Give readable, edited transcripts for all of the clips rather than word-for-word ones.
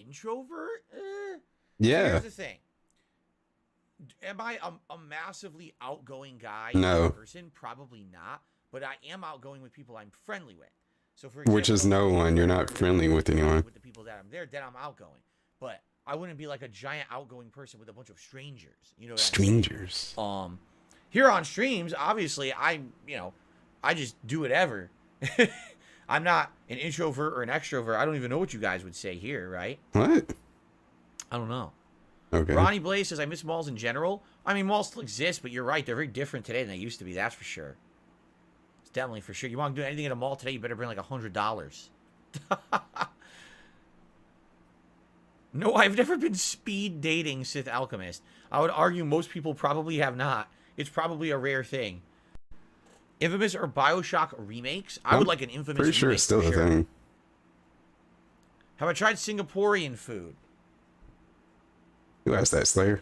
introvert? Yeah. Here's the thing. Am I a massively outgoing guy? No. Person? Probably not. But I am outgoing with people I'm friendly with. So for example, which is no one. You're not friendly with anyone. With the people that I'm there, then I'm outgoing. But I wouldn't be like a giant outgoing person with a bunch of strangers. You know what strangers. Here on streams, obviously, I just do whatever. I'm not an introvert or an extrovert. I don't even know what you guys would say here, right? What? I don't know. Okay. Ronnie Blaze says, I miss malls in general. I mean, malls still exist, but you're right. They're very different today than they used to be. That's for sure. It's definitely for sure. You want to do anything at a mall today, you better bring like $100. No, I've never been speed dating Sith Alchemist. I would argue most people probably have not. It's probably a rare thing. Infamous or Bioshock remakes? I would like an Infamous remake. Pretty sure it's still a thing. Have I tried Singaporean food? Who asked that, Slayer?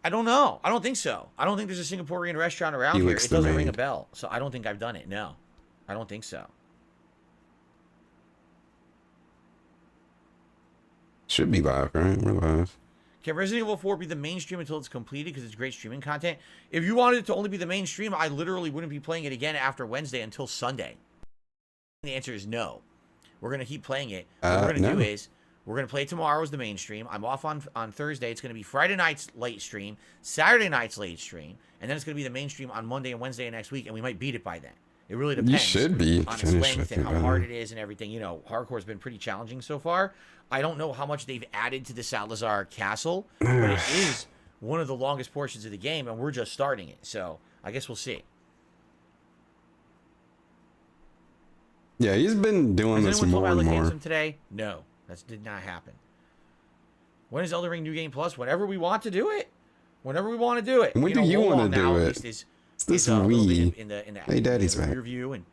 I don't know. I don't think so. I don't think there's a Singaporean restaurant around here. It doesn't ring a bell. So I don't think I've done it. No. I don't think so. Should be live, right? We're live. Can Resident Evil 4 be the mainstream until it's completed because it's great streaming content? If you wanted it to only be the mainstream, I literally wouldn't be playing it again after Wednesday until Sunday. The answer is no. We're going to keep playing it. What we're going to do is we're going to play tomorrow as the mainstream. I'm off on Thursday. It's going to be Friday night's late stream, Saturday night's late stream, and then it's going to be the mainstream on Monday and Wednesday next week, and we might beat it by then. It really depends. You should be on its length and how hard it is and everything. You know, hardcore's been pretty challenging so far. I don't know how much they've added to the Salazar Castle, but it is one of the longest portions of the game, and we're just starting it. So I guess we'll see. Yeah, he's been doing this more and more. Today? No, that did not happen. When is Elden Ring New Game Plus? Whenever we want to do it. Whenever we want to do it. When do you want to do it? It's this Wii. In the hey, Daddy's back. Review, and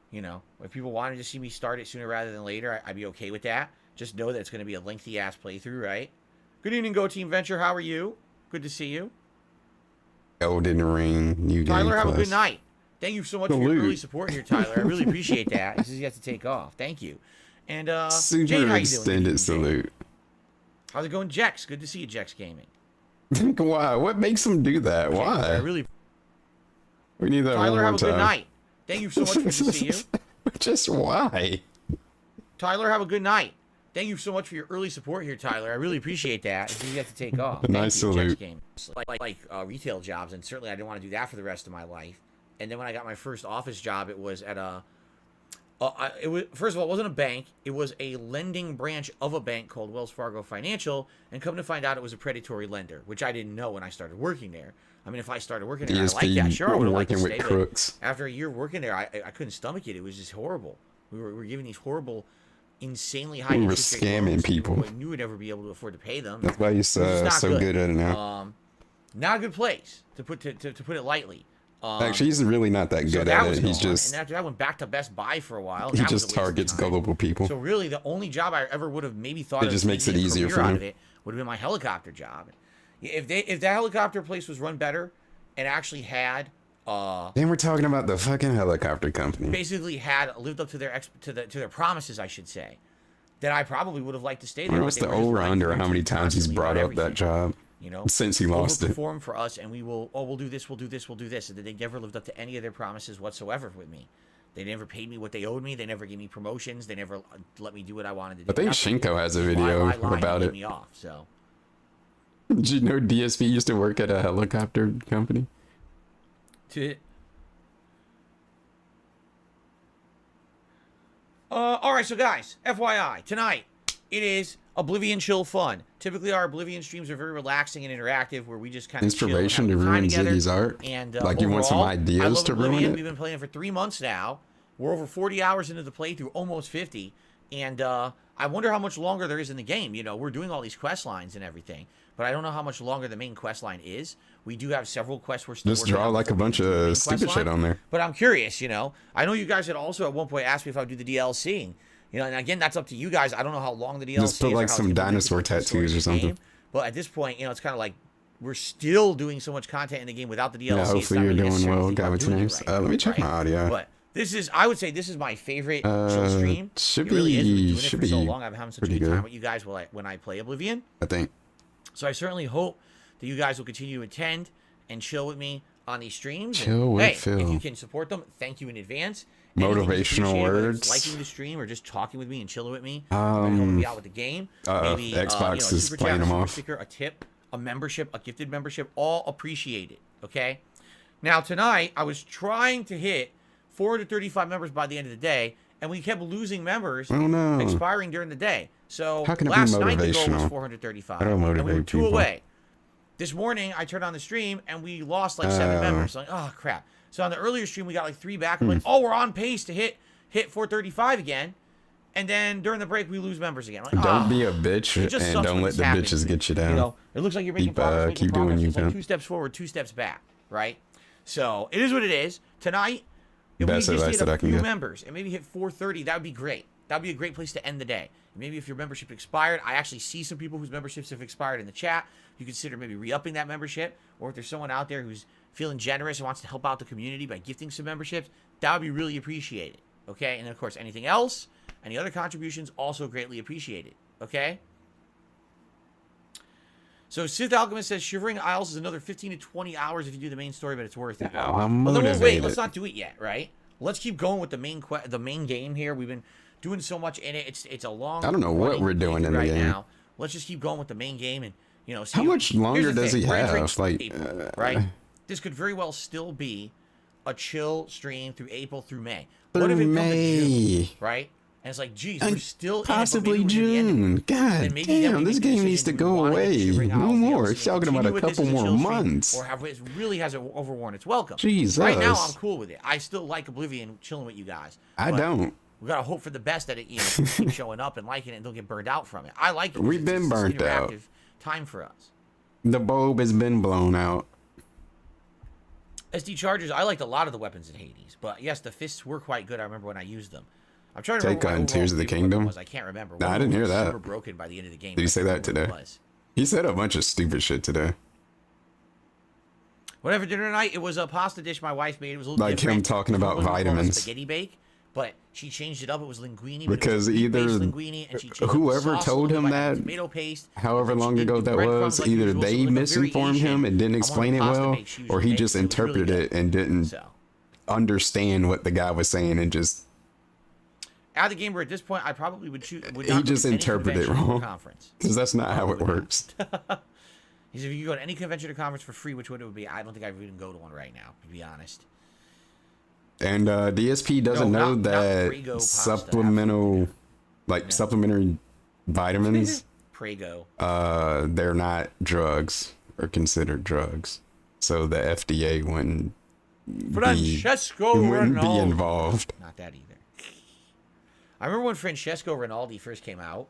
you know, if people wanted to see me start it sooner rather than later, I'd be okay with that. Just know that it's going to be a lengthy ass playthrough, right? Good evening, Go Team Venture. How are you? Good to see you. Elden Ring New Game Plus. Tyler, have a good night. Thank you so much for your early support here, Tyler. I really appreciate that. This is yet to take off. Thank you. And super Jade, how you extended doing? salute. How's it going, Jex? Good to see you, Jex Gaming. Why? What makes him do that? Okay, why? I really. We need that Tyler, one more have a time. good night. Thank you so much. Good to see you. Just why? Tyler, have a good night. Thank you so much for your early support here, Tyler. I really appreciate that. This is yet to take off. A nice salute. Like retail jobs, and certainly I didn't want to do that for the rest of my life. And then when I got my first office job, it was at a. It was, first of all, it wasn't a bank. It was a lending branch of a bank called Wells Fargo Financial, and come to find out, it was a predatory lender, which I didn't know when I started working there. I mean, if I started working there, I liked that. Sure, I would have liked to stay. But after a year working there, I couldn't stomach it. It was just horrible. We were giving these horrible, insanely high. We were scamming people. I knew we'd never be able to afford to pay them. That's why you're so good at it now. Not a good place to put it lightly. Actually, he's really not that good at it. He's just. And after that, I went back to Best Buy for a while. He just targets gullible people. So really, the only job I ever would have maybe thought it just makes it easier for him. Would have been my helicopter job. If that helicopter place was run better and actually had. Then we're talking about the fucking helicopter company. Basically, had lived up to their promises, I should say. Then I probably would have liked to stay there. What's the over/under? How many times he's brought up that job? You know, since he lost it. Perform for us, and we'll do this, we'll do this, we'll do this. And they never lived up to any of their promises whatsoever with me. They never paid me what they owed me. They never gave me promotions. They never let me do what I wanted to do. I think Shinko has a video about it. Me off, so. Did you know DSP used to work at a helicopter company? All right, so guys, FYI, tonight it is Oblivion Chill Fun. Typically, our Oblivion streams are very relaxing and interactive, where we just kind of inspiration to ruin Ziggy's art. And like you want some ideas to ruin it. We've been playing it for 3 months now. We're over 40 hours into the playthrough, almost 50, and I wonder how much longer there is in the game. You know, we're doing all these quest lines and everything, but I don't know how much longer the main quest line is. We do have several quests we're still just draw like a bunch of stupid shit on there. But I'm curious, you know. I know you guys had also at one point asked me if I would do the DLC. You know, and again, that's up to you guys. I don't know how long the DLC is. Just put like some dinosaur tattoos or something. But at this point, you know, it's kind of like we're still doing so much content in the game without the DLC. Yeah, hopefully you're doing well, guy with names. Let me check my audio. But This is, I would say, this is my favorite chill stream. Should it really is. We've been doing should it for so be long. I've been having such a pretty good time good. with you guys when I play Oblivion. I think. So I certainly hope that you guys will continue to attend and chill with me on these streams. Chill and, with hey, Phil. if you can support them, thank you in advance. Motivational words. Liking the stream or just talking with me and chilling with me. Um, Be out with the game. Maybe Xbox is super playing chat, them super off. sticker, a tip, a membership, a gifted membership, all appreciated. Okay. Now tonight I was trying to hit 435 members by the end of the day, and we kept losing members, Oh no. expiring during the day. So How can it be last night the goal was motivational? 435, I don't and we were motivate 2 people. away. This morning I turned on the stream and we lost like 7 Oh. members. Like, oh crap. So on the earlier stream we got like 3 back. I'm like, oh, we're on pace to hit 435 again. And then during the break we lose members again. Like, Don't be a bitch it just and sucks don't when let it's the happening. bitches get you down. You know, it looks like you're making Keep, progress. keep doing you, It's like pimp. 2 steps forward, 2 steps back, right? So it is what it is. Tonight, if we Best just advice hit that a I can few give. members and maybe hit 430, that would be great. That would be a great place to end the day. Maybe if your membership expired, I actually see some people whose memberships have expired in the chat. You consider maybe re-upping that membership, or if there's someone out there who's feeling generous and wants to help out the community by gifting some memberships, that would be really appreciated. Okay, and then of course anything else, any other contributions, also greatly appreciated. Okay. So Sith Alchemist says Shivering Isles is another 15 to 20 hours if you do the main story, but it's worth it. Oh, I'm Well, then we'll wait. motivated. Let's not do it yet, right? Let's keep going with the main game here. We've been doing so much in it. It's a long. I don't know what running we're doing in the right game. now. Let's just keep going with the main game and see How much here's longer the does thing. he We're entering have? Like, April, right? This could very well still be a chill stream through April through May. What if it through comes to June, May. right? And it's like, geez, And we're still Possibly in it, but maybe we're near the end of it. June. God Then maybe then damn, we this make the game needs to decision, do we go wanna get away. Shivering No Isles more. DLC It's talking and about a continue with this couple as more chill stream, months. or have it really has overworn its welcome. Jesus. Right now, I'm cool with it. I still like Oblivion, chilling with you guys. I but don't. We gotta hope for the best that it keeps showing up and liking it and don't get burned out from it. I like it. We've been It's burnt out. interactive time for us. The bulb has been blown out. SD Chargers, I liked a lot of the weapons in Hades, but yes, the fists were quite good. I remember when I used them. I'm trying to Take remember what my on Tears of the overall favorite weapon Kingdom? was. I can't remember. Nah, I One didn't was hear that. Super broken by the end of the game. Did he but I say can't that remember what today? it was. He said a bunch of stupid shit today. Whatever dinner tonight, it was a pasta dish my wife made. It was a little Like him different. talking It was about what we call a vitamins. spaghetti bake, but she changed it up. It was linguine. but Because it was either wheat-based linguine, and she changed up the whoever sauce a told little him bit by adding that, tomato paste. however and she long didn't ago do that breadcrumbs was, like either usual, so they it looked very misinformed Asian. him and didn't I explain it wanted pasta well, bake she or he usually just makes. It was really interpreted it good. and didn't So, understand what the guy was saying and just at the game where at this point I probably would choose. Would He not go just to any interpreted it convention or wrong. Conference. because that's not how it Probably not. works. He said, if you go to any convention or conference for free, which one it would be? I don't think I would even go to one right now, to be honest. And DSP doesn't No, know not that Prego pasta, supplemental, like No. supplementary vitamins, Prego. they're not drugs or considered drugs. So the FDA wouldn't Francesco wouldn't be Rinaldi. involved. Not that either. I remember when Francesco Rinaldi first came out.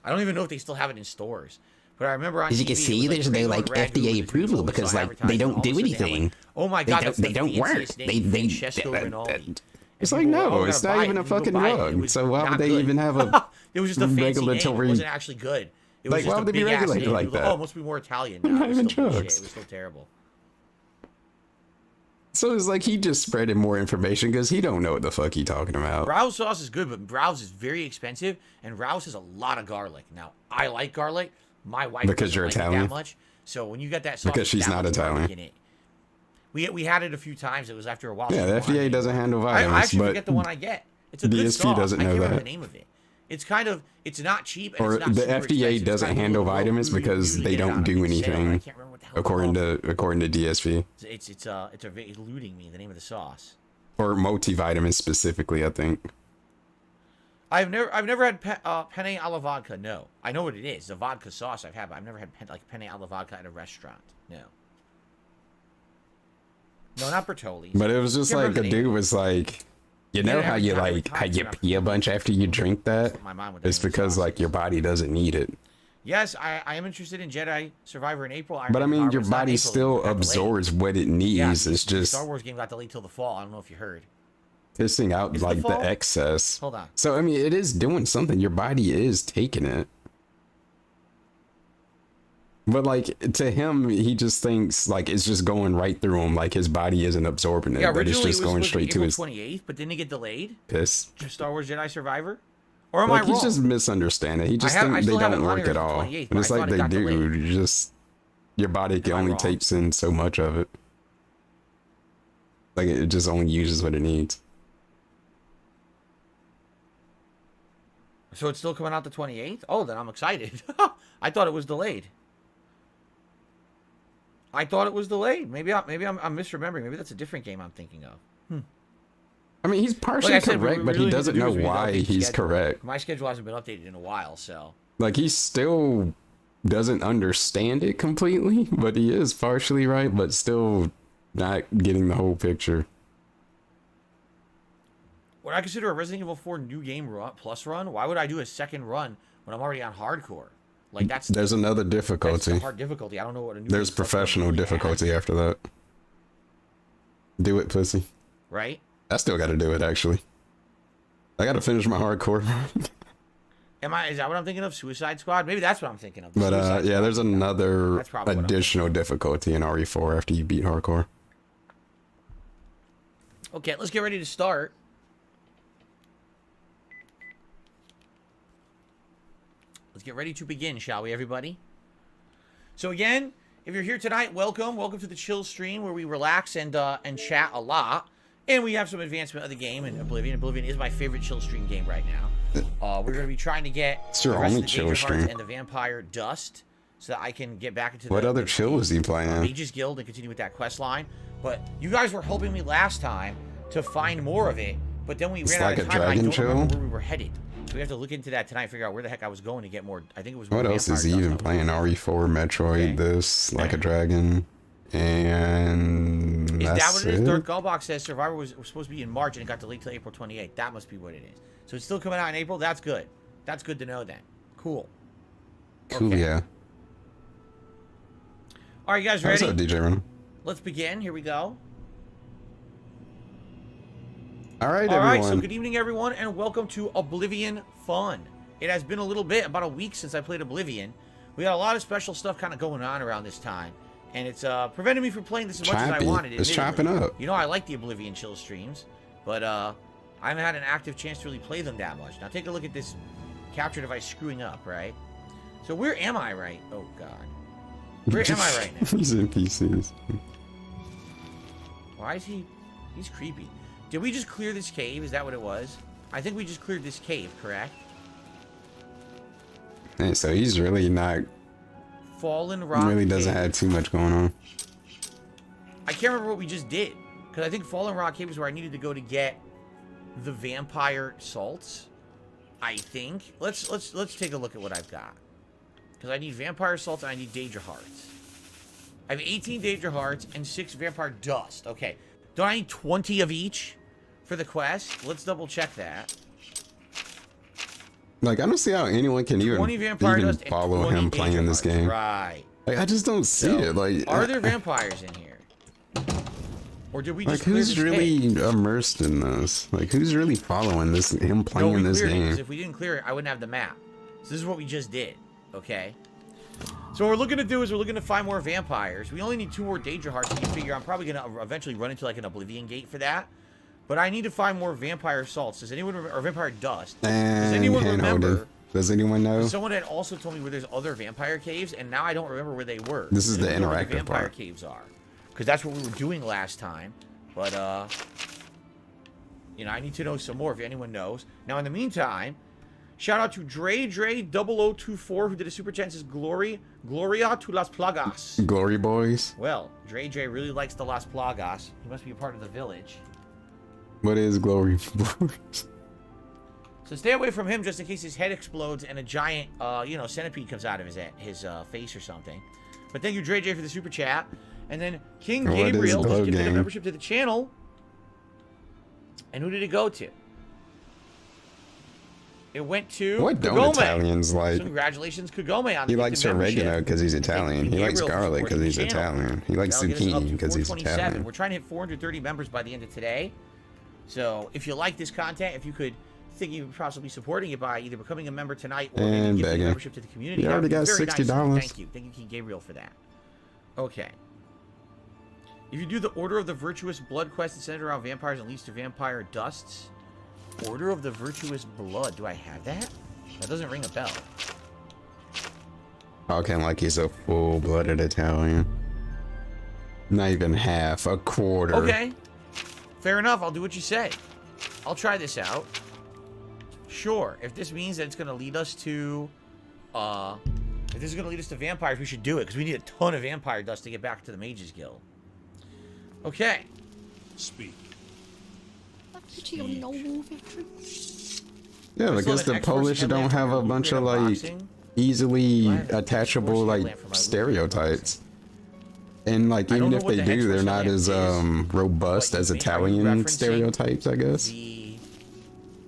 I don't even know if they still have it in stores. But I remember on As you TV, can see, it was there's no Prego like and Ragu FDA was approval always because saw like they advertising. don't All of a do sudden they had, anything. like, oh my god, that's they the don't work. fanciest name, Francesco Rinaldi. And It's like, people were, no, "Oh, we it's gotta not buy even it." a You go fucking buy it. It drug. was So why not would they good. even have a It was just a fancy name. It regulatory- wasn't actually good. It was Like, just why a would they be big ass regulated name. like It was that? oh, it must be more Italian They're now. not It was even still bullshit. drugs. It was still terrible. So it's like he just spreading more information because he don't know what the fuck he talking about. Browse sauce is good, but Browse is very expensive, and Browse has a lot of garlic. Now, I like garlic. My wife Because doesn't you're like it Italian? that much. So when you get that sauce, Because with she's that not much garlic Italian. in it, we had it a few times. It was after a while. Yeah, so the I FDA doesn't handle vitamins, I actually but forget the one I get. It's a good DSP sauce. doesn't I know can't remember that. the name of it. It's kind of, it's not cheap, and or it's not the super FDA expensive. It's doesn't kind of handle low. vitamins We because usually they get it don't on a do big sale, and I anything can't remember what the hell it's called. according to DSP It's eluding me, the name of the sauce. or multivitamins specifically. I think. I've never had penne alla vodka. No, I know what it is. The vodka sauce I've had, but I've never had penne alla vodka at a restaurant. No, not Bertolli's. But it was just Can't like remember the the name. dude was like, you Yeah, know how you every like time how it's you not pee a bunch after you drink that? My mind would It's name of the because sauce like is. your body doesn't need it. Yes, I am interested in Jedi Survivor in April. But I mean, your It's not body April, still it got delayed. absorbs what it needs. Yeah, It's the just Star Wars game got delayed till the fall. I don't know if you heard. pissing out Is it the like the fall? excess. Hold on. So I mean, it is doing something. Your body is taking it. But like to him, he just thinks like it's just going right through him, like his body isn't absorbing it, Yeah, but it's originally just it was going supposed to be straight to April his 28th, but didn't it get delayed? piss. Star Wars Jedi Survivor? Or am Like I wrong? he's just misunderstanding. He just I think they still have it don't on work here at as the all. 28th, And but it's I like thought it they got do. delayed. You just your body Am I only wrong? takes in so much of it. Like it just only uses what it needs. So it's still coming out the 28th? Oh, then I'm excited. I thought it was delayed. Maybe I'm misremembering. Maybe that's a different game I'm thinking of. I mean, he's partially Like I said, correct, but he doesn't know why he's schedule. correct. My schedule hasn't been updated in a while, so. Like he still doesn't understand it completely, but he is partially right, but still not getting the whole picture. Would I consider a Resident Evil 4 new game plus run? Why would I do a second run when I'm already on hardcore? Like there's another that's difficulty. a hard difficulty. I don't know what a new There's game plus professional run really difficulty has. after that. Do it, pussy. Right? I still got to do it actually. I got to finish my hardcore. Is that what I'm thinking of? Suicide Squad? Maybe that's what I'm thinking of. But Suicide yeah, Squad. there's another That's probably what I'm additional difficulty in RE4 after you beat hardcore. Okay, let's get ready to start. Let's get ready to begin, shall we, everybody? So again, if you're here tonight, welcome. Welcome to the chill stream where we relax and chat a lot. And we have some advancement of the game in Oblivion. Oblivion is my favorite chill stream game right now. We're going to be trying to get It's your the rest only of the chill Danger Hearts stream. and the Vampire Dust so that I can get back into What other chill is he playing? Mages Guild and continue with that quest line. But you guys were helping me last time to find more of it, but then we It's ran out like of a time and I dragon don't remember chill? where we were headed. So we have to look into that tonight and figure out where the heck I was going to get more. I think it was What more else is he Vampire even Dust. playing? RE4, Metroid, Okay. this, Like a Dragon, and Is that that's what it is? it? Dark Gallbox says Survivor was supposed to be in March and it got delayed till April 28th. That must be what it is. So it's still coming out in April? That's good. That's good to know then. Cool. Cool, Okay. yeah. All right, you guys What's ready? up, DJ Run? Let's begin. Here we go. All right, All right, everyone. so good evening, everyone, and welcome to Oblivion Fun. It has been a little bit, about a week since I played Oblivion. We got a lot of special stuff kind of going on around this time, and it's prevented me from playing this as much as I Choppy. wanted. It's admittedly. chopping up. You know, I like the Oblivion chill streams, but I haven't had an active chance to really play them that much. Now, take a look at this capture device screwing up, right? So where am I right? Oh, God. Where am I right now? These NPCs. Why is he... He's creepy. Did we just clear this cave? Is that what it was? I think we just cleared this cave, correct? Hey, so he's really not, Fallen Rock really doesn't Cave. have too much going on. I can't remember what we just did. Because I think Fallen Rock Cave is where I needed to go to get the vampire salts. I think. Let's take a look at what I've got. Because I need vampire salts and I need Danger Hearts. I have 18 Danger Hearts and 6 vampire dust. Okay. Don't I need 20 of each for the quest? Let's double check that. Like, I don't see how anyone can 20 vampire even dust and follow 20 him Danger playing this Hearts. game. Right. Like, I just don't see So, it. Like, are there vampires in here? Or did we just like clear who's this really cave? immersed in this? Like, who's really following this? Him No, playing we this cleared it, game? 'cause if we didn't clear it, I wouldn't have the map. So this is what we just did, okay? So what we're looking to do is we're looking to find more vampires. We only need 2 more Danger Hearts, and you figure I'm probably going to eventually run into, like, an Oblivion gate for that. But I need to find more vampire salts. Does anyone or vampire dust? Does And anyone hand remember? holding. Does anyone know? Someone had also told me where there's other vampire caves, and now I don't remember where they were. This is Does the anyone know where interactive vampire part. caves are, because that's what we were doing last time. But you know, I need to know some more if anyone knows. Now, in the meantime, shout out to Dre0024 who did a super chat and says Gloria to las plagas. Glory Boys? Well, Dre really likes the Las Plagas. He must be a part of the village. What is Glory Boys? So stay away from him just in case his head explodes and a giant, you know, centipede comes out of his face or something. But thank you, Dre for the super chat. And then King What is Gabriel Glow just gifted a Gang? membership to the channel. And who did it go to? It went to What don't Kagome. Italians like? So congratulations, Kagome, on He the likes gifted membership. oregano because he's Italian. King He likes Gabriel for garlic because supporting he's the channel. Italian. He likes That'll get us up zucchini to because he's 427. Italian. We're trying to hit 430 members by the end of today. So if you like this content, if you could thinking of possibly supporting it by either becoming a member tonight or And maybe giving a begging. membership to the community. You That already would be got very nice of you. $60. Thank you. Thank you, King Gabriel, for that. Okay. If you do the Order of the Virtuous Blood quest that's centered around vampires and leads to vampire dusts. Order of the Virtuous Blood. Do I have that? That doesn't ring a bell. Talking like he's a full-blooded Italian. Not even half, a quarter. Okay. Fair enough. I'll do what you say. I'll try this out. Sure. If this means that it's going to lead us to... if this is going to lead us to vampires, we should do it. Because we need a ton of vampire dust to get back to the Mages Guild. Okay. Speak. Yeah, because the Polish don't have a bunch of, like, easily attachable, like, stereotypes. And, like, even if they do, they're not as, robust as Italian stereotypes, I guess.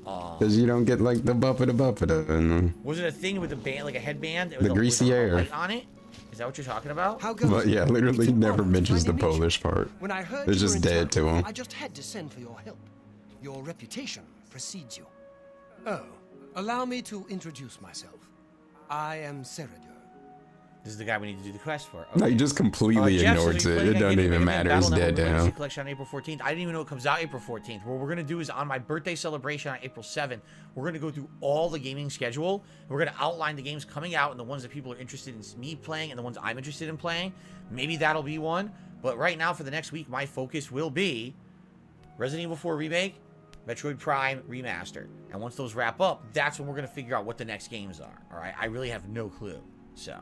Because you don't get, like, the buppa and... Was it a thing with a band, like a headband? The greasy air. Light on it? Is that what you're talking about? But yeah, literally never mentions the Polish part. When I heard It's you just were in dead to town, him. I just had to send for your help. Your reputation precedes you. Oh, allow me to introduce myself. I am Serador. This is the guy we need to do the quest for. No, he just completely Jeff, ignores so it. It doesn't even matter. It's dead now. Collection on April 14th. I didn't even know it comes out April 14th. What we're going to do is on my birthday celebration on April 7th, we're going to go through all the gaming schedule. We're going to outline the games coming out and the ones that people are interested in me playing and the ones I'm interested in playing. Maybe that'll be one. But right now for the next week, my focus will be Resident Evil 4 Remake, Metroid Prime Remastered. And once those wrap up, that's when we're going to figure out what the next games are. All right? I really have no clue. So...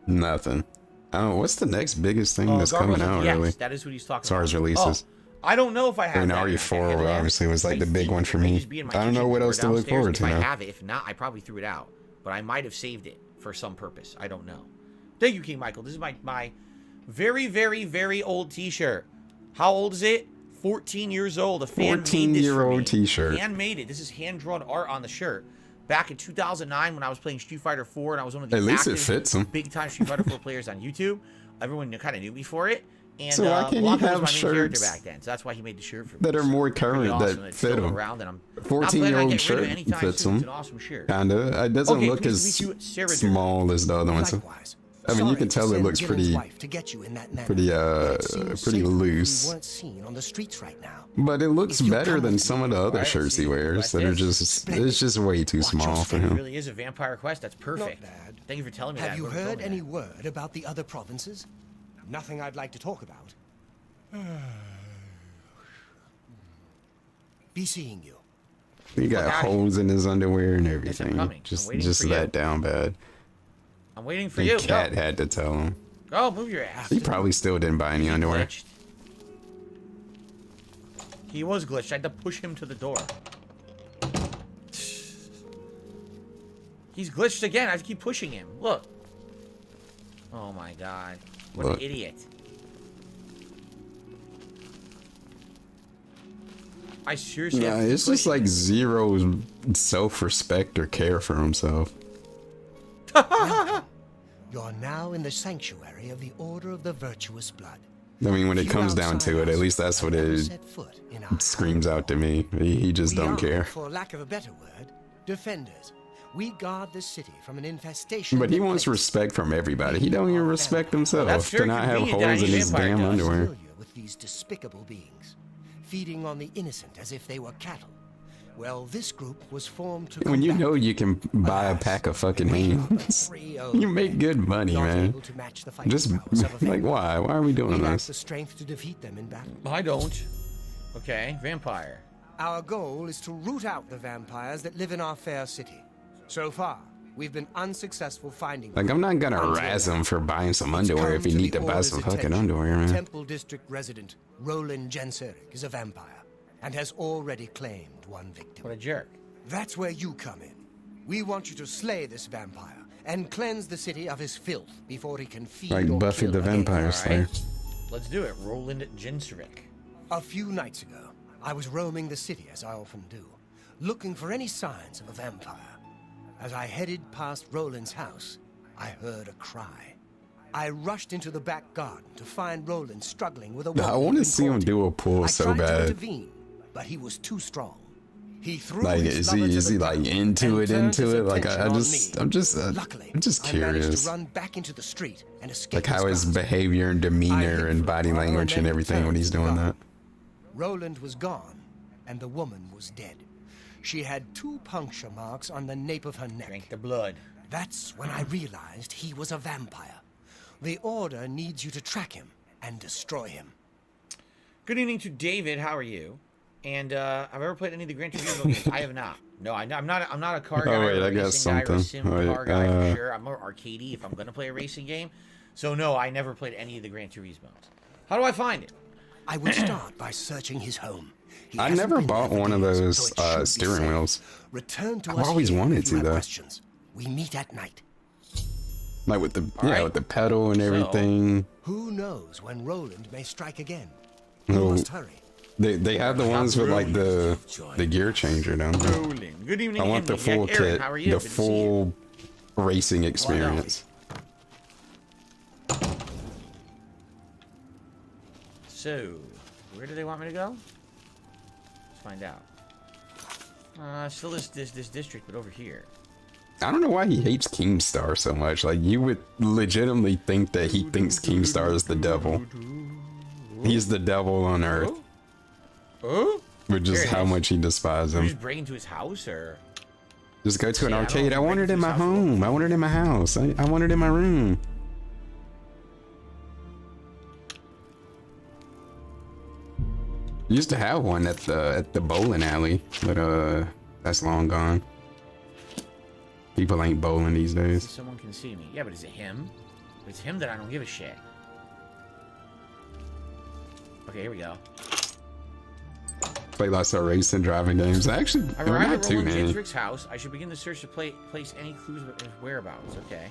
Nothing. Oh, what's the next biggest thing that's Gargoyles coming out, of the really? X, that is what he's talking As far about. as releases. I don't know if I have And that. RE4 obviously was like the big one for me. I don't know what else to look forward to If I now. have it, if not, I probably threw it out. But I might have saved it for some purpose. I don't know. Thank you, King Michael. This is my very, very, very old t-shirt. How old is it? 14 years old. A fan made this for me. 14-year-old t-shirt. Fan made it. This is hand-drawn art on the shirt. Back in 2009 when I was playing Street Fighter 4 and I was one of the At least it active, fits him. big-time Street Fighter 4 players on YouTube. Everyone kind of knew me for it. And So why can't he Blanca have was my main character shirts back then, so that's why he made the shirt for me. that are more It's pretty current, awesome, that it's fit still him? around, and I'm 14-year-old shirt fits soon. him. It's an awesome shirt. Kinda. It doesn't Okay, look pleased as to meet you, Sarah small as the other ones. Likewise. I mean, you Sorry can to tell it send looks Gillen's pretty, wife to get you in that manner. pretty It seems pretty safer if loose. we weren't seen on the streets right now. But it looks If you better come than with some me, of the other alright, shirts he see, wears like that are this. just, it's just way too Watch your small for step. It him. really is a vampire quest. That's perfect. Not bad. Thank you for telling me that. Have you Whoever told heard me any that. word about the other provinces? Nothing I'd like to talk about. Be seeing you. He got Fuck outta holes in his underwear and everything. coming. I'm Just waiting for you. that down bad. I'm waiting for The you. cat had to tell him. Go, move your ass. He probably still didn't buy any He underwear. glitched. He was glitched. I had to push him to the door. He's glitched again. I have to keep pushing him. Look. Oh my god. What Look. an idiot. I seriously have Nah, to keep it's just pushing like him. zero self-respect or care for himself. You're now in the sanctuary of the Order of the Virtuous Blood. I mean, when it Few comes down outside to it, at us least that's have what ever it set foot in our screams out to me. He just We don't are, care. For lack of a better word, defenders. We guard the city from an infestation. But he that wants plagues respect from everybody. He don't even respect himself that's to very not have convenient that holes in he's his vampire damn dust. underwear. familiar with these despicable beings, feeding on the innocent as if they were cattle. Well, this group was formed to When you combat know you can buy a pack of fucking hands, you make good money, not man. able to match the fighting Just prowess of a like, vampire. why? Why are we doing We lack this? the strength to defeat them in battle. I don't. Okay, vampire. Our goal is to root out the vampires that live in our fair city. So far, we've been unsuccessful finding them. Like, I'm not gonna Until razz now. him for buying some It's underwear come if he to need the to buy Order's some fucking attention. underwear, man. Temple District resident Roland Jenseric is a vampire and has already claimed one victim. What a jerk. That's where you come in. We want you to slay this vampire and cleanse the city of his filth before he can feed Like or Buffy kill the again. Vampire Slayer. Alright. Let's do it. Roland Jenseric. A few nights ago, I was roaming the city as I often do, looking for any signs of a vampire. As I headed past Roland's house, I heard a cry. I rushed into the back garden to find Roland struggling with a woman. I want to see him do a pull I so tried to bad. intervene, but he was too strong. He threw Like, his is he like into it? Like, I'm Luckily, just I managed curious. to run back into the street and escape Like how his grasp. behavior and demeanor I and hid body for a while language and then everything when returned he's to the doing that. garden. Roland was gone, and the woman was dead. She had 2 puncture marks on the nape of her neck. Drink the blood. That's when I realized he was a vampire. The Order needs you to track him and destroy him. Good evening to David. How are you? And I've ever played any of the Gran Turismo games? I have not. No, I'm not a car guy. Oh wait, or a I got racing guy or a something. sim car guy for sure. I'm more arcadey if I'm gonna play a racing game. So no, I never played any of the Gran Turismos. How do I find it? I would start by searching his home. He I hasn't never been bought there for one of years, those so it should be steering safe. wheels. Return to I've us always here wanted if to, you have though. questions. We meet at night. Like with the right. with the pedal and everything. Who knows when Roland may strike again? No. We must hurry. They have the ones with like the gear changer down there. Rolling. Good evening. I want the Henry. full Aaron, kit, how are you? the Good to see you. full racing experience. So, where do they want me to go? Let's find out. Still this district, but over here. I don't know why he hates Keemstar so much. Like, you would legitimately think that he thinks Keemstar is the devil. He's the devil on Earth. Oh? Which is how much he despises Did him. you just break into his house, or? Just go to an Yeah, I don't arcade. I break want it into in his my house. home. I want it in my house. I want it in my room. Used to have one at the bowling alley, but that's long gone. People ain't bowling these days. Someone can see me. Yeah, but is it him? If it's him, then I don't give a shit. Okay, here we go. Play lots of racing driving games. Actually, I they're arrived not at too Roland many. Gendrick's house. I should begin the search to place any clues of his whereabouts. Okay.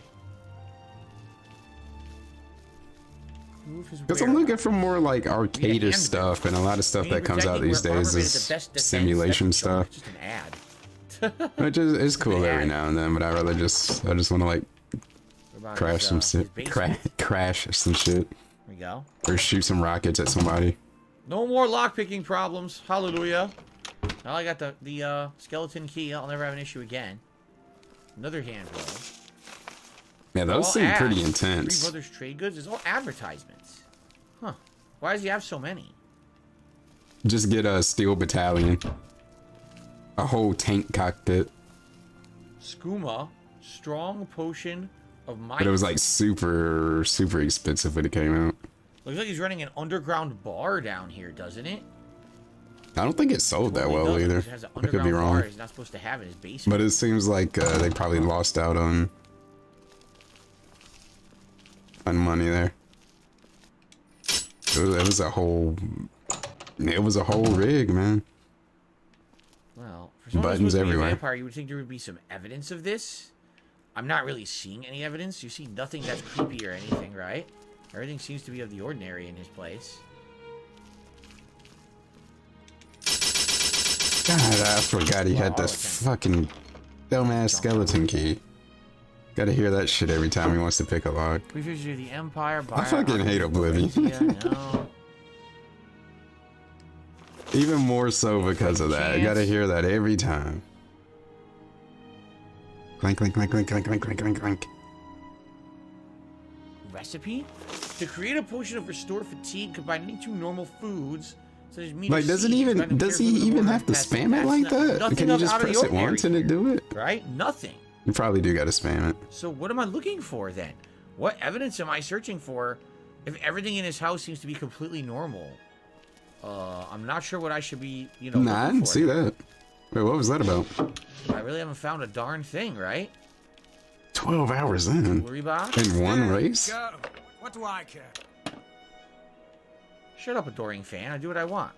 Move his Because I'm looking for more like arcade hand stuff, and a lot of stuff Can you that comes protect out me these where days armor is rated the best defense? simulation That's a joke. stuff. It's just an ad. Which is it's cool Yeah. every now and then, but I just want to like What about crash his, some his shit, basement? crash some shit, There we go. or shoot some rockets at somebody. No more lockpicking problems. Hallelujah. Now I got the skeleton key. I'll never have an issue again. Another handle. Yeah, those All seem pretty ads. Three intense. Brothers Trade Goods. It's all advertisements. Huh. Why does he have so many? Just get a steel battalion, a whole tank cockpit, Skooma. Strong potion of might. but it was like super expensive when it came out. Looks like he's running an underground bar down here, doesn't it? I don't think it sold that Totally well does. either. It has an I could be underground bar wrong, he's not supposed to have in his basement. but it seems like they probably lost out on money there. It was a whole rig, man. Well, for someone Buttons who's supposed to be a everywhere. vampire, you would think there would be some evidence of this. I'm not really seeing any evidence. You see nothing that's creepy or anything, right? Everything seems to be of the ordinary in his place. God, I forgot he had that fucking dumbass skeleton key. Gotta hear that shit every time he wants to pick a lock. Creatures of the Empire. I fucking hate Oblivion. No. Even more so because of that. I gotta hear that every time. Clank, clank, clank, clank, clank, clank, clank, clank, clank. Recipe? To create a potion of restore fatigue, combining 2 normal foods, such as meat. Like, does he even have to spam it like that? Can you just press it once and it do it? Right? Nothing. You probably do gotta spam it. So what am I looking for then? What evidence am I searching for if everything in his house seems to be completely normal? I'm not sure what I should be, Nah, I didn't see that. Wait, what was that about? I really haven't found a darn thing, right? 12 hours in. Worry box? In one race? Go. What do I care? Shut up, adoring fan. I do what I want.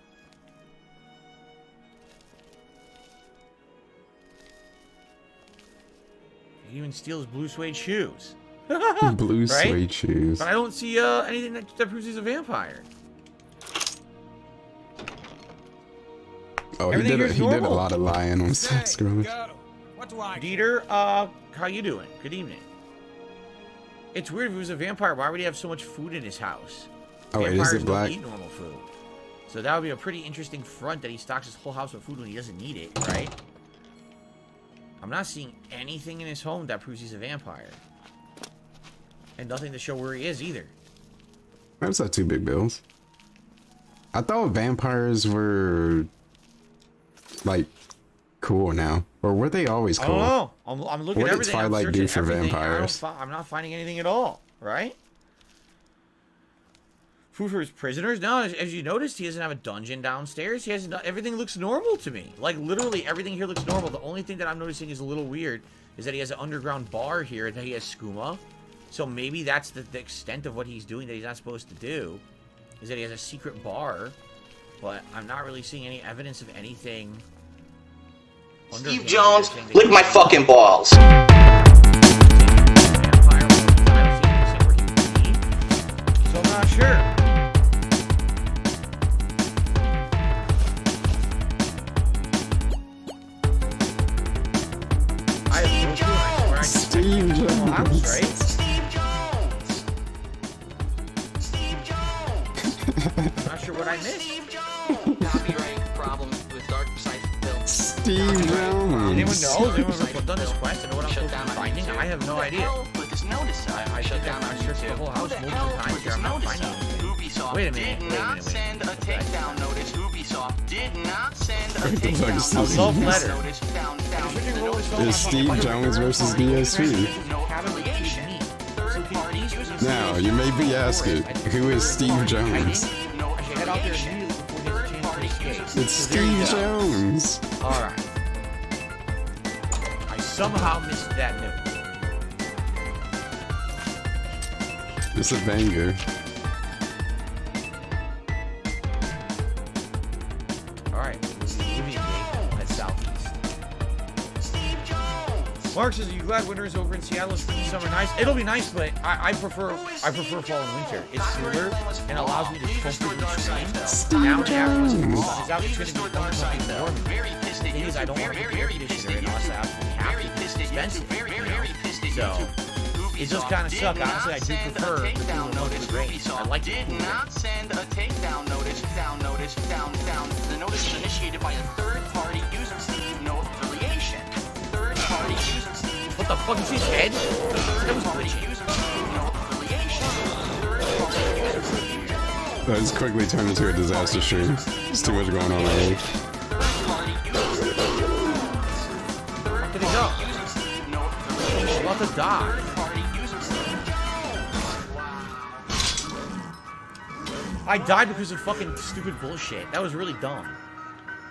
He even steals blue suede shoes. Blue Right? suede shoes. But I don't see anything that proves he's a vampire. Oh, Everything he here's did a normal. lot of lying on scrolling. Go. What do I care? Dieter, how you doing? Good evening. It's weird if he was a vampire. Why would he have so much food in his house? Oh, wait, is Vampires it don't black? eat normal food. So that would be a pretty interesting front that he stocks his whole house with food when he doesn't need it, right? I'm not seeing anything in his home that proves he's a vampire. And nothing to show where he is either. That's not 2 big bills. I thought vampires were like cool now, or were they always cool? I don't know. I'm looking at everything. What did Twilight do for vampires? I'm not finding anything at all, right? Food for his prisoners? No, as you noticed, he doesn't have a dungeon downstairs. He has everything looks normal to me. Like literally everything here looks normal. The only thing that I'm noticing is a little weird is that he has an underground bar here and that he has skooma. So maybe that's the extent of what he's doing that he's not supposed to do. Is that he has a secret bar. But I'm not really seeing any evidence of anything. Steve Jones, lick my fucking balls. So I'm not sure. Steve Jones. Right? Steve Jones. Steve Jones. I'm not sure what I missed. Steve Jones. Copyright problems with dark side built. Steve Jones. Anyone knows? Anyone done this quest and know what I'm supposed to be finding? I have no idea. I shut down. I searched the whole house multiple times here. I'm not finding anything. Wait a minute. Did not send a takedown notice. Ubisoft did not send a takedown notice. notice. Self-letter. It's Steve Jones versus DSP. Now, you may be asking, who is Steve Jones? It's Steve Jones. Alright. I somehow missed that note. It's a banger. Alright. Oblivion Gate. That's southeast. Mark says, are you glad winter is over in Seattle? Is spring summer nice? It'll be nice, but I prefer fall and winter. It's cooler and allows me to comfortably stream. Now and after the sun is out, it's going to be comfortably warm. The thing is, I don't want to put the air conditioner in unless I absolutely have to. It's expensive, you know? So, it just kind of sucks. Honestly, I do prefer the cool monthly rain. I like the cool did not send a takedown notice. Down. The notice is initiated by a third-party user. Steve, no affiliation. Third-party user. Steve. What the fuck is his head? That was glitchy. That has quickly turned into a disaster stream. There's too much going on already. Where did he go? He's about to die. I died because of fucking stupid bullshit. That was really dumb.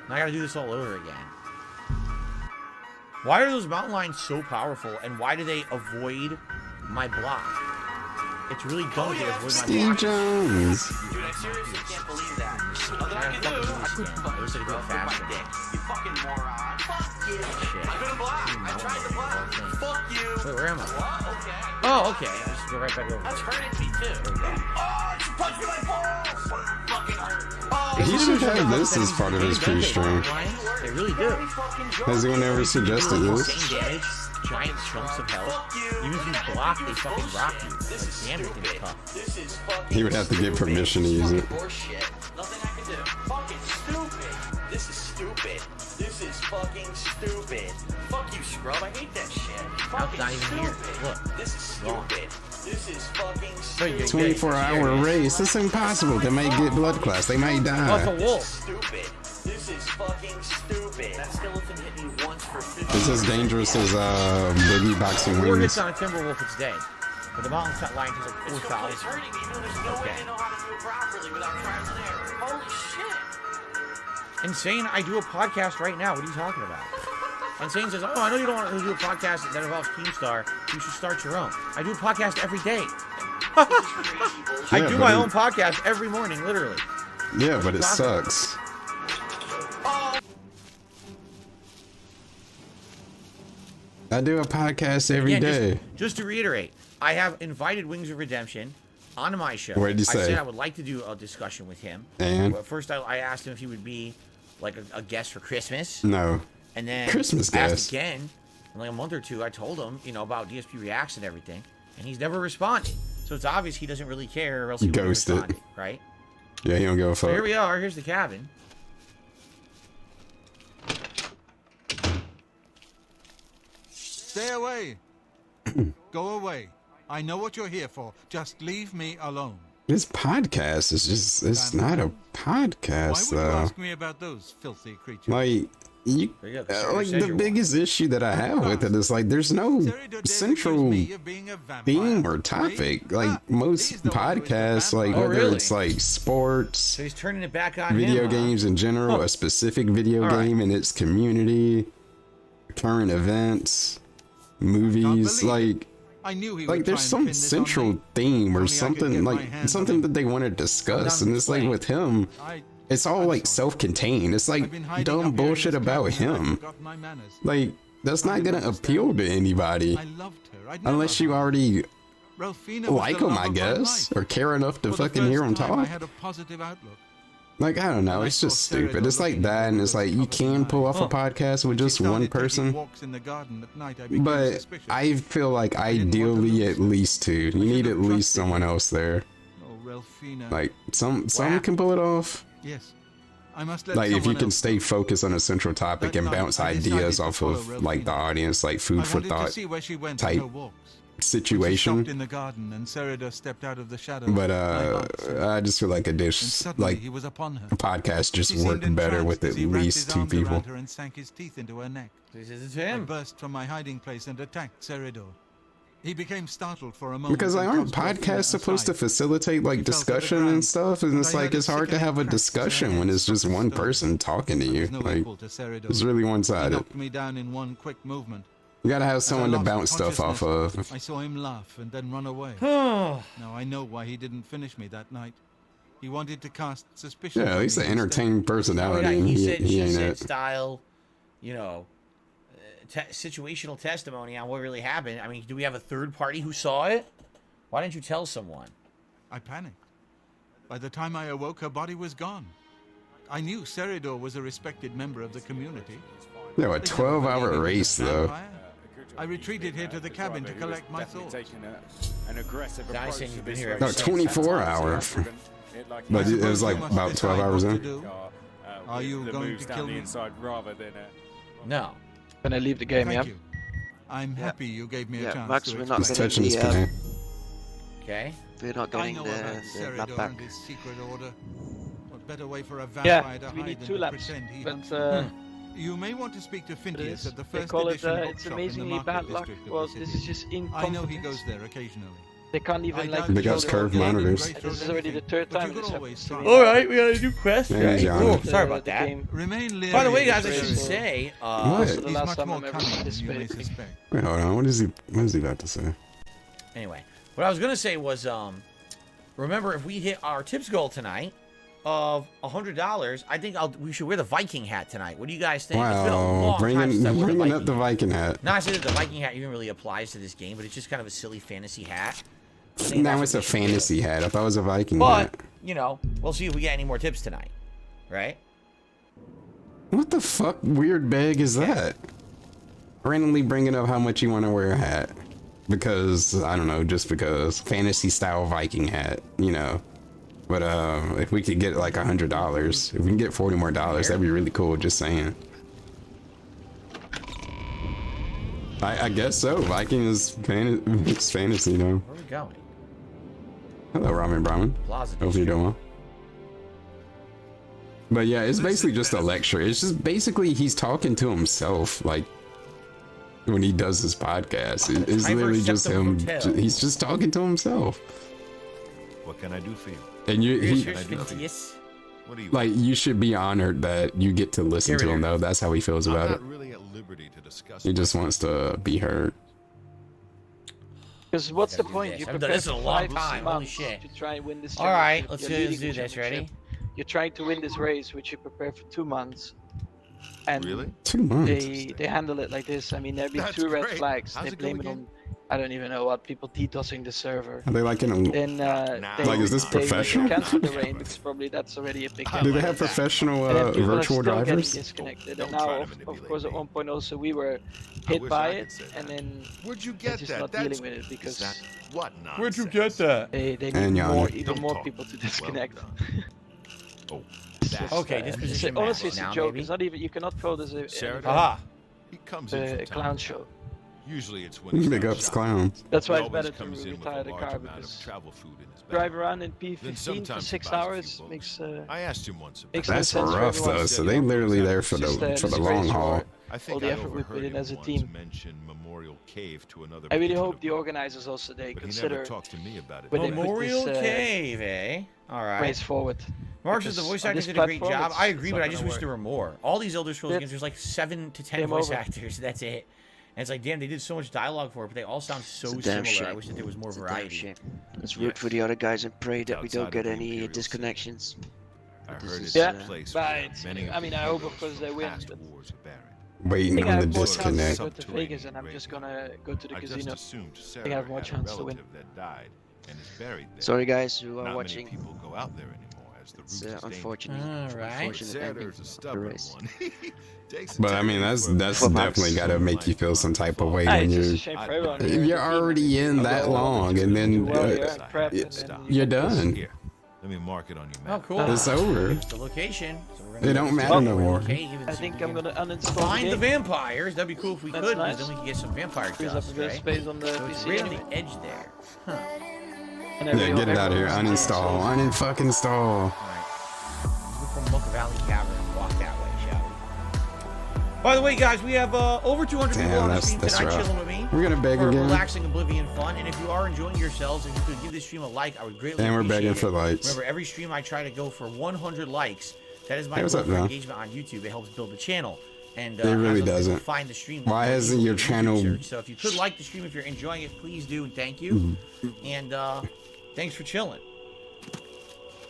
Now I gotta do this all over again. Why are those mountain lions so powerful, and why do they avoid my block? It's really dumb they avoid my block. Steve Jones. Dude, I seriously can't believe that. I wish I could do it faster. You fucking moron. Fuck you. Shit. I couldn't block. I tried to block. Fuck you. Wait, where am I? What? Okay. Oh, okay. I'll just go right back over. That's hurting me too. Oh, you punched me in my balls. Fucking hurt. Oh, He should have this as part of his pre-stream. They really do. Has anyone ever suggested this? Insane damage, giant chunks of health. Even if you block, they fucking rock you. Like, damn, it is tough. He would have to get permission to use it. Nothing I can do. Fucking stupid. This is stupid. This is fucking stupid. Fuck you, scrub. I hate that shit. Fucking not even here. Look. This is stupid. This is fucking Wait, stupid. 24-hour race. It's impossible. They might get blood clots. They might Oh, it's die. a wolf. Stupid. This is fucking stupid. That skeleton hit me once for 50. It's as dangerous as boogie boxing 4 wings. hits on a timber wolf, it's dead. But the mountain lion has like It's 4,000. hurting me. There's no way I know how to do it properly without trial and error. Holy shit. Insane, I do a podcast right now. What are you talking about? Insane says, oh, I know you don't want to do a podcast that involves Keemstar. You should start your own. I do a podcast every day. I do my own podcast every morning, literally. Yeah, but it sucks. I do a podcast every day. Just to reiterate, I have invited Wings of Redemption onto my show. What did you say? I said I would like to do a discussion with him. And? But first, I asked him if he would be like a guest for Christmas. No. And then Christmas asked guest. again in like a month or two. I told him, about DSP Reacts and everything, and he's never responded. So it's obvious he doesn't really care, or else he would have Ghosted. responded, right? Yeah, he don't give a So fuck. here we are. Here's the cabin. Stay away. Go away. I know what you're here for. Just leave me alone. This podcast is just—it's not a podcast Why would you though. ask me about those filthy creatures? Like you, There you go. like Says the you're biggest issue that I have with it is like there's no central theme or topic. Like most podcasts, like Oh, whether really? it's like sports, So he's turning it back on video him, huh? games in general, a specific video All right. game and its community, current events, movies, like I knew he like would there's try and some pin this on central me. theme or Only I could something get my like hands something on that they want to discuss, down and the it's like flame. with him. It's all like self-contained. It's like I've been hiding dumb up here in bullshit this about cabin and I him. forgot my manners. Like that's not gonna appeal to anybody I loved her. I'd never unless you harmed her. already Ralphina was like the him, love I of my guess, life. or care enough to For the fucking hear him first time, I talk. had a positive outlook. Like I don't know, When I it's just saw Sarah stupid. It's like looking that, at and the it's like you covered can in pull eyes. off a podcast with When she just one started taking person. walks in the garden at night, I became But suspicious. I feel like didn't want to ideally lose at her. least two. You need should at have least trusted someone you. else there. Oh, Ralphina. Like some Wow. can pull it off. Yes. I must let Like if you someone can else stay know. focused on a central topic That and night, bounce I decided ideas to off follow of like the Ralphina. audience, like I food for wanted to thought see where she went type on her walks. When she situation. stopped in the garden and Serida stepped out of the shadows. But my heart sank. I just feel like a And dish suddenly like he was upon her. a podcast just She seemed worked better with entranced as at he wrapped least his two arms people. around her and sank his teeth into her neck. This is I him. burst from my hiding place and attacked Seridor. He became startled for a moment. Because like and aren't tossed Ralphina podcasts supposed to aside. facilitate like She fell to the discussion ground, and stuff? And but it's I like heard it's a hard to sickening have a crack as her discussion head when it's just struck the one stone. person talking to There you. was no Like equal to Seridor. it's really He one-sided. knocked me down in one quick movement. You gotta have As I someone to lost bounce stuff off of. consciousness, I saw him laugh and then run away. Oh, Now I know why he didn't finish me that night. He wanted to cast suspicion. Yeah, at on least me an instead. entertaining we personality. got And he he said, she ain't said it. style, you know, situational testimony on what really happened. I mean, do we have a third party who saw it? Why didn't you tell someone? I panicked. By the time I awoke, her body was gone. I knew Seridor was a respected member of the community. No, a They never believed 12-hour he was a race though. vampire. I retreated here to the cabin to collect my thoughts. Guy saying you've been here ever No, since. 24 hour. But I it was suppose like you must about 12 decide hours what in. to do. Are you going to kill me? No. When I leave the game, Thank yeah? you. I'm happy you gave me a Yeah, chance Max, to we're not He's explain. gonna touching his be, pen. Okay. We're not I getting know the about map Seridor back. and his secret order. What better way for a vampire Yeah, to we hide need than 2 to laps. pretend he But hunts? You may want to speak to it Phineas is, at the they first call it, edition it's bookshop in the amazingly market bad luck. district of Well, the this city. is just I know incompetence. he goes there occasionally. They can't even like They got control curved their own game. monitors. And this is already the third But time you could this always happens to me. try. All right, we got a new quest. Yeah, Right? he's on Oh, it. sorry about The that. game. Remain leery By the way, of guys, I Seridor. should say, What? Also the He's last much time more I'm ever cunning than you may participating. suspect. Wait, hold on. What is he about to say? anyway, what I was gonna say was, remember if we hit our tips goal tonight of $100, I think we should wear the Viking hat tonight. What do you guys think? It's been a Wow, long time since I wore the bringing Viking up the hat. Viking hat. Not to say that the Viking hat even really applies to this game, but it's just kind of a silly fantasy hat. I think Now that's it's a what we should do. fantasy hat. I thought it was a Viking But, hat. you know, we'll see if we get any more tips tonight. Right? What the fuck weird bag is that? Randomly bringing up how much you want to wear a hat. Because, I don't know, just because. Fantasy style Viking hat, you know. But if we could get like $100, if we can get $40 more, that'd be really cool, just saying. I guess so. Viking is it's fantasy, you know. Where are we going? Hello, Ramen Brahmin. Plaza Hope you're District. doing well. But yeah, it's basically just a lecture. It's just basically he's talking to himself, like when he does his podcast. It's Timer literally just Septum him. Hotel. He's just talking to himself. What can I do for you? And Here's I do nothing. Phineas. What do you like you should be honored that you get to listen Here to it him is. though. That's how he feels I'm about not it. really at liberty to discuss. He just wants to be heard. Because what's the Gotta do point? this. You I've done prepare this in a for long 5 time, holy months shit. to try and win this All right, championship. let's You're do leading the this. Ready? championship. You're trying to win this race, which you prepare for 2 months. And Really? 2 months. they handle it like this. I mean, there'd be That's 2 red great. flags. How's They it go blame it again? on, I don't even know what, people DDoSing the server. Are they like in a? Then they, Like, is this they professional? cancel the rain because probably that's already a big Do they gap. have professional And then people are virtual still getting drivers? disconnected. Don't And now, try to of manipulate course, at me. one point also we were I hit wish by I it, could say and that. then Where'd you they're get just that? not That's dealing with it because what nonsense. Where'd you get that? they And need Yanni. more, even Don't more talk. people to Well disconnect. done. Oh, It's that's just, Okay, disposition match honestly, it's a now, joke. maybe? It's not even. You cannot throw this Sarah? Aha. He comes in from a time clown to show. time. Usually it's when he's Big not ups, shopping. clowns. That's why He it's always better to comes in with retire a the large car amount of because travel food in his bag. drive around in Then P15 for sometimes he 6 buys a few hours books. makes I asked him once about makes that. no That's sense for rough everyone. though. So they literally there for Just, the disgrace long haul. your- I think all the I effort we put overheard in him as a once team. mention Memorial Cave to another I really particular hope the bar, organizers also they but he consider never talked to me about it. when they put Memorial this, Cave, eh? All right. race forward. Mark says the Because voice on actors this did a great platform, job. it's- I agree, it's but not I just gonna wish work. there were more. All these Elder Scrolls Yep. games, there's like 7 to 10 Game voice over. actors. That's it. And it's like, damn, they did so much dialogue for it, but they all sound so It's a damn similar. I shame. wish that there was more It's a damn variety. shame. Let's root for the other guys and pray that we Outside don't of get the any Imperial City. disconnections. I This heard is, it's Yeah, a place but where it's- many of I mean, the I hope, heroes of course, from they the win, past but- wars are buried. I Waiting think on I the have more chances to disconnect. go to Vegas, and I'm just gonna go to the I just casino. assumed Sarah I have more had a chance to win. relative that died and is buried there. Sorry guys who Not are many watching. people go out there anymore as the It's route is unfortunate. All right. Unfortunate ending Sarah's a of the stubborn race. one. Takes But I mean, eternity that's for a that's man to definitely find gotta make you life feel some type of way Ah, when it's just a you're shame for everyone. if you're already in that long and then Do well, yeah, prep, and Stop. then you're get this. done. Here, let me mark it on your Oh, map. cool. It's over. Here's the location. So we're gonna It don't go matter to no more. Cave and I see think if we I'm can gonna uninstall find the the game. vampires. That'd be cool if we That's could, nice. because then we could get some vampire Frees up dust, a bit of right? space on the So it's PC right on anyway. the edge there. Huh. And I Yeah, really get hope it out of here. everyone's Uninstall. installs. Unfucking install. All right. Let's go from Muck Valley Cavern and walk that way, shall we? By the way, guys, we have over 200 people Damn, on the that's stream tonight rough. chilling with me. We're gonna beg for again. relaxing Oblivion fun, and if you are enjoying yourselves, if you could give this stream a like, I would greatly And we're appreciate begging it. for likes. Remember, every stream I try to go for 100 likes. That is my Hey, what's goal up, for man? engagement on YouTube. It helps build the channel. And It really has other people doesn't. find the stream. Why hasn't your channel- research. So if you could like the stream, if you're enjoying it, please do, and thank you. And thanks for chilling.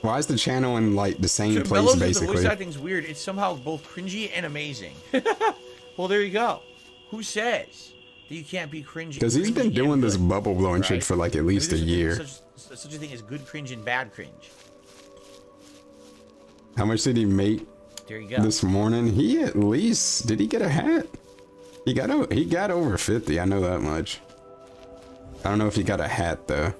Why is the channel in like the same So place Bellows says the voice basically? acting's weird. It's somehow both cringy and amazing. Well, there you go. Who says that you can't be cringy? Because he's been cringy doing and this good, bubble blowing right? shit for like at least a Maybe year. there's such a thing as good cringe and bad cringe. How much did he make There you go. this morning? He at least did he get a hat? He got over 50. I know that much. I don't know if he got a hat though.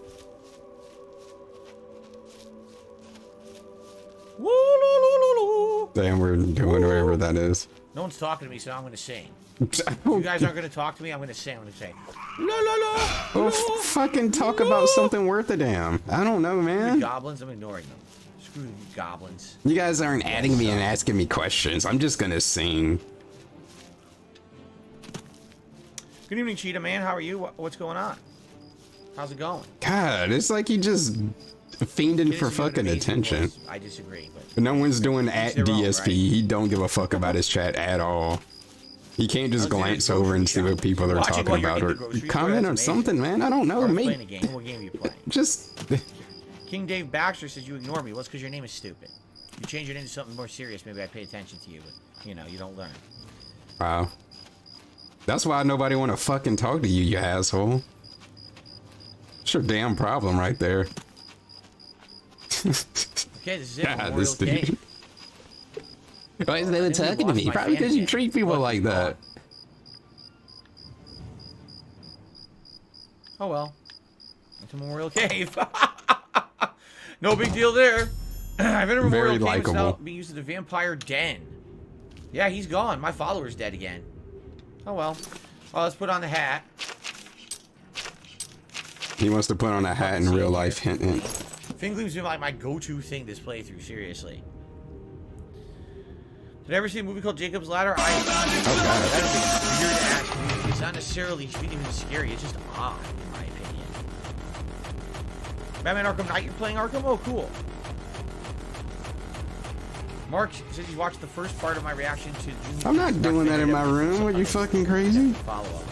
Woo-loo-loo-loo-loo. Damn, we're doing whatever that is. No one's talking to me, so I'm going to sing. If you guys aren't going to talk to me, I'm going to sing. I'm going to say, la la la. Well, fucking talk about something worth a damn. I don't know, The man. goblins, I'm ignoring them. Screw you goblins. You guys aren't adding me and asking me questions. I'm just gonna sing. Good evening, Cheetah Man. How are you? What's going on? How's it going? God, it's like you just fiending It for is doing fucking amazing attention. voice. I disagree, but No one's doing at their own, DSP. right? He don't give a fuck about his chat at all. He can't just glance over and see what people are Watching talking while you're about in or the grocery store, comment that's on amazing. something, man. I don't know. Or playing a Mate, game. What game are you playing? just King Dave Baxter says you ignore me. Well, it's because your name is stupid. You change your name to something more serious, maybe I'd pay attention to you, but, you know, you don't learn. wow. That's why nobody want to fucking talk to you, you asshole. It's your damn problem right there. Okay, this is it. God, Memorial this dude. Cave. Why is no one I think we talking to lost me? my Probably fan because you again. treat people Look, like he's that. gone. Oh well. It's a Memorial Cave. No big deal there. I've been a Memorial Very Cave. It's now likable. being used as a vampire den. Yeah, he's gone. My follower's dead again. Oh well. Well, let's put on the hat. He wants to put on a hat in real life. Hint, hint. Fingleam's been like my go-to thing this playthrough, seriously. Did I ever see a movie called Jacob's Ladder? Oh, God. I don't think it's weird to ask me. It's not necessarily even scary, it's just odd, in my opinion. Batman Arkham Knight, you're playing Arkham? Oh, cool. Mark says he's watched the first part of my reaction to Junior. I'm not doing that in my room. Are you fucking crazy? Follow up.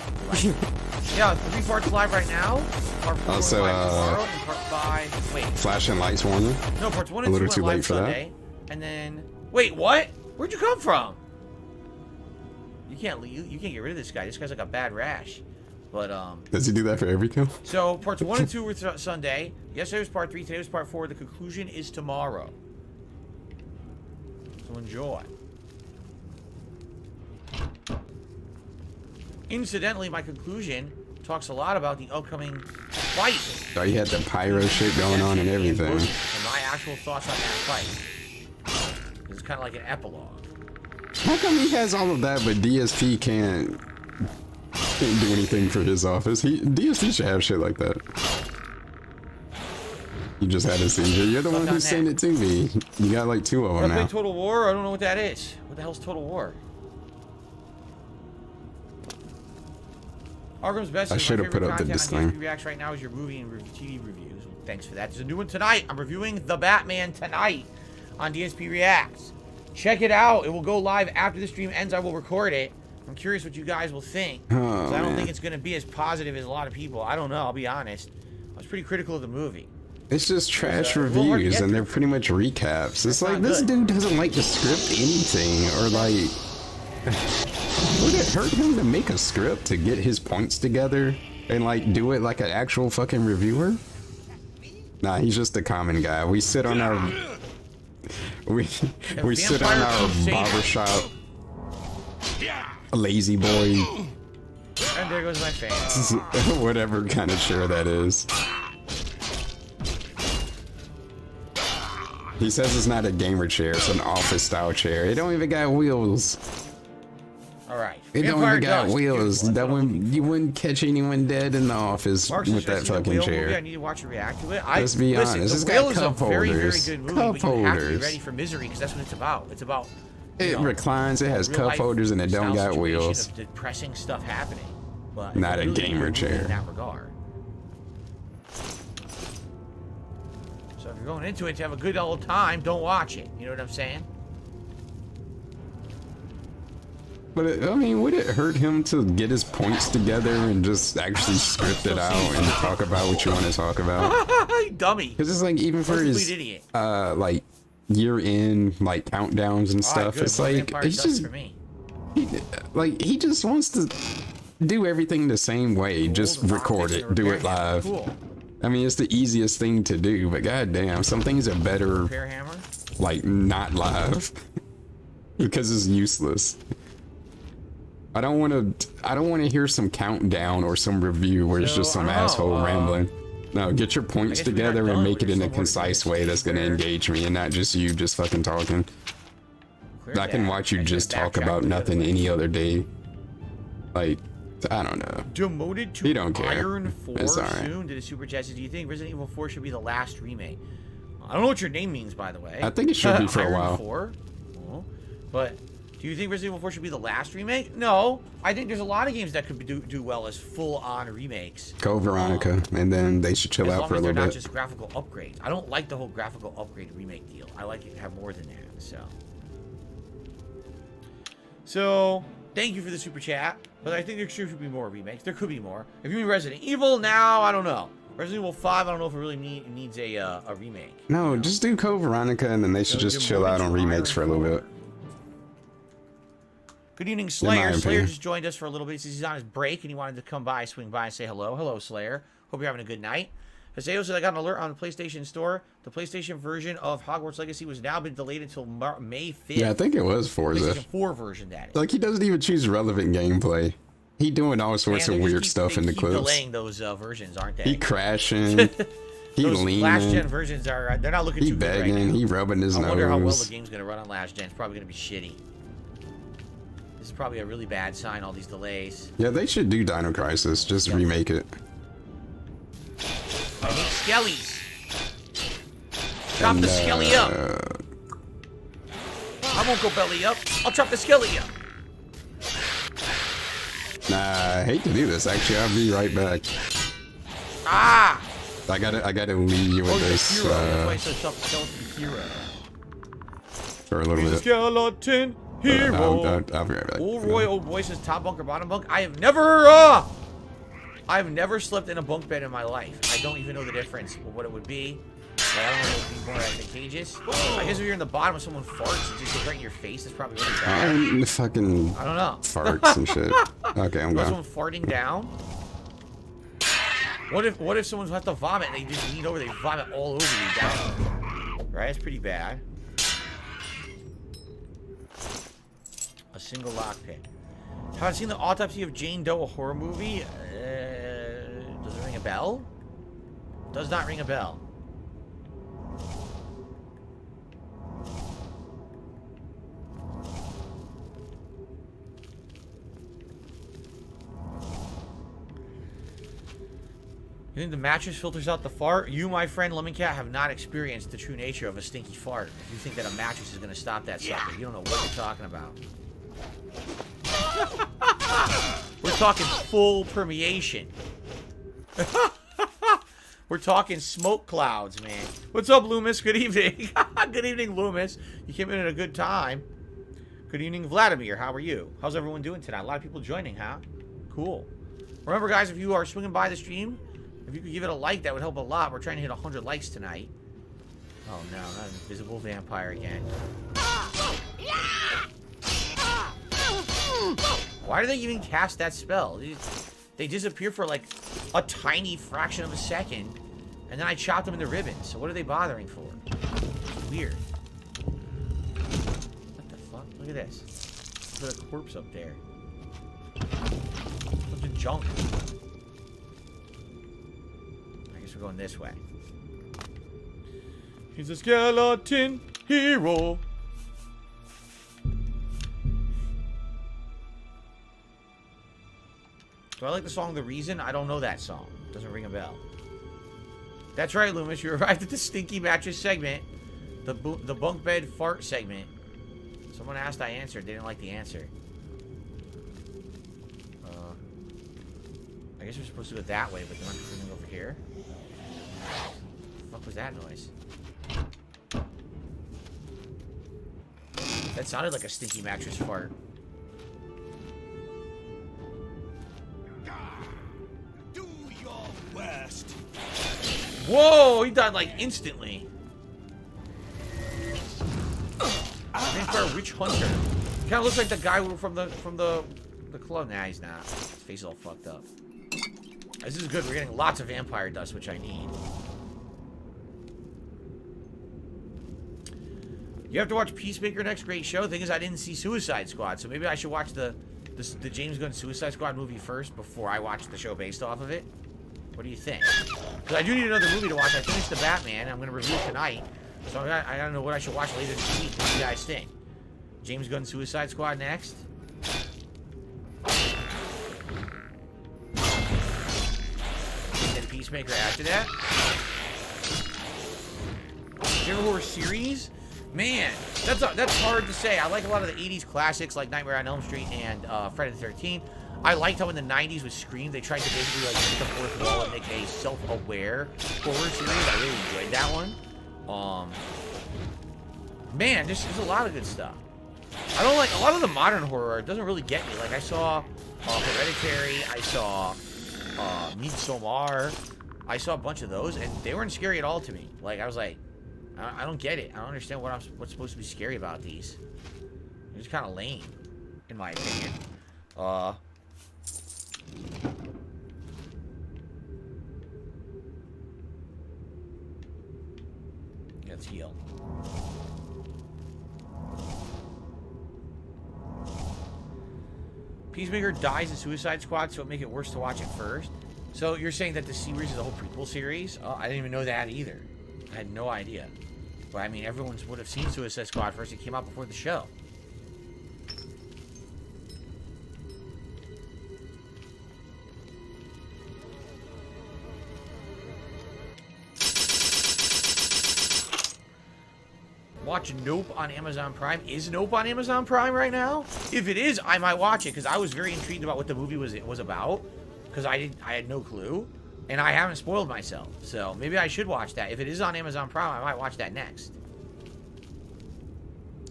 Yeah, 3 parts live right now. Part 4 Also, live tomorrow, and part 5. Wait. Flashing lights warning. No, parts 1 A and 2 little went too live late for that. Sunday. And then. Wait, what? Where'd you come from? You can't leave. You can't get rid of this guy. This guy's like a bad rash. But, Does he do that for every kill? So, parts 1 and 2 were Sunday. Yesterday was part 3. Today was part 4. The conclusion is tomorrow. So, enjoy. Incidentally, my conclusion talks a lot about the upcoming fight. Oh, he had the pyro shit going on and everything. And my actual thoughts on that fight. It's kind of like an epilogue. How come he has all of that, but DSP can't do anything for his office? DSP should have shit like that. You just had a seizure. You're the one who sent it to me. You got like 2 of them now. Play Total War? I don't know what that is. What the hell's Total War? Argham's Best. I should have put up the disclaimer. Reacts right now is your movie and TV reviews. Well, thanks for that. There's a new one tonight. I'm reviewing The Batman tonight on DSP Reacts. Check it out. It will go live after the stream ends. I will record it. I'm curious what you guys will think. Oh, I don't think it's going to be as positive as a lot of people. I don't know. I'll be honest. I was pretty critical of the movie. It's just trash reviews, and they're pretty much recaps. It's like, this dude doesn't like to script anything, or like... Would it hurt him to make a script to get his points together and like do it like an actual fucking reviewer? Nah, he's just a common guy. We sit on our we sit on our barbershop lazy boy. And there goes my fan. Whatever kind of chair that is. He says it's not a gamer chair, it's an office style chair. It don't even got wheels. Alright. It don't even got wheels. That one, you wouldn't catch anyone dead in the office with that fucking chair. I need to watch and react to it. Let's be honest, it's got cup holders. Cup holders. You have to be ready for misery because that's what it's about. It's about. It reclines. It has cup holders and it don't got wheels. Depressing stuff happening. But not a gamer chair. In that regard. So if you're going into it to have a good old time, don't watch it. You know what I'm saying? But I mean, would it hurt him to get his points together and just actually script it out and talk about what you want to talk about? Dummy. Because it's like, even for his like year-end like countdowns and stuff, it's like it's just he just wants to do everything the same way. Just record it, do it live. I mean, it's the easiest thing to do, but goddamn, some things are better like not live because it's useless. I don't want to hear some countdown or some review where it's just some asshole rambling. No, get your points together and make it in a concise way that's going to engage me and not just you just fucking talking. I can watch you just talk about nothing any other day. Like, I don't know. Demoted to he don't care. Iron 4 soon. Did a super chat. Do you think Resident Evil 4 should be the last remake? I don't know what your name means, by the way. I think it should be for a while. Iron 4? Oh. But do you think Resident Evil 4 should be the last remake? No. I think there's a lot of games that could do well as full-on remakes. Go Veronica, and then they should chill out for a little bit. Not just graphical upgrades. I don't like the whole graphical upgrade remake deal. I like it to have more than that. So thank you for the super chat. But I think there should be more remakes. There could be more. If you mean Resident Evil now, I don't know. Resident Evil 5, I don't know if it really needs a remake. No, just do Code Veronica, and then they should just chill out on remakes for a little bit. Good evening, Slayer. Slayer just joined us for a little bit. He says he's on his break, and he wanted to come by, swing by, and say hello. Hello, Slayer. Hope you're having a good night. Haseo says, I got an alert on the PlayStation Store. The PlayStation version of Hogwarts Legacy was now been delayed until May 5th. Yeah, I think it was Forza. PlayStation 4 version, that is. Like, he doesn't even choose relevant gameplay. He doing all sorts of weird stuff in the clips. Delaying those versions, aren't they? He crashing. He leaning. Last gen versions are, they're not looking too good right now. He rubbing his nose. I wonder how well the game's going to run on last gen. It's probably going to be shitty. This is probably a really bad sign, all these delays. Yeah, they should do Dino Crisis. Just remake it. I hate skellies. Chop the skelly up. I won't go belly up. I'll chop the skelly up. Nah, I hate to do this. Actually, I'll be right back. Ah! I gotta leave you with this. For a little bit. Skeleton hero. I'll be right back. Old Roy, old boy says top bunk or bottom bunk. I've never slept in a bunk bed in my life. I don't even know the difference of what it would be. Like, I don't know if it would be more advantageous. I guess if you're in the bottom and someone farts, it just goes right in your face. It's probably really bad. Fucking I don't know. Farts and shit. Okay, I'm gone. Someone farting down? What if someone's about to vomit and they just lean over, they vomit all over you down? Right? It's pretty bad. A single lockpick. Have I seen the Autopsy of Jane Doe, a horror movie? Does it ring a bell? Does not ring a bell. You think the mattress filters out the fart? You, my friend Lemon Cat, have not experienced the true nature of a stinky fart. You think that a mattress is going to stop that sucker. You don't know what you're talking about. We're talking full permeation. We're talking smoke clouds, man. What's up, Loomis? Good evening. Good evening, Loomis. You came in at a good time. Good evening, Vladimir. How are you? How's everyone doing tonight? A lot of people joining, huh? Cool. Remember, guys, if you are swinging by the stream, if you could give it a like, that would help a lot. We're trying to hit 100 likes tonight. Oh, no. Not an invisible vampire again. Why do they even cast that spell? They disappear for, like, a tiny fraction of a second, and then I chop them into ribbons. So what are they bothering for? It's weird. What the fuck? Look at this. There's a corpse up there. Bunch of junk. I guess we're going this way. He's a skeleton hero. Do I like the song The Reason? I don't know that song. Doesn't ring a bell. That's right, Loomis. You arrived at the stinky mattress segment. The bunk bed fart segment. Someone asked, I answered. They didn't like the answer. I guess we're supposed to go that way, but then I'm coming over here. What the fuck was that noise? That sounded like a stinky mattress fart. Do your worst. Whoa, he died like instantly. Vampire Witch Hunter. Kind of looks like the guy from the club. Nah, he's not. His face is all fucked up. This is good. We're getting lots of vampire dust, which I need. You have to watch Peacemaker next. Great show. The thing is, I didn't see Suicide Squad, so maybe I should watch the James Gunn Suicide Squad movie first before I watch the show based off of it. What do you think? Because I do need another movie to watch. I finished The Batman. I'm going to review it tonight. So I don't know what I should watch later this week. What do you guys think? James Gunn Suicide Squad next? And then Peacemaker after that? Favorite horror series? Man, that's hard to say. I like a lot of the 80s classics like Nightmare on Elm Street and Friday the 13th. I liked how in the 90s with Scream, they tried to basically like break the fourth wall and make a self-aware horror series. I really enjoyed that one. Man, there's a lot of good stuff. I don't like a lot of the modern horror. It doesn't really get me. Like I saw Hereditary, I saw Midsommar, I saw a bunch of those, and they weren't scary at all to me. Like I was like, I don't get it. I don't understand what's supposed to be scary about these. They're just kind of lame, in my opinion. Let's heal. Peacemaker dies in Suicide Squad, so it make it worse to watch it first. So you're saying that the series is a whole prequel series? Oh, I didn't even know that either. I had no idea. But I mean, everyone would have seen Suicide Squad first. It came out before the show. Watch Nope on Amazon Prime. Is Nope on Amazon Prime right now? If it is, I might watch it because I was very intrigued about what the movie was about because I had no clue and I haven't spoiled myself. So maybe I should watch that. If it is on Amazon Prime, I might watch that next.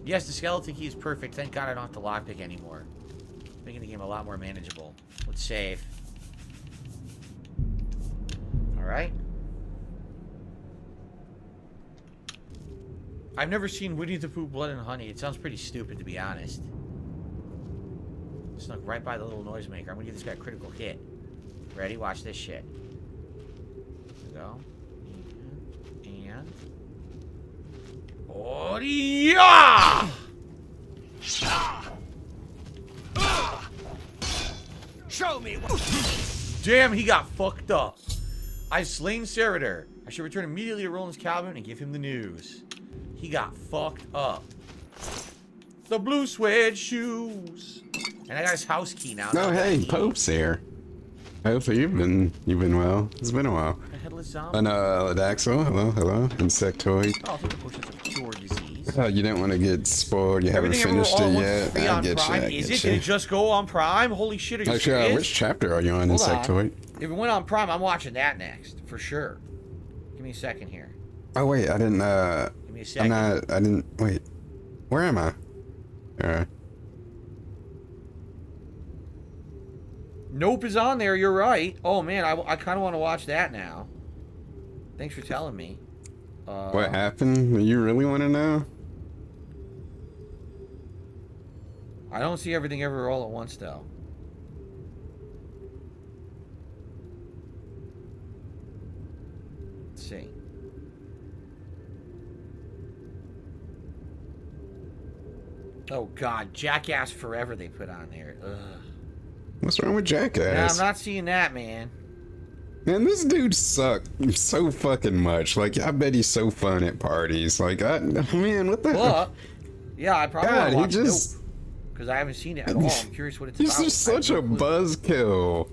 Yes, the skeleton key is perfect. Thank God I don't have to lockpick anymore. Making the game a lot more manageable. Let's save. All right. I've never seen Winnie the Pooh Blood and Honey. It sounds pretty stupid, to be honest. Snuck right by the little noisemaker. I'm gonna give this guy a critical hit. Ready? Watch this shit. There we go. And... Oh, yeah! Show me what... Damn, he got fucked up. I've slain Seridor. I should return immediately to Roland's cabin and give him the news. He got fucked up. The blue suede shoes. And I got his house key now. Oh, hey, Pope's here. Hopefully you've been well. It's been a while. A headless zombie. And Daxel, hello. Insectoid. Oh, I'll take the potions of cure disease. Oh, you didn't want to get spoiled. You haven't finished it yet. I get you. Is it? Did it just go on Prime? Holy shit! Are you serious? Which chapter are you on, Insectoid? If it went on Prime, I'm watching that next for sure. Give me a second here. Oh wait, I didn't. Give me a second. I didn't. Wait. Where am I? Alright. Nope is on there. You're right. Oh man, I kind of want to watch that now. Thanks for telling me. What happened? You really want to know? I don't see everything ever all at once though. Let's see. Oh god, Jackass Forever they put on there. Ugh. What's wrong with Jackass? Yeah, I'm not seeing that, man. Man, this dude sucked so fucking much. Like, I bet he's so fun at parties. Like, man, what the hell? Yeah, I probably want to watch just... because I haven't seen it at all. I'm curious what it's he's about. He's just such a buzzkill.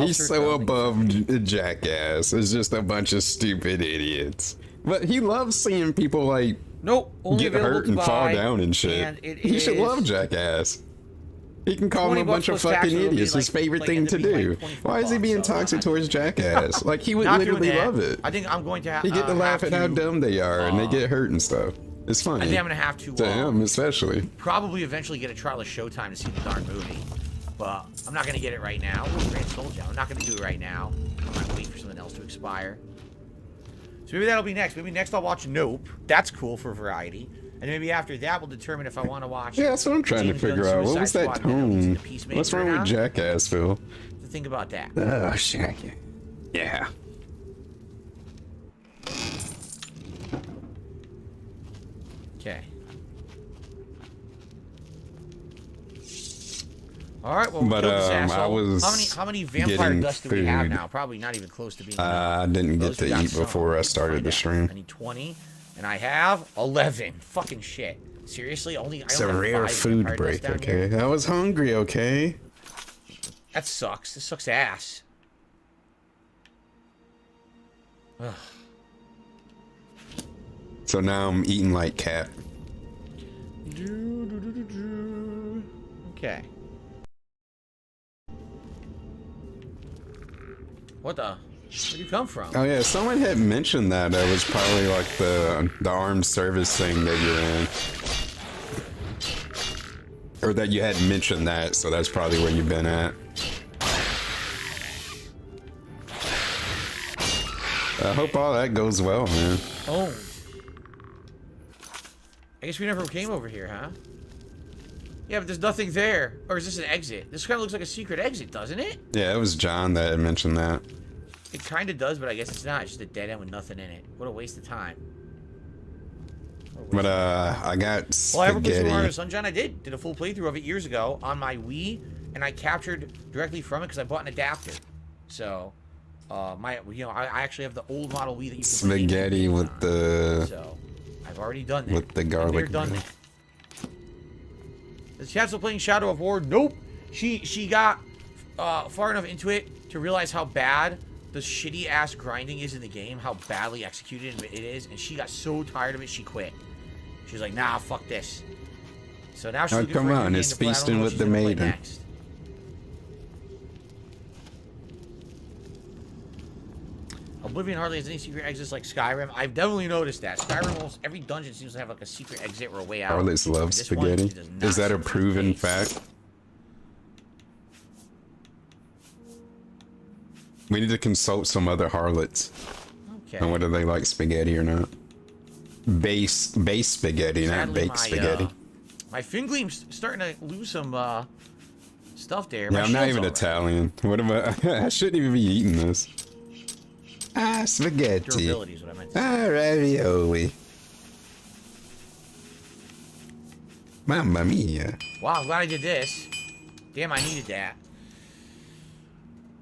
He's so above Jackass. It's just a bunch of stupid idiots. But he loves seeing people, like, get hurt and fall down and shit. He should love Jackass. He can call them a bunch of fucking idiots. His favorite thing to do. Why is he being toxic towards Jackass? Like, he would literally love it. I think I'm going to have he get to laugh at how dumb they are and they get hurt and stuff. It's funny. I think I'm going to have to. To him, especially. Probably eventually get a trial of Showtime to see the darn movie. But I'm not going to get it right now. Ooh, Grand Soul Gem. I'm not going to do it right now. I might wait for something else to expire. So maybe that'll be next. Maybe next I'll watch Nope. That's cool for variety. And maybe after that, we'll determine if I want to watch. Yeah, that's what I'm trying to figure out. What was that tone? What's wrong with Jackass, Phil? To think about that. Oh, shit. Yeah. Okay. All right. Well, but I was. How many vampire dust do we have now? Probably not even close to being. I didn't get to eat before I started the stream. I need 20. And I have 11. Fucking shit. Seriously? It's a rare food break, okay? I was hungry, okay? That sucks. This sucks ass. Ugh. So now I'm eating like cat. Okay. What the? Where'd you come from? Oh yeah, someone had mentioned that it was probably like the armed service thing that you're in. Or that you had mentioned that, so that's probably where you've been at. I hope all that goes well, man. Oh. I guess we never came over here, huh? Yeah, but there's nothing there. Or is this an exit? This kind of looks like a secret exit, doesn't it? Yeah, it was John that had mentioned that. It kind of does, but I guess it's not. It's just a dead end with nothing in it. What a waste of time. But I got spaghetti. Well, I ever played Super Mario Sunshine? I did a full playthrough of it years ago on my Wii, and I captured directly from it because I bought an adapter. So, I actually have the old model Wii that you can spaghetti with the. So, I've already done that. With the garlic. Done that. Is Chad still playing Shadow of War? Nope. She got far enough into it to realize how bad the shitty ass grinding is in the game, how badly executed it is, and she got so tired of it she quit. She was like, nah, fuck this. So now she's looking come for a on, new it's game to play. feasting with the Maiden. Oblivion hardly has any secret exits like Skyrim. I've definitely noticed that. Skyrim, almost every dungeon seems to have like a secret exit or a way out. Harlots love spaghetti. Is that a proven fact? We need to consult some other harlots. Okay. On whether they like spaghetti or not. Base spaghetti, not baked spaghetti. My Fingleam's starting to lose some stuff there. Yeah, I'm not even Italian. What am I shouldn't even be eating this. Ah, spaghetti. Durability is what I meant to say. Ah, ravioli. Mamma mia. Wow, I'm glad I did this. Damn, I needed that.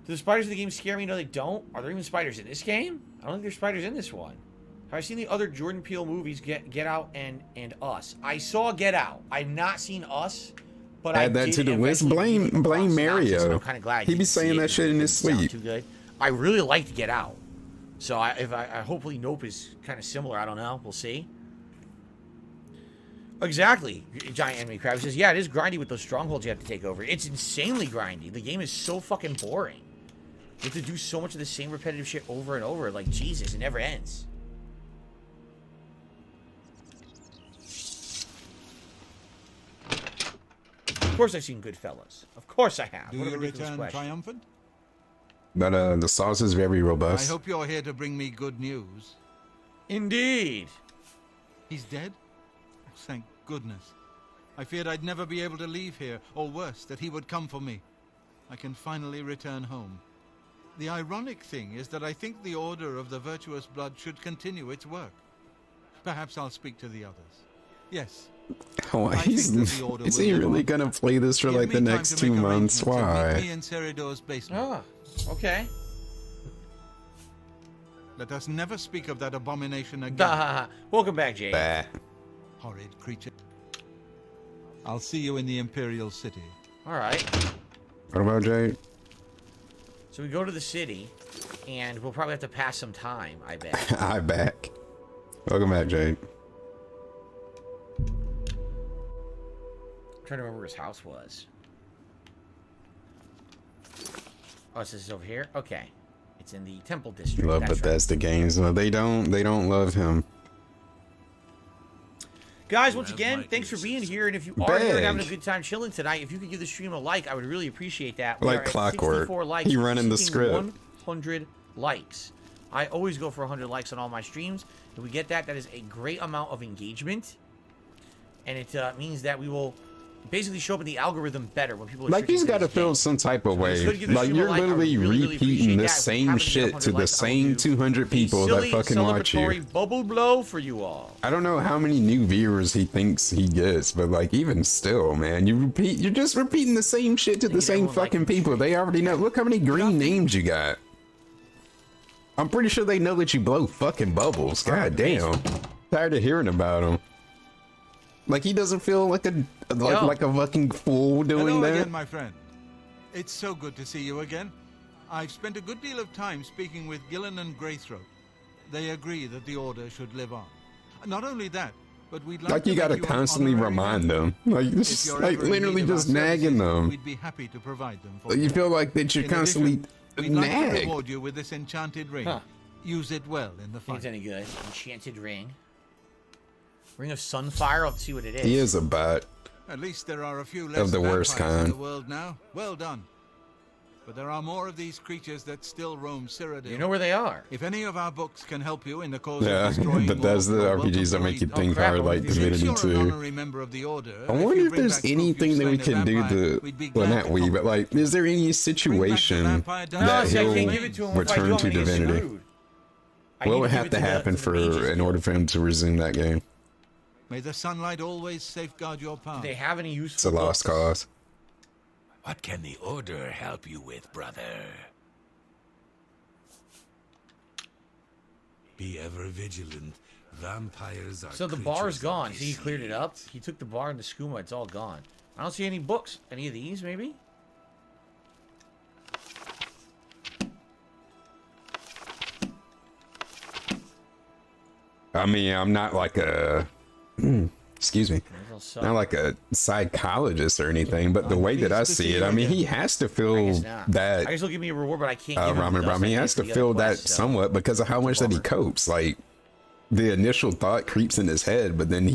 Do the spiders in the game scare me? No, they don't. Are there even spiders in this game? I don't think there's spiders in this one. Have I seen the other Jordan Peele movies, Get Out and Us? I saw Get Out. I've not seen Us, But add that to the list. Blame Mario. I'm kind of glad he be saying that shit in his sleep. Too good. I really liked Get Out. So I hopefully Nope is kind of similar. I don't know. We'll see. Exactly. Giant Enemy Crab says, yeah, it is grindy with those strongholds you have to take over. It's insanely grindy. The game is so fucking boring. You have to do so much of the same repetitive shit over and over. Like, Jesus, it never ends. Of course I've seen Goodfellas. Of course I have. Do you return triumphant? But the sauce is very robust. I hope you're here to bring me good news. Indeed. He's dead? Oh, thank goodness. I feared I'd never be able to leave here, or worse, that he would come for me. I can finally return home. The ironic thing is that I think the Order of the Virtuous Blood should continue its work. Perhaps I'll speak to the others. Yes. Oh, is he really gonna play this for like the next 2 months? Why? Meet me in Seridor's basement. Oh, okay. Let us never speak of that abomination again. Welcome back, Jay. Horrid creature. I'll see you in the Imperial City. All right. What about Jay? So we go to the city, and we'll probably have to pass some time, I bet. I back. Welcome back, Jade. I'm trying to remember where his house was. Oh, this is over here? Okay. It's in the Temple District. Love That's Bethesda right. games. No, they don't love him. Guys, once again, thanks for being here. And if you are here and having a good time chilling tonight, if you could give the stream a like, I would really appreciate that. Like clockwork. Likes, he running the script. 100 likes. I always go for 100 likes on all my streams. If we get that, that is a great amount of engagement. And it means that we will basically show up in the algorithm better when people are like he's got to feel some type of way. Like you're literally repeating the same shit to the same 200 people that fucking watch you. Bubble blow for you all. I don't know how many new viewers he thinks he gets, but like even still, man, you're just repeating the same shit to the same fucking people. They already know. Look how many green names you got. I'm pretty sure they know that you blow fucking bubbles. God damn. Tired of hearing about him. Like he doesn't feel like a fucking fool doing Hello that. again, my friend. It's so good to see you again. I've spent a good deal of time speaking with Gillen and Greythroat. They agree that the Order should live on. Not only that, but we'd like to you gotta constantly remind them. Like this, like literally just nagging them. We'd be happy to provide them for You feel like that you're constantly we'd like to reward you with this enchanted ring. Huh. Use it well in the fight. Think it's any good? Enchanted ring. Ring of Sunfire. I'll see what it is. He is a bot. At least there are a few less Of the worst vampires in kind. the world now. Well done. But there are more of these creatures that still roam Cyrodiil. You know where they are. If any of our books can help you in the cause Yeah, of destroying but that's the RPGs that make you think hard, like Divinity 2. I wonder if there's anything that we can do to, well, not we, but like, is there any situation that he'll return to Divinity? What would have to happen in order for him to resume that game? May the sunlight always safeguard your path. Do they have any useful It's a lost cause. What can the Order help you with, brother? Be ever vigilant. Vampires are So the bar's gone. See, he cleared it up. He took the bar and the skooma. It's all gone. I don't see any books. Any of these, maybe? I mean, I'm not like a... excuse me. Not like a psychologist or anything, but the way that I see it, I mean, he has to feel that. I guess he'll give me a reward, but I can't give him Ramen, he has to feel that somewhat because of how much that he copes. Like, the initial thought creeps in his head, but then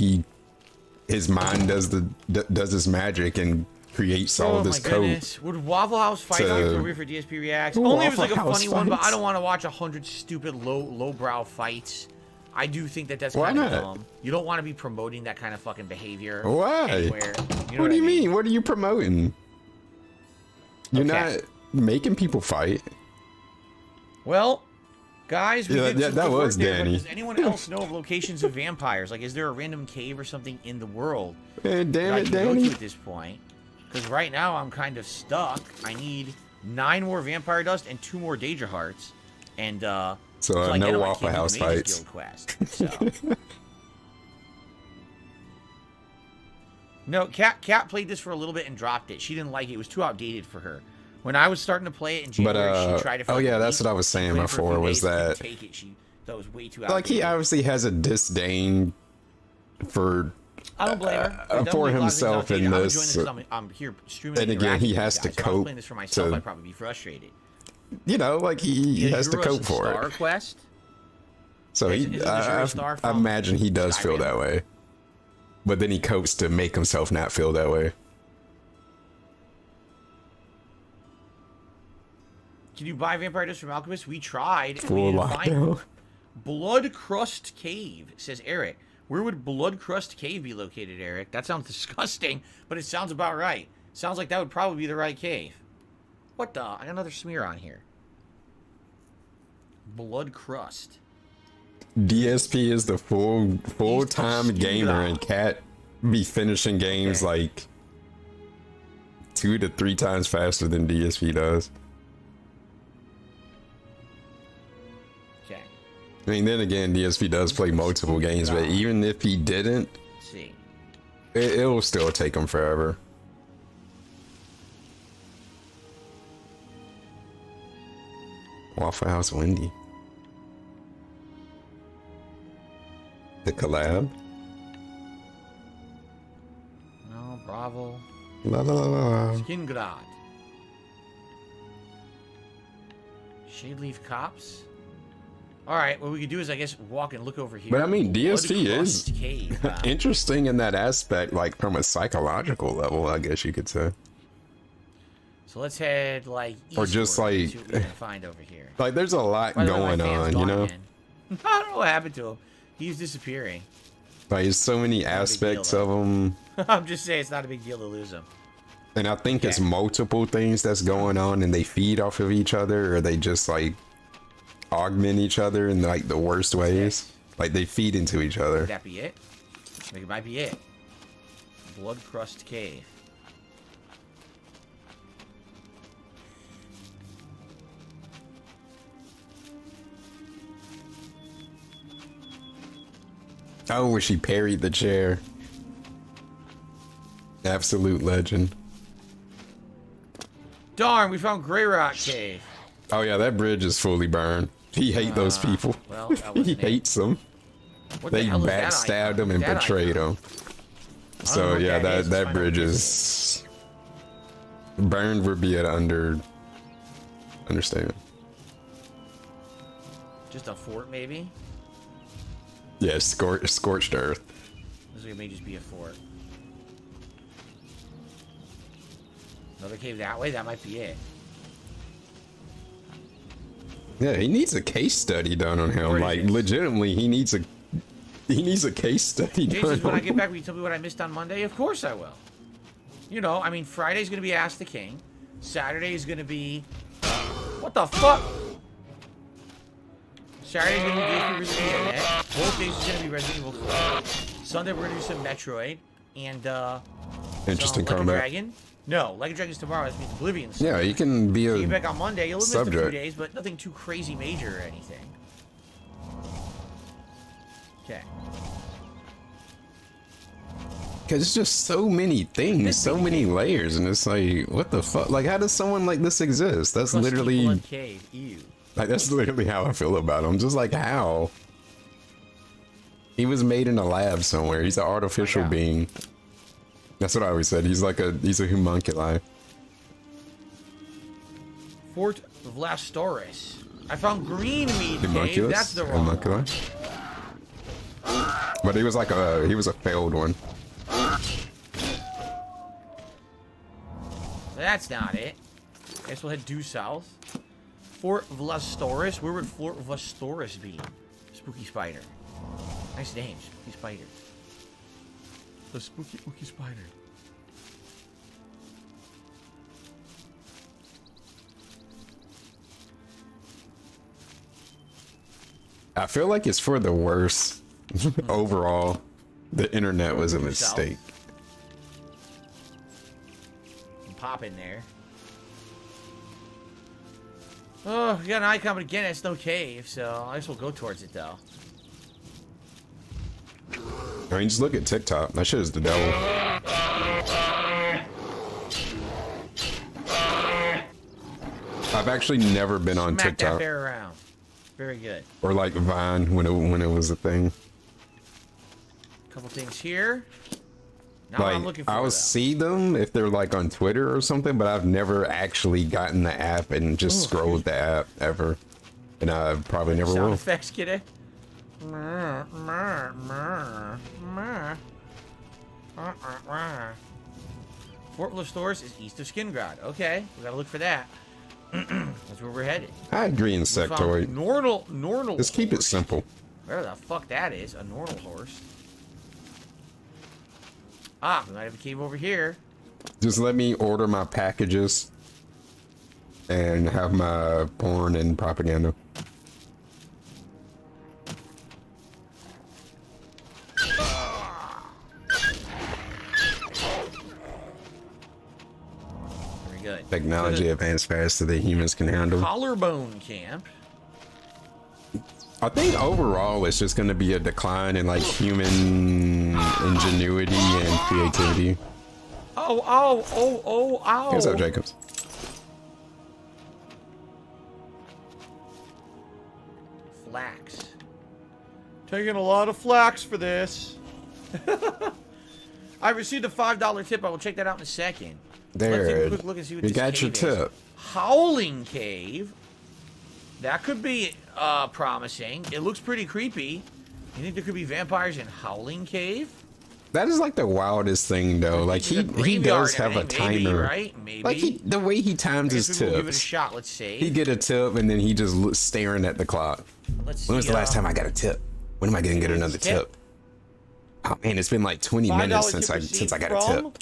his mind does his magic and creates all this code. Would Waffle House fight appropriate for DSP Reacts? Only if it's like a funny one, but I don't want to watch 100 stupid lowbrow fights. I do think that that's kind of dumb. You don't want to be promoting that kind of fucking behavior. Why? Anywhere. You know what do you mean? What are you promoting? You're not making people fight. Well, guys, we did some that good was work there, Danny. Does anyone else know of locations of vampires? Like, is there a random cave or something in the world damn that I it, can go Danny. to at this point? Because right now I'm kind of stuck. I need 9 more vampire dust and 2 more Daedra hearts, and So no Waffle House fights. Quest, so. No, Kat played this for a little bit and dropped it. She didn't like it. It was too outdated for her. When I was starting to play it in January, she tried it for oh like yeah, a that's week. what I was saying before, was that Take it. She thought it was way too like outdated. he obviously has a disdain for I don't blame her. for himself in this. I'm here streaming. And again, he has to If I was cope. playing this for myself, to, I'd probably be frustrated. you know, like he has to cope for Star it. Quest. So I imagine he does feel that way, but then he copes to make himself not feel that way. Can you buy Vampire Dust from Alchemist? We tried. And Full we didn't find lockdown. it. Blood Crust Cave, says Eric. Where would Blood Crust Cave be located, Eric? That sounds disgusting, but it sounds about right. Sounds like that would probably be the right cave. What the? I got another smear on here. Blood Crust. DSP is the full-time gamer, and Cat be finishing games like 2 to 3 times faster than DSP does. Okay. I mean, then again, DSP does play multiple games, but even if he didn't, Let's see. It'll still take him forever. Waffle House Wendy. The collab? No, Bravo. La la la la. Skingrad. Shadeleaf Cops. Alright, what we could do is, I guess, walk and look over here. But I mean, DSP Blood is Crust Cave. interesting in that aspect, like from a psychological level, I guess you could say. So let's head, like, Or just, eastward and like- see what we can find over here. Like, there's a lot By the way, my going fan's on, gone you know? again. I don't know what happened to him. He's disappearing. Like, there's so many Not a big aspects deal, of them. I'm just saying it's not a big deal to lose him. And I think it's Okay. multiple things that's going on, and they feed off of each other, or they just, like, augment each other in, like, the worst ways. Like, they feed into each other. Could that be it? I think it might be it. Blood Crust Cave. Oh, where she parried the chair. Absolute legend. Darn, we found Grey Rock Cave. Oh yeah, that bridge is fully burned. He hate those people. Well, that He wasn't it. hates them. What They the hell is that backstabbed icon? him and That betrayed icon? him. know So what yeah, that is. Let's that find out bridge what it is burned would be an understatement. Just a fort, maybe? Yeah, scorched earth. This may just be a fort. Another cave that way? That might be it. Yeah, he needs a case study done on him. Where is Like it? legitimately, he needs a case study Jason, done. when I on get him. back, will you tell me what I missed on Monday? Of course I will. You know, I mean, Friday's going to be Ask the King. Saturday is going to be... What the fuck? Saturday's going to be DSP vs. the Internet. Both days is going to be Resident Evil 4. Sunday we're going to do some Metroid. And, Interesting some Like a combat. Dragon. No, Like a Dragon's tomorrow. That means Oblivion. Yeah, you can be So you a back on Monday. You'll miss a few subject. days, but nothing too crazy major or anything. Okay. Because it's just so many things, so many layers, and it's like, what the fuck? Like, how does someone like this exist? That's Crusty literally, Blood Cave. Ew. like, that's literally how I feel about him. Just like, how? He was made in a lab somewhere. He's an artificial being. That's what I always said. He's a homunculi. Fort Vlastoris. I found Green Mead Cave. Homunculus? That's the wrong Homunculi? one. But he was like he was a failed one. That's not it. Guess we'll head due south. Fort Vlastoris. Where would Fort Vlastoris be? Spooky Spider. Nice name, Spooky Spider. The Spooky Spider. I feel like it's for the worse. Overall, the internet was a mistake. Pop in there. Oh, we got an icon, but again, it's no cave, so I guess we'll go towards it, though. I mean, just look at TikTok. That shit is the devil. I've actually never been on Smack that TikTok bear around. Very good. or like Vine when it was a thing. Couple things here. Not what I'm looking Like for, I'll though. see them if they're like on Twitter or something, but I've never actually gotten the app and just scrolled the app ever, and I probably never Sound will. effects, kiddo. Fort Stores is east of Skingrad. Okay, we gotta look for that. That's where we're headed. I agree, We found Insectoid. Normal. Just keep it horse. simple. Whatever the fuck that is, a normal horse. Ah, we might have a cave over here. Just let me order my packages and have my porn and propaganda. Very good. Technology advanced faster than humans can handle. Collarbone Camp. I think overall it's just going to be a decline in like human ingenuity and creativity. Oh, ow. What's up, Jacobs? Flax. Taking a lot of flax for this. I received a $5 tip. I will check that out in a second. Let's take a There, quick look and see what you this got your cave is. tip. Howling Cave. That could be promising. It looks pretty creepy. You think there could be vampires in Howling Cave? That is like the wildest thing though. Like he Graveyard does and have a everything, maybe, timer. right? Maybe. Like the way he times I his guess we'll give it a tips. shot. Let's see. He get a tip and then he just staring at the clock. Let's When was see, the last time I got a tip? When am I gonna get another tip? Oh man, it's been like 20 $5 minutes tip since I got received a tip. from?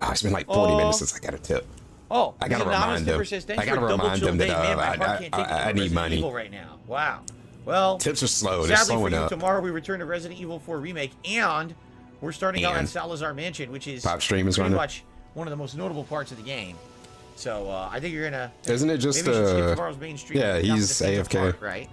Oh, it's been like 40 minutes since I got a tip. Oh, I gotta the anonymous remind tipper them. says, "Thanks I gotta for a double remind chill them day, that man. My heart can't take I need Resident money. Evil right now." Wow. Well, Tips are slow. They're sadly for slowing you, up. tomorrow we return to Resident Evil 4 Remake, and we're starting out at And Salazar Mansion, which is Pop stream is pretty running. much one of the most notable parts of the game. So I think you're gonna. Isn't it just maybe we should skip tomorrow's main stream. yeah, and not he's the same AFK. part, right?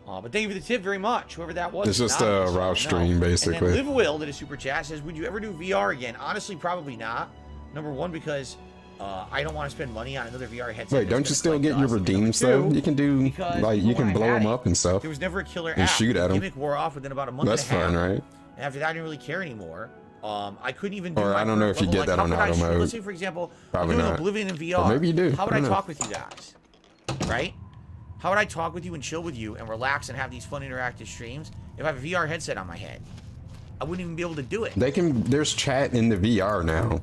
But thank you for the tip very much, whoever that was. It's just a anonymous, raw no. stream, And basically. then Live Will did a super chat, says, "Would you ever do VR again?" Honestly, probably not. Number one, because I don't want to spend money on another VR headset. Wait, don't you that's still gonna get your collect dust. And redeems number though? two, You can do because like you when can I blow had them it, up and stuff. There was never a killer And app. shoot at The 'em. gimmick wore off within about a month That's and a half. fun, right? And after that, I didn't really care anymore. I couldn't even do Or my I don't know current if you level. get that how on could I auto shoot- mode. Let's say, for example, Probably I'm doing not. Oblivion in VR. Or maybe you do. How would I I don't know. talk with you guys? Right? How would I talk with you and chill with you and relax and have these fun interactive streams if I have a VR headset on my head? I wouldn't even be able to do it. They can. There's chat in the VR now.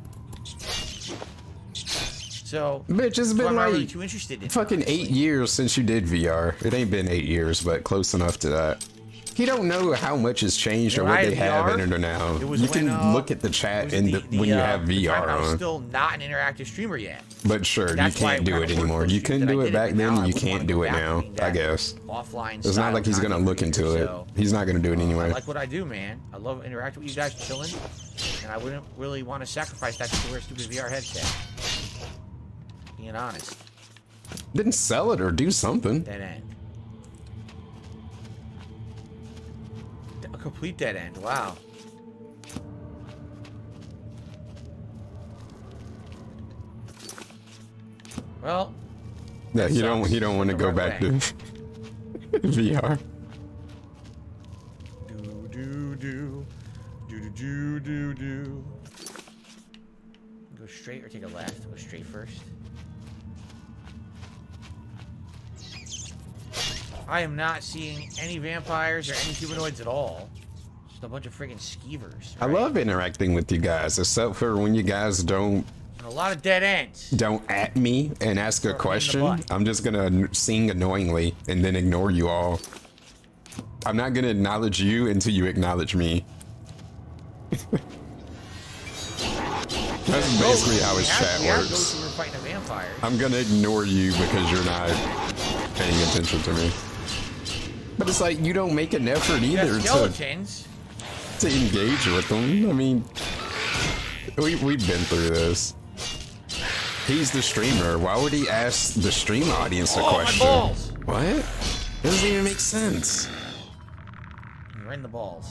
So, Bitch, it's so been I'm not like really too interested in it, fucking honestly. 8 years since you did VR. It ain't been 8 years, but close enough to that. You don't know how much has changed or When what I they had have VR, in it now. it was You when, can look at the it chat was in the, when you have the VR time I was on. still not an interactive streamer yet. But sure, you That's why can't it do kinda it worked anymore. those You streams couldn't that I do it did, back but now then. I You wouldn't can't wanna do go it back to now. being I that guess. offline It's not style like he's gonna content look into creator, it. so, He's not gonna do it I anyway. like what I do, man. I love interacting with you guys, chilling, and I wouldn't really want to sacrifice that just to wear a stupid VR headset. Being honest. Didn't sell it or do something. Dead end. A complete dead end. Wow. Well, Yeah, that you don't. sucks. You don't want to The go right back way. to VR. Do. Go straight or take a left? Go straight first. I am not seeing any vampires or any humanoids at all. Just a bunch of friggin' skeevers. I right? love interacting with you guys, except for when you guys don't And a lot of dead ends. at me and ask a in the question. butt. I'm just gonna sing annoyingly and then ignore you all. I'm not gonna acknowledge you until you acknowledge me. That's basically how his chat We have works. those who are fighting a vampire. I'm gonna ignore you because you're not paying attention to me. But it's like you don't make an effort You got either skeletons. to engage with them. I mean, we've been through this. He's the streamer. Why would he ask the stream audience a Oh, my question? balls! What? It doesn't even make sense. Right in the balls.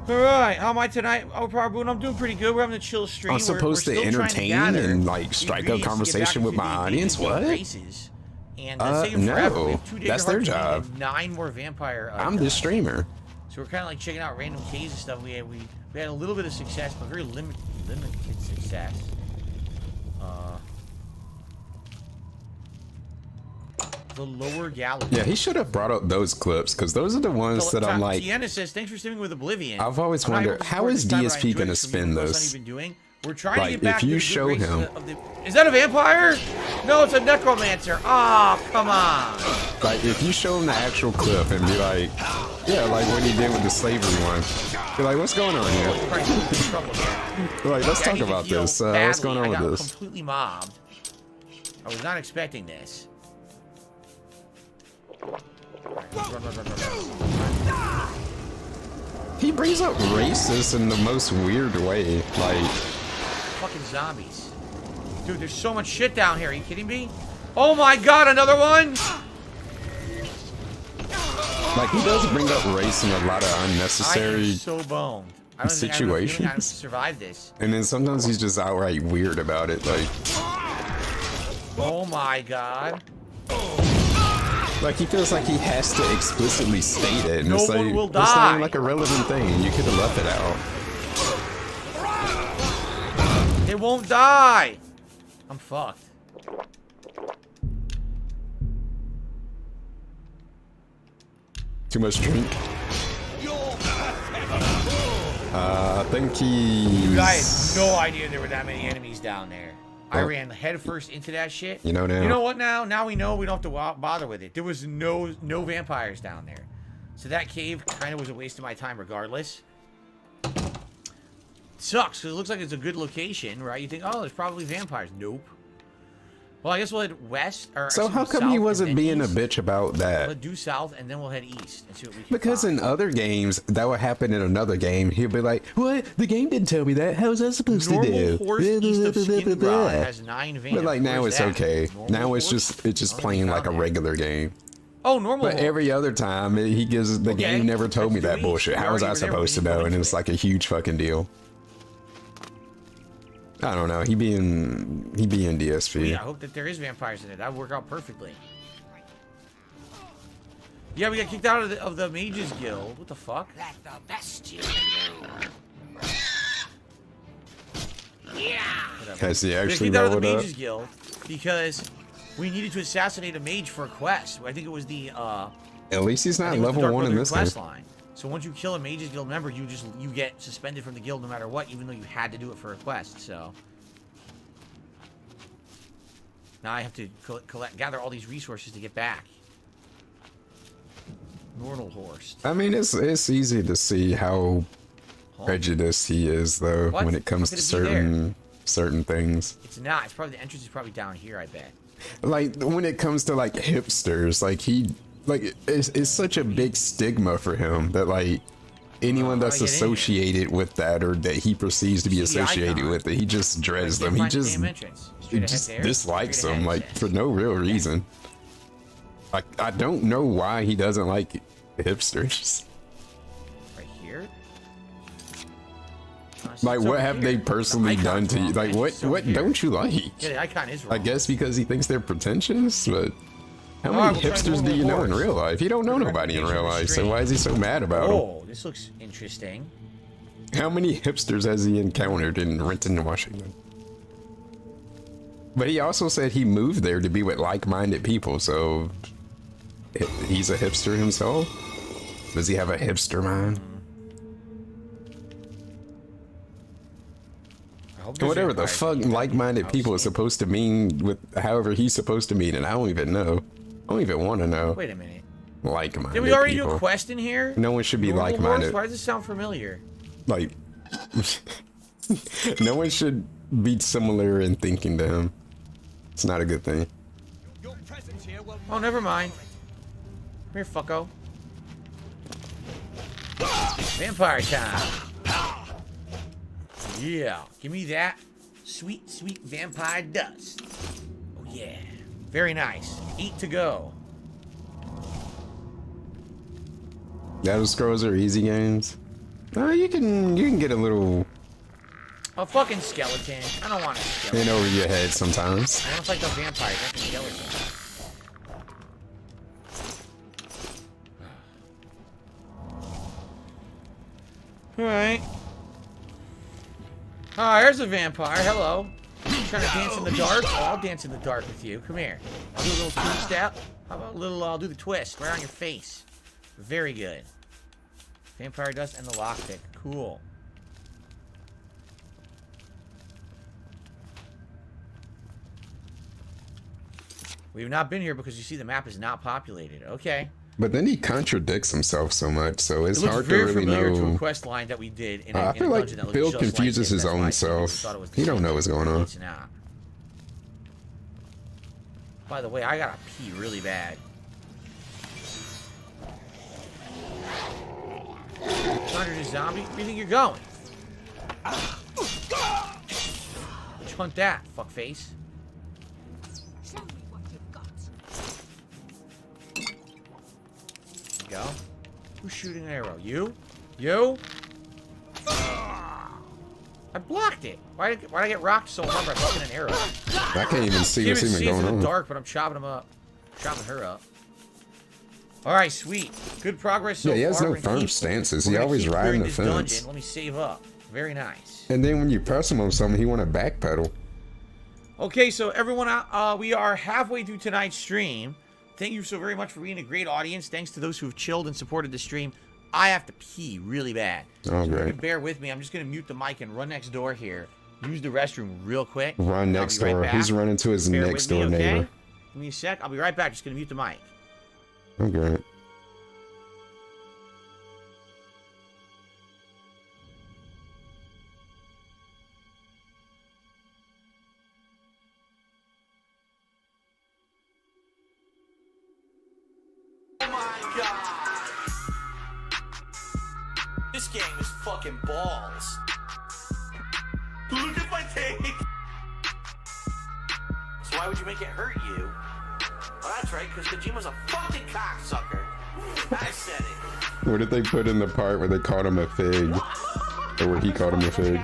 All right, how am I tonight? Oh, Prabhu, I'm doing pretty good. We're having a chill stream. I'm supposed to entertain and like strike up conversation with my audience. What? Races. And forever. We No, have 2 days that's their of job. and 9 more vampire. I'm the streamer. So we're kind of like checking out random caves and stuff. We had a little bit of success, but very limited success. The lower gallery. Yeah, he should have brought up those clips because those are the ones that I'm like. Tiana says, "Thanks for streaming with Oblivion." I've always wondered how is DSP gonna spin this? We're trying to Like, get back if you to the show good him, is that a vampire? No, it's a necromancer. Oh, come on. like if you show him the actual clip and be like, yeah, like what he did with the slavery one. You're like, what's going on here? Like, let's talk about this. What's going on with this? Completely mobbed. I was not expecting this. He brings up racist in the most weird way. Like, fucking zombies. Dude, there's so much shit down here. Are you kidding me? Oh my god, another one? Like, he does bring up race in a lot of unnecessary I am so boned. I don't situations. I survive this. And then sometimes he's just outright weird about it. Like, oh my god. Like, he feels like he has to explicitly state it. And No it's like, one will it's not die. even like a relevant thing. You could have left it out. They won't die. I'm fucked. Too much drink. I think he's... Dude, I had no idea there were that many enemies down there. I ran headfirst into that shit. You know now. You know what now? Now we know we don't have to bother with it. There was no vampires down there. So that cave kind of was a waste of my time regardless. Sucks, because it looks like it's a good location, right? You think, oh, there's probably vampires. Nope. Well, I guess we'll head west. Or So how come he wasn't being a bitch about that? We'll do south, and then we'll head east and see what we can Because find. in other games, that would happen in another game. He'll be like, what? The game didn't tell me that. How was I supposed to do? Normal horse east of Skingrod has 9 vans. But like now Where's it's that? okay. Normal Now it's horse? just playing like a regular game. Oh, normal But horse. every other time, he gives the Okay, game never told me let's that do bullshit. east. We How was I already were there, supposed to we know? went And into it's it. like a huge fucking deal. I don't know. He being DSP. Yeah, I hope that there is vampires in it. That would work out perfectly. Yeah, we got kicked out of the Mages Guild. What the fuck? That's the best you can do. Yeah. Has he We got actually kicked out of the leveled up? Mages Guild because we needed to assassinate a mage for a quest. I think it was the At least he's I not think it was the level Dark 1 in Brotherhood this quest game. line. So once you kill a Mages Guild member, you get suspended from the guild no matter what, even though you had to do it for a quest. So now I have to gather all these resources to get back. Normal horse. I mean, it's easy to see how prejudiced he is, though, What? when it comes How to could it be certain things. It's not. It's probably the entrance is probably down here. I bet. Like when it comes to like hipsters, it's such a big stigma for him that like anyone that's get in here? associated with that or that he perceives to be See the associated icon? with it, he just dreads them. He Find the just damn entrance. Straight ahead there. dislikes Straight them ahead, like it for says. no real reason. Like I don't know why he doesn't like hipsters. Right here. Like what have they personally done to you? Like what don't you like? Yeah, the icon is wrong. I guess because he thinks they're pretentious, but how Alright, many we'll try hipsters do normal you know in horse. real life? You don't know nobody in real life, so why is he so mad about them? Oh, this looks interesting. How many hipsters has he encountered in Renton, Washington? But he also said he moved there to be with like-minded people, so he's a hipster himself? Does he have a hipster mind? Whatever the fuck like-minded people is supposed to mean with however he's supposed to mean, and I don't even know. I don't even want to know. Wait a minute. Like-minded Did we already people. do a quest in here? No one should be Normal like-minded. horse? Why does this sound familiar? Like, no one should be similar in thinking to him. It's not a good thing. Oh, never mind. Come here, fucko. Vampire time. Yeah, give me that sweet, sweet vampire dust. Oh yeah, very nice. 8 to go. Elder Scrolls are easy games. You can get a little A fucking skeleton. I don't want a skeleton. in over your head sometimes. I don't like the vampires. That's a skeleton. Alright. Ah, there's a vampire. Hello. Trying to dance in the dark? Oh, I'll dance in the dark with you. Come here. I'll do a little two-step. How about a little, I'll do the twist right on your face. Very good. Vampire dust and the lockpick. Cool. We've not been here because you see the map is not populated. Okay. But then he contradicts himself so much, so it's hard to very really familiar know. to a quest line that we did in I feel like dungeon that looked Bill just like confuses this. his That's why own I self. thought it was the He don't same know thing. what's going on. It's not. By the way, I gotta pee really bad. Under the zombie? Where do you think you're going? Which hunt that, fuckface? Show me what you've got. There you go. Who's shooting an arrow? You? You? I blocked it. Why did I get rocked so hard by blocking an arrow? I can't even see what's even It's going in the on. dark, but I'm chopping him up. Chopping her up. Alright, sweet. Good progress so Yeah, he has far. no We're gonna firm keep- stances. we're He gonna always keep riding clearing the this fence. dungeon. Let me save up. Very nice. And then when you press him on something, he want to backpedal. Okay, so everyone, we are halfway through tonight's stream. Thank you so very much for being a great audience. Thanks to those who have chilled and supported the stream. I have to pee really bad. Oh, So you great. can bear with me. I'm just going to mute the mic and run next door here. Use the restroom real quick. Run and I'll next be right door. back. He's running to his Bear next with me, door okay? neighbor. Give me a sec. I'll be right back. Just going to mute the mic. Oh, great. Oh my god! This game is fucking balls. Look at my take! So why would you make it hurt you? Well, that's right, because Kojima's a fucking cocksucker. I said it. What did they put in the part where they called him a fig? Or where he called him a fig?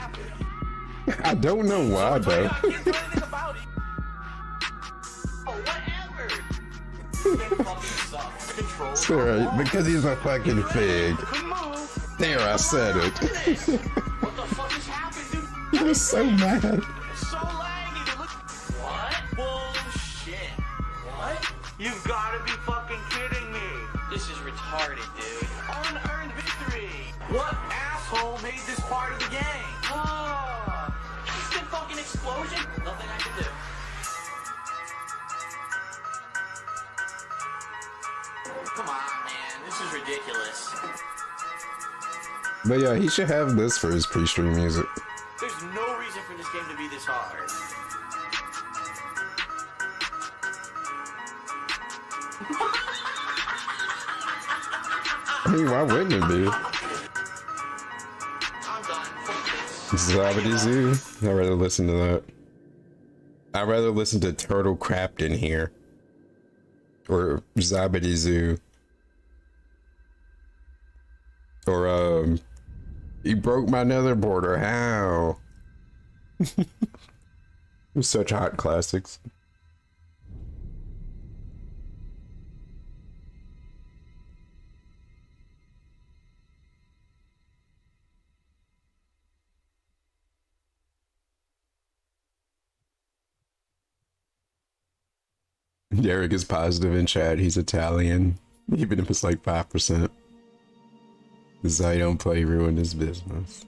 I don't know why, though. I can't do anything about it. Oh, whatever. This game fucking sucks. Control. It's alright, because he's a fucking fig. Couldn't move. There, I said it. What the fuck has happened, dude? He was so mad. It's so laggy to look. What? Bullshit. What? You've got to be fucking kidding me. This is retarded, dude. Unearned victory. What asshole made this part of the game? Oh, instant fucking explosion. Nothing I can do. Come on, man. This is ridiculous. But yeah, he should have this for his pre-stream music. There's no reason for this game to be this hard. I mean, why wouldn't it be? I'm done. Fuck this. Zobbity Zoo. I'd rather listen to that. I'd rather listen to Turtle Crapped in here. Or Zobbity Zoo. Or, he broke my nether border. How? Such hot classics. Derek is positive in chat. He's Italian. Even if it's like 5%. This I don't play ruin his business.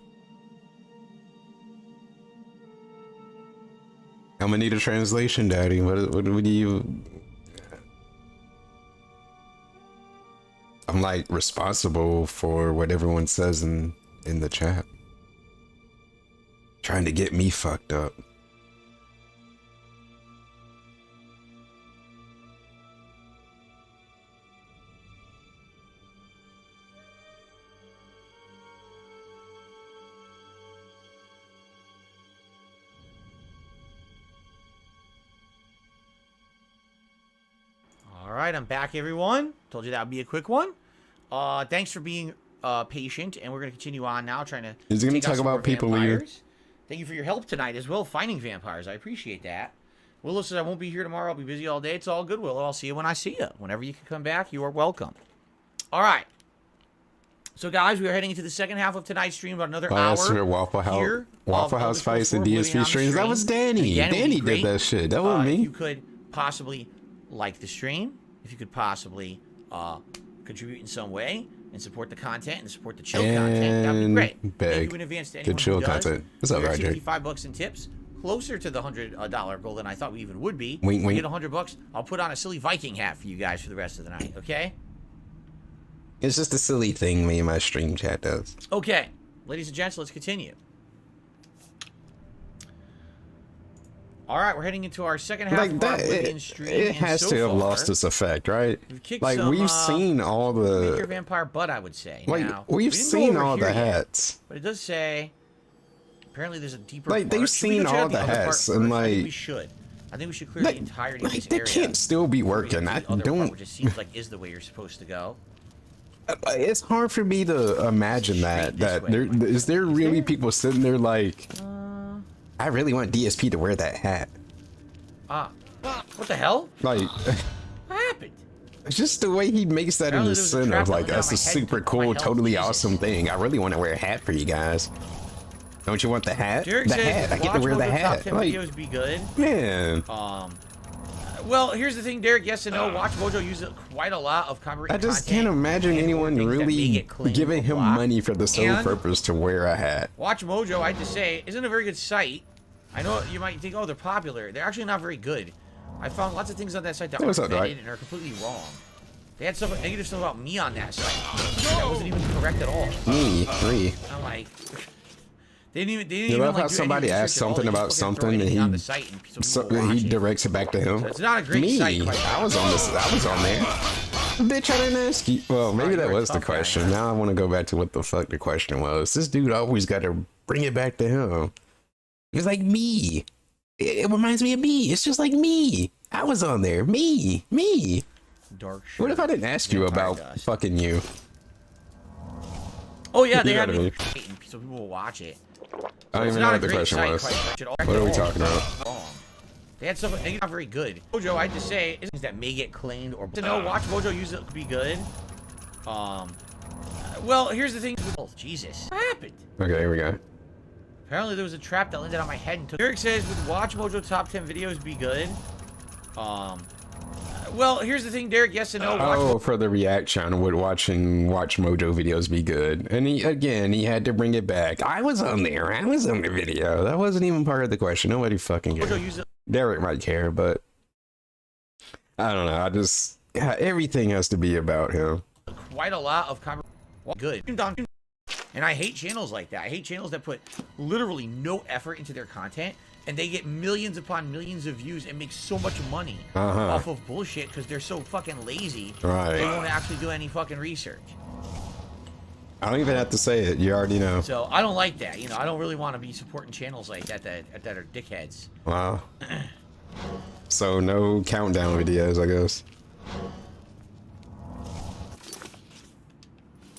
I'm gonna need a translation, Daddy. What do you... I'm like responsible for what everyone says in the chat. Trying to get me fucked up. All right, I'm back, everyone. Told you that would be a quick one. Thanks for being patient, and we're going to continue on now, trying to. Is he going to talk about people leaving? Thank you for your help tonight as well, finding vampires. I appreciate that. Willow says I won't be here tomorrow. I'll be busy all day. It's all good, Willow. I'll see you when I see you. Whenever you can come back, you are welcome. All right. So, guys, we are heading into the second half of tonight's stream. About another hour. Waffle House fights and DSP streams. That was Danny. Again, Danny did that shit. That wasn't me. If you could possibly like the stream, if you could possibly contribute in some way and support the content and support the chill content, that would be great. Thank you in advance to anyone who does. Content. What's up, Roger? $65 in tips. Closer to the $100 goal than I thought we even would be. Wink, wink. Get $100. I'll put on a silly Viking hat for you guys for the rest of the night. Okay? It's just a silly thing me and my stream chat does. Okay, ladies and gents, let's continue. All right, we're heading into our second half of our Oblivion stream. It has to have lost its effect, right? We've seen all the Major vampire butt, I would say. Like now, we've seen all the hats, but it does say apparently there's a deeper. Like they've seen all the hats, and like we should. I think we should clear the entirety of this they area. can't still be working. I don't. Which just seems like is the way you're supposed to go. It's hard for me to imagine that there really people sitting there like I really want DSP to wear that hat. What the hell? Like what happened? It's just the way he makes that in the center of like that's a super cool, totally awesome thing. I really want to wear a hat for you guys. Don't you want the hat? Derek the says, hat. I get to wear the hat. Top 10 like, videos be good. Man. Well, here's the thing, Derek. Yes and no. Watch Mojo uses quite a lot of copyright. I just can't imagine anyone really giving him money for the sole purpose to wear a hat. Watch Mojo, I have to say, isn't a very good site. I know you might think, oh, they're popular. They're actually not very good. I found lots of things on that site that were vetted and are completely wrong. They had some negative stuff about me on that site. That wasn't even correct at all. Me. I'm like. They didn't even love how somebody asked something about something and he directs it back to him. So it's not a great site. I was on there. Bitch, I didn't ask you. Well, maybe that was the question. Now I want to go back to what the fuck the question was. This dude always got to bring it back to him. It's like me. It reminds me of me. It's just like me. I was on there. Me. Dark what if I didn't ask you about fucking you? Oh yeah, they had me so people will watch it. I don't even know what the question was. What are we talking about? They had stuff not very good. Mojo, I have to say, is that may get claimed or to know. Watch Mojo use it could be good. Well, here's the thing. Oh, Jesus, what happened? Okay, here we go. Apparently there was a trap that landed on my head and took. Eric says, would Watch Mojo top 10 videos be good? Well, here's the thing, Derek. Yes and no. For the reaction, would Watch Mojo videos be good? And he had to bring it back. I was on there. I was on the video. That wasn't even part of the question. Nobody fucking cares. Derek might care, but I don't know. I just everything has to be about him. Quite a lot of good. And I hate channels like that. I hate channels that put literally no effort into their content. And they get millions upon millions of views and make so much money off of bullshit because they're so fucking lazy. Right. They won't actually do any fucking research. I don't even have to say it. You already know. So I don't like that. You know, I don't really want to be supporting channels like that that are dickheads. Wow. So no countdown videos, I guess.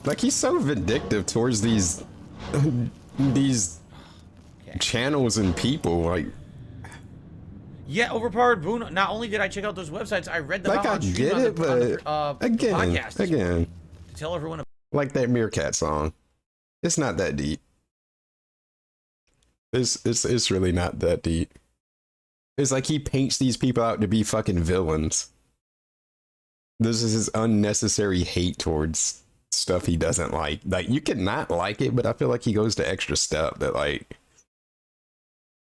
Like he's so vindictive towards these channels and people, like yeah, overpowered boon. Not only did I check out those websites, I read them like out on stream on the again to tell everyone like that Meerkat song. It's not that deep. It's really not that deep. It's like he paints these people out to be fucking villains. This is his unnecessary hate towards stuff he doesn't like. Like you can not like it, but I feel like he goes the extra step that like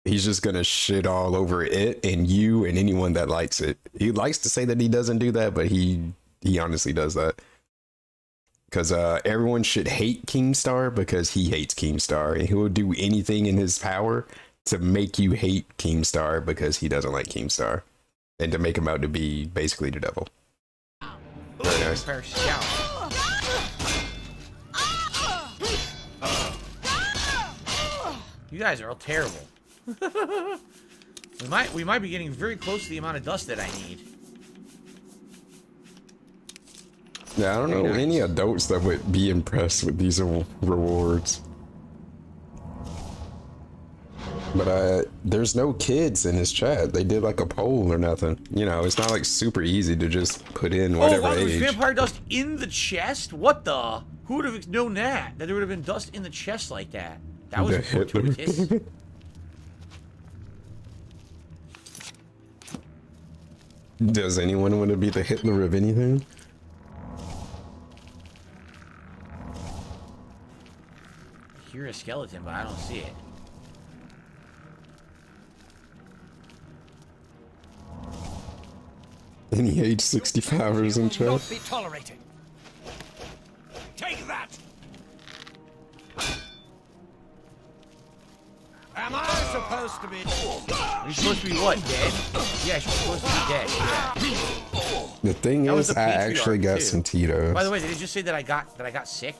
he's just gonna shit all over it and you and anyone that likes it. He likes to say that he doesn't do that, but he honestly does that. Because everyone should hate Keemstar because he hates Keemstar, and he will do anything in his power to make you hate Keemstar because he doesn't like Keemstar, and to him out to be basically the devil. Very nice. You guys are all terrible. we might be getting very close to the amount of dust that I need. Yeah, I don't know any adults that would be impressed with these rewards. But there's no kids in his chat. They did like a poll or nothing. You know, it's not like super easy to just put in whatever wow, there was age. vampire dust in the chest? What the? Who would have known that? That there would have been dust in the chest like that? That was fortuitous. Does anyone want to be the Hitler of anything? I hear a skeleton, but I don't see it. Any age 65ers in chat? Not be tolerated. Take that. Am I supposed to be? Are you supposed to be what? Dead? Yeah, you're supposed to be dead. Yeah. The thing is, I actually got some Tito's. By the way, did it just say that I got sick?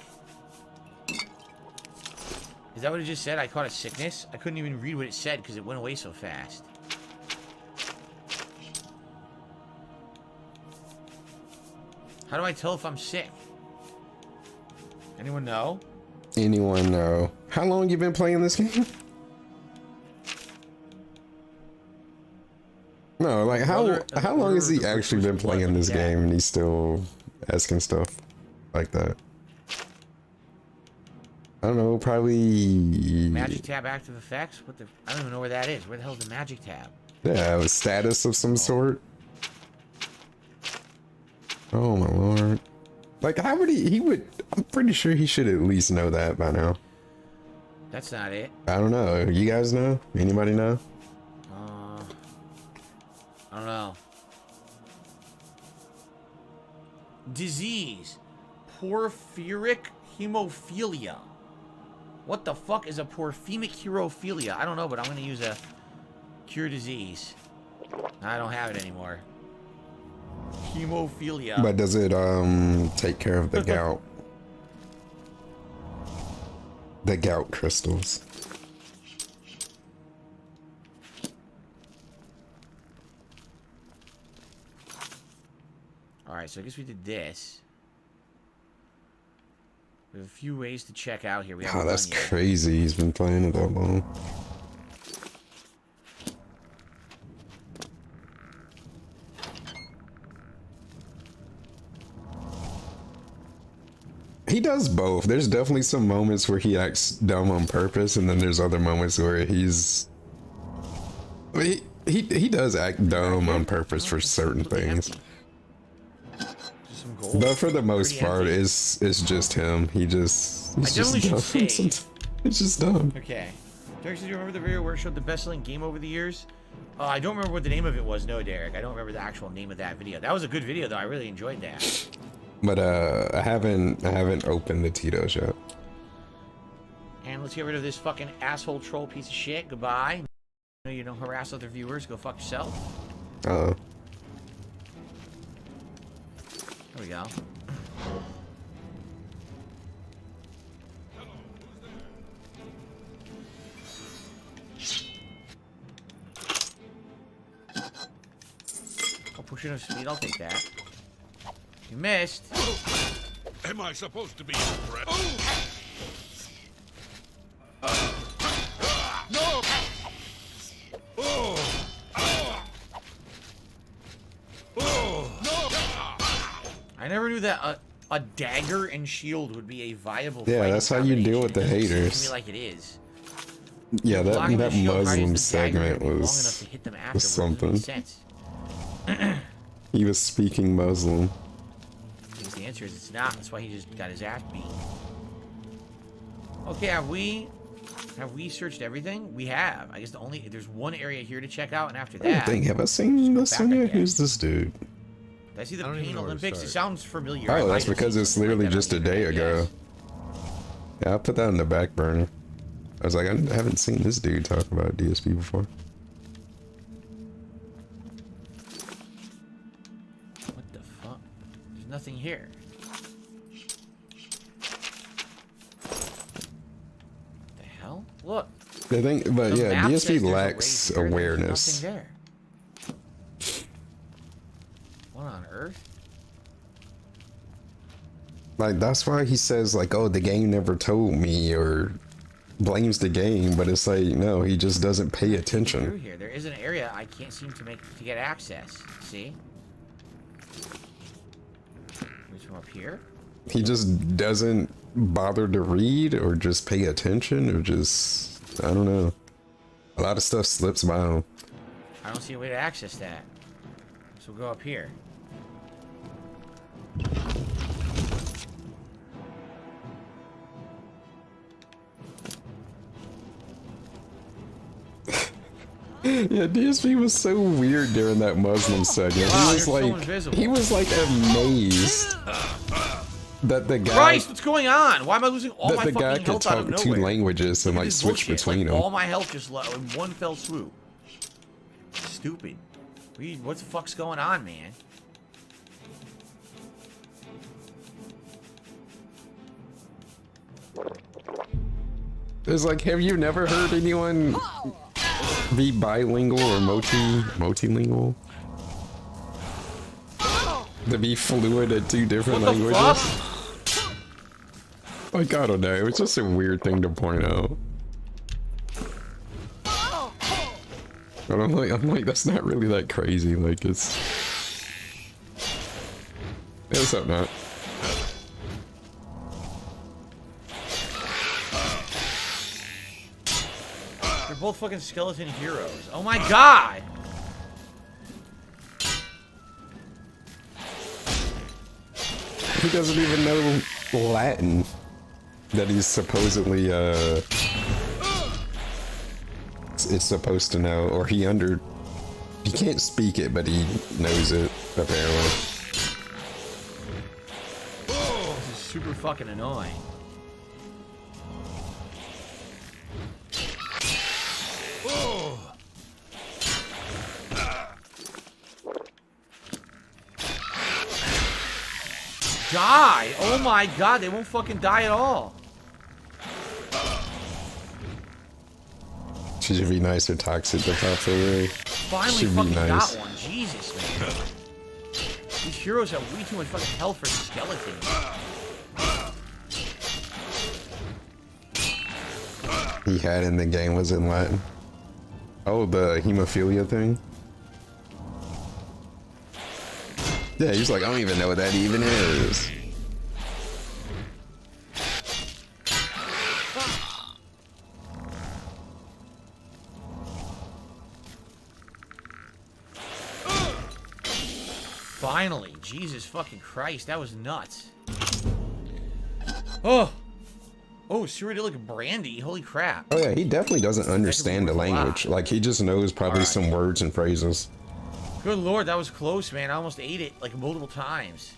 Is that what it just said? I caught a sickness? I couldn't even read what it said because it went away so fast. How do I tell if I'm sick? Anyone know? Anyone know? How long you been playing this game? No, like how long has he actually been playing this game and he's still asking stuff like that? I don't know, probably Magic tab active effects? What the? I don't even know where that is. Where the hell is the magic tab? yeah, a status of some sort. Oh my lord. Like how would he would I'm pretty sure he should at least know that by now. That's not it. I don't know. You guys know? Anybody know? I don't know. Disease. Porphyric hemophilia. What the fuck is a porphyric hemophilia? I don't know, but I'm gonna use a cure disease. I don't have it anymore. Hemophilia. But does it take care of the gout? The gout crystals. Alright, so I guess we did this. We have a few ways to check out here. Oh, that's crazy. He's been playing it that long. He does both. There's definitely some moments where he acts dumb on purpose, and then there's other moments where he's... He does act dumb on purpose for certain things. But for the most part, it's just him. He's just dumb. It's just dumb. Okay. Derek, do you remember the video where it showed the best-selling game over the years? I don't remember what the name of it was. No, Derek. I don't remember the actual name of that video. That was a good video, though. I really enjoyed that. But I haven't opened the Tito's yet. And let's get rid of this fucking asshole troll piece of shit. Goodbye. You don't harass other viewers. Go fuck yourself. Uh-oh. There we go. I'll push it of speed. I'll take that. You missed. Am I supposed to be impressed? No! I never knew that a dagger and shield would be a viable. Yeah, that's how you deal with the haters. To me like it is. Yeah, that Muslim segment was something. He was speaking Muslim. The answer is it's not. That's why he just got his ass beat. Okay, have we searched everything? We have. I guess there's one area here to check out, and after that, have I seen this one yet? Who's this dude? Did I see the Pain Olympics? It sounds familiar. Oh, that's because it's literally just a day ago. Yeah, I'll put that in the back burner. I was like, I haven't seen this dude talk about DSP before. What the fuck? There's nothing here. The hell? Look. The thing, but yeah, DSP lacks awareness. Nothing there. What on earth? Like, that's why he says, like, oh, the game never told me, or blames the game, but it's like, no, he just doesn't pay attention. Through here, there is an area I can't seem to get access. See? Reach from up here? He just doesn't bother to read, or just pay attention, or just, I don't know. A lot of stuff slips by him. I don't see a way to access that. So we'll go up here. Yeah, DSP was so weird during that Muslim segment. Wow, He was like amazed that the guy. Christ, what's going on? Why am I losing all my fucking guy health could out of talk nowhere? two languages and like switch bullshit. between like, them. All my health just in one fell swoop. Stupid. What the fuck's going on, man? It's like, have you never heard anyone be bilingual or multilingual? To be fluid at two different languages? Fuck? Like, I don't know. It's just a weird thing to point out. But I'm like, that's not really that crazy. Like, it's something not. They're both fucking skeleton heroes. Oh my god! He doesn't even know Latin that he's supposedly is supposed to know, or he can't speak it, but he knows it apparently. This is super fucking annoying. Die! Oh my god, they won't fucking die at all. Should be nice or toxic to pop away. Finally Should fucking be nice. got one. Jesus, man. These heroes have way too much fucking health for skeletons. He had in the game was in Latin. Oh, the hemophilia thing? Yeah, he's like, I don't even know what that even is. Finally. Jesus fucking Christ. That was nuts. Oh. Oh, Cyrillic brandy. Holy crap. Oh yeah, he definitely doesn't understand the language. Like, he just knows probably some words and phrases. Good lord, that was close, man. I almost ate it like multiple times.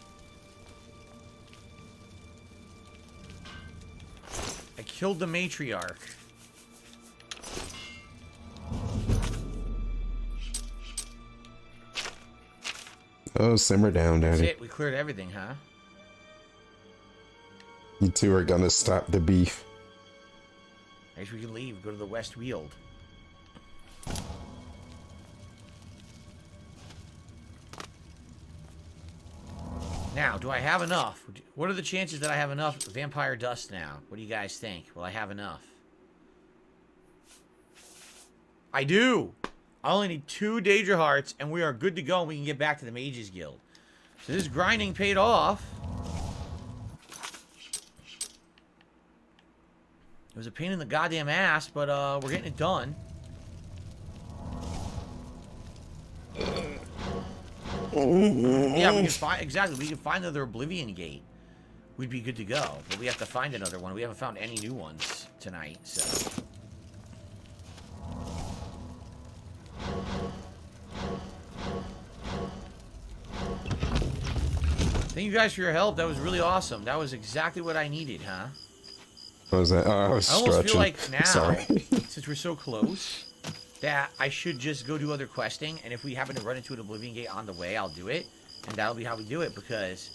I killed the matriarch. Oh, simmer down, That's Daddy. it. We cleared everything, huh? You two are gonna stop the beef. I guess we can leave. Go to the West Weald. Now, do I have enough? What are the chances that I have enough vampire dust now? What do you guys think? Will I have enough? I do! I only need 2 Daedra Hearts, and we are good to go, and we can get back to the Mages Guild. So this grinding paid off. It was a pain in the goddamn ass, but we're getting it done. Yeah, we can find we can find another Oblivion gate. We'd be good to go, but we have to find another one. We haven't found any new ones tonight, so. Thank you guys for your help. That was really awesome. That was exactly what I needed, huh? What was that? Oh, I was I almost stretching. feel like now, Sorry. since we're so close, that I should just go do other questing, and if we happen to run into an Oblivion gate on the way, I'll do it, and that'll be how we do it, because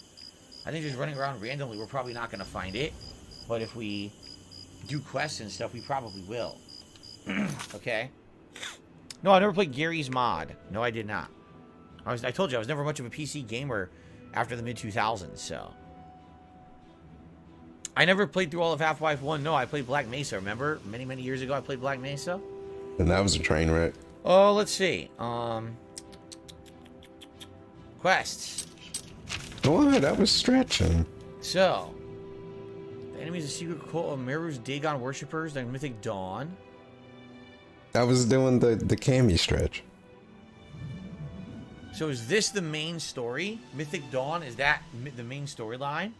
I think just running around randomly, we're probably not going to find it, but if we do quests and stuff, we probably will. Okay? No, I never played Gary's Mod. No, I did not. I told you, I was never much of a PC gamer after the mid-2000s, so. I never played through all of Half-Life 1. No, I played Black Mesa, remember? Many years ago I played Black Mesa. And that was a train wreck. Oh, let's see. Quests. Oh, that was stretching. So, the enemy is a secret cult of Meru's Dagon worshippers, the Mythic Dawn. I was doing the Cammy stretch. So is this the main story? Mythic Dawn, is that the main storyline?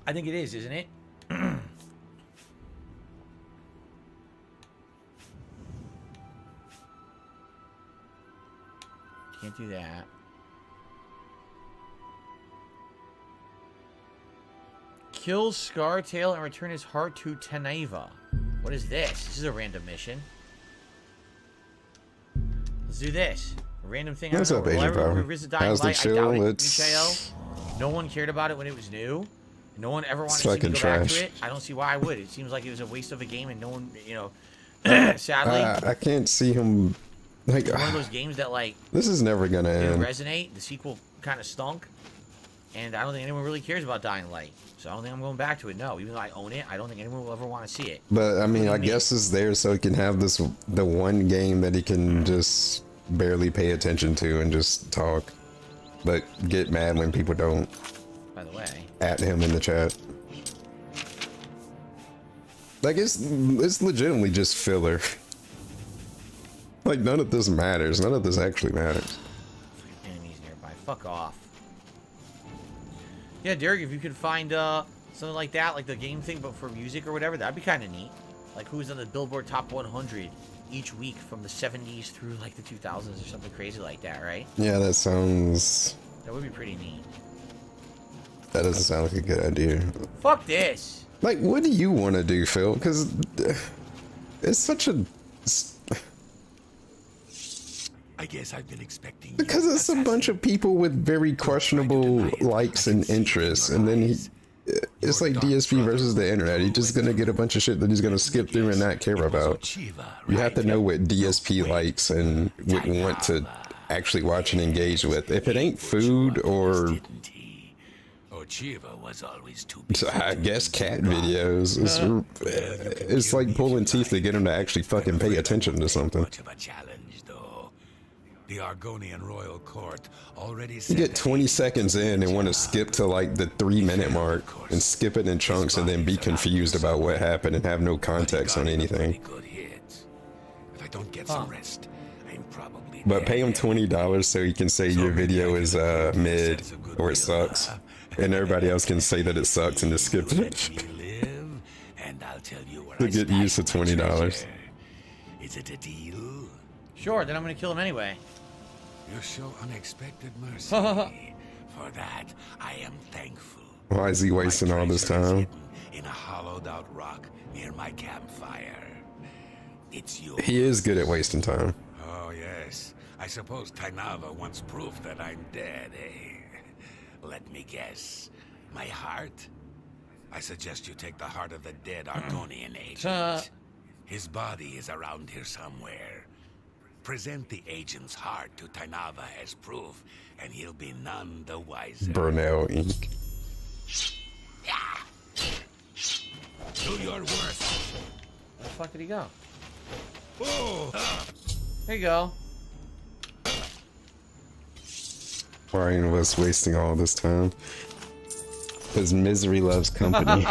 I think it is, isn't it? Can't do that. Kill Scartail and return his heart to Teneva. What is this? This is a random mission. Let's do this. A random thing. What's up, Agent Power? How's the chill? It's... No one cared about it when it was new. No one ever wanted to go back to it. I don't see why I would. It seems like it was a waste of a game, and no one, you know, sadly. I can't see him. Like, one of those games that, like, this is never gonna end. Resonate. The sequel kind of stunk, and I don't think anyone really cares about Dying Light. So I don't think I'm going back to it. No, even though I own it, I don't think anyone will ever want to see it. But I mean, I guess it's there so he can have the one game that he can just barely pay attention to and just talk, but get mad when people don't. By the way, at him in the chat. Like it's legitimately just filler. Like none of this matters. None of this actually matters. Enemies nearby. Fuck off. Yeah, Derek, if you could find something like that, like the game thing, but for music or whatever, that'd be kind of neat. Like who's on the Billboard Top 100 each week from the 70s through like the 2000s or something crazy like that, right? Yeah, that sounds... That would be pretty neat. That doesn't sound like a good idea. Fuck this. Like, what do you want to do, Phil? Because it's such a... I guess I've been expecting. Because it's a bunch of people with very questionable likes and interests, and then it's like DSP versus the internet. He's just gonna get a bunch of shit that he's gonna skip through and not care about. You have to know what DSP likes and would want to actually watch and engage with. If it ain't food or... So I guess cat videos. It's like pulling teeth to get him to actually fucking pay attention to something. The Argonian royal court already you get 20 seconds in and want to skip to like the 3-minute mark and skip it in chunks and then be confused about what happened and have no context on anything. If I don't get some rest, I'm probably but pay him $20 so he can say your video is mid or it sucks, and everybody else can say that it sucks and just skip it. To get used to $20. Is it a deal? Sure, then I'm gonna kill him anyway. You show unexpected mercy. For that, I am thankful. Why is he wasting all this time? In a hollowed out rock near my campfire. It's yours. He is good at wasting time. Oh yes. I suppose Tainava wants proof that I'm dead, eh? Let me guess. My heart? I suggest you take the heart of the dead Argonian agent. His body is around here somewhere. Present the agent's heart to Tainava as proof, and he'll be none the wiser. Burnell Inc. Do your worst. Where the fuck did he go? Oh. There you go. Ryan was wasting all this time. Because misery loves company.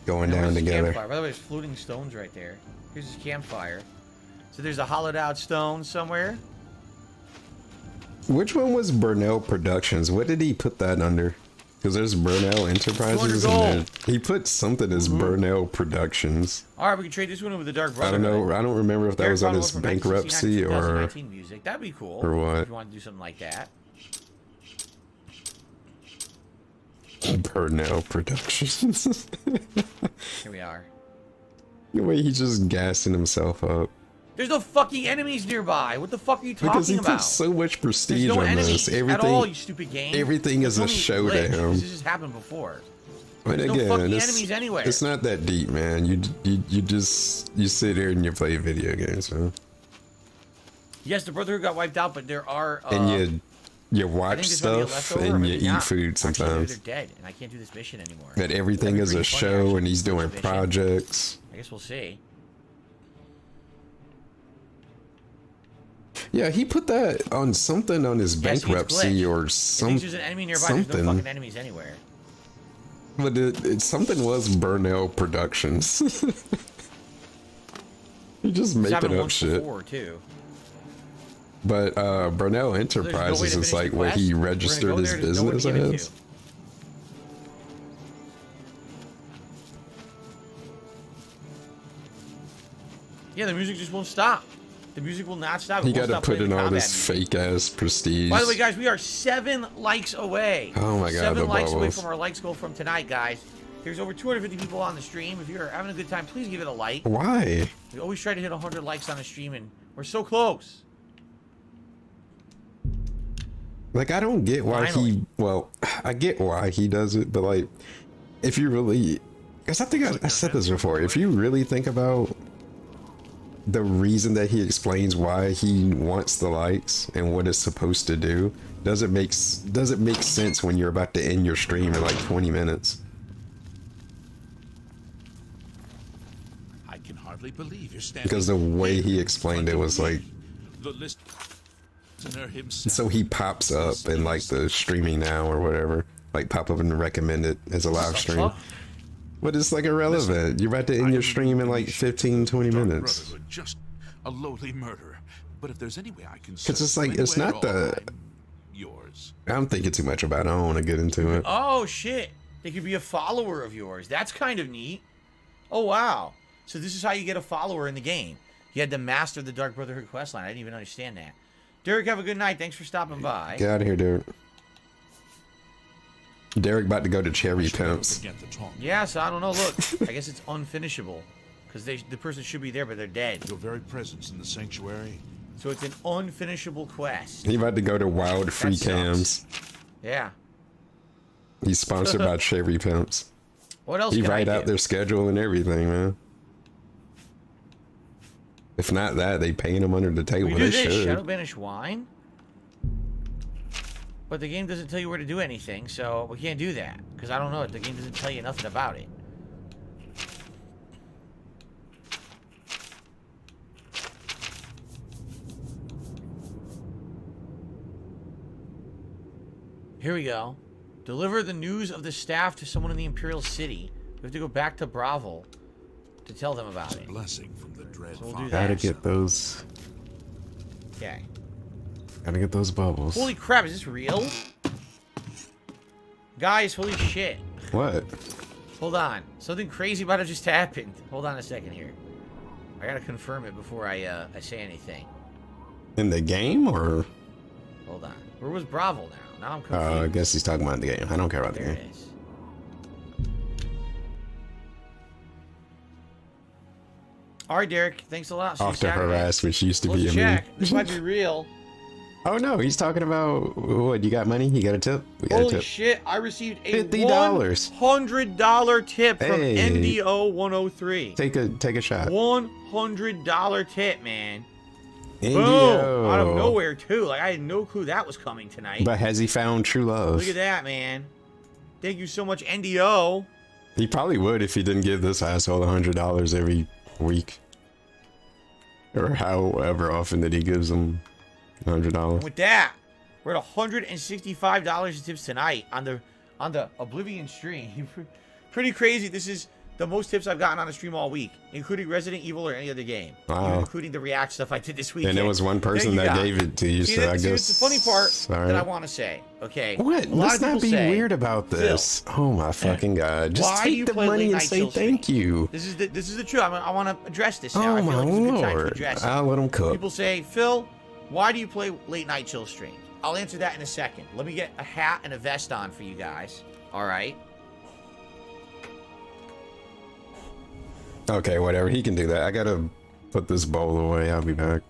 Going down together. By the way, there's floating stones right there. Here's his campfire. So there's a hollowed out stone somewhere. Which one was Burnell Productions? What did he put that under? Because there's Burnell Enterprises and then he put something as Burnell Productions. Alright, we can trade this one with the Dark Brotherhood. I don't know. I don't remember if that was on his bankruptcy or music. That'd be cool. Or what? If you want to do something like that. Burnell Productions. Here we are. The way he's just gassing himself up. There's no fucking enemies nearby. What the fuck are you talking about? Because he puts so much prestige no on this. Everything, at all, you stupid game. Everything is a show to him. This has happened before. But There's again, no fucking enemies anywhere. It's not that deep, man. You just sit here and you play video games, man. Yes, the Brotherhood got wiped out, but there are and you I watch think there's gonna be a stuff leftover, or and you maybe eat not. food Actually, maybe sometimes. they're dead, and I can't do this mission anymore. That everything That'd be is a pretty funny, show actually, and he's to switch doing mission. projects. I guess we'll see. Yeah, he put that on something on his Yeah, see, it's bankruptcy glitched. or It thinks there's an enemy nearby. There's no something. fucking enemies anywhere. But something was Burnell Productions. He just It's happened making up once shit. before, too. But Burnell So Enterprises there's no way to is finish like the what quest. he We're gonna registered go his there, there's nowhere to business give it as. to. Yeah, the music just won't stop. The music will not stop. He It won't got to stop put playing in the all combat this music. fake ass prestige. By the way, guys, we are 7 likes away. Oh my God, 7 the likes away bubbles. from our likes goal from tonight, guys. There's over 250 people on the stream. If you're having a good time, please give it a like. Why? We always try to hit 100 likes on the stream, and we're so close. Like, I don't get why Finally. well, I get why he does it, but like, if you really, because I think I said this before, if you really think about the reason that he explains why he wants the likes and what it's supposed to do, doesn't make sense when you're about to end your stream in like 20 minutes. I can hardly believe you're standing. Because the way he here explained in it front was of like, me, the listener himself. so he pops up in like the streaming now or whatever, like pop up and recommend it as a live stream. But it's like irrelevant. You're about to end your stream in like 15, 20 minutes. Brotherhood, just a lowly murderer. But if there's any way I can, Because it's like, it's not the, yours. I'm thinking too much about it. I don't want to get into it. Oh, shit. They could be a follower of yours. That's kind of neat. Oh, wow. So this is how you get a follower in the game. You had to master the Dark Brotherhood questline. I didn't even understand that. Derek, have a good night. Thanks for stopping by. Get out of here, Derek. Derek about to go to Cherry Pimps. Yeah, so I don't know. Look, I guess it's unfinishable. Because the person should be there, but they're dead. Your very presence in the sanctuary. So it's an unfinishable quest. He about to go to Wild Free sucks. Cams. Yeah. He's sponsored by Cherry Pimps. What else He can I write do? out their schedule and everything, man. If not that, they paying him under the table. We They do this, should. Shadow Banish Wine. But the game doesn't tell you where to do anything, so we can't do that. Because I don't know it. The game doesn't tell you nothing about it. Here we go. Deliver the news of the staff to someone in the Imperial City. We have to go back to Bravo to tell them about it. Blessing from the dread So we'll do Gotta that. get those. Okay. Gotta get those bubbles. Holy crap, is this real? Guys, holy shit. What? Hold on. Something crazy about it just happened. Hold on a second here. I gotta confirm it before I say anything. In the game or? Hold on. Where was Bravo now? Now I'm confused. I guess he's talking about the game. I don't care about the There game. it is. Alright, Derek. Thanks a lot. See you Off to Saturday. harassment used to Let's be a check. me. This might be real. Oh no, he's talking about what? You got money? You got a tip? We got a Holy tip. shit, I received a $50. $100 tip from Hey. NDO 103. Take a shot. $100 tip, man. Indio. Boom! Out of nowhere, too. Like, I had no clue that was coming tonight. But has he found true love? Look at that, man. Thank you so much, NDO. He probably would if he didn't give this asshole $100 every week. Or however often that he gives him $100. With that, we're at $165 in tips tonight on the Oblivion stream. Pretty crazy. This is the most tips I've gotten on a stream all week, including Resident Evil or any other game. Wow. Even including the React stuff I did this weekend. And there was one person Thank you, that guys. gave it to you, See, so I see, guess. it's the funny part Sorry. that I want to say. Okay. What? A lot Let's of not people be say, weird about this. Oh my fucking god! Just why do you take the play money late and night say chill thank streams? you. This is the truth. I want to address this now. Oh I feel my like it's a good time to lord! address it. I'll let him cook. People say, Phil, why do you play late night chill streams? I'll answer that in a second. Let me get a hat and a vest on for you guys. All right. Okay, whatever. He can do that. I gotta put this bowl away. I'll be back.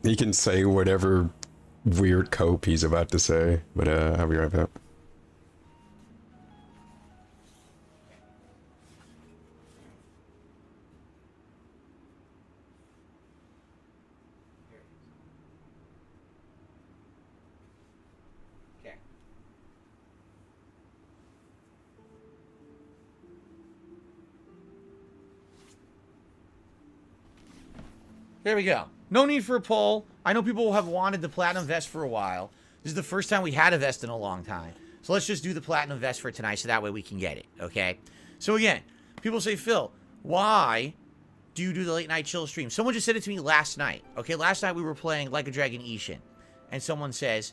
He can say whatever weird cope he's about to say, but I'll be right back. Here we go. No need for a poll. I know people have wanted the platinum vest for a while. This is the first time we had a vest in a long time. So let's just do the platinum vest for tonight so that way we can get it, okay? So again, people say, Phil, why do you do the late night chill stream? Someone just said it to me last night, okay? Last night we were playing Like a Dragon Ishin. And someone says,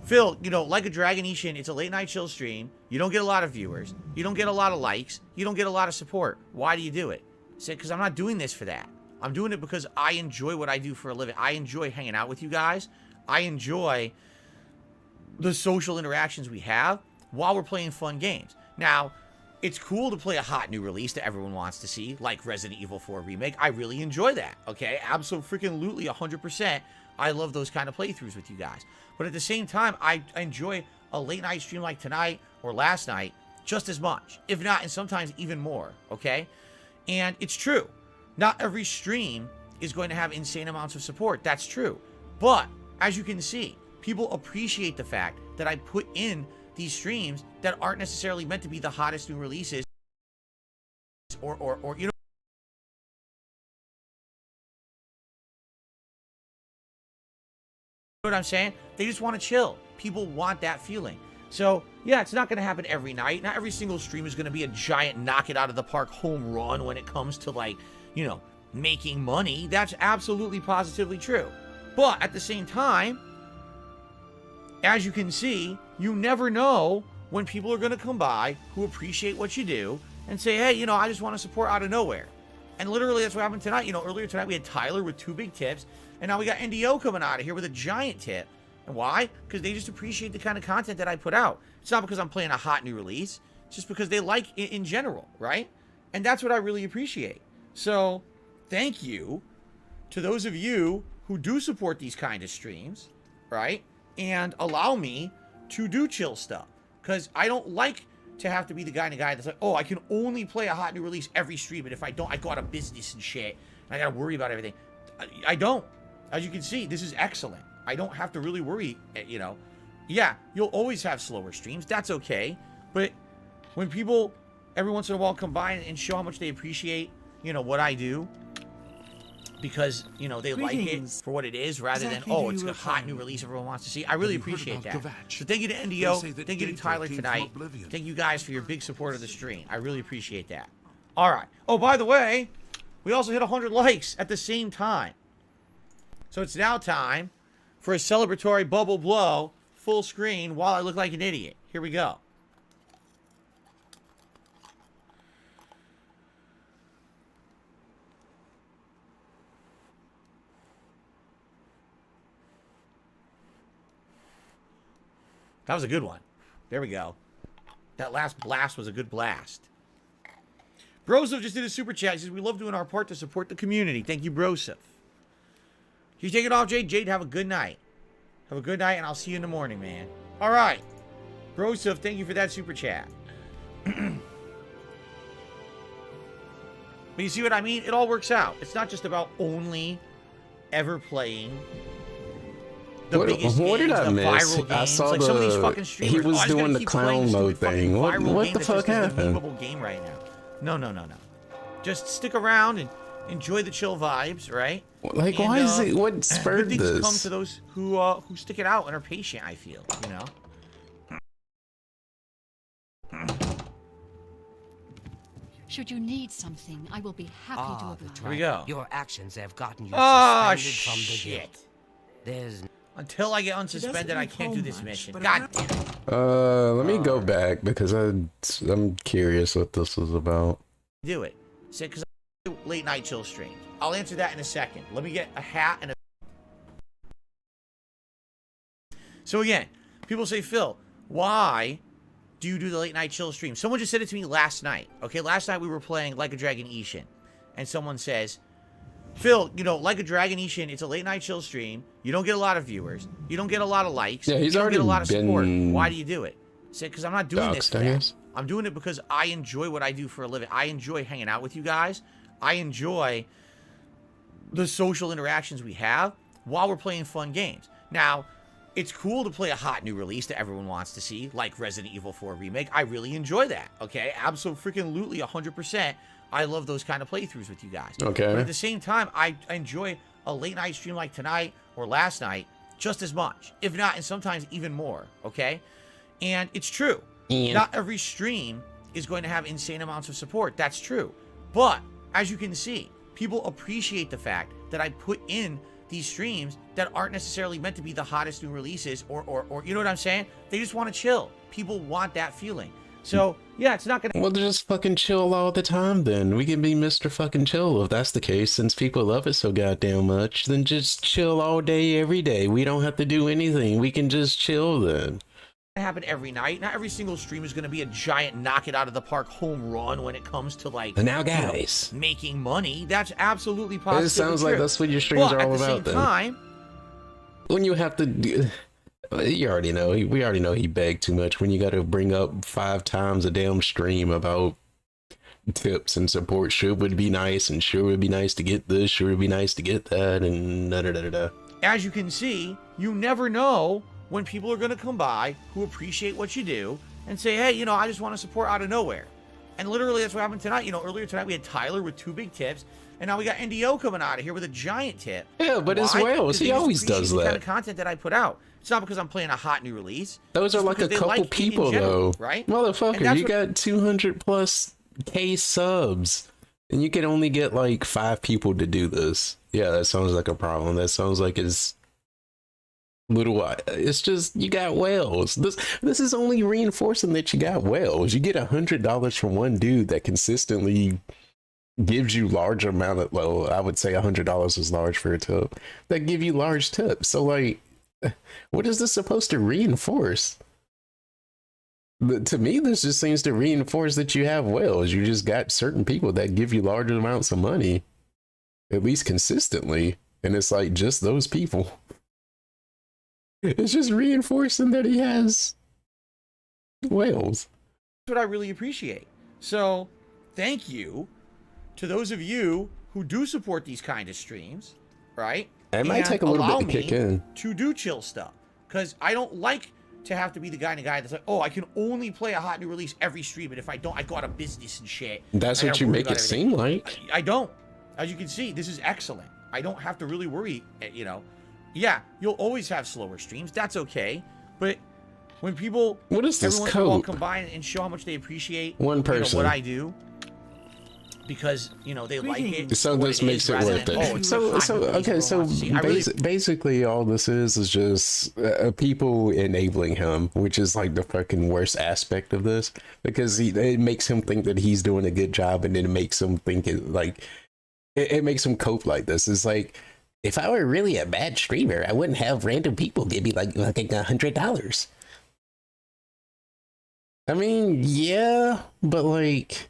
Phil, you know, Like a Dragon Ishin, it's a late night chill stream. You don't get a lot of viewers. You don't get a lot of likes. You don't get a lot of support. Why do you do it? I said, because I'm not doing this for that. I'm doing it because I enjoy what I do for a living. I enjoy hanging out with you guys. I enjoy the social interactions we have while we're playing fun games. Now, it's cool to play a hot new release that everyone wants to see, like Resident Evil 4 Remake. I really enjoy that, okay? Absolutely, 100%. I love those kind of playthroughs with you guys. But at the same time, I enjoy a late night stream like tonight or last night just as much, if not, and sometimes even more, okay? And it's true. Not every stream is going to have insane amounts of support. That's true. But, as you can see, people appreciate the fact that I put in these streams that aren't necessarily meant to be the hottest new releases or you know what I'm saying? They just want to chill. People want that feeling. So, yeah, it's not going to happen every night. Not every single stream is going to be a giant knock it out of the park home run when it comes to, like, you know, making money. That's absolutely positively true. But at the same time, as you can see, you never know when people are going to come by who appreciate what you do and say, hey, you know, I just want to support out of nowhere. And literally that's what happened tonight. You know, earlier tonight we had Tyler with 2 big tips, and now we got NDO coming out of here with a giant tip. And why? Because they just appreciate the kind of content that I put out. It's not because I'm playing a hot new release. It's just because they like it in general, right? And that's what I really appreciate. So, thank you to those of you who do support these kind of streams, right? And allow me to do chill stuff. Because I don't like to have to be the guy that's like, oh, I can only play a hot new release every stream, and if I don't, I go out of business and shit, and I gotta worry about everything. I don't. As you can see, this is excellent. I don't have to really worry, you know. Yeah, you'll always have slower streams. That's okay. But when people every once in a while come by and show how much they appreciate, you know, what I do, because, you know, they like it for what it is rather than, oh, it's a hot new release everyone wants to see. I really appreciate that. So thank you to NDO. Thank you to Tyler tonight. Thank you guys for your big support of the stream. I really appreciate that. All right. Oh, by the way, we also hit 100 likes at the same time. So it's now time for a celebratory bubble blow full screen while I look like an idiot. Here we go. That was a good one. There we go. That last blast was a good blast. Broseph just did a super chat. He says, we love doing our part to support the community. Thank you, Broseph. You take it off, Jade. Jade, have a good night. Have a good night, and I'll see you in the morning, man. All right. Broseph, thank you for that super chat. But you see what I mean? It all works out. It's not just about only ever playing what did I miss? I saw like some of these fucking streamers, he was doing the clown mode thing. What the fuck happened? Game right now. No. Just stick around and enjoy the chill vibes, right? Like, and, why is it? What spurred good this? Things come to those who stick it out and are patient. I feel, you know. Should you need something, I will be happy to oblige. Here we go. Your actions have gotten you suspended from the shit. guild. There's until I get unsuspended, I can't do this mission. God damn it. Let me go back because I'm curious what this is about. Do it. Say, because I do late night chill stream. I'll answer that in a second. Let me get a hat and a. So again, people say, Phil, why do you do the late night chill stream? Someone just said it to me last night. Okay, last night we were playing Like a Dragon Ishin, and someone says, Phil, you know, Like a Dragon Ishin, it's a late night chill stream. You don't get a lot of viewers. You don't get a lot of likes. Yeah, he's you don't already get a lot of support. been Why do you do it? Say, because I'm not doing this for that. I'm doing it because I enjoy what I do for a living. I enjoy hanging out with you guys. I enjoy the social interactions we have while we're playing fun games. Now, it's cool to play a hot new release that everyone wants to see, like Resident Evil 4 Remake. I really enjoy that, okay? Absolutely 100%. I love those kind of playthroughs with you guys. Okay. But at the same time, I enjoy a late night stream like tonight or last night just as much, if not, and sometimes even more, okay? And it's true. Not every stream is going to have insane amounts of support. That's true. But, as you can see, people appreciate the fact that I put in these streams that aren't necessarily meant to be the hottest new releases or you know what I'm saying? They just want to chill. People want that feeling. So, yeah, it's not gonna... Well, just fucking chill all the time then. We can be Mr. fucking chill if that's the case. Since people love it so goddamn much, then just chill all day, every day. We don't have to do anything. We can just chill then. Happen every night. Not every single stream is going to be a giant knock it out of the park home run when it comes to like now guys making money. That's absolutely possible. It sounds like that's what your streams are all about then. Time, when you have to do, you already know, we already know he begged too much when you got to bring up 5 times a damn stream about tips and support. Sure would be nice, and sure would be nice to get this, sure would be nice to get that, and da da da da. As you can see, you never know when people are going to come by who appreciate what you do and say, hey, you know, I just want to support out of nowhere. And literally that's what happened tonight. You know, earlier tonight we had Tyler with 2 big tips, and now we got NDO coming out of here with a giant tip. Yeah, but as well, he always does that. The kind of content that I put out. It's not because I'm playing a hot new release. Those are like a couple people though, right? Motherfucker, you got 200+ subs, and you can only get like 5 people to do this. Yeah, that sounds like a problem. That sounds like it's just, you got whales. This is only reinforcing that you got whales. You get $100 from one dude that consistently gives you large amount of, well, I would say $100 is large for a tip, that give you large tips. So like, what is this supposed to reinforce? To me, this just seems to reinforce that you have whales. You just got certain people that give you large amounts of money, at least consistently, and it's like just those people. It's just reinforcing that he has whales. That's what I really appreciate. So, thank you to those of you who do support these kind of streams, right? It might take a little bit to kick in. To do chill stuff, because I don't like to have to be the guy that's like, oh, I can only play a hot new release every stream, and if I don't, I go out of business and shit. That's what you make it seem like. I don't. As you can see, this is excellent. I don't have to really worry, you know. Yeah, you'll always have slower streams. That's okay. But when people, what is this code? All combine and show how much they appreciate one person, what I do, because you know they like it. So this makes it worth it. Basically, all this is just people enabling him, which is like the fucking worst aspect of this, because it makes him think that he's doing a good job, and then it makes him think it makes him cope like this. It's like, if I were really a bad streamer, I wouldn't have random people give me like $100. I mean, yeah, but like,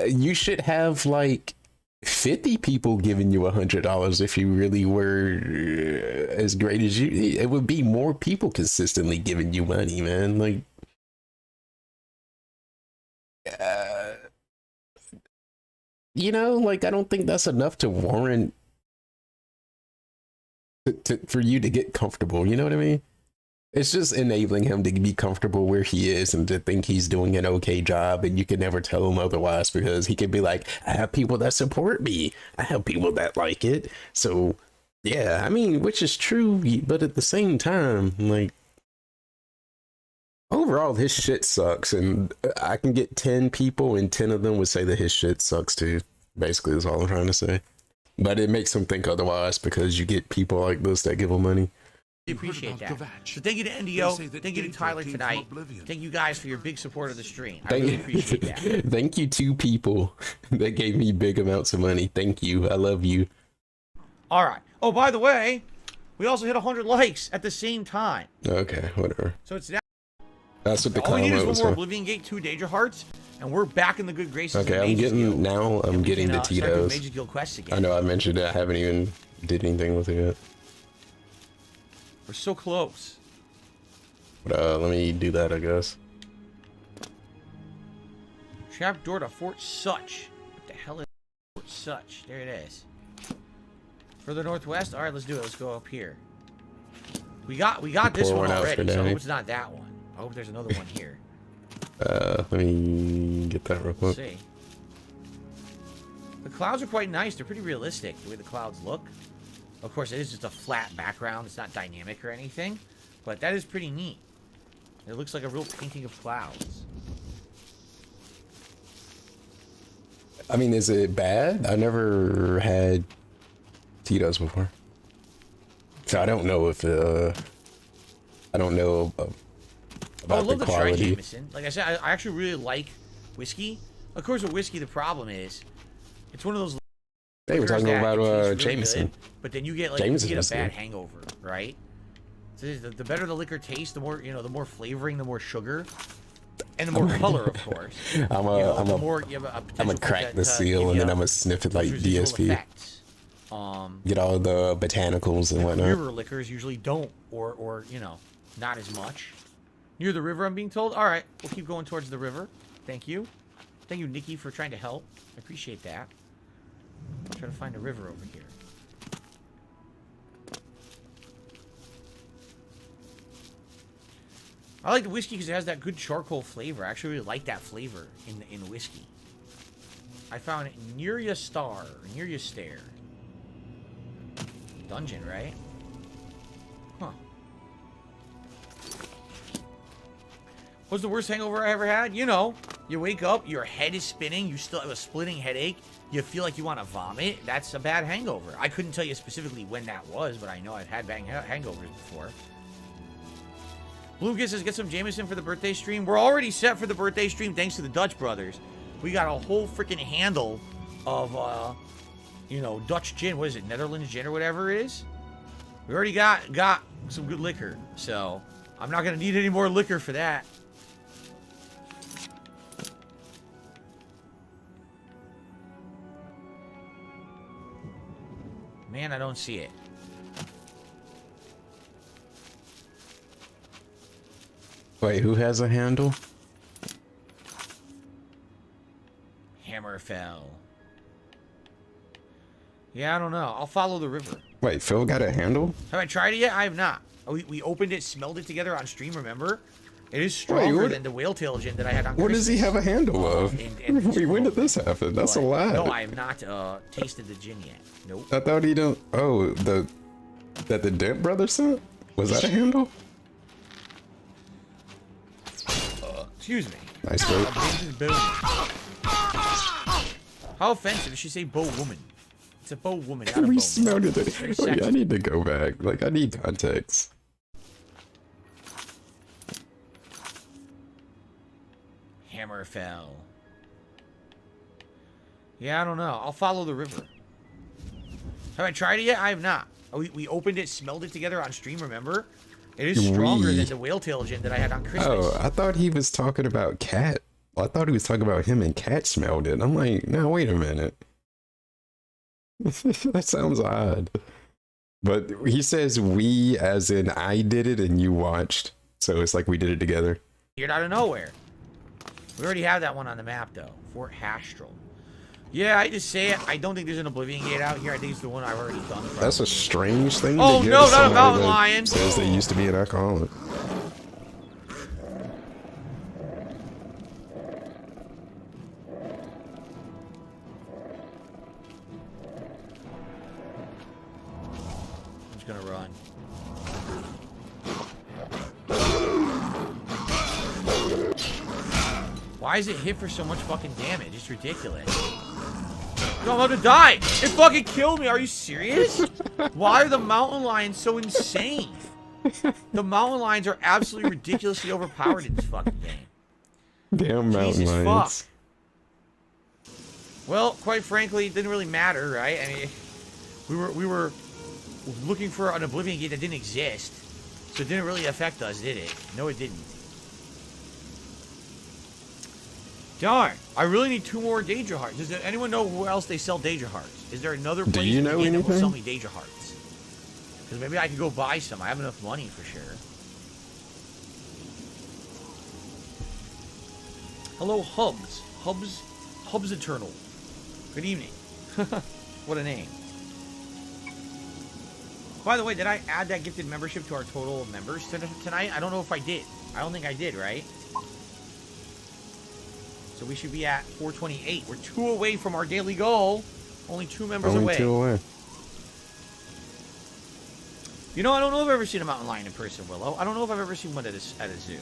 you should have like 50 people giving you $100 if you really were as great as you. It would be more people consistently giving you money, man. Like, you know, like, I don't think that's enough to warrant for you to get comfortable. You know what I mean? It's just enabling him to be comfortable where he is and to think he's doing an okay job, and you can never tell him otherwise, because he could be like, I have people that support me. I have people that like it. So, yeah, I mean, which is true, but at the same time, like, overall, his shit sucks, and I can get 10 people, and 10 of them would say that his shit sucks too. Basically, is all I'm trying to say. But it makes him think otherwise, because you get people like this that give him money. Appreciate that. So thank you to NDO, thank you to Tyler tonight, thank you guys for your big support of the stream. I really appreciate that. Thank you, 2 people that gave me big amounts of money. Thank you. I love you. All right. Oh, by the way, we also hit 100 likes at the same time. Okay, whatever. So it's now. That's what the all we need is one more for. Oblivion Gate 2 Danger Hearts, and we're back in the good graces. Okay, I'm getting the Tito's. Major Guild quests again. I know I mentioned it. I haven't even did anything with it yet. We're so close. But let me do that, I guess. Trapdoor to Fort Such. What the hell is Fort Such? There it is. Further northwest? Alright, let's do it. Let's go up here. We got this one already, so I hope it's not that one. I hope there's another one here. Let me get that real quick. Let's see. The clouds are quite nice. They're pretty realistic, the way the clouds look. Of course, it is just a flat background. It's not dynamic or anything. But that is pretty neat. It looks like a real painting of clouds. I mean, is it bad? I never had Tito's before. So I don't know if I don't know about I love the the try quality. Jameson. Like I said, I actually really like whiskey. Of course, with whiskey, the problem is it's one of those. Hey, we're talking about really Jameson. good, but then you get like Jameson you get is a bad good. hangover, right? So the better the liquor tastes, the more the more flavoring, the more sugar, and the more color, of course. I'm gonna crack the seal and then I'm gonna sniff it like DSP. Effects. Get all the botanicals and whatnot. River liquors usually don't, or not as much. Near the river, I'm being told. All right, we'll keep going towards the river. Thank you, Nikki, for trying to help. I appreciate that. I'm trying to find a river over here. I like the whiskey because it has that good charcoal flavor. I actually really like that flavor in whiskey. I found it near your star, near your stair. Dungeon, right? Huh. What's the worst hangover I ever had? You know, you wake up, your head is spinning, you still have a splitting headache, you feel like you want to vomit. That's a bad hangover. I couldn't tell you specifically when that was, but I know I've had bad hangovers before. Blue says, get some Jameson for the birthday stream. We're already set for the birthday stream thanks to the Dutch brothers. We got a whole freaking handle of, Dutch gin. What is it? Netherlands gin or whatever it is? We already got some good liquor. So, I'm not going to need any more liquor for that. Man, I don't see it. Wait, who has a handle? Hammerfell. Yeah, I don't know. I'll follow the river. Wait, Phil got a handle? Have I tried it yet? I have not. We opened it, smelled it together on stream, remember? It is stronger than the whale tail gin that I had on What Christmas. does he have a handle of? Wait, when did this happen? That's a lot. No, I have not tasted the gin yet. Nope. I thought he don't. Oh, that the Dent brother sent? Was that a handle? Excuse me. Nice work. How offensive did she say bow woman? It's a bow woman, not a bow We man. smelled it. It's very Oh, yeah, I sexy. need to go back. Like, I need context. Hammerfell. Yeah, I don't know. I'll follow the river. Have I tried it yet? I have not. We opened it, smelled it together on stream, remember? It is stronger than the whale tail gin that I had on Christmas. Oh, I thought he was talking about Cat. I thought he was talking about him and Cat smelled it. I'm like, no, wait a minute. That sounds odd. But he says we as in I did it and you watched. So it's like we did it together. You're out of nowhere. We already have that one on the map, though. Fort Hastrel. Yeah, I just say it. I don't think there's an Oblivion gate out here. I think it's the one I've already done. Probably. That's a strange thing Oh, to get no, not a somebody mountain that lion. says they used to be an alcoholic. I'm just gonna run. Why is it hit for so much fucking damage? It's ridiculous. No, I'm about to die. It fucking killed me. Are you serious? Why are the mountain lions so insane? The mountain lions are absolutely ridiculously overpowered in this fucking game. Damn mountain Jesus lions. fuck. Well, quite frankly, it didn't really matter, right? I mean, we were looking for an Oblivion gate that didn't exist, so it didn't really affect us, did it? No, it didn't. Darn, I really need 2 more Daedra hearts. Does anyone know where else they sell Daedra hearts? Is there another place you in the know game that will anything? sell me Daedra hearts? Because maybe I could go buy some. I have enough money for sure. Hello, Hubs. Hubs Eternal. Good evening. What a name. By the way, did I add that gifted membership to our total of members tonight? I don't know if I did. I don't think I did, right? So we should be at 428. We're 2 away from our daily goal. Only 2 members away. Only 2 away. You know, I don't know if I've ever seen a mountain lion in person, Willow. I don't know if I've ever seen one at a zoo.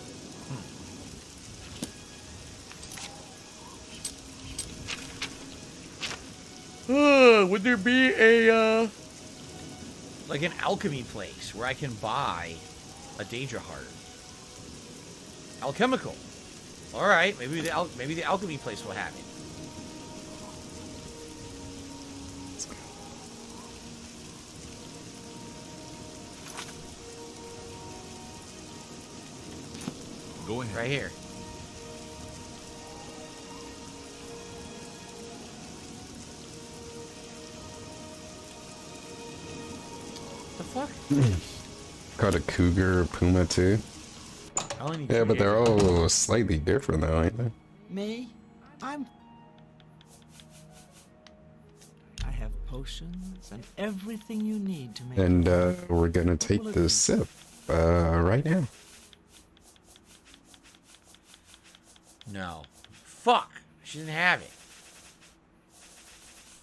Would there be a, like an alchemy place where I can buy a Daedra heart? Alchemical. All right, maybe the alchemy place will have it. Go ahead. Right here. The fuck? Caught a cougar or puma too. Yeah, but they're all slightly different though, ain't they? Me? I have potions and everything you need to make. And we're gonna take the sip right now. No. Fuck. She didn't have it.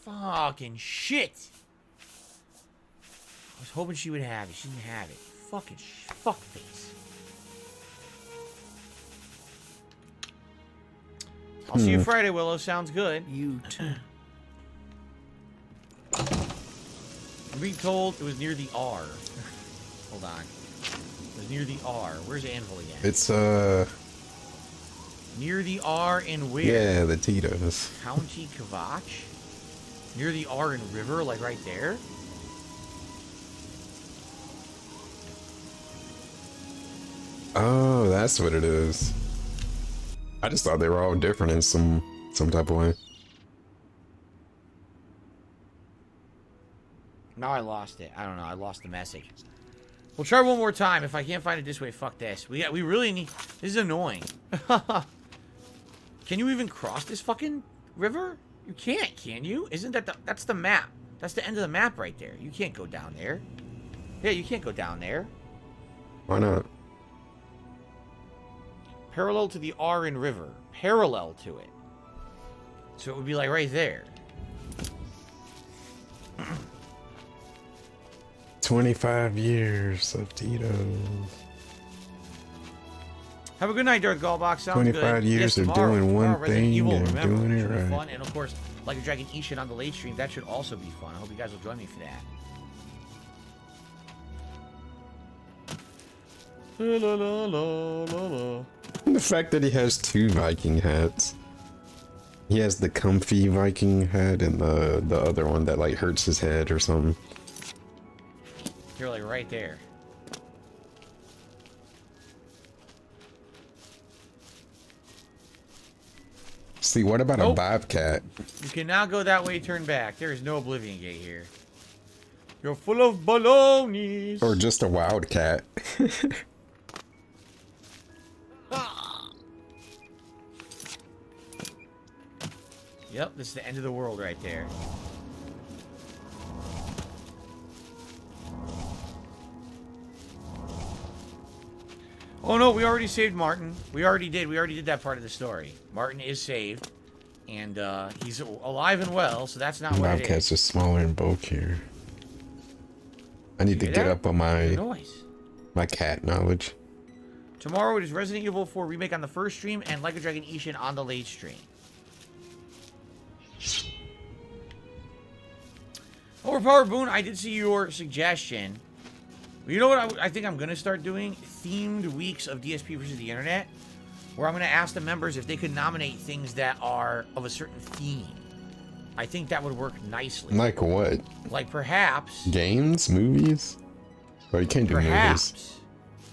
Fucking shit. I was hoping she would have it. She didn't have it. Fucking fuckface. I'll see you Friday, Willow. Sounds good. You too. I'm being told it was near the R. Hold on. It was near the R. Where's Anvil again? It's near the R in where? yeah, the Tito's. County Kavach? Near the R in River, like right there? Oh, that's what it is. I just thought they were all different in some type of way. Now I lost it. I don't know. I lost the message. We'll try one more time. If I can't find it this way, fuck this. We really need... This is annoying. Can you even cross this fucking river? You can't, can you? Isn't that that's the map? That's the end of the map right there. You can't go down there. Yeah, you can't go down there. Why not? Parallel to the R in River. Parallel to it. So it would be like right there. 25 years of Tito's. Have a good night, Darth Gallbox. Sounds 25 good. years of tomorrow, doing one Resident thing Evil, and remember, doing it should be right. Fun. And of course, like a Dragon Ishin on the late stream, that should also be fun. I hope you guys will join me for that. La, la, la, la, la. The fact that he has 2 Viking hats. He has the comfy Viking hat and the other one that like hurts his head or something. You're like right there. See, what about a bobcat? You can now go that way, turn back. There is no Oblivion gate here. You're full of balonies. Or just a wildcat. Yep, this is the end of the world right there. Oh no, we already saved Martin. We already did that part of the story. Martin is saved. And he's alive and well, so that's not what it is. Bobcats are smaller and bulkier. I need to get up on my cat knowledge. Tomorrow it is Resident Evil 4 Remake on the first stream and Like a Dragon Ishin on the late stream. Overpowered Boone, I did see your suggestion. You know what I think I'm going to start doing? Themed weeks of DSP versus the Internet, where I'm going to ask the members if they could nominate things that are of a certain theme. I think that would work nicely. Like what? Like perhaps... Games? Movies? Oh, you can't do movies.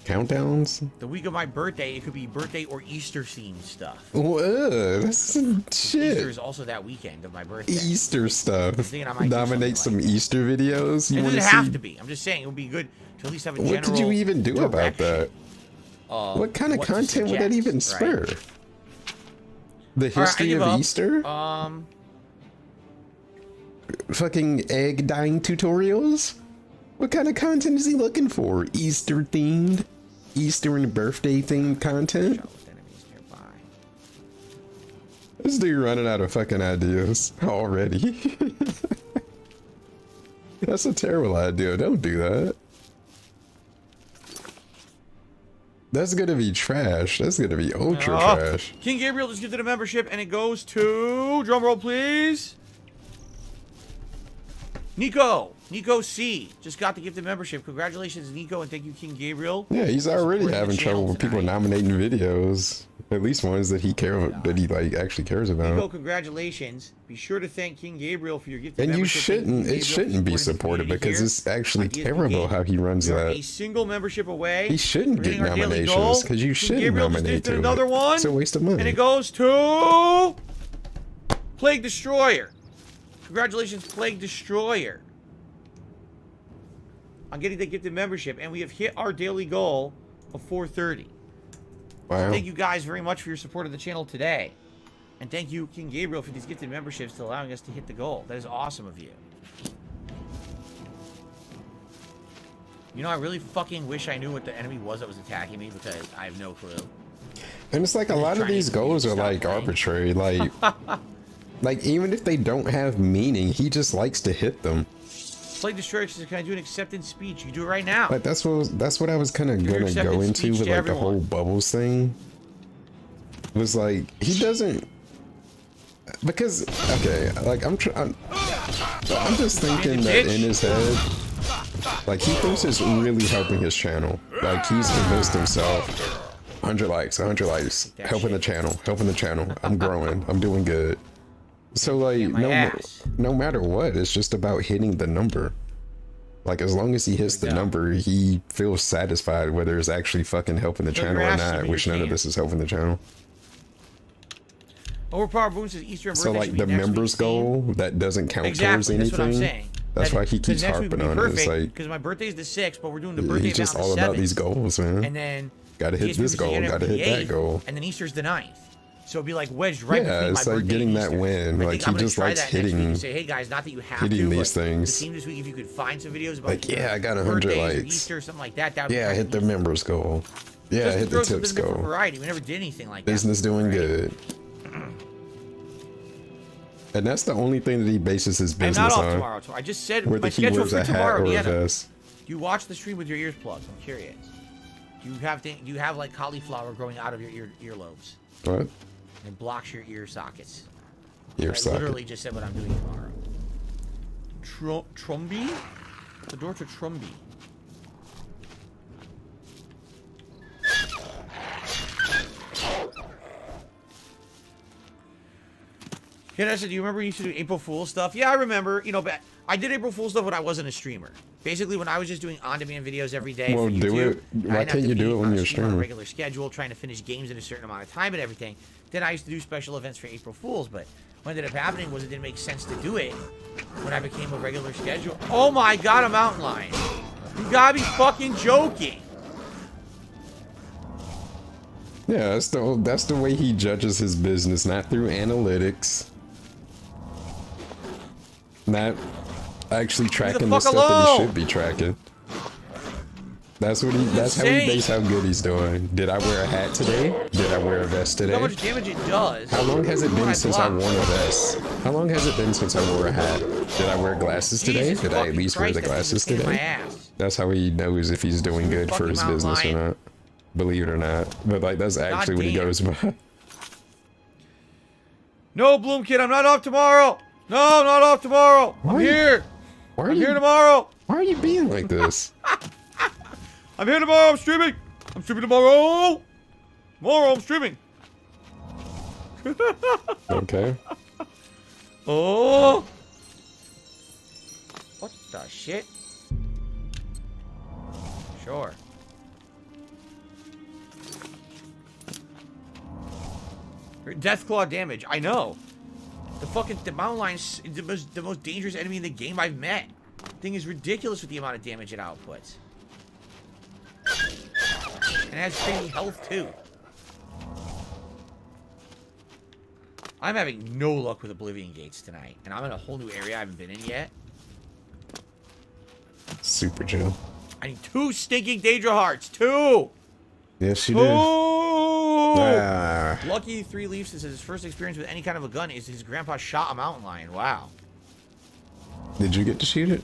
Countdowns? The week of my birthday, it could be birthday or Easter themed stuff. What? That's some shit. Easter is also that weekend of my birthday. Easter stuff. I might nominate some Easter videos. It doesn't have to be. I'm just saying it would be good to at least have a general. What could you even do about that? What kind of content would that even spur? Right? The history of Easter? Um. Fucking egg dyeing tutorials? What kind of content is he looking for? Easter themed? Easter and birthday themed content? This dude running out of fucking ideas already. That's a terrible idea. Don't do that. That's gonna be trash. That's gonna be ultra trash. King Gabriel just gifted a membership, and it goes to, drumroll please, Nico C. Just got the gifted membership. Congratulations, Nico, and thank you, King Gabriel. Yeah, he's already having trouble with people nominating videos. At least ones that he like actually cares about. Nico, congratulations. Be sure to thank King Gabriel for your gifted membership. And it shouldn't be supported because it's actually terrible how he runs that. A single membership away. He shouldn't get nominations because you shouldn't nominate to another one. It's a waste of money. And it goes to Plague Destroyer. Congratulations, Plague Destroyer, on getting the gifted membership, and we have hit our daily goal of 430. Wow. Thank you guys very much for your support of the channel today. And thank you, King Gabriel, for these gifted memberships to allowing us to hit the goal. That is awesome of you. You know, I really fucking wish I knew what the enemy was that was attacking me, because I have no clue. And it's like a lot of these goals are like arbitrary. Like, like even if they don't have meaning, he just likes to hit them. Plague Destroyer says, can I do an acceptance speech? You do it right now. Like that's what I was kind of gonna go into with like the whole bubbles thing. It was like he doesn't, because okay, like I'm just thinking that in his head, like he thinks it's really helping his channel. Like he's convinced himself, 100 likes, helping the channel. I'm growing, I'm doing good. So like no matter what, it's just about hitting the number. Like as long as he hits the number, he feels satisfied, whether it's actually fucking helping the channel or not, which none of this is helping the channel. Overpower Boom says Easter and so like the members goal that doesn't count towards anything. That's what I'm saying. That's why he keeps harping on it. It's like, because my birthday's the 6th, but we're doing the birthday he's just event on all the 7th. about these goals, man. And then gotta hit this goal, gotta hit that goal. And then Easter's the 9th. So it'd be like wedged right between my it's like getting that win. Like he just likes hitting. Say, hey guys, not that you have hitting to, these things. The team this week, if you could find some videos about like, yeah, I got 100 likes. Easter, something like that. Yeah, hit the members goal. Yeah, hit the tips goal. Variety. We never did anything like that. Business doing good. And that's the only thing that he bases his business on. I'm not off tomorrow. I just said my schedule for tomorrow. Do you watch the stream with your ears plugged? I'm curious. Do you have like cauliflower growing out of your earlobes? What? And blocks your ear sockets. I literally just said what I'm doing tomorrow. Trumby? The door to Trumby. Yeah, I said, do you remember you used to do April Fool's stuff? Yeah, I remember. You know, but I did April Fool's stuff when I wasn't a streamer. Basically, when I was just doing on-demand videos every day. Well, do it. Why can't you do it when you're streaming? On a regular schedule, trying to finish games in a certain amount of time and everything. Then I used to do special events for April Fool's, but what ended up happening was it didn't make sense to do it when I became a regular schedule. Oh my god, a mountain lion! You gotta be fucking joking! Yeah, that's the way he judges his business, not through analytics. Not actually tracking the stuff that he should be tracking. That's how he based how good he's doing. Did I wear a hat today? Did I wear a vest today? How much damage it does. How long has it been since I wore a vest? How long has it been since I wore a hat? Did I wear glasses today? Did I at least wear the glasses today? That's how he knows if he's doing good for his business or not. Believe it or not. But like that's actually what he goes by. No, Bloom Kid, I'm not off tomorrow! No, I'm not off tomorrow! I'm here! I'm here tomorrow! Why are you being like this? I'm here tomorrow, I'm streaming! I'm streaming tomorrow! Tomorrow, I'm streaming! Okay. Oh! What the shit? Sure. Deathclaw damage, I know. The mountain lion is the most dangerous enemy in the game I've met. The thing is ridiculous with the amount of damage it outputs. And it has crazy health too. I'm having no luck with Oblivion gates tonight, and I'm in a whole new area I haven't been in yet. super chill. I need 2 stinking Daedra hearts. 2! Yes, you do. Ah. Lucky 3 Leafs says his first experience with any kind of a gun is his grandpa shot a mountain lion. Wow. Did you get to shoot it?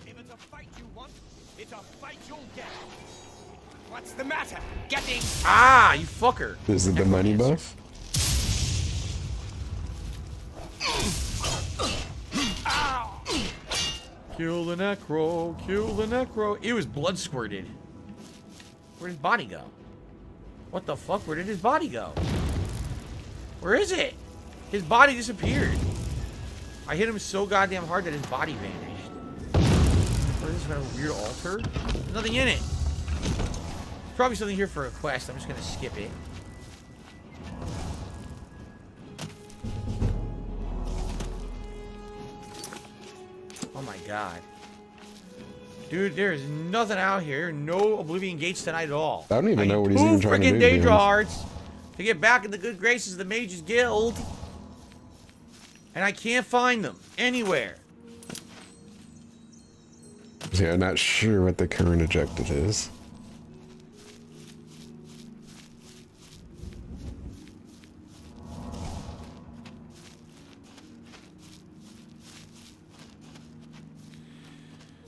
If it's a fight you want, it's a fight you'll get. What's the matter? Getting. Ah, you fucker. Is it the money buff? Kill the necro, kill the necro. It was blood squirted. Where'd his body go? What the fuck? Where did his body go? Where is it? His body disappeared. I hit him so goddamn hard that his body vanished. What is this kind of weird altar? There's nothing in it. There's probably something here for a quest. I'm just gonna skip it. Oh my god. Dude, there is nothing out here. No Oblivion gates tonight at all. I don't even know what he's even trying to do. 2 freaking Daedra hearts to get back in the good graces of the Mages Guild. And I can't find them anywhere. Yeah, I'm not sure what the current objective is.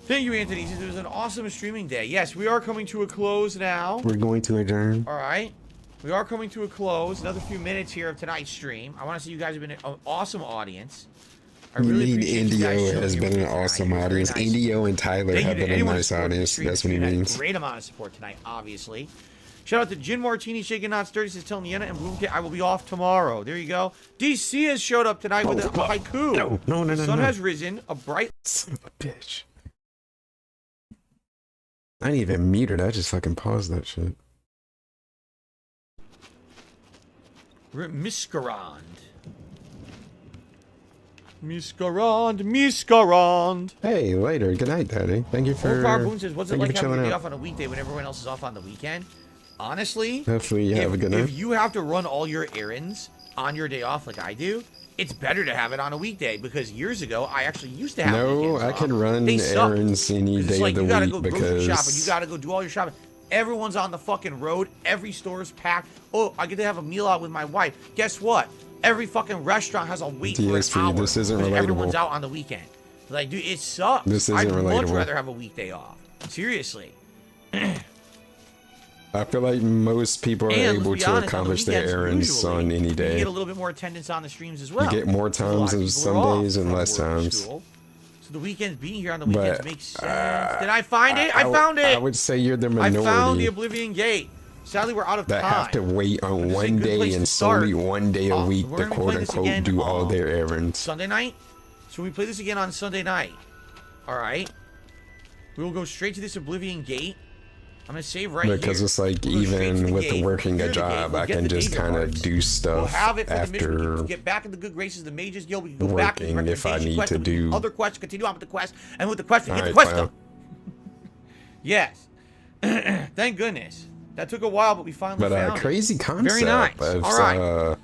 Thank you, Anthony. It was an awesome streaming day. Yes, we are coming to a close now. We're going to adjourn. All right. We are coming to a close. Another few minutes here of tonight's stream. I want to say you guys have been an awesome audience. I really appreciate you guys Indio showing has your been an tonight. awesome It was very audience. nice. Indio and Tyler Thank have you to been a anyone nice supporting the audience. stream. That's what he We've had a means. great amount of support tonight, obviously. Shout out to Gin Martini, Shaken Not Sturdy, says telling Yenna and Bloomkit I will be off tomorrow. There you go. DC has showed up tonight with a haiku. No. The sun no. has risen. A bright. Son of a bitch. I didn't even mute it. I just fucking paused that shit. Miscarond. Miscarond. Hey, later. Good night, Daddy. Thank you for. Power Boom says, what's it thank you like for having a chilling day out. off on a weekday when everyone else is off on the weekend? Honestly, Hopefully you have a good night. if you have to run all your errands on your day off like I do, it's better to have it on a weekday because years ago I actually used to have No, weekends I off. can run They suck. errands any 'Cause it's day like of you the gotta week go grocery shopping, you because gotta go do all your shopping. Everyone's on the fucking road. Every store's packed. Oh, I get to have a meal out with my wife. Guess what? Every fucking restaurant has a wait for an TES for you, hour. this isn't because everyone's relatable. out on the weekend. Like, dude, it sucks. This isn't I'd much relatable. rather have a weekday off. Seriously. I feel like most people are And able let's be to honest, on the accomplish their weekends, errands usually, on any You day. get a little bit more attendance on the streams as well. You get more because a lot times of on people some are off days and from less work or times. school. So the weekends, being here on the weekends But, makes sense. Did I find it? I found it. I would say you're the I found the minority Oblivion Gate. Sadly, we're out of that time. have to wait on But this is a one good day place and to start. solely one day a week We're to gonna be quote playing this unquote again do all on their errands. Sunday night. So we play this again on Sunday night. All right. We will go straight to this Oblivion Gate. I'm gonna save right Because here. it's like We'll go straight to even the with gate. working Clear a the gate. job, We'll I get can the just Daedra kind of hearts. do We'll stuff have it for the mission. We after can get back in the good graces of the Mages Guild. We can go back to the working if I recommendation need quest to and do. other quests. Continue on with the quest, and with the quest, we get the Alright, quest fine. done. Yes. Thank goodness. That took a while, but we finally But found crazy it. concept. Very nice. Of, All right.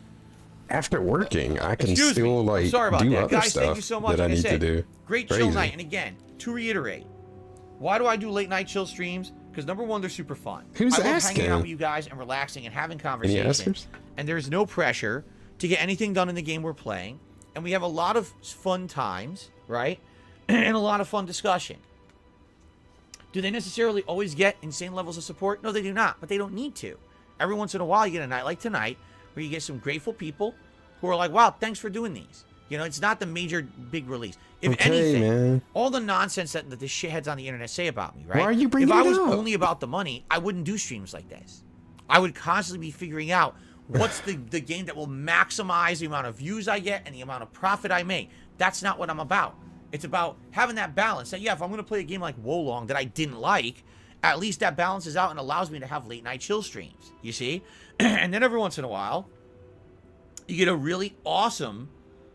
after working, I can Excuse still me. like Sorry about do that. other Guys, stuff thank you so much. that I Like need said, to do. Great Crazy. chill night. And again, to reiterate, why do I do late night chill streams? Because number one, they're super fun. Who's I love asking? hanging out with you guys and relaxing and having conversation. askers? And there's no pressure to get anything done in the game we're playing. And we have a lot of fun times, right? And a lot of fun discussion. Do they necessarily always get insane levels of support? No, they do not, but they don't need to. Every once in a while, you get a night like tonight where you get some grateful people who are like, wow, thanks for doing these. You know, it's not the major big release. If Okay, anything, man. all the nonsense that the shitheads on the internet say about me, right? Why are you bringing If I it was up? only about the money, I wouldn't do streams like this. I would constantly be figuring out what's the game that will maximize the amount of views I get and the amount of profit I make. That's not what I'm about. It's about having that balance. That, yeah, if I'm going to play a game like Wolong that I didn't like, at least that balances out and allows me to have late night chill streams, you see? And then every once in a while, you get a really awesome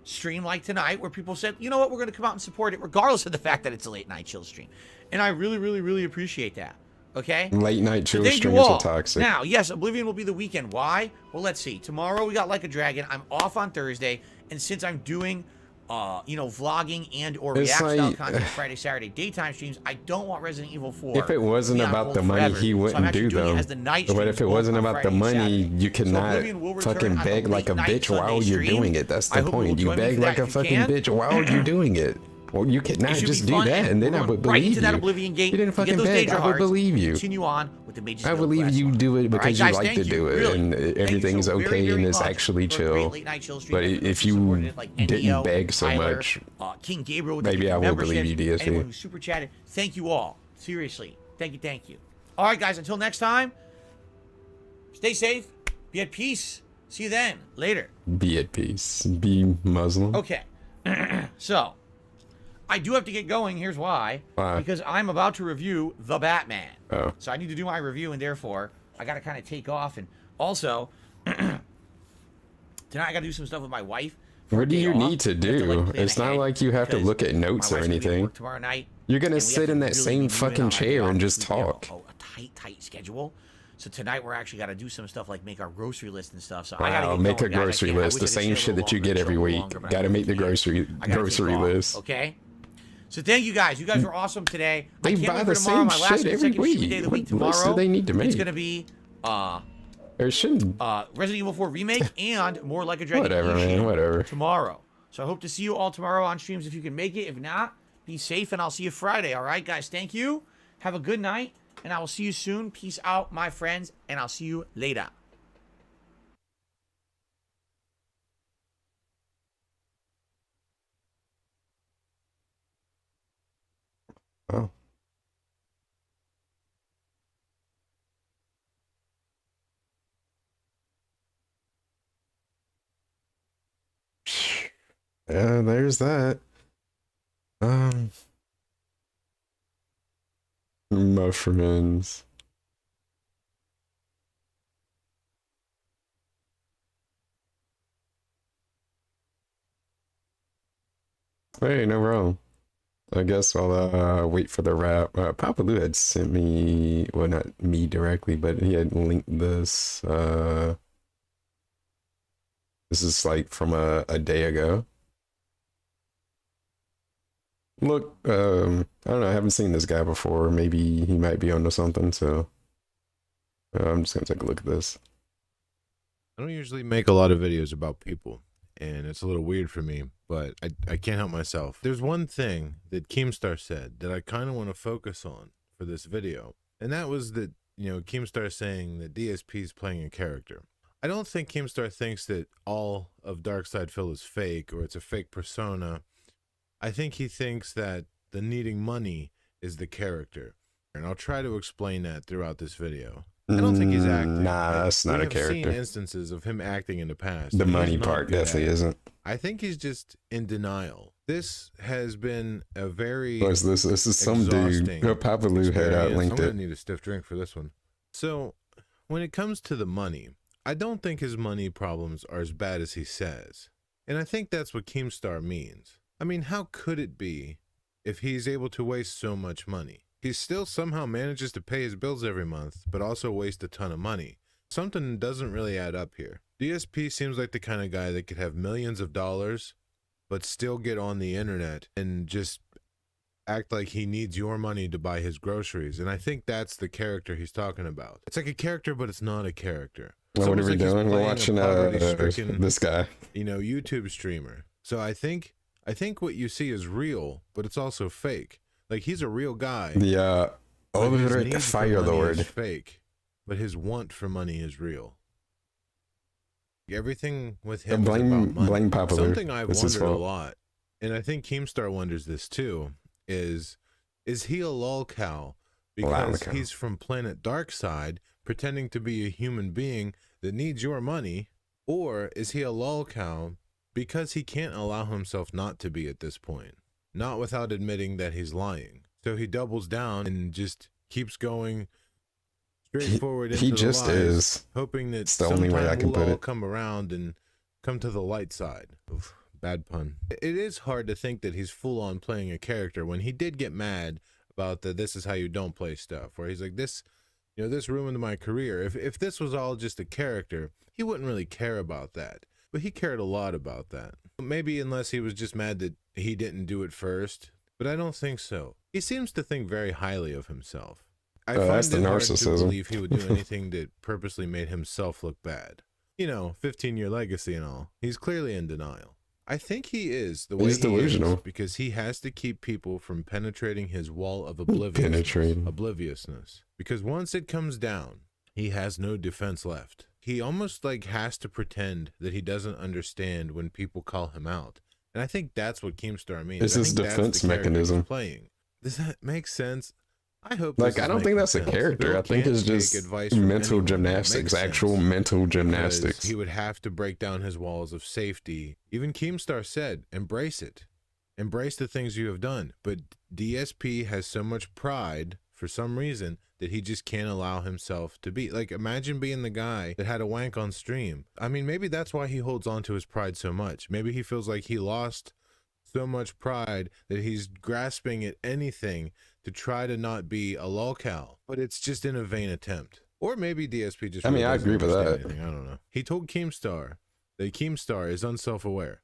stream like tonight where people said, you know what, we're going to come out and support it regardless of the fact that it's a late night chill stream. And I really, really, really appreciate that. Okay? Late night chill Thank you streams all. are toxic. Now, yes, Oblivion will be the weekend. Why? Well, let's see. Tomorrow we got Like a Dragon. I'm off on Thursday, and since I'm doing, you know, vlogging and or It's react style like- content Friday, Saturday, daytime streams, I don't want Resident Evil 4. If it wasn't to be on about hold the money, forever. he So I'm wouldn't actually do doing it them. as the night But if streams, it both wasn't on about the Friday and money, Saturday. you cannot Oblivion will return fucking on beg the like a late night bitch while Sunday you're stream. doing it. That's I the hope you will point. You join me beg for like that a if you fucking can. bitch while you're doing it. Well, you cannot It should just be do fun, that, and then we're I going would right believe into that you. Oblivion gate. You didn't Get fucking those beg. Daedra I would hearts, believe you. Continue on with the Mage's I Guild believe quest. you do it All right, because you guys, like thank to do it, really. and Thank you everything's so okay very and it's much actually for a great chill. late night chill stream. But Everyone if who you supported it, like didn't NDO, beg so Tyler, much, King Gabriel with maybe the I will believe membership, you, DSP. anyone who super chatted, thank you all. Seriously, thank you, thank you. All right, guys, until next time, stay safe, be at peace. See you then. Later. Be at peace. Be Muslim. Okay. So, I do have to get going. Here's why. Why? Because I'm about to review The Batman. Oh. So I need to do my review, and therefore, I got to kind of take off. And also, tonight I got to do some stuff with my wife. What do you need to do? It's not like you have to look at notes or anything. Tomorrow night. You're gonna and we have sit to in that really same be moving fucking on chair and just We have talk. a tight schedule. So tonight we're actually got to do some stuff like make our grocery list and stuff. So I gotta Wow, get make going, a guys. I grocery can't- I list. wish The I could same stay a shit little that you longer, get chill every a little week. longer, but Gotta I make the can't. grocery I gotta grocery take off, list. Okay. So thank you guys. You guys were awesome today. They I can't buy wait the for tomorrow. same My last shit every consecutive stream week. day of the week What list do tomorrow. they need to It's make? gonna be There shouldn't. Resident Evil 4 remake and more Like a Dragon. Whatever, man. Ishin Whatever. Tomorrow. So I hope to see you all tomorrow on streams if you can make it. If not, be safe and I'll see you Friday. All right, guys. Thank you. Have a good night, and I will see you soon. Peace out, my friends, and I'll see you later. Oh. Yeah, there's that. My friends. Hey, no wrong. I guess I'll wait for the wrap. Papa Lou had sent me, well, not me directly, but he had linked this. This is like from a day ago. Look, I don't know. I haven't seen this guy before. Maybe he might be onto something. So I'm just gonna take a look at this. I don't usually make a lot of videos about people, and it's a little weird for me, but I can't help myself. There's one thing that Keemstar said that I kind of want to focus on for this video, and that was that, you know, Keemstar saying that DSP is playing a character. I don't think Keemstar thinks that all of Darkside Phil is fake or it's a fake persona. I think he thinks that the needing money is the character, and I'll try to explain that throughout this video. I don't think he's acting. Nah, that's not a character. We've seen instances of him acting in the past. The and he's money not part good at definitely it. isn't. I think he's just in denial. This has been a very What's this? This is some dude. exhausting Papa Lou had experience. linked I'm it. gonna need a stiff drink for this one. So, when it comes to the money, I don't think his money problems are as bad as he says. And I think that's what Keemstar means. I mean, how could it be if he's able to waste so much money? He still somehow manages to pay his bills every month, but also waste a ton of money. Something doesn't really add up here. DSP seems like the kind of guy that could have millions of dollars, but still get on the internet and just act like he needs your money to buy his groceries. And I think that's the character he's talking about. It's like a character, but it's not a character. Well, what are we doing? We're watching this guy. You know, YouTube streamer. So I think what you see is real, but it's also fake. Like, he's a real guy. The Oblivion Fire Lord is fake, but his want for money is real. Everything with him is about money. Blame Papa Lou. Something I've It's his wondered a fault. lot, and I think Keemstar wonders this too, is he a lolcow because Lolcow. he's from planet Darkside, pretending to be a human being that needs your money, or is he a lolcow because he can't allow himself not to be at this point, not without admitting that he's lying? So he doubles down and just keeps going straight forward into He the just lies, is. hoping that It's the only way I can we'll put all it. come around and come to the light side. Oof, bad pun. It is hard to think that he's full on playing a character when he did get mad about the this is how you don't play stuff, where he's like, this, you know, this ruined my career. If this was all just a character, he wouldn't really care about that. But he cared a lot about that. Maybe unless he was just mad that he didn't do it first, but I don't think so. He seems to think very highly of himself. I find that's the it hard to narcissism. believe he would do anything that purposely made himself look bad. You know, 15-year legacy and all. He's clearly in denial. I think he is the way He's delusional. because he has to keep people from penetrating his wall of obliviousness. Because once it comes down, he has no defense left. He almost like has to pretend that he doesn't understand when people call him out. And I think that's what Keemstar means. It's his defense mechanism. Playing. Does that make sense? I hope. Like, I don't think that's a character. I think it's just mental gymnastics, actual mental gymnastics. He would have to break down his walls of safety. Even Keemstar said, embrace it. Embrace the things you have done. But DSP has so much pride for some reason that he just can't allow himself to be. Like, imagine being the guy that had a wank on stream. I mean, maybe that's why he holds on to his pride so much. Maybe he feels like he lost so much pride that he's grasping at anything to try to not be a lolcow, but it's just in a vain attempt. Or maybe DSP just. I mean, I agree with that. Anything. I don't know. He told Keemstar that Keemstar is unself-aware.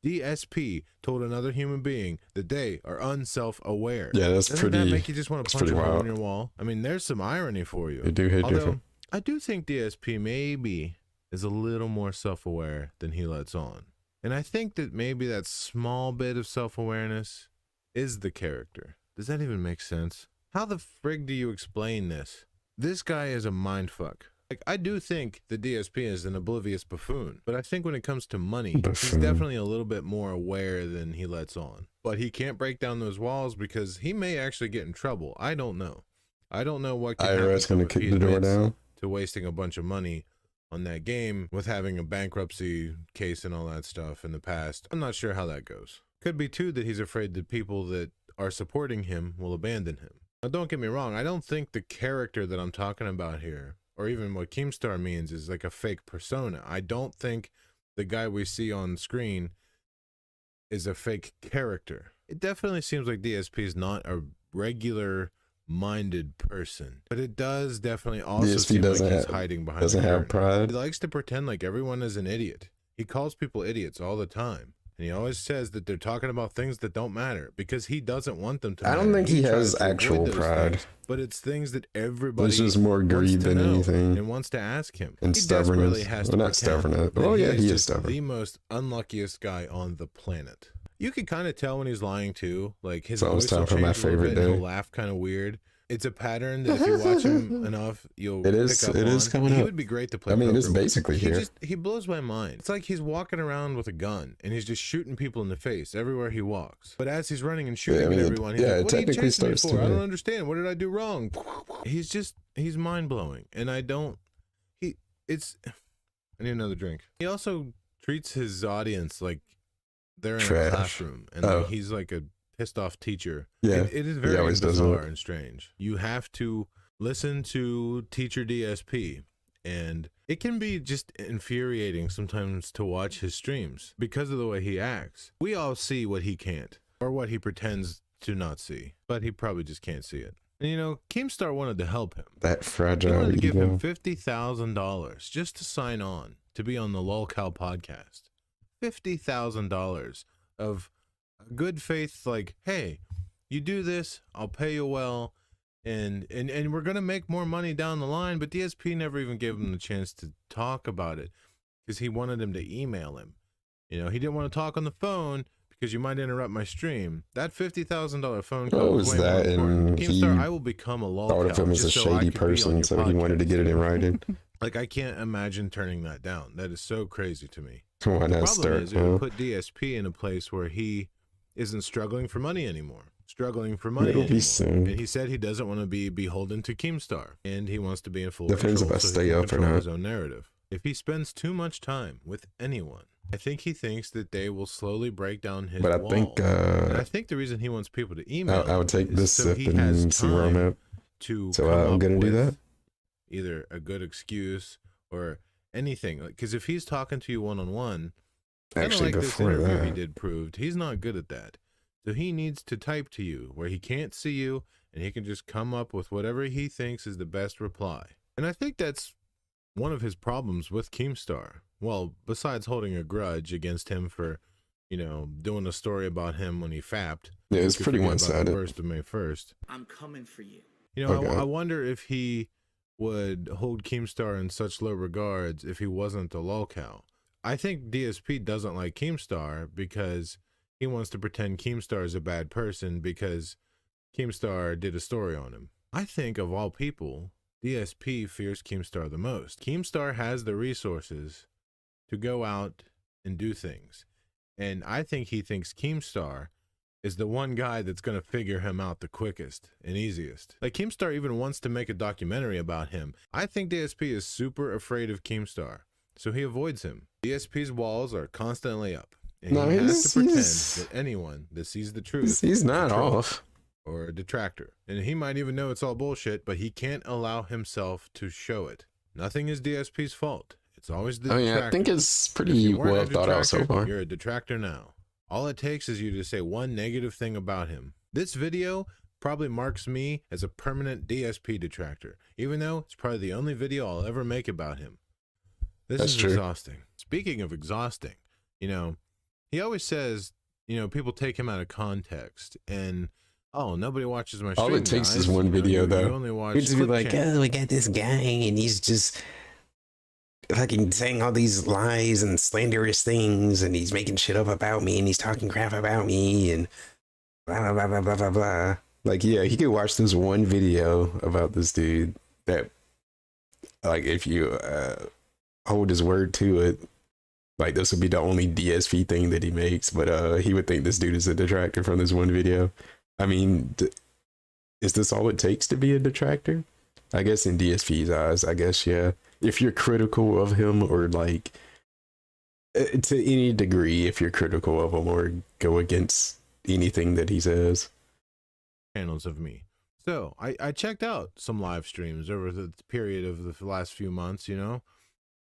DSP told another human being that they are unself-aware. Yeah, that's Doesn't pretty. that make you just want to punch a hole wild. in your wall? I mean, there's some irony for you. They do hit Although, different. I do think DSP maybe is a little more self-aware than he lets on. And I think that maybe that small bit of self-awareness is the character. Does that even make sense? How the frig do you explain this? This guy is a mindfuck. Like, I do think the DSP is an oblivious buffoon, but I think when it comes to money, he's definitely a little bit more aware than he lets on. But he can't break down those walls because he may actually get in trouble. I don't know. I don't know what can IRS gonna kick the door down to wasting a bunch of money on that game with having a bankruptcy case and all that stuff in the past. I'm not sure how that goes. Could be too that he's afraid that people that are supporting him will abandon him. Now, don't get me wrong. I don't think the character that I'm talking about here, or even what Keemstar means, is like a fake persona. I don't think the guy we see on screen is a fake character. It definitely seems like DSP is not a regular minded person, but it does definitely also seem like he's hiding behind doesn't have pride. He likes to pretend like everyone is an idiot. He calls people idiots all the time. And he always says that they're talking about things that don't matter because he doesn't want them to matter. I don't think he has actual pride. Things, but it's things that everybody It's just more greed than anything. And wants to ask him. And he stubbornness. Has well, to not stubbornness. Oh, yeah, he is stubborn. The most unluckiest guy on the planet. You can kind of tell when he's lying too. Like, his voice will change a little bit, he'll laugh kind of weird. It's a pattern that if you watch him enough, you'll pick up on. It is coming up. He would be great to play. I mean, it's basically here. He blows my mind. It's like he's walking around with a gun and he's just shooting people in the face everywhere he walks. But as he's running and shooting at everyone, he's like, "What are you chasing me for? I don't understand. What did I do wrong?" He's mind blowing, and I need another drink. He also treats his audience like they're in a classroom, and like he's like a pissed off teacher. Yeah, it is very bizarre and strange. You have to listen to teacher DSP, and it can be just infuriating sometimes to watch his streams because of the way he acts. We all see what he can't, or what he pretends to not see, but he probably just can't see it. And you know, Keemstar wanted to help him. That fragile He wanted to give ego. him $50,000 just to sign on to be on the LOLCOW podcast. $50,000 of good faith, like, hey, you do this, I'll pay you well, and we're gonna make more money down the line. But DSP never even gave him the chance to talk about it because he wanted him to email him. You know, he didn't want to talk on the phone because you might interrupt my stream. That $50,000 phone call was way more important. Keemstar, I will become a LOLCOW. Thought of him as a shady person, so he wanted to get it in writing. Like, I can't imagine turning that down. That is so crazy to me. Why not the start? problem is it would put DSP in a place where he isn't struggling for money anymore. It'll be soon. And he said he doesn't want to be beholden to Keemstar, and he wants to be in full Depends control, if I so stay he can up or control not. his own narrative. If he spends too much time with anyone, I think he thinks that they will slowly break down his But I wall. think and I think the reason he wants people to email I would take is this so sip he has and see where I'm time at. to So come I'm up gonna do with that. either a good excuse or anything. Because if he's talking to you one-on-one, kind of Actually, like this before interview he that, did proved, he's not good at that. So he needs to type to you where he can't see you and he can just come up with whatever he thinks is the best reply. And I think that's one of his problems with Keemstar. Well, besides holding a grudge against him for, you know, doing a story about him when he fapped. Yeah, it's pretty one-sided. First of May 1st. I'm coming for you. You know, I wonder if he would hold Keemstar in such low regards if he wasn't a lolcow. I think DSP doesn't like Keemstar because he wants to pretend Keemstar is a bad person because Keemstar did a story on him. I think of all people, DSP fears Keemstar the most. Keemstar has the resources to go out and do things. And I think he thinks Keemstar is the one guy that's going to figure him out the quickest and easiest. Like, Keemstar even wants to make a documentary about him. I think DSP is super afraid of Keemstar, so he avoids him. DSP's walls are constantly up. And he has to pretend that anyone that sees the truth, he's not off, or a detractor. And he might even know it's all bullshit, but he can't allow himself to show it. Nothing is DSP's fault. It's always the detractor. I think it's pretty well thought out so far. You're a detractor now. All it takes is you to say one negative thing about him. This video probably marks me as a permanent DSP detractor, even though it's probably the only video I'll ever make about him. This is exhausting. Speaking of exhausting, you know, he always says, you know, people take him out of context and, oh, nobody watches my stream. All it takes is one video, though. He'd just be like, oh, we got this guy and he's just fucking saying all these lies and slanderous things, and he's making shit up about me, and he's talking crap about me, and blah, blah, blah, blah, blah, blah. Like, yeah, he could watch this one video about this dude that, like, if you hold his word to it, like, this would be the only DSP thing that he makes, but he would think this dude is a detractor from this one video. I mean, is this all it takes to be a detractor? I guess in DSP's eyes, I guess, yeah. If you're critical of him, or like to any degree, if you're critical of him or go against anything that he says. Channels of me. So I checked out some live streams over the period of the last few months, you know,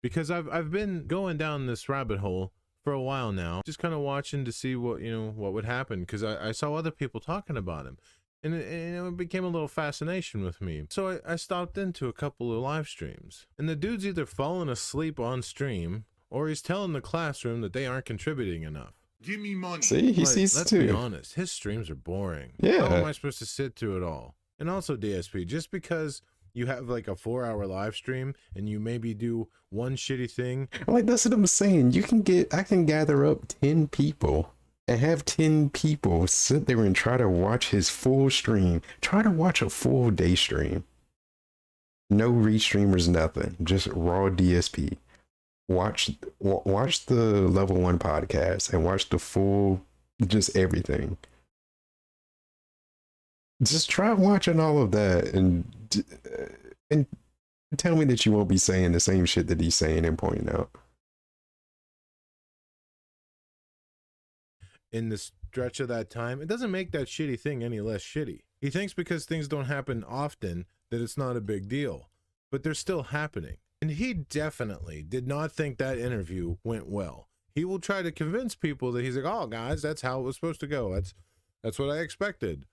because I've been going down this rabbit hole for a while now, just kind of watching to see what, you know, what would happen, because I saw other people talking about him. And it became a little fascination with me. So I stopped into a couple of live streams. And the dude's either falling asleep on stream, or he's telling the classroom that they aren't contributing enough. Give me money. See, he sees let's too. Be honest, his streams are boring. Yeah. How am I supposed to sit through it all? And also, DSP, just because you have like a 4-hour live stream and you maybe do one shitty thing. Like, that's what I'm saying. I can gather up 10 people. And have 10 people sit there and try to watch his full stream. Try to watch a full day stream. No restreamers, nothing. Just raw DSP. Watch the Level 1 podcast and watch the full, just everything. Just try watching all of that and tell me that you won't be saying the same shit that he's saying and pointing out. In the stretch of that time, it doesn't make that shitty thing any less shitty. He thinks because things don't happen often that it's not a big deal, but they're still happening. And he definitely did not think that interview went well. He will try to convince people that he's like, oh guys, that's how it was supposed to go. That's what I expected.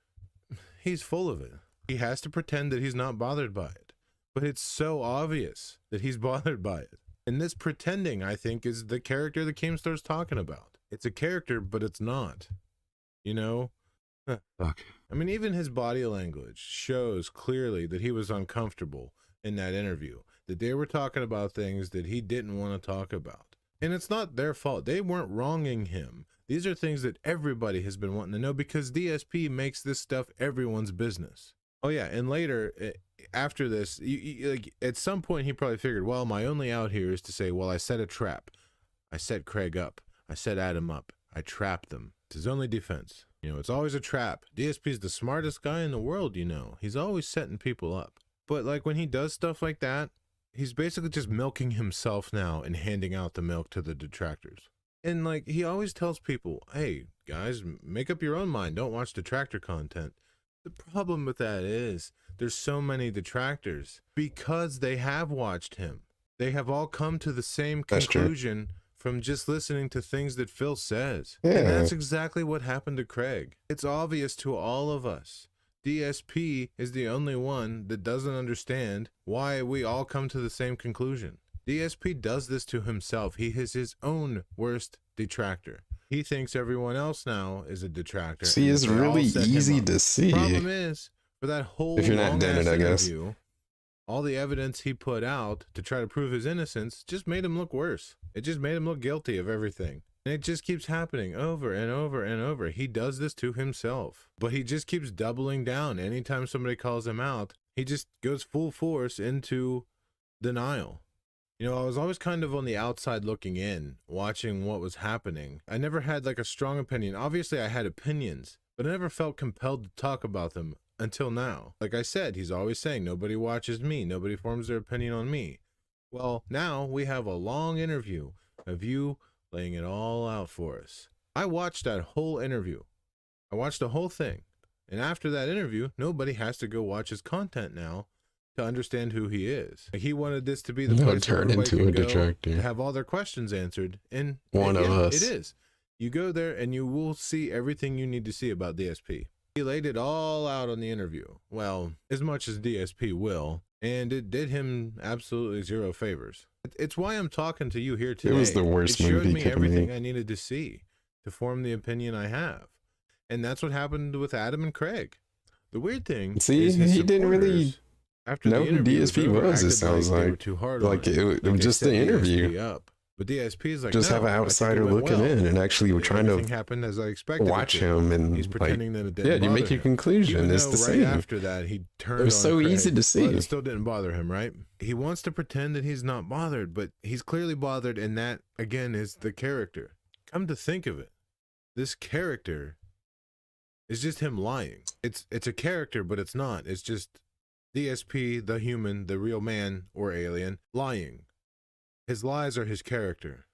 He's full of it. He has to pretend that he's not bothered by it, but it's so obvious that he's bothered by it. And this pretending, I think, is the character that Keemstar's talking about. It's a character, but it's not, you know? Fuck. I mean, even his body language shows clearly that he was uncomfortable in that interview, that they were talking about things that he didn't want to talk about. And it's not their fault. They weren't wronging him. These are things that everybody has been wanting to know, because DSP makes this stuff everyone's business. Oh yeah, and later, after this, like, at some point he probably figured, well, my only out here is to say, well, I set a trap. I set Craig up. I set Adam up. I trapped them. It's his only defense. You know, it's always a trap. DSP's the smartest guy in the world, you know. He's always setting people up. But, like, when he does stuff like that, he's basically just milking himself now and handing out the milk to the detractors. And, like, he always tells people, hey, guys, make up your own mind. Don't watch detractor content. The problem with that is there's so many detractors because they have watched him. They have all come to the same conclusion from just listening to things that Phil says. Yeah. And that's exactly what happened to Craig. It's obvious to all of us DSP is the only one that doesn't understand why we all come to the same conclusion. DSP does this to himself. He is his own worst detractor. He thinks everyone else now is a detractor. See, it's really easy to see. Problem is, for that whole if you're not dead, I guess. interview, all the evidence he put out to try to prove his innocence just made him look worse. It just made him look guilty of everything. And it just keeps happening over and over and over. He does this to himself, but he just keeps doubling down. Anytime somebody calls him out, he just goes full force into denial. You know, I was always kind of on the outside looking in, watching what was happening. I never had like a strong opinion. Obviously, I had opinions, but I never felt compelled to talk about them until now. Like I said, he's always saying, nobody watches me. Nobody forms their opinion on me. Well, now we have a long interview of you laying it all out for us. I watched that whole interview. I watched the whole thing. And after that interview, nobody has to go watch his content now to understand who he is. He wanted this to be the place where everybody can go to have all their questions answered. And one of us. It is. You go there and you will see everything you need to see about DSP. He laid it all out on the interview. Well, as much as DSP will. And it did him absolutely zero favors. It's why I'm talking to you here today. It was the worst movie. It showed me everything I needed to see to form the opinion I have. And that's what happened with Adam and Craig. The weird thing is he didn't really know who DSP was, it sounds like. It was just the interview. But DSP is like, just have an outsider looking in and actually we're trying to happened as I expected watch him, and he's pretending that it didn't you make your conclusion. It's the same. After that, he turned. It was so easy to see. But it still didn't bother him, right? He wants to pretend that he's not bothered, but he's clearly bothered, and that again is the character. Come to think of it, this character is just him lying. It's a character, but it's not. It's just DSP, the human, the real man or alien, lying. His lies are his character.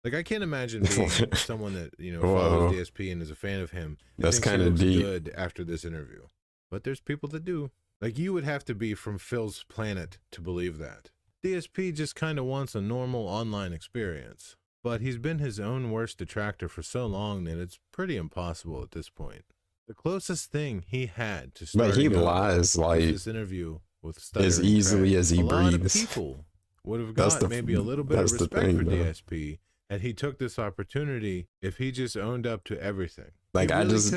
Like, I can't imagine being someone that, follows DSP and is a fan of him. That's kind of deep. Good after this interview. But there's people that do. Like, you would have to be from Phil's planet to believe that. DSP just kind of wants a normal online experience. But he's been his own worst detractor for so long that it's pretty impossible at this point. The closest thing he had to starting but he lies like this interview with as easily as he breathes. People would have got maybe a little bit of respect for DSP had he took this opportunity if he just owned up to everything. Like, I just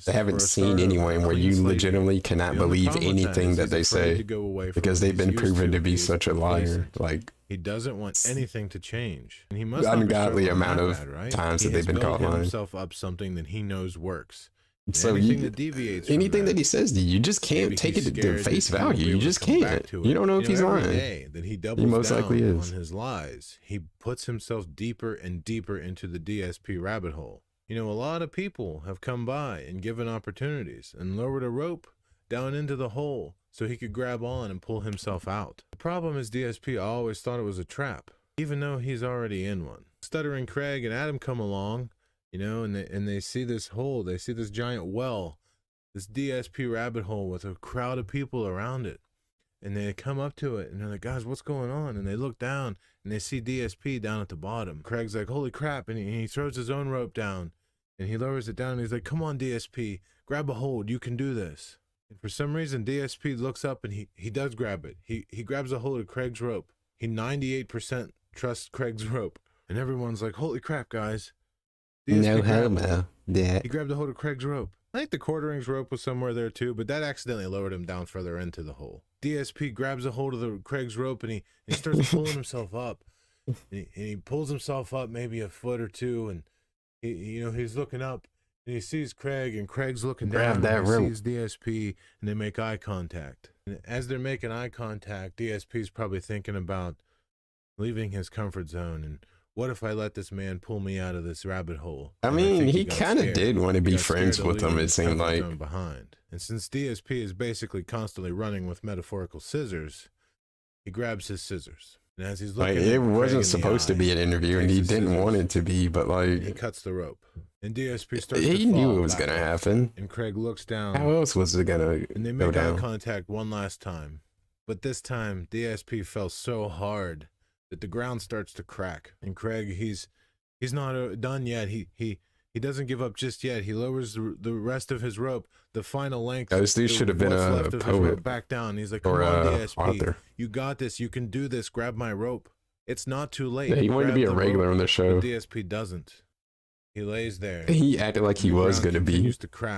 haven't seen anyone where you legitimately cannot believe anything that they say because they've been proven to be such a liar. Like, he doesn't want anything to change. And he must ungodly amount of times that they've been caught lying. Himself up something that he knows works. So anything that deviates anything that he says to you just can't take it to face value. You just can't. You don't know if he's lying. That he most likely is. On his lies. He puts himself deeper and deeper into the DSP rabbit hole. A lot of people have come by and given opportunities and lowered a rope down into the hole so he could grab on and pull himself out. The problem is DSP always thought it was a trap, even though he's already in one. Stuttering Craig and Adam come along, and they see this hole, they see this giant well, this DSP rabbit hole with a crowd of people around it. And they come up to it and they're like, guys, what's going on? And they look down and they see DSP down at the bottom. Craig's like, holy crap. And he throws his own rope down and he lowers it down and he's like, come on, DSP, grab a hold. You can do this. And for some reason, DSP looks up and he does grab it. He grabs a hold of Craig's rope. He 98% trusts Craig's rope. And everyone's like, holy crap, guys. No homo. Yeah. He grabbed a hold of Craig's rope. I think the quarterings rope was somewhere there too, but that accidentally lowered him down further into the hole. DSP grabs a hold of the Craig's rope and he starts pulling himself up. And he pulls himself up maybe a foot or two, and he's looking up and he sees Craig, and Craig's looking down. That rope. He sees DSP, and they make eye contact. And as they're making eye contact, DSP's probably thinking about leaving his comfort zone and, what if I let this man pull me out of this rabbit hole? I mean, he kind of did want to be friends with him, it seemed like. Behind. And since DSP is basically constantly running with metaphorical scissors, he grabs his scissors. And as he's looking, it wasn't supposed to be an interview, and he didn't want it to be, but he cuts the rope. And DSP starts he knew it was going to happen. And Craig looks down. How else was it going to And they make eye contact one last time. But this time, DSP fell so hard that the ground starts to crack. And Craig, he's not done yet. He He doesn't give up just yet. He lowers the rest of his rope, the final length. This dude should have been a poet back down. He's like, or come on, a DSP. author. You got this. You can do this. Grab my rope. It's not too late. Yeah, he wanted to be a regular on the show. But DSP doesn't. He lays there. He acted like he was going to be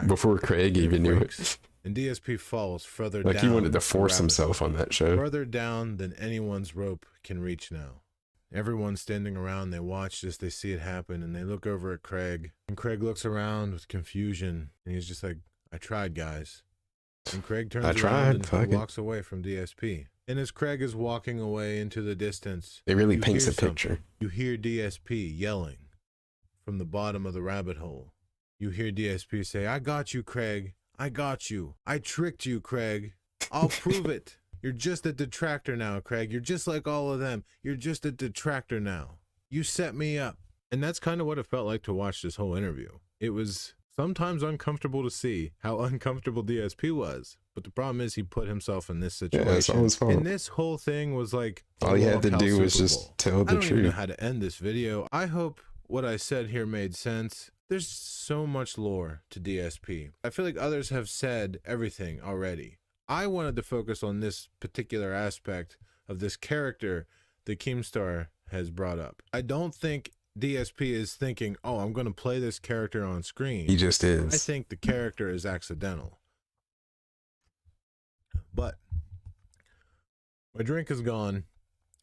before Craig even knew it. And DSP falls further like down. He wanted to force himself on that show. Further down than anyone's rope can reach now. Everyone's standing around, they watch this, they see it happen, and they look over at Craig. And Craig looks around with confusion, and he's just like, I tried, guys. And Craig turns around and walks away from DSP. And as Craig is walking away into the distance, it really paints a picture. You hear DSP yelling from the bottom of the rabbit hole. You hear DSP say, I got you, Craig. I got you. I tricked you, Craig. I'll prove it. You're just a detractor now, Craig. You're just like all of them. You're just a detractor now. You set me up. And that's kind of what it felt like to watch this whole interview. It was sometimes uncomfortable to see how uncomfortable DSP was. But the problem is he put himself in this situation. Yeah, it's all his fault. And this whole thing was like... all he had to do was just tell the truth. I don't even know how to end this video. I hope what I said here made sense. There's so much lore to DSP. I feel like others have said everything already. I wanted to focus on this particular aspect of this character that Keemstar has brought up. I don't think DSP is thinking, oh, I'm going to play this character on screen. He just is. I think the character is accidental. But my drink is gone,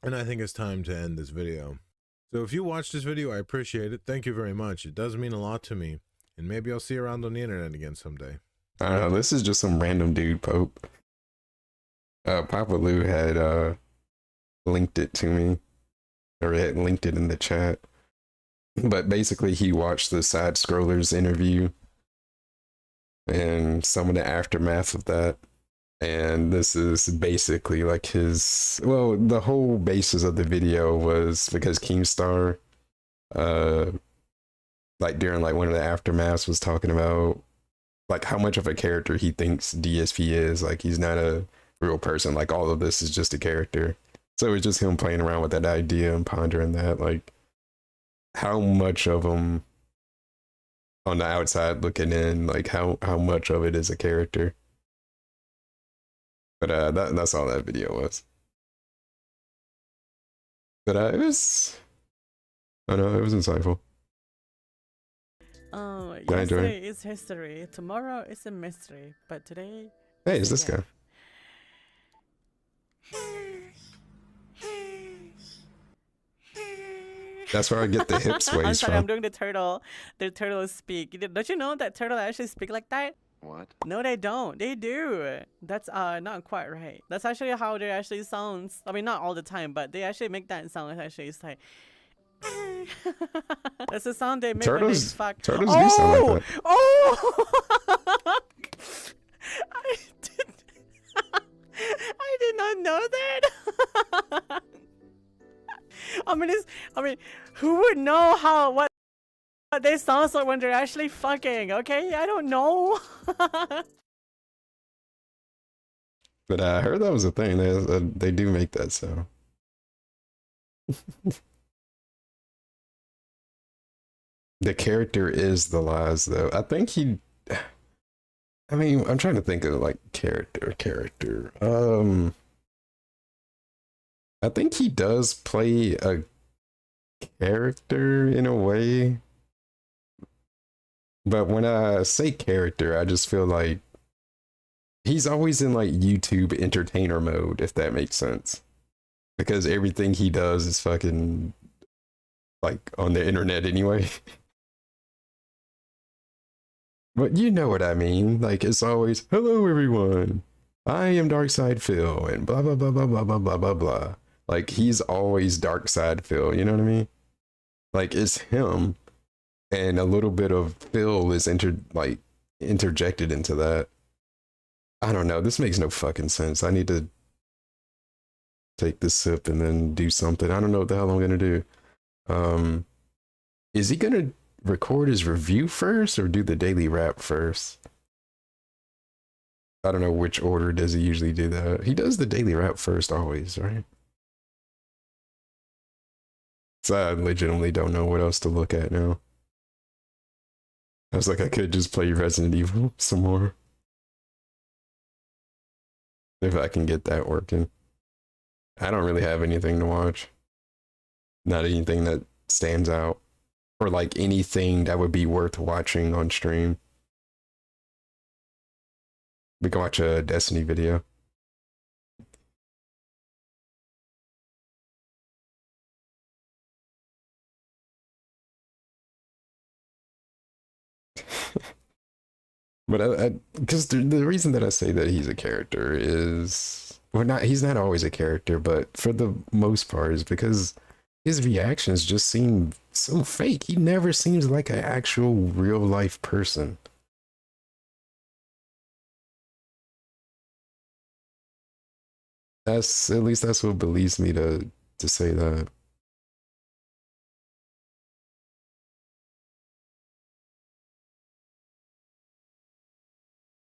and I think it's time to end this video. So if you watched this video, I appreciate it. Thank you very much. It does mean a lot to me, and maybe I'll see you around on the internet again someday. I don't know. This is just some random dude, Pope. Papa Lou had linked it to me, or had linked it in the chat. But basically, he watched the Side Scrollers interview and some of the aftermath of that. And this is basically like his, well, the whole basis of the video was because Keemstar, like during like one of the aftermaths was talking about like how much of a character he thinks DSP is. Like he's not a real person. Like all of this is just a character. So it's just him playing around with that idea and pondering that, like how much of him on the outside looking in, like how much of it is a character. But that's all that video was. But it was, I don't know, it was insightful. Yesterday is history, tomorrow is a mystery, but today... Hey, it's this guy. That's where I get the hip sways I'm sorry, from. I'm doing the turtle speak. Don't you know that turtle actually speak like that? What? No, they don't. They do. That's not quite right. That's actually how they actually sounds. I mean, not all the time, but they actually make that sound. Actually, it's like... That's the sound they make when they fuck. Turtles do sound like that. Oh! I did not know that. I mean, who would know what they sound like when they're actually fucking? Okay, I don't know. But I heard that was a thing. They do make that sound. The character is the lies, though. I think he... I mean, I'm trying to think of, like, character. I think he does play a character in a way. But when I say character, I just feel like he's always in, like, YouTube entertainer mode, if that makes sense. Because everything he does is fucking, like, on the internet anyway. But you know what I mean. Like, it's always, hello everyone, I am Darkside Phil, and blah, blah, blah, blah, blah, blah, blah, blah, blah. Like, he's always Darkside Phil, you know what I mean? Like, it's him, and a little bit of Phil is interjected into that. I don't know, this makes no fucking sense. I need to take this sip and then do something. I don't know what the hell I'm gonna do. Is he gonna record his review first or do the daily wrap first? I don't know which order does he usually do that. He does the daily wrap first always, right? So I legitimately don't know what else to look at now. I was like, I could just play Resident Evil some more. If I can get that working. I don't really have anything to watch. Not anything that stands out. Or like anything that would be worth watching on stream. We can watch a Destiny video. But because the reason that I say that he's a character is, well, not, he's not always a character, but for the most part is because his reactions just seem so fake. He never seems like an actual real life person. That's, at least that's what believes me to say that.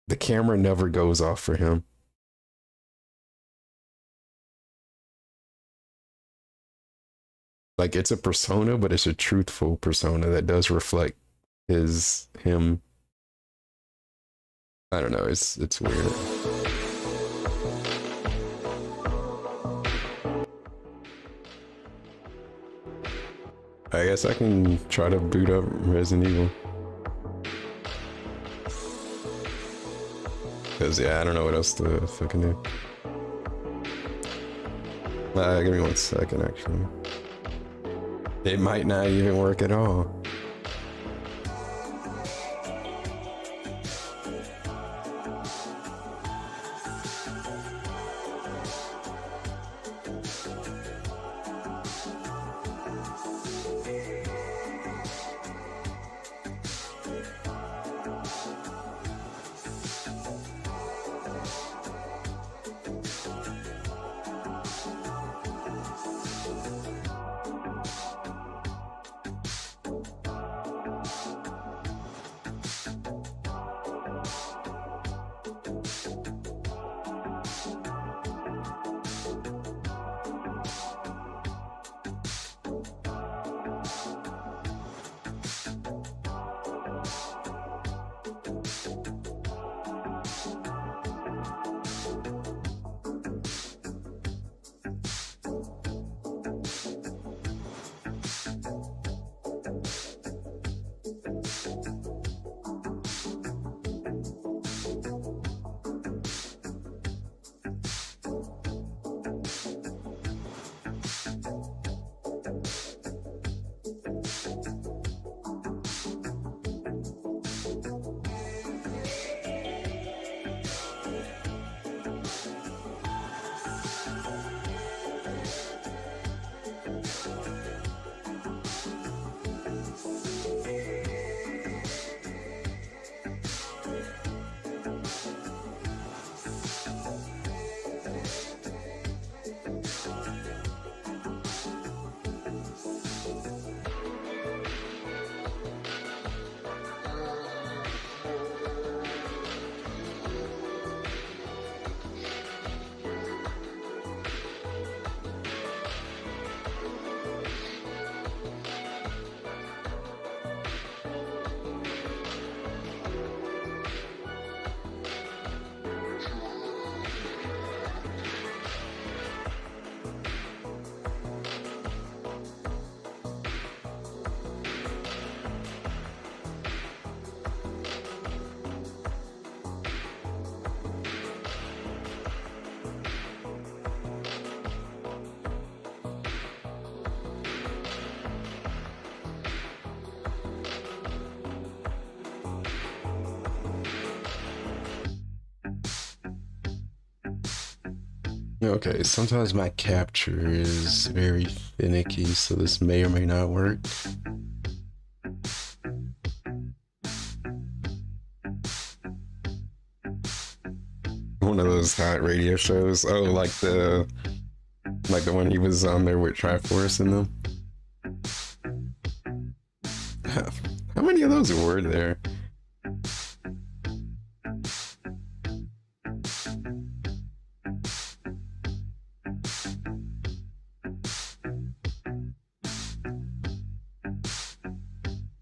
The camera never goes off for him. Like, it's a persona, but it's a truthful persona that does reflect him. I don't know, it's weird. I guess I can try to boot up Resident Evil. Because, yeah, I don't know what else to fucking do. Give me 1 second, actually. It might not even work at all. Okay, sometimes my capture is very finicky, so this may or may not work. One of those hot radio shows. Oh, like the one he was on there with Triforce in them. How many of those were there?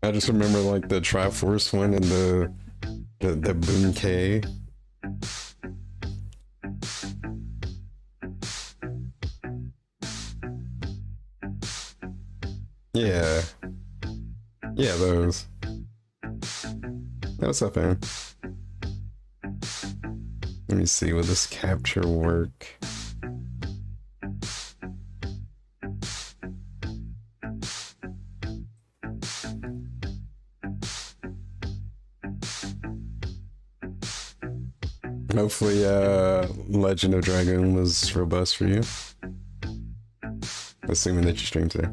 I just remember like the Triforce one and the Boom K. Yeah. Yeah, those. What's up, man? Let me see, will this capture work? Hopefully, Legend of Dragoon was robust for you. Assuming that you stream today.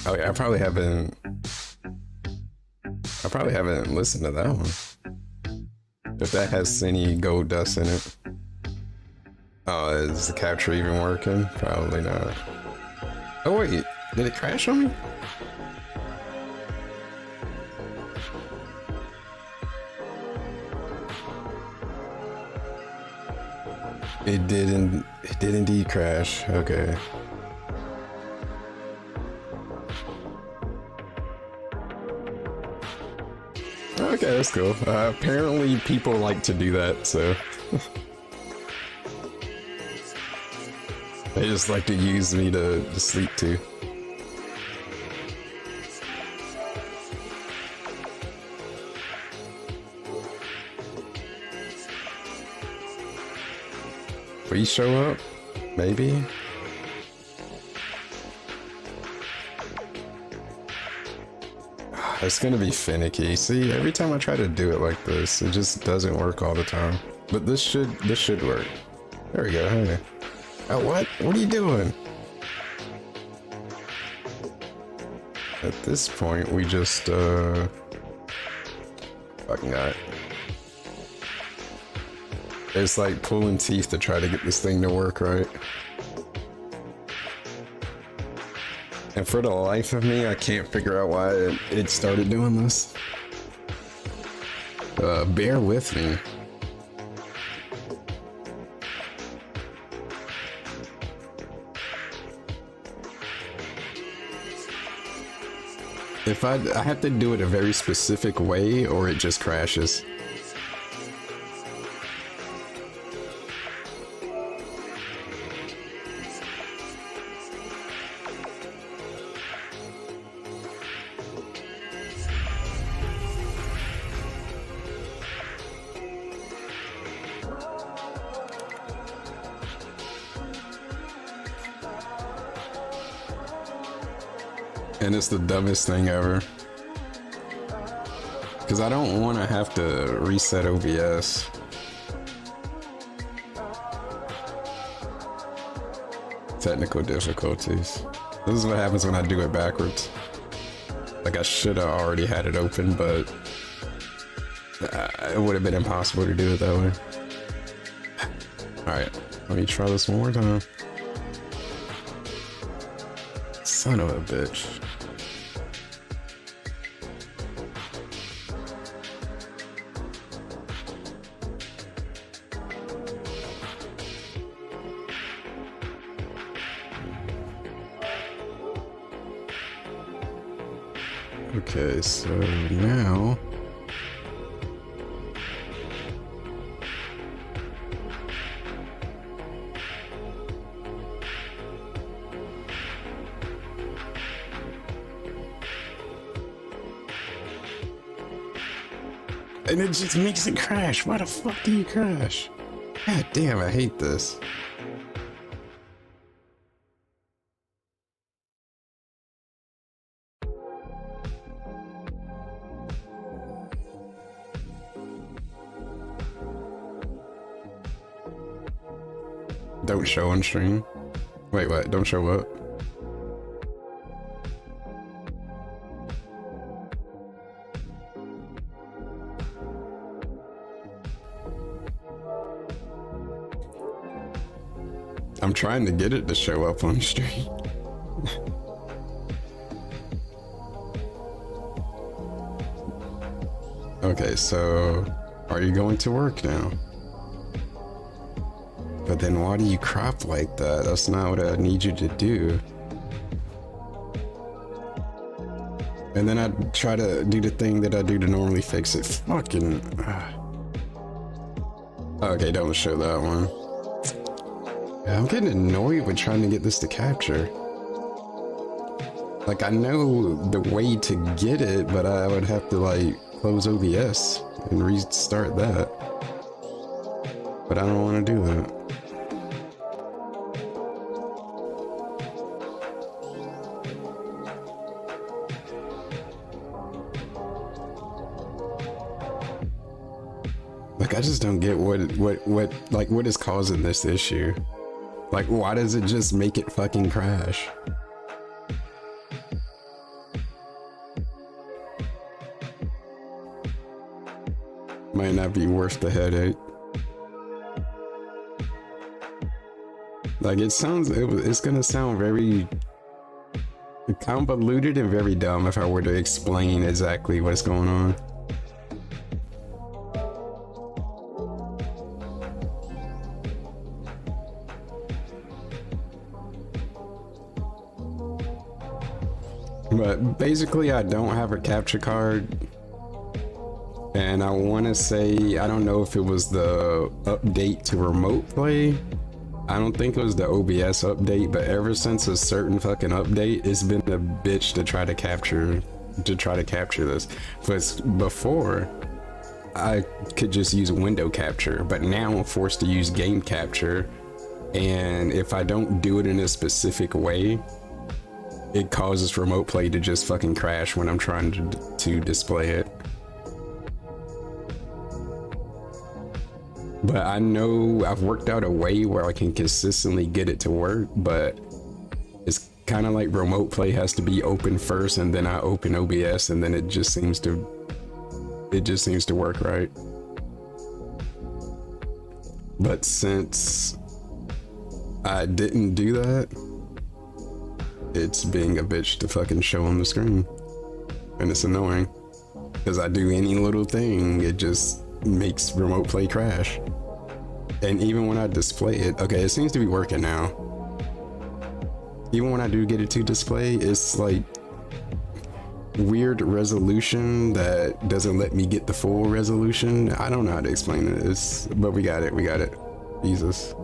Oh yeah, I probably haven't listened to that one. If that has any gold dust in it. Oh, is the capture even working? Probably not. Oh wait, did it crash on me? It did indeed crash. Okay. Okay, that's cool. Apparently people like to do that, so they just like to use me to sleep to. Will you show up? Maybe? It's gonna be finicky. See, every time I try to do it like this, it just doesn't work all the time. But this should work. There we go. Hey. Oh, what? What are you doing? At this point, we just fucking got it. It's like pulling teeth to try to get this thing to work right. And for the life of me, I can't figure out why it started doing this. Bear with me. If I have to do it a very specific way or it just crashes. And it's the dumbest thing ever. Because I don't want to have to reset OBS. Technical difficulties. This is what happens when I do it backwards. Like I should have already had it open, but it would have been impossible to do it that way. Alright, let me try this one more time. Son of a bitch. Okay, so now and it just makes it crash. Why the fuck do you crash? God damn, I hate this. Don't show on stream. Wait, what? Don't show what? I'm trying to get it to show up on stream. Okay, so are you going to work now? but then why do you crop like that? That's not what I need you to do. And then I try to do the thing that I do to normally fix it. Fucking... Okay, don't show that one. I'm getting annoyed with trying to get this to capture. Like, I know the way to get it, but I would have to, like, close OBS and restart that. But I don't want to do that. Like, I just don't get what is causing this issue. Like, why does it just make it fucking crash? Might not be worth the headache. Like, it's gonna sound very convoluted and very dumb if I were to explain exactly what's going on. But basically, I don't have a capture card. And I want to say, I don't know if it was the update to remote play. I don't think it was the OBS update, but ever since a certain fucking update, it's been a bitch to try to capture this. But before, I could just use window capture, but now I'm forced to use game capture. And if I don't do it in a specific way, it causes remote play to just fucking crash when I'm trying to display it. But I know I've worked out a way where I can consistently get it to work, but it's kind of like remote play has to be open first and then I open OBS and then it just seems to work right. But since I didn't do that, it's being a bitch to fucking show on the screen. And it's annoying because I do any little thing, it just makes remote play crash. And even when I display it, okay, it seems to be working now. Even when I do get it to display, it's like weird resolution that doesn't let me get the full resolution. I don't know how to explain it, but we got it. Jesus.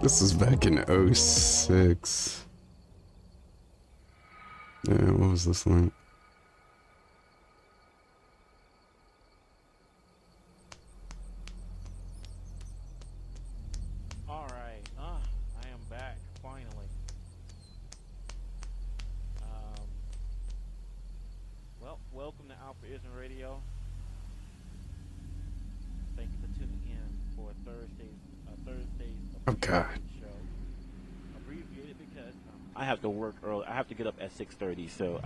This is back in 06. Yeah, what was this link? Alright, I am back, finally. Well, welcome to Alpha Isn't Radio. Thank you for tuning in for Thursday's Oh god. show. Abbreviated because I have to work early. I have to get up at 6:30, so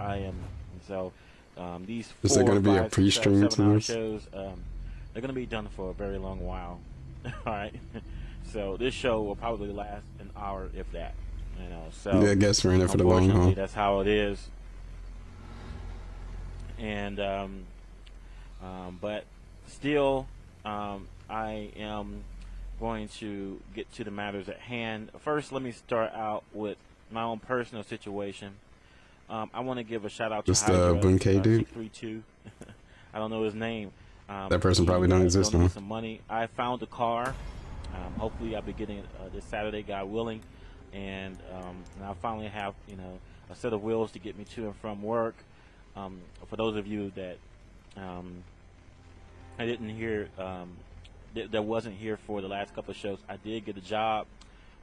these 4 Is there gonna be a 5, 6, pre-stream 7 to hour this? shows, they're gonna be done for a very long while. Alright. So this show will probably last an hour, if that. You know, so Yeah, I guess we're in it for the long haul. unfortunately, that's how it is. And but still, I am going to get to the matters at hand. First, let me start out with my own personal situation. I want to give a shout out to Bunkei dude? 632. I don't know his name. That person probably don't exist donated anymore. some money. I found a car. Hopefully, I'll be getting it this Saturday, God willing. And I finally have, a set of wheels to get me to and from work. For those of you that I didn't hear, that wasn't here for the last couple of shows, I did get a job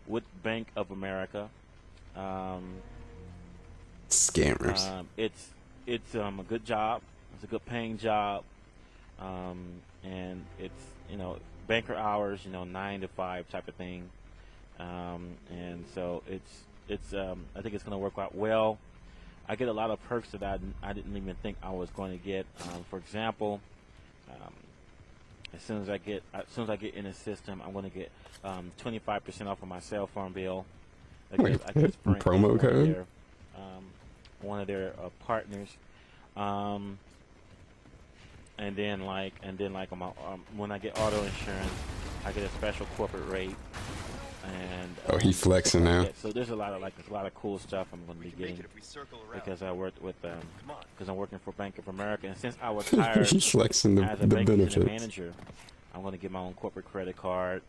with Bank of America. Scammers. It's a good job. It's a good paying job. And it's banker hours, you know, 9 to 5 type of thing. And so it's I think it's going to work out well. I get a lot of perks that I didn't even think I was going to get. For example, as soon as I get in the system, I'm going to get 25% off of my cell phone bill. I guess promo code. One of their partners, and then when I get auto insurance, I get a special corporate rate. And oh, he flexing now. So there's a lot of cool stuff I'm going to be getting because I worked with because I'm working for Bank of America, and since I was hired he's flexing as a bank manager, I'm going to get my own corporate credit card.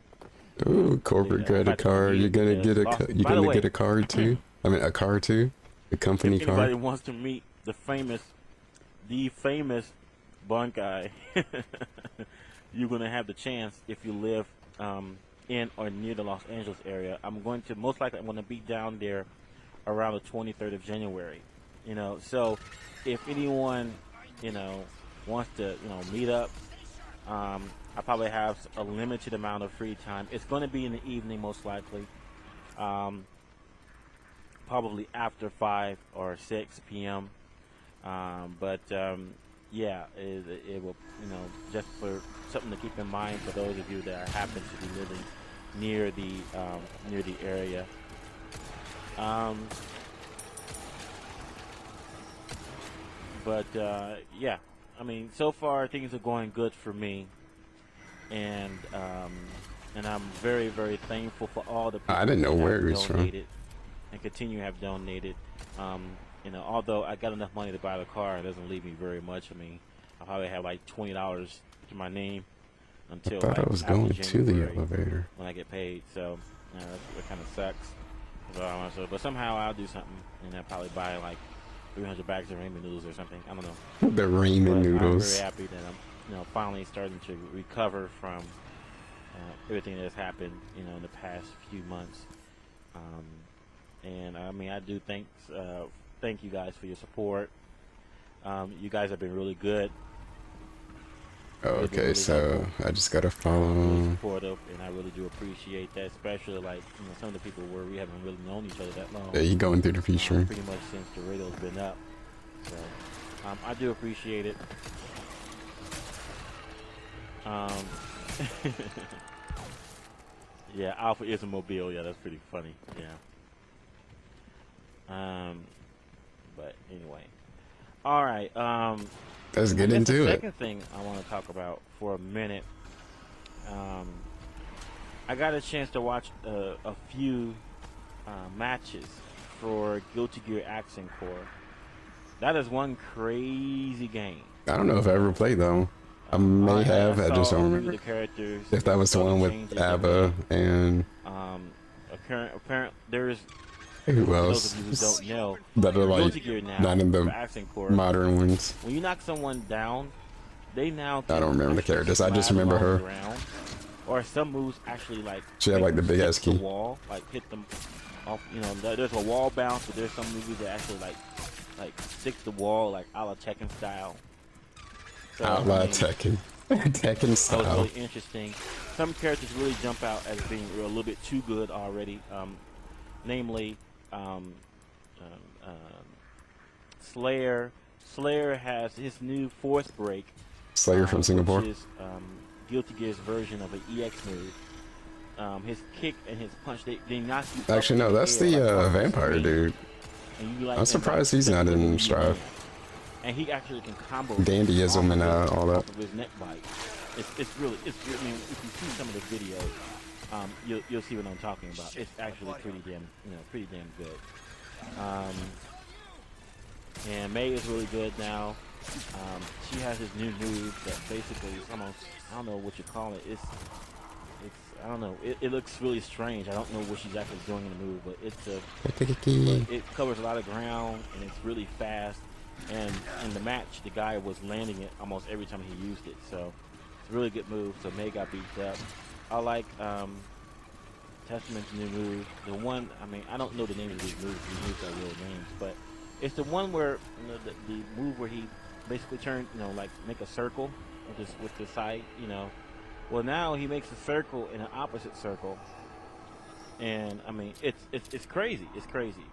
Ooh, corporate credit card. You're gonna get a card too. I mean, a card too. A company if card. Anybody wants to meet the famous Bond guy, you're gonna have the chance if you live in or near the Los Angeles area. I'm going to be down there around the 23rd of January. You know, so if anyone, you know, wants to, you know, meet up, I probably have a limited amount of free time. It's going to be in the evening, most likely, probably after 5 or 6 p.m. Yeah, it will, you know, just for something to keep in mind for those of you that happen to be living near the area. Yeah, I mean, so far things are going good for me, and I'm very, very thankful for all the people I didn't know that where have he was from. donated and continue to have donated. You know, although I got enough money to buy the car, it doesn't leave me very much. I mean, I probably have like $20 to my name until I thought I was going to the elevator when I get paid. So that kind of sucks. But somehow I'll do something, and I'll probably buy like 300 bags of ramen noodles or something. I don't know. The ramen noodles. I'm very happy that I'm, you know, finally starting to recover from everything that's happened, you know, in the past few months. And I mean, I do thank you guys for your support. You guys have been really good. Oh, okay, really so helpful. I just gotta follow. Really supportive, and I really do appreciate that. Especially like, you know, some of the people where we haven't really known each other that long. Yeah, you going through the feature. Pretty much since the radio's been up. So I do appreciate it. Yeah, Alpha is a mobile. Yeah, that's pretty funny. Yeah. But anyway, all right. Let's get into it. The second thing I want to talk about for a minute. I got a chance to watch a few matches for Guilty Gear Accent Core. That is one crazy game. I don't know if I ever played though. I may have. I just don't remember. The characters, if that was the one with ABBA and apparent there's. Who else? Those of you who don't know, that are like not in the modern ones. When you knock someone down, they now. I don't remember the characters. I just remember her. Or some moves actually like. She had like the big ass key. The wall, like hit them off. You know, there's a wall bounce, but there's some movies that actually like stick the wall, like a la Tekken style. So, a la Tekken. Tekken style. That was really interesting. Some characters really jump out as being a little bit too good already. Namely. Slayer. Slayer has his new Force Break. Slayer from Singapore. Which is Guilty Gear's version of an EX move. His kick and his punch, they knock you. Actually, no, that's the vampire dude. I'm surprised he's not in Strive. And he actually can combo dandyism and all that. His neck bite. It's really. I mean, if you see some of the videos, you'll see what I'm talking about. It's actually pretty damn good. And May is really good now. She has this new move that basically is almost, I don't know what you call it. It's I don't know. It looks really strange. I don't know what she's actually doing in the move, but it covers a lot of ground and it's really fast. And in the match, the guy was landing it almost every time he used it. So it's a really good move. So May got beat up. I like Testament's new move. The one, I mean, I don't know the names of these moves. These moves are real names, but it's the one where, you know, the move where he basically turned, you know, like make a circle with the side, you know, Well, now he makes a circle in an opposite circle, and I mean it's crazy. It's crazy.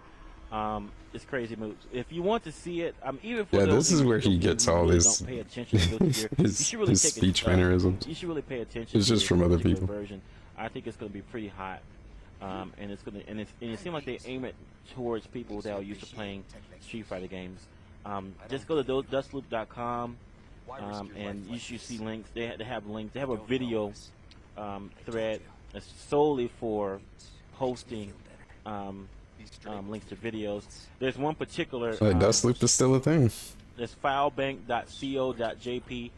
It's crazy moves. If you want to see it, even for this is where he gets all really his don't pay attention to his speech mannerisms. You should really pay attention. It's just to from this other particular people. Version. I think it's going to be pretty hot, and it seems like they aim it towards people that are used to playing Street Fighter games. Just go to dustloop.com, and you should see links. They have links. They have a video thread that's solely for posting links to videos. There's one particular. Dustloop is still a thing. There's filebank.co.jp.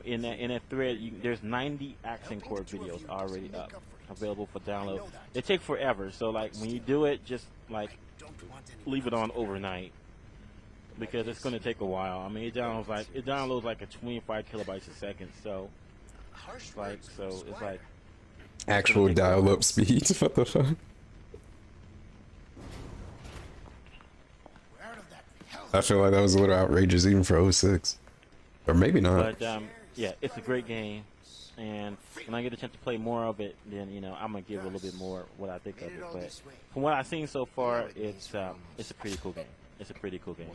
In that thread, there's 90 accent core videos already up, available for download. They take forever, so like when you do it, just like leave it on overnight because it's going to take a while. I mean, it downloads like a 25 kilobytes a second, so it's like actual dial-up speeds. What the fuck? I feel like that was a little outrageous even for 06. Or maybe not. But yeah, it's a great game, and when I get a chance to play more of it, then I'm gonna give a little bit more what I think of it. But from what I've seen so far, it's a pretty cool game. It's a pretty cool game.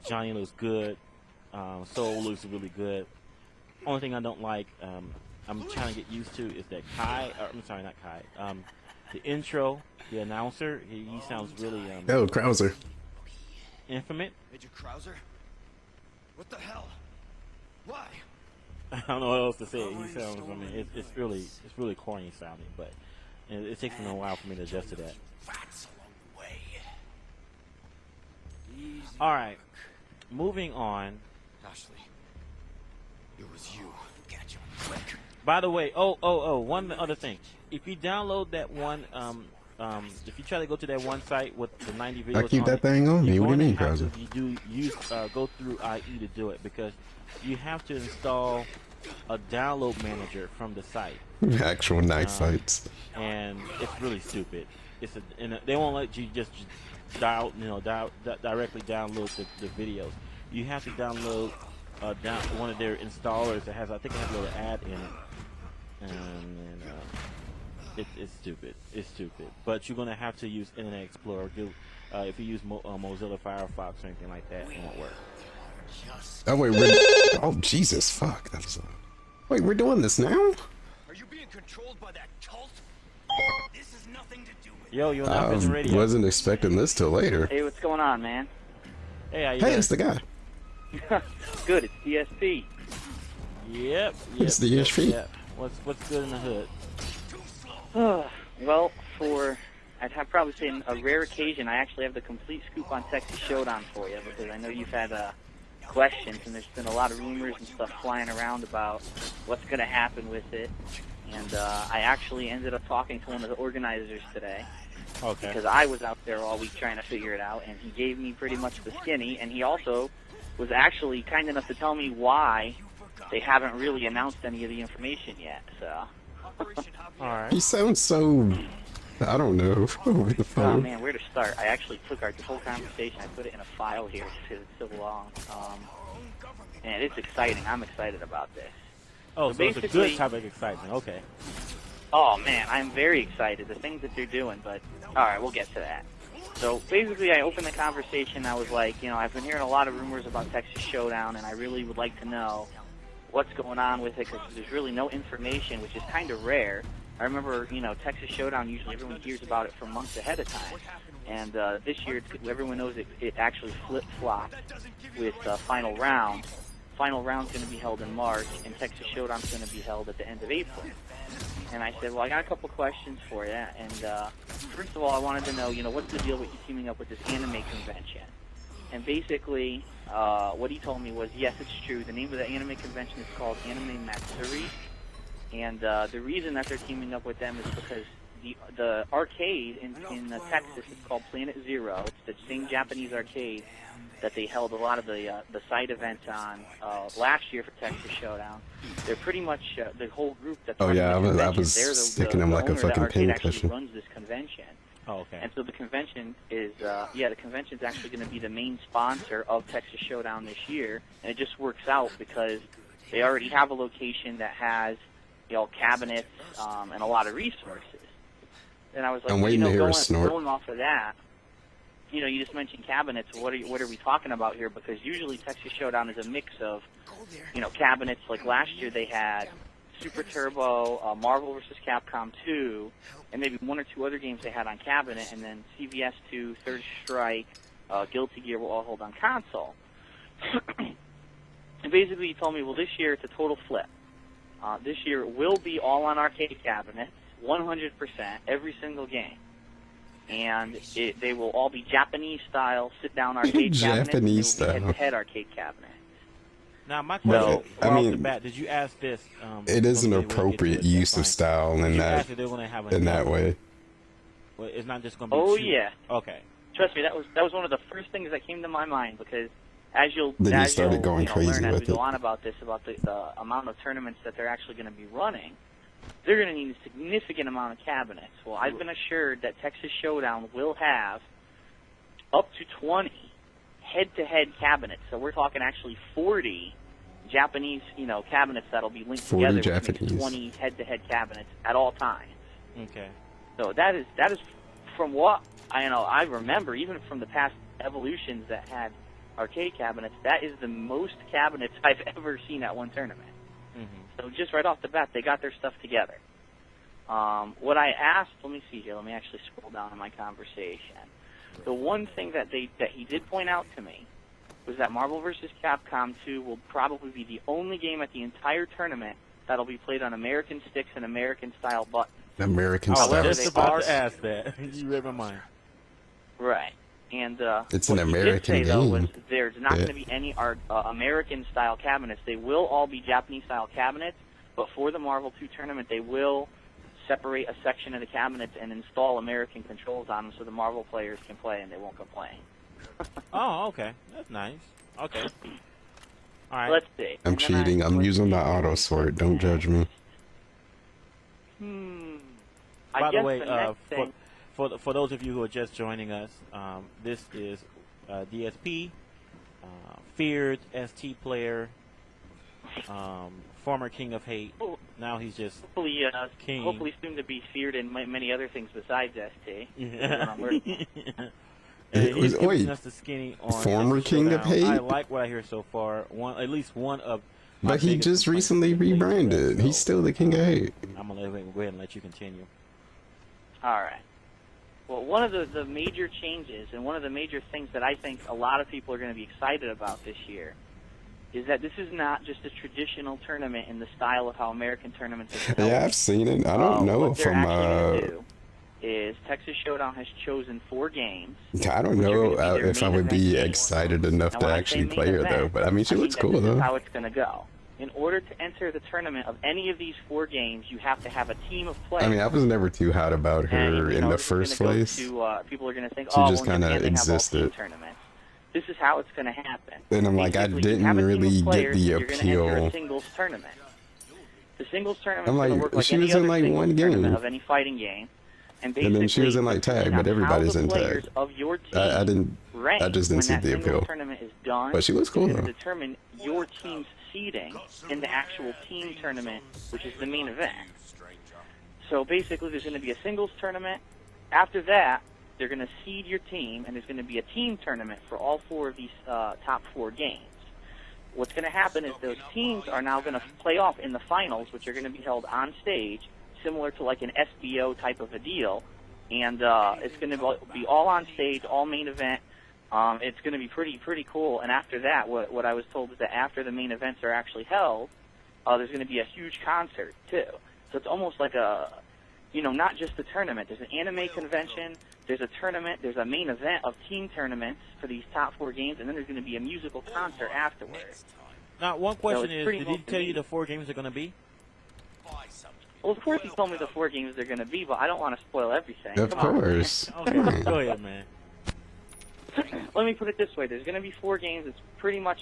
Johnny looks good. Soul looks really good. Only thing I don't like, I'm trying to get used to, is that not Kai. The intro, the announcer, he sounds really oh, Krauser. Infinite. Major Krauser? What the hell? Why? I don't know what else to say. He sounds. I mean, it's really corny sounding, but it takes me a while for me to adjust to that. All right, moving on. Ashley, it was you. Catch him quick. By the way, one other thing. If you download that one, if you try to go to that one site with the 90 videos, I keep that thing on me. What do you mean, Krauser? Go through IE to do it because you have to install a download manager from the site. Actual nice sites. And it's really stupid. And they won't let you just directly download the videos. You have to download one of their installers that has, I think it has a little ad in it. And it's stupid. It's stupid. But you're gonna have to use Internet Explorer. If you use Mozilla Firefox or anything like that, it won't work. Oh wait, oh Jesus, fuck! That was. Wait, we're doing this now? Are you being controlled by that cult? This is nothing to do with. Yo, you're not on the radio. Wasn't expecting this till later. Hey, what's going on, man? Hey, how you Hey, doing? it's the guy. Good, it's DSP. Yep. It's the DSP. Yep. What's good in the hood? Well, I'd have probably say a rare occasion, I actually have the complete scoop on Texas Showdown for you, because I know you've had questions, and there's been a lot of rumors and stuff flying around about what's going to happen with it. And I actually ended up talking to one of the organizers today. Okay. Because I was out there all week trying to figure it out, and he gave me pretty much the skinny, and he also was actually kind enough to tell me why they haven't really announced any of the information yet, so... Alright. He sounds so... I don't know. Over the phone. Oh man, where to start? I actually took our whole conversation, I put it in a file here because it's so long. And it's exciting. I'm excited about this. Oh, so it's a good type of excitement. Okay. Oh man, I'm very excited. The things that they're doing, but alright, we'll get to that. So basically I opened the conversation, I was like, I've been hearing a lot of rumors about Texas Showdown, and I really would like to know what's going on with it, because there's really no information, which is kind of rare. I remember, Texas Showdown, usually everyone hears about it for months ahead of time. And this year, everyone knows it actually flip-flopped with Final Round. Final Round's going to be held in March, and Texas Showdown's going to be held at the end of April. And I said, well, I got a couple questions for you. And first of all, I wanted to know, what's the deal with you teaming up with this anime convention? And basically, what he told me was, yes, it's true. The name of the anime convention is called Anime Matsuri. And the reason that they're teaming up with them is because the arcade in Texas is called Planet Zero. It's the same Japanese arcade that they held a lot of the side events on last year for Texas Showdown. They're pretty much the whole group that's Oh yeah, I was they're sticking him like a fucking actually pincushion. runs this convention. Oh, okay. And so the convention is, the convention's actually going to be the main sponsor of Texas Showdown this year, and it just works out because they already have a location that has cabinets, and a lot of resources. And I was like, I'm waiting to hear a snort. going off of that, you just mentioned cabinets. What are we talking about here? Because usually Texas Showdown is a mix of, cabinets. Like last year they had Super Turbo, Marvel vs. Capcom 2, and maybe one or two other games they had on cabinet, and then CVS 2, Third Strike, Guilty Gear will all hold on console. And basically he told me, well, this year it's a total flip. This year it will be all on arcade cabinets, 100%, every single game. And they will all be Japanese-style sit-down arcade cabinets. Japanese-style. Head-to-head arcade cabinets. Now, my question, I off mean, the bat, did you ask this? It is an appropriate use of style in that way. Well, it's not just going to be. Oh, two. yeah. Okay. Trust me, that was one of the first things that came to my mind, because as you'll Then you started going crazy learn as with we it. go on about this, about the amount of tournaments that they're actually going to be running, they're going to need a significant amount of cabinets. Well, I've been assured that Texas Showdown will have up to 20 head-to-head cabinets. So we're talking actually 40 Japanese, cabinets that'll be linked 40 together, Japanese. which makes 20 head-to-head cabinets at all times. Okay. So that is from what I remember, even from the past evolutions that had arcade cabinets, that is the most cabinets I've ever seen at one tournament. So just right off the bat, they got their stuff together. What I asked, let me see here, let me actually scroll down in my conversation. The one thing that he did point out to me was that Marvel vs. Capcom 2 will probably be the only game at the entire tournament that'll be played on American sticks and American-style buttons. American I style. was just about to ask that. You read my mind. Right. And it's an what American he did say, though, was game. there's not going to be any American-style cabinets. They will all be Japanese-style cabinets, but for the Marvel 2 tournament, they will separate a section of the cabinets and install American controls on them so the Marvel players can play and they won't complain. Oh, okay. That's nice. Okay. All right. Let's see. I'm And then cheating. I'm using the auto sword. Don't judge me. By the guess way, the next thing- for those of you who are just joining us, this is DSP, feared ST player, former King of Hate. Now he's just King. Hopefully soon to be feared in many other things besides ST. He's giving us the skinny on former Texas King of Showdown. Hate? I like what I hear so far. At least one of. But he just recently rebranded. He's still the King of Hate. I'm gonna go ahead and let you continue. All right. Well, one of the major changes and one of the major things that I think a lot of people are going to be excited about this year is that this is not just a traditional tournament in the style of how American tournaments are held. Yeah, I've seen it. I don't know what they're from actually gonna do is Texas Showdown has chosen 4 games. I don't know if I would be excited enough to actually play her though. But I mean, she looks cool This is though. how it's going to go. In order to enter the tournament of any of these 4 games, you have to have a team of players. I mean, I was never too hot about her in the first place. People are going to think, She just kind of existed. This is how it's going to happen. And I'm like, I didn't really get the appeal. A singles tournament. The singles tournament I'm is going to like, work like she any was in other like singles one tournament game. of any fighting game. And then she was in like tag, but everybody's in tag. I just didn't see the appeal. Tournament is done, But she looks cool you're though. going to determine your team's seeding in the actual team tournament, which is the main event. So basically, there's going to be a singles tournament. After that, they're going to seed your team, and there's going to be a team tournament for all 4 of these top 4 games. What's going to happen is those teams are now going to play off in the finals, which are going to be held on stage, similar to like an SBO type of a deal, and it's going to be all on stage, all main event. It's going to be pretty cool. And after that, what I was told is that after the main events are actually held, there's going to be a huge concert too. So it's almost like not just a tournament. There's an anime convention, there's a tournament, there's a main event of team tournaments for these top 4 games, and then there's going to be a musical concert afterwards. Now, one question it's is, pretty did he tell you neat. the 4 games are going to be? Well, of course he told me the 4 games they're going to be, but I don't want to spoil everything. Of Come on. course. Okay, go ahead, man. Let me put it this way. There's going to be 4 games. It's pretty much...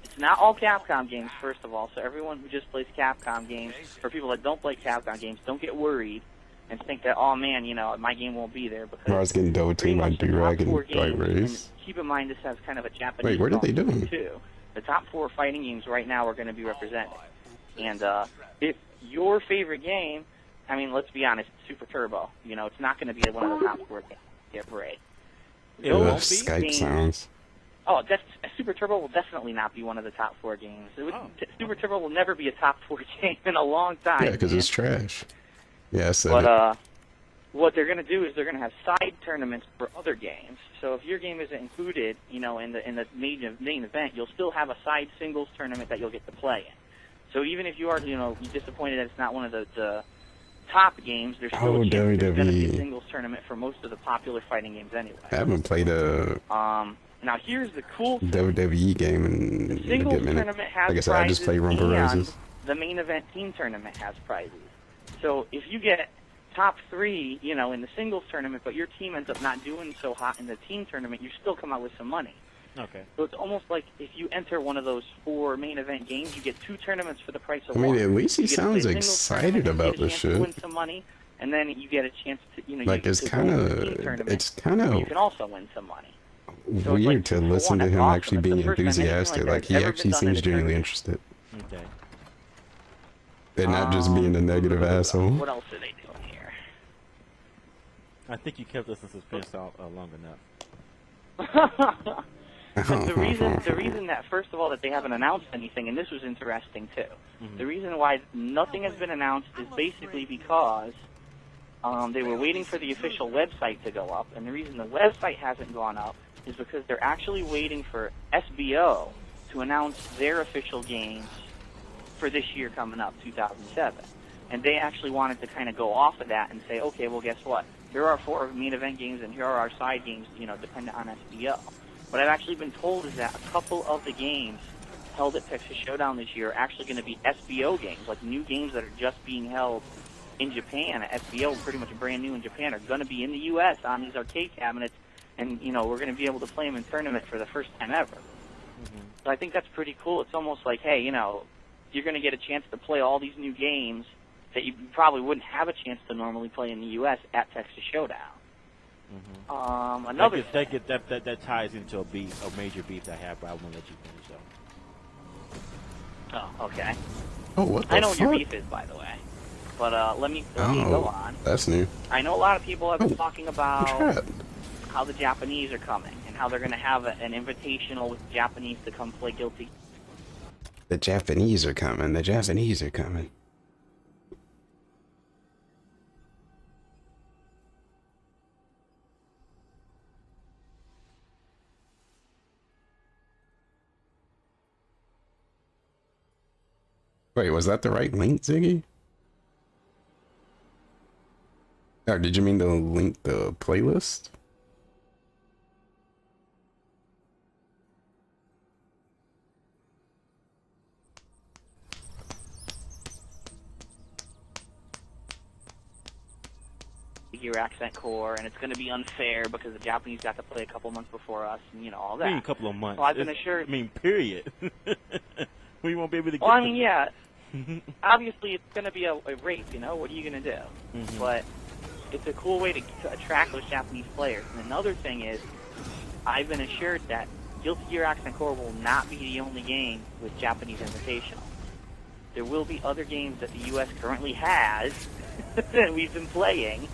It's not all Capcom games, first of all, so everyone who just plays Capcom games, or people that don't play Capcom games, don't get worried and think that, oh man, my game won't be there. Because I was getting double teamed by Durag and Dry Race. Keep in mind this has kind of a Japanese Wait, what are they feel doing? too. The top 4 fighting games right now are going to be represented. And if your favorite game, I mean, let's be honest, Super Turbo, you know, it's not going to be one of the top 4 games get break. Skype sounds. Oh, Super Turbo will definitely not be one of the top 4 games. Super Turbo will never be a top 4 game in a long time. Yeah, because it's trash. Yeah, I said but what they're going to do is they're going to have side tournaments for other games. So if your game isn't included, you know, in the main event, you'll still have a side singles tournament that you'll get to play in. So even if you are, you know, disappointed that it's not one of the top games, there's still a chance there's going to be a singles tournament for most of the popular fighting games anyway. I haven't played a now here's the cool thing. WWE game in the singles a good minute. tournament has Like I said, I just play Rumble Roses. The main event team tournament has prizes. So if you get top 3, you know, in the singles tournament, but your team ends up not doing so hot in the team tournament, you still come out with some money. Okay. So it's almost like if you enter one of those 4 main event games, you get 2 tournaments for the price of one. I mean, at least he You get to sounds play singles excited tournament, about you get a this chance shit. to win some money, and then you get a chance to, you know, Like, it's kind of you can also win some money. So weird like, to listen to him awesome. actually It's the being first time anything enthusiastic. like Like, that's he ever actually been done in seems a genuinely tournament. interested. Okay. And not just being a negative asshole. What else are they doing here? I think you kept us in suspense long enough. But the reason that, first of all, that they haven't announced anything, and this was interesting too, the reason why nothing has been announced is basically because they were waiting for the official website to go up, and the reason the website hasn't gone up is because they're actually waiting for SBO to announce their official games for this year coming up, 2007. And they actually wanted to kind of go off of that and say, okay, well, guess what? Here are 4 main event games, and here are our side games, you know, dependent on SBO. What I've actually been told is that a couple of the games held at Texas Showdown this year are actually going to be SBO games, like new games that are just being held in Japan at SBO, pretty much brand new in Japan, are going to be in the U.S. on these arcade cabinets, and, you know, we're going to be able to play them in tournament for the first time ever. So I think that's pretty cool. It's almost like, hey, you know, you're going to get a chance to play all these new games that you probably wouldn't have a chance to normally play in the U.S. at Texas Showdown. Another that ties into a major beef I have, but I won't let you finish though. Oh, okay. Oh, what the I know what fuck? your beef is, by the way. But let me go on. That's new. I know a lot of people have been talking about that? how the Japanese are coming and how they're going to have an invitational with the Japanese to come play Guilty. The Japanese are coming. The Japanese are coming. Wait, was that the right link, Ziggy? Or did you mean to link the playlist? Your accent core, and it's going to be unfair because the Japanese got to play a couple months before us, and you know all that. I mean, a couple of months. Well, I've been assured. I mean, period. We won't be able to. Well, I mean, yeah. Obviously, it's going to be a race. You know, what are you going to do? But it's a cool way to attract those Japanese players. And another thing is, I've been assured that Guilty Gear Accent Core will not be the only game with Japanese Invitational. There will be other games that the U.S. currently has that we've been playing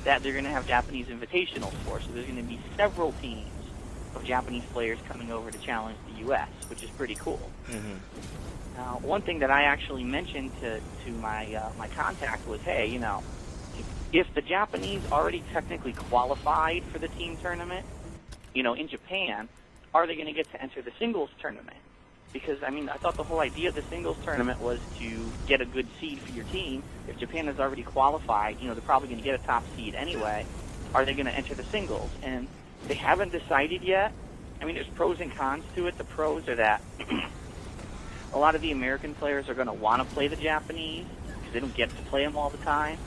that they're going to have Japanese Invitationals for. So there's going to be several teams of Japanese players coming over to challenge the U.S., which is pretty cool. Now, one thing that I actually mentioned to my my contact was, hey, you know, if the Japanese already technically qualified for the team tournament, you know, in Japan, are they going to get to enter the singles tournament? Because, I mean, I thought the whole idea of the singles tournament was to get a good seed for your team. If Japan has already qualified, you know, they're probably going to get a top seed anyway. Are they going to enter the singles? And they haven't decided yet. I mean, there's pros and cons to it. The pros are that a lot of the American players are going to want to play the Japanese because they don't get to play them all the time.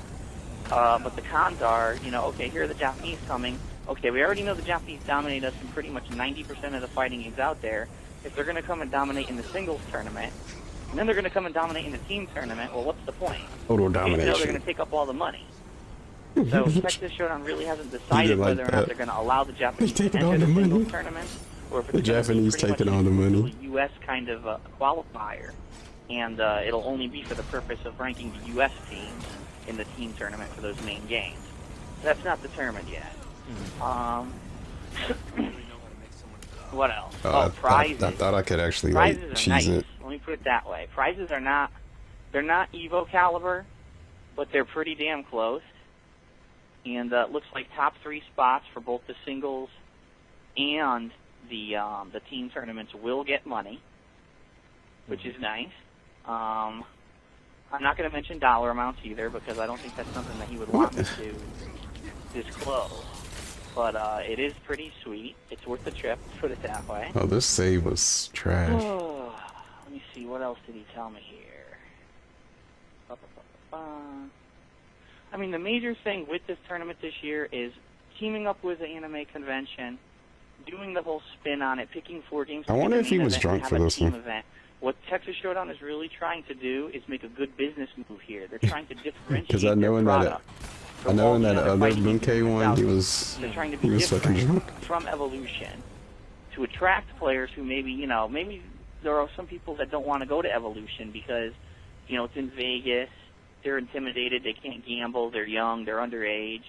But the cons are, you know, okay, here are the Japanese coming. Okay, we already know the Japanese dominate us in pretty much 90% of the fighting games out there. If they're going to come and dominate in the singles tournament, and then they're going to come and dominate in the team tournament, well, what's the point? Total You know domination. they're going to take up all the money. So Texas Showdown really hasn't decided like whether or not that. they're going to allow the Japanese to taking all enter the the money. singles tournament, or if it's The gonna be Japanese pretty taking much all the money. a U.S. kind of qualifier. and it'll only be for the purpose of ranking the U.S. teams in the team tournament for those main games. That's not determined yet. What else? Prizes. I thought I could actually Prizes like are cheese nice. it. Let me put it that way. Prizes are not, they're not Evo caliber, but they're pretty damn close. And it looks like top 3 spots for both the singles and the team tournaments will get money, which is nice. I'm not going to mention dollar amounts either because I don't think that's something that he would want me to disclose. But it is pretty sweet. It's worth the trip, put it that way. Oh, this save was trash. Oh, let me see, what else did he tell me here? I mean, the major thing with this tournament this year is teaming up with the anime convention, doing the whole spin on it, picking 4 games. I wonder if he was drunk for this one. Event. What Texas Showdown is really trying to do is make a good business move here. They're trying to differentiate Because I know their in product. I know in that other Bunkei one, he was fucking drunk. From Evolution to attract players who maybe there are some people that don't want to go to Evolution because, it's in Vegas, they're intimidated, they can't gamble, they're young, they're underage.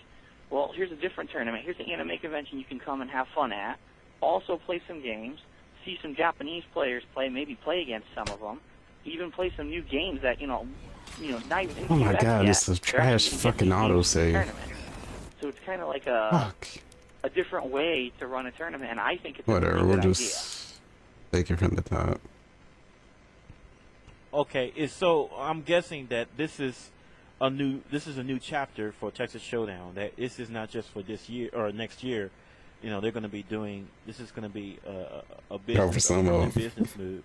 Well, here's a different tournament. Here's an anime convention you can come and have fun at. Also play some games, see some Japanese players play, maybe play against some of them, even play some new games that, not even Oh my god, yet. this is trash fucking autosave. So it's kind of like a different way to run a tournament, and I think it's Whatever, a really we'll good just take it from the top. Okay, so I'm guessing that this is a new chapter for Texas Showdown. That this is not just for this year or next year. They're going to be doing. This is going to be a business move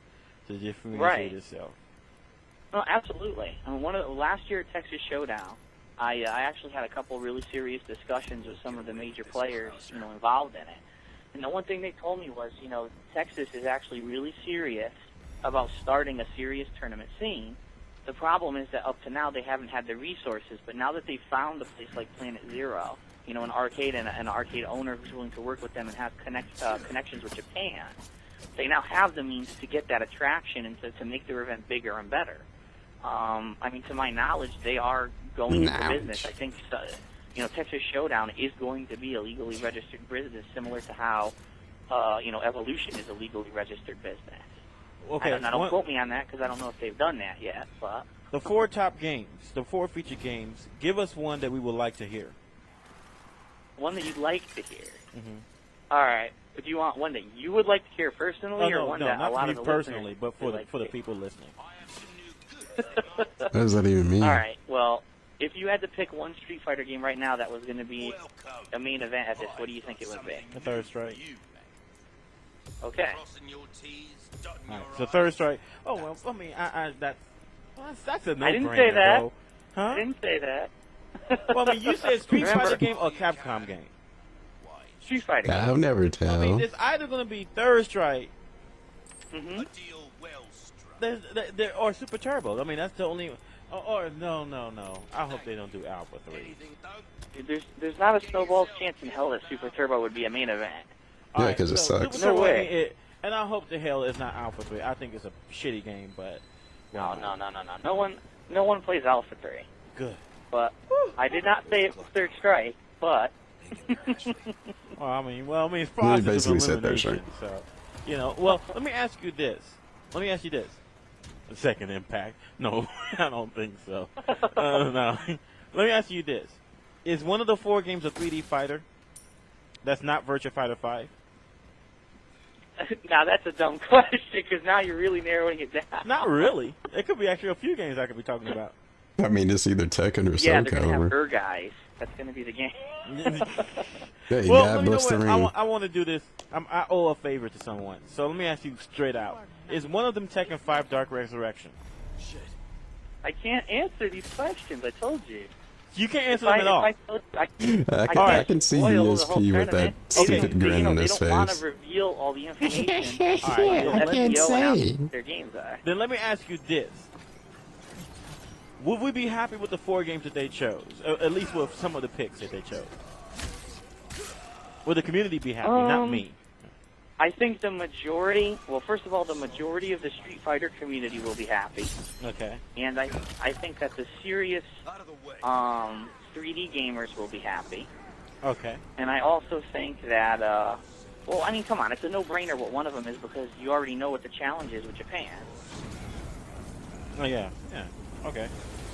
to differentiate itself. Oh, absolutely. I mean, last year at Texas Showdown, I actually had a couple really serious discussions with some of the major players, involved in it. And the one thing they told me was, Texas is actually really serious about starting a serious tournament scene. The problem is that up to now they haven't had the resources, but now that they've found a place like Planet Zero, an arcade and an arcade owner who's willing to work with them and have connections with Japan, they now have the means to get that attraction and to make their event bigger and better. I mean, to my knowledge, they are going into business. I think, Texas Showdown is going to be a legally registered business, similar to how, Evolution is a legally registered business. Okay, don't quote me on that because I don't know if they've done that yet. But the 4 top games, the 4 featured games, give us one that we would like to hear. One that you'd like to hear. All right. But do you want one that you would like to hear personally, or one that a lot of the personally, listeners but for the people listening? What does that even mean? All right. Well, if you had to pick one Street Fighter game right now that was going to be a main event at this, what do you think it would be? The Third Strike. Okay. Right, so Third Strike. Oh well, I mean, that's a no-brainer. I didn't say that. Though. Huh? I didn't say that. Well, I mean, you said Street Fighter game or Capcom game. Street Fighter. I'll never tell. I mean, it's either going to be Third Strike. Or Super Turbo. I mean, that's the only. Or no. I hope they don't do Alpha 3. There's not a snowball's chance in hell that Super Turbo would be a main event. Yeah, because it sucks. No way. And I hope the hell it's not Alpha 3. I think it's a shitty game, but no. No one plays Alpha 3. Good. But I did not say it was Third Strike. But I mean, it's process basically of said Third elimination. Strike. So, well, let me ask you this. The Second Impact? No, I don't think so. No. Let me ask you this: is one of the 4 games a 3D fighter? That's not Virtua Fighter 5. now that's a dumb question because now you're really narrowing it down. Not really. It could be actually a few games I could be talking about. I mean, it's either Tekken or Yeah, they're gonna have SoCal. guys. That's gonna be the game. Yeah, you Well, got let me know what, Blistering. I want to do this. I owe a favor to someone. So let me ask you straight out. Is one of them Tekken 5 Dark Resurrection? I can't answer these questions. I told you. You can't answer them at all. I can see ESP with that stupid grin on his They don't want face. to reveal all the information. I can't say. Their games are. Then let me ask you this. Would we be happy with the 4 games that they chose? At least with some of the picks that they chose. Would the community be happy? Not me. I think the majority, well, first of all, the majority of the Street Fighter community will be happy. Okay. And I think that the serious 3D gamers will be happy. Okay. And I also think that, well, I mean, come on, it's a no-brainer what one of them is because you already know what the challenge is with Japan. Oh, yeah. Yeah. Okay.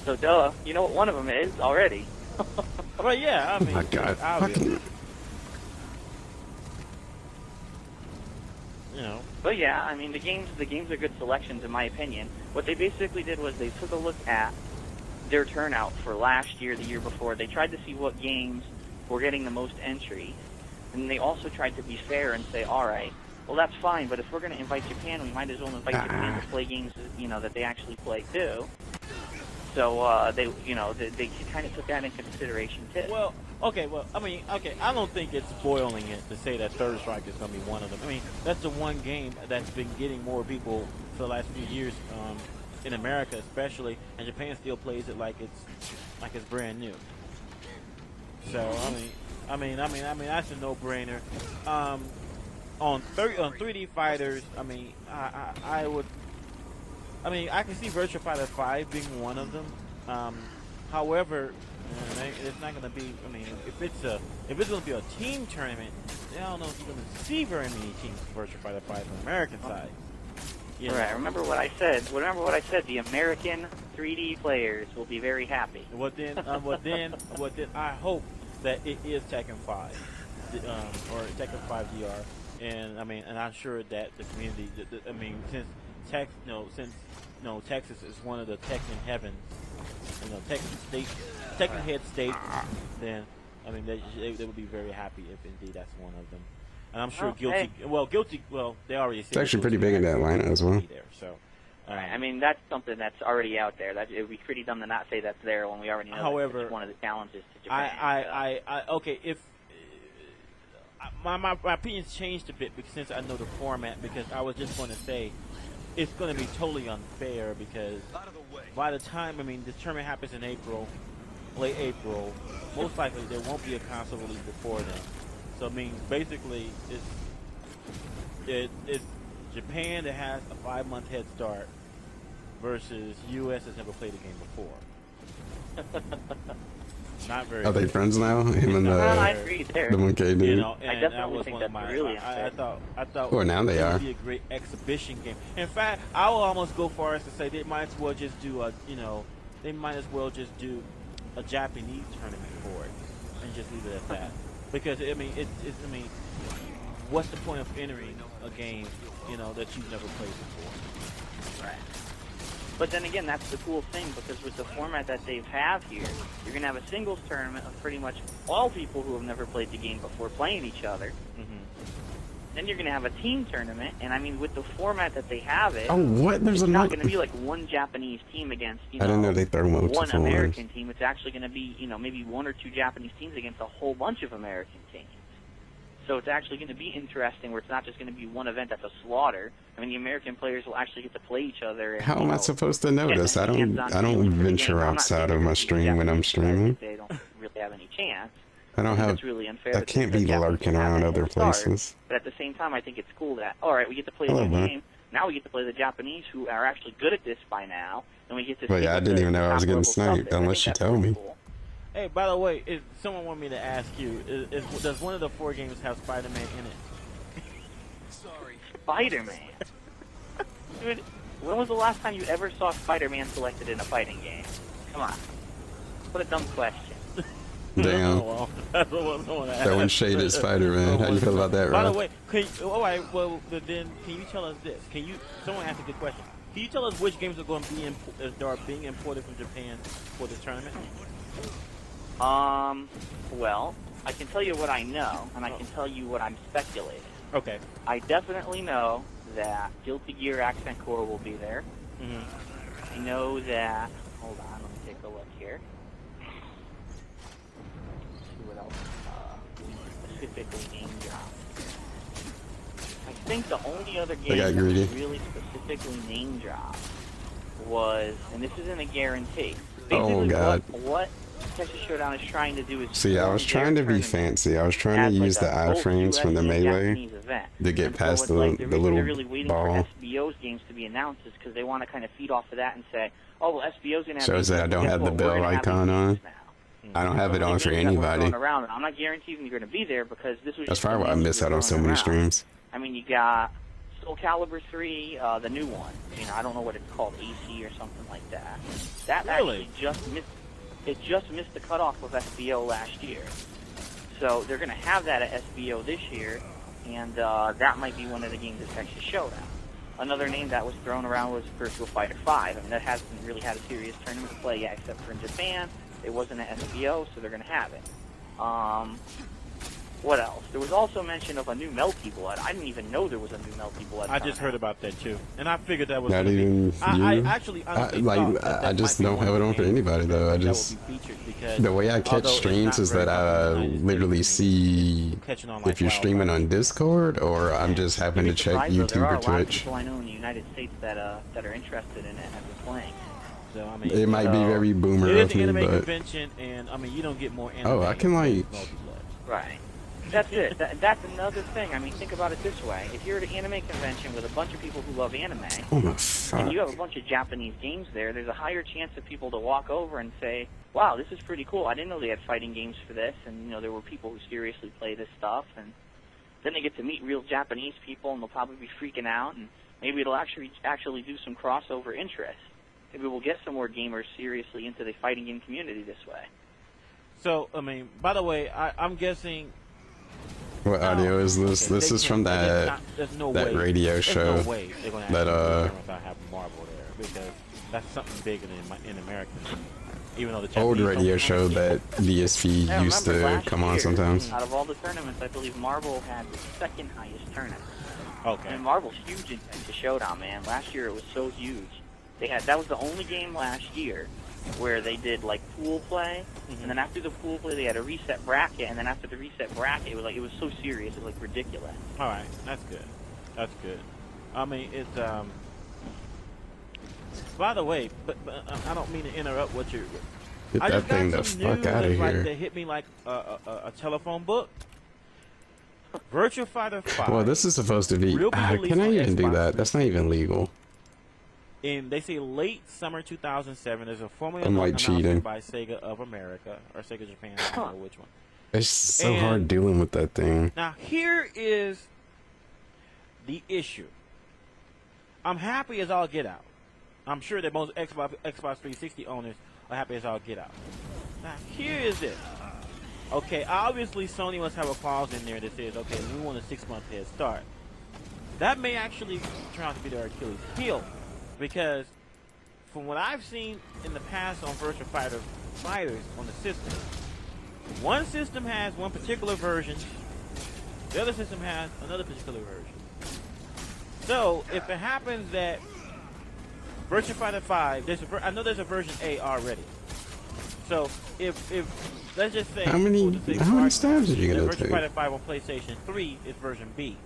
So, duh, you know what one of them is already. Well, yeah, I mean, my God. obvious. You know. But yeah, I mean, the games are good selections in my opinion. What they basically did was they took a look at their turnout for last year, the year before. They tried to see what games were getting the most entries, and they also tried to be fair and say, all right, well that's fine, but if we're going to invite Japan, we might as well invite Japan to play games, you know, that they actually play too. So they kind of took that in consideration too. Well, okay, I mean, okay, I don't think it's spoiling it to say that Third Strike is going to be one of them. I mean, that's the one game that's been getting more people for the last few years, in America especially, and Japan still plays it like it's brand new. So I mean, that's a no-brainer. On 3D fighters, I mean, I would. I mean, I can see Virtua Fighter 5 being one of them. However, it's not going to be. I mean, if it's going to be a team tournament, I don't know if you're going to see very many teams for Virtua Fighter 5 on the American side. You know? Right. Remember what I said. The American 3D players will be very happy. What then? I hope that it is Tekken 5, or Tekken 5 DR, and I mean, and I'm sure that the community. I mean, since Texas is one of the Tekken heavens, Tekken head state, then I mean they would be very happy if indeed that's one of them. And I'm sure Guilty. Well, they already. It's actually pretty big in Atlanta as well. There, so. Right. I mean, that's something that's already out there. That it would be pretty dumb to not say that's there when we already know. However, it's one of the challenges to Japan. Okay. If my opinions changed a bit since I know the format, because I was just going to say it's going to be totally unfair because by the time the tournament happens in April, late April, most likely there won't be a console release before then. So I mean, basically, it's Japan that has a 5-month head start versus U.S. has never played a game before. Not very. Are they friends now? Him and I agree there. the monkey dude. You know, I definitely think that's really unfair. I thought. Well, now they it are. would be a great exhibition game. In fact, I will almost go far as to say they might as well just do a Japanese tournament for it and just leave it at that. Because what's the point of entering a game, that you've never played before? Right. But then again, that's the cool thing, because with the format that they have here, you're going to have a singles tournament of pretty much all people who have never played the game before playing each other. Mm-hmm. Then you're going to have a team tournament, and I mean, with the format that they have it, There's it's not going to be like one Japanese team against, I didn't know they throw one American team. It's actually going to be, maybe 1 or 2 Japanese teams against a whole bunch of American teams. So it's actually going to be interesting, where it's not just going to be one event that's a slaughter. I mean, the American players will actually get to play each other. And, How am I supposed to know this? I don't venture outside of my stream when I'm streaming. They don't really have any chance. I don't have. It's really unfair. I can't be lurking around other places. But at the same time, I think it's cool that, all right, we get to play the game. Now we get to play the Japanese, who are actually good at this by now, and we get to. Well, yeah, I didn't even know I was getting sniped unless you told me. Cool. Hey, by the way, someone wanted me to ask you, does one of the 4 games have Spider-Man in it? Sorry. Spider-Man? Dude, when was the last time you ever saw Spider-Man selected in a fighting game? Come on. What a dumb question. Damn. That one shaded Spider-Man. How you feel about that, By Rob? the way, then can you tell us this? Someone asked a good question. Can you tell us which games are going to be being imported from Japan for this tournament? Well, I can tell you what I know, and I can tell you what I'm speculating. Okay. I definitely know that Guilty Gear Accent Core will be there. Mm-hmm. I know that... Hold on, let me take a look here. Let's see what else specifically name dropped. I think the only other game that really specifically name dropped was, and this isn't a guarantee. Oh, Basically, God. what Texas Showdown is trying to do is See, I was trying to be fancy. I was trying to use the iframes from the Melee to get past the reason they're really little waiting ball. for SBO's games to be announced is because they want to kind of feed off of that and say, oh, well, SBO's going to have Shows that I don't have the bell icon on. I don't have it on for anybody. Around. I'm not guaranteeing you're going to be there because this was That's just probably why I miss out on so many streams. I mean, you got Soul Calibur 3, the new one. You know, I don't know what it's called, AC or something like that. That actually just missed the cutoff of SBO last year. So they're going to have that at SBO this year, and that might be one of the games at Texas Showdown. Another name that was thrown around was Virtua Fighter 5. I mean, that hasn't really had a serious tournament to play yet, except for in Japan. It wasn't at SBO, so they're going to have it. What else? There was also mention of a new Melty Blood. I didn't even know there was a new Melty Blood. I just heard about that too, and I figured that was Not even you. I actually I just don't have it on for anybody though. I just the way I catch streams is that I literally see if you're streaming on Discord or I'm just having to check YouTube or Twitch. People I know in the United States that are interested in it and have been playing. So, I mean, it might be very boomer it is of me, an anime but convention, and I mean, you don't get more anime. oh, I can like. Right. That's it. That's another thing. I mean, think about it this way. If you're at an anime convention with a bunch of people who love anime, and you have a bunch of Japanese games there, there's a higher chance of people to walk over and say, wow, this is pretty cool. I didn't know they had fighting games for this. And, you know, there were people who seriously play this stuff. And then they get to meet real Japanese people, and they'll probably be freaking out. And maybe it'll actually do some crossover interest. Maybe we'll get some more gamers seriously into the fighting game community this way. So, I mean, by the way, I'm guessing... What audio is this? This is from that radio show. There's no way they're going to without having Marvel there, because that's something bigger than in America. Even though the old radio show that DSP used to come on sometimes. Out of all the tournaments, I believe Marvel had the second highest tournament. Okay. And Marvel's huge in Texas Showdown, man. Last year it was so huge. That was the only game last year where they did like pool play, and then after the pool play they had a reset bracket, and then after the reset bracket it was so serious, it was like ridiculous. All right, that's good. That's good. I mean, it's by the way, but I don't mean to interrupt what you're. Get that thing the fuck out of here. That hit me like a telephone book. Virtua Fighter 5. Well, this is supposed to be. Can I even do that? That's not even legal. And they say late summer 2007. There's a formula cheating by Sega of America or Sega Japan. I don't know which one. It's so hard dealing with that thing. Now here is the issue. I'm happy as all get out. I'm sure that most Xbox 360 owners are happy as all get out. Now here is it. Okay, obviously Sony must have a clause in there that says, okay, we want a 6-month head start. That may actually turn out to be their Achilles heel. Because from what I've seen in the past on Virtua Fighter fighters on the system, one system has one particular version, the other system has another particular version. So if it happens that Virtua Fighter 5, I know there's a version A already. So if let's just say how many stabs are you gonna take? Virtua Fighter 5 on PlayStation 3 is version B.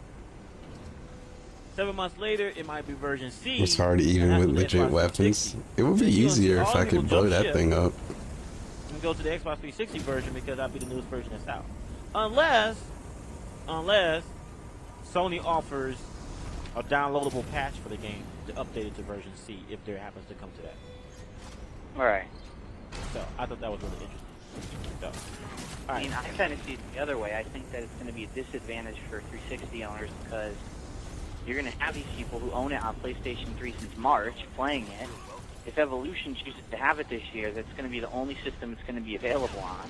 7 months later, it might be version C. It's hard even with legit weapons. It would be easier if I could blow that thing up. And go to the Xbox 360 version because that'll be the newest version that's out. Unless Sony offers a downloadable patch for the game to update it to version C if there happens to come to that. Alright. So I thought that was really interesting. So, I mean, I kind of see it the other way. I think that it's going to be a disadvantage for 360 owners because you're going to have these people who own it on PlayStation 3 since March playing it. If Evolution chooses to have it this year, that's going to be the only system it's going to be available on,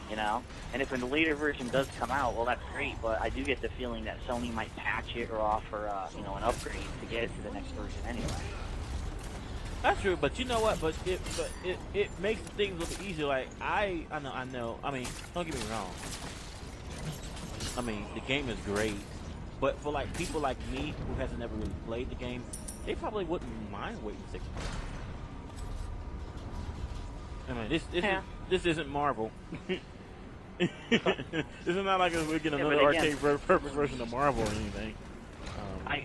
you know? And if a later version does come out, well, that's great, but I do get the feeling that Sony might patch it or offer, an upgrade to get it to the next version anyway. That's true, but you know what? But it makes things look easier. Like I know. I mean, don't get me wrong. I mean, the game is great. But for like people like me who hasn't never really played the game, they probably wouldn't mind waiting 6 months. I mean, this isn't Marvel. This is not like we're getting another arcade perfect version of Marvel or anything.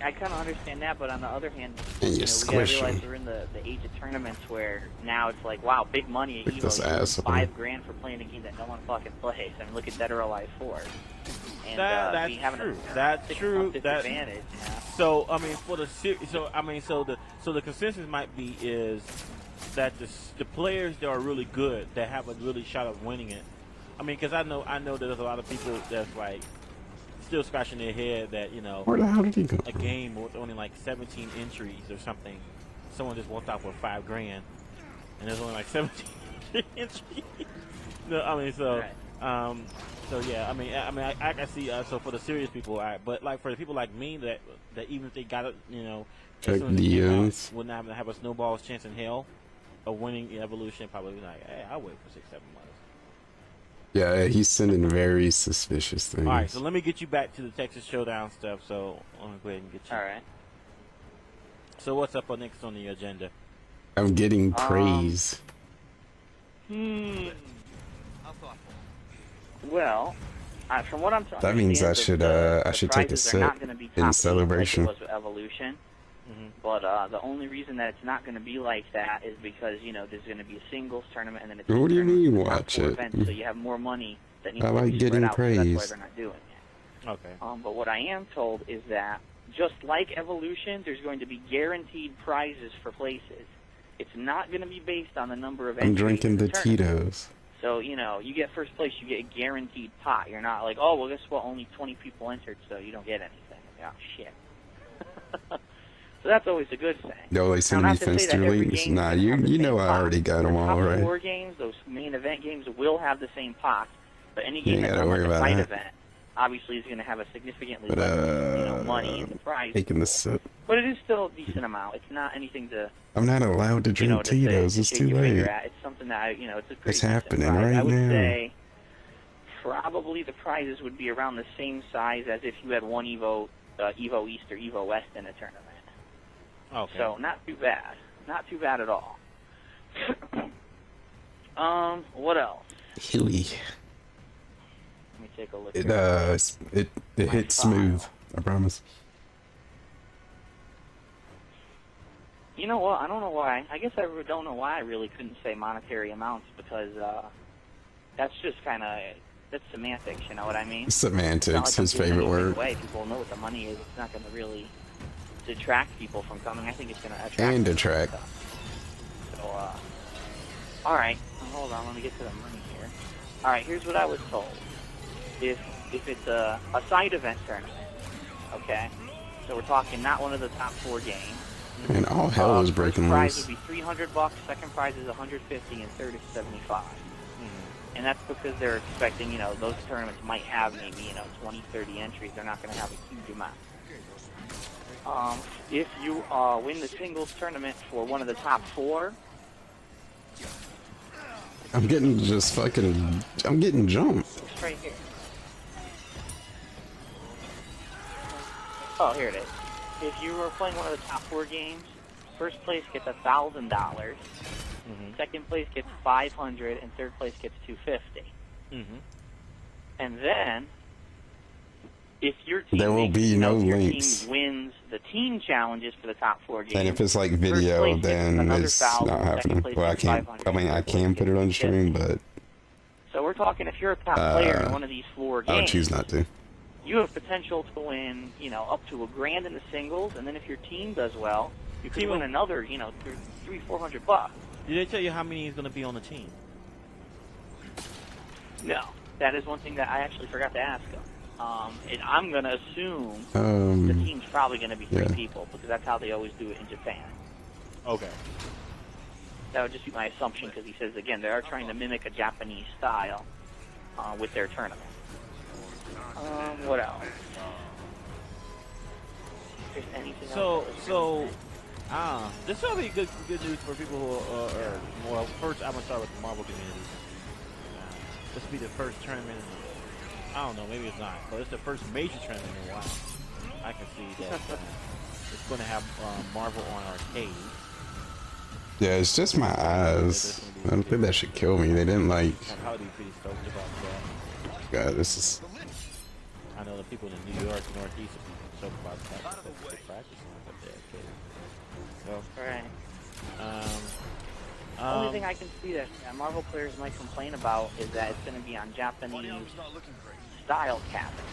I kind of understand that, but on the other hand, And you we gotta squish realize him. we're in the age of tournaments where now it's like, wow, big money at Pick this Evo, you lose asshole. $5,000 for playing a game that no one fucking plays. I mean, look at Dead or Alive 4. And That's we having true. a That's true. That disadvantage. Yeah. So I mean, for the so the consensus might be is that the players that are really good, that have a really shot of winning it. I mean, because I know there's a lot of people that's like still scratching their head that, you know, Where the hell did he go? a game with only like 17 entries or something, someone just walked out with $5,000, and there's only like 17 entries. No, I mean, so so yeah, I mean, I can see. So for the serious people, but like for the people like me that even if they got it, you know, Check the would not have a snowball's chance in hell of winning Evolution. Probably like, hey, I'll wait for 6-7 months. Yeah, he's sending very suspicious things. All right, so let me get you back to the Texas Showdown stuff. So I'm gonna go ahead and get you. All right. So what's up next on the agenda? I'm getting praise. Well, from what I'm talking, That means I should take a sip in celebration. Like it was Evolution. But the only reason that it's not going to be like that is because, you know, there's going to be a singles tournament and then it's What do you mean watch it? events, so you have more money that needs I to like be getting spread out, so that's why praise. they're not doing it. Okay. But what I am told is that just like Evolution, there's going to be guaranteed prizes for places. It's not going to be based on the number of I'm entries drinking in the tournament. Tito's. So, you know, you get first place, you get a guaranteed pot. You're not like, oh, well, guess what? Only 20 people entered, so you don't get anything. Oh, shit. So that's always a good thing. No, they send me Finster links. Nah, you know I already got them all, right? Four games, those main event games will have the same pots, but any You game ain't that's gotta on like worry a about fight that. event obviously is going to have a significantly But, less money in the prize. Taking the sip. But it is still a decent amount. It's not anything to, I'm not allowed to drink to say, Tito's. It's shake too your finger late. at. It's something that, it's a pretty It's decent happening prize. right I would now. say probably the prizes would be around the same size as if you had one Evo East or Evo West in a tournament. Okay. So not too bad. Not too bad at all. What else? Huey. Let me take a look. It hits smooth. I promise. You know what? I don't know why. I guess I don't know why I really couldn't say monetary amounts because that's just kind of that's semantics. You know what I mean? Semantics, It's not like his I'm giving favorite anything word. away. People know what the money is. It's not going to really detract people from coming. I think it's going to attract. And them. detract. So, all right. Hold on. Let me get to the money here. All right. Here's what I was told. If it's a side event tournament, okay. So we're talking not one of the top 4 games. And all hell is breaking First prize loose. would be $300. Second prize is $150, and third is $75. And that's because they're expecting, those tournaments might have maybe, 20, 30 entries. They're not going to have a huge amount. If you win the singles tournament for one of the top 4, I'm getting I'm getting jumped. it's right here. Oh, here it is. If you were playing one of the top 4 games, first place gets $1,000. Second place gets $500, and third place gets $250. And then, if your team There will makes, be no if your links. team wins the team challenges for the top 4 games, And if it's like first video, place gets then another it's 1,000, not second happening. place Well, I gets can't. 500, I mean, I third can place put it on gets stream, 50. but So we're talking if you're a top player in one of these 4 I would games, choose not to. you have potential to win, up to $1,000 in the singles, and then if your team does well, you could win another, $300-400. Did they tell you how many is going to be on the team? No, that is one thing that I actually forgot to ask them. And I'm going to assume the team's probably going to be 3 people, because that's how they always do it in Japan. Okay. That would just be my assumption, because he says, again, they are trying to mimic a Japanese style with their tournament. What else? If there's anything else this will be good news for people who are more. First, I'm gonna start with the Marvel community. This will be the first tournament. I don't know, maybe it's not, but it's the first major tournament in a while. I can see that it's going to have Marvel on arcade. Yeah, it's just my eyes. I don't think that should kill me. They didn't like. I'm probably pretty stoked about that. God, this is. I know the people in New York, Northeast, talk about that. Practicing up there, okay. So, Right. Only thing I can see that Marvel players might complain about is that it's going to be on Japanese style cabinet.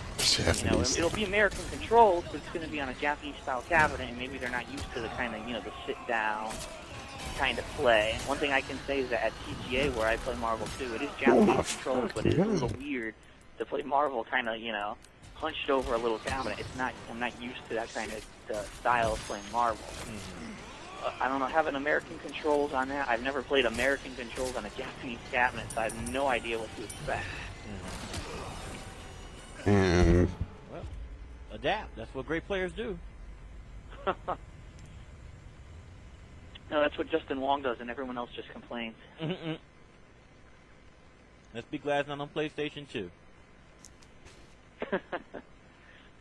You know, it'll be American controls, but it's going to be on a Japanese style cabinet, and maybe they're not used to the kind of, you know, the sit down kind of play. One thing I can say is that at TGA, where I play Marvel 2, it is Japanese controls, but it's a little weird to play Marvel kind of, you know, hunched over a little cabinet. It's not. I'm not used to that kind of style of playing Marvel. I don't know, having American controls on that, I've never played American controls on a Japanese cabinet, so I have no idea what to expect. And well, adapt. That's what great players do. No, that's what Justin Wong does, and everyone else just complains. Let's be glad it's not on PlayStation 2. Well,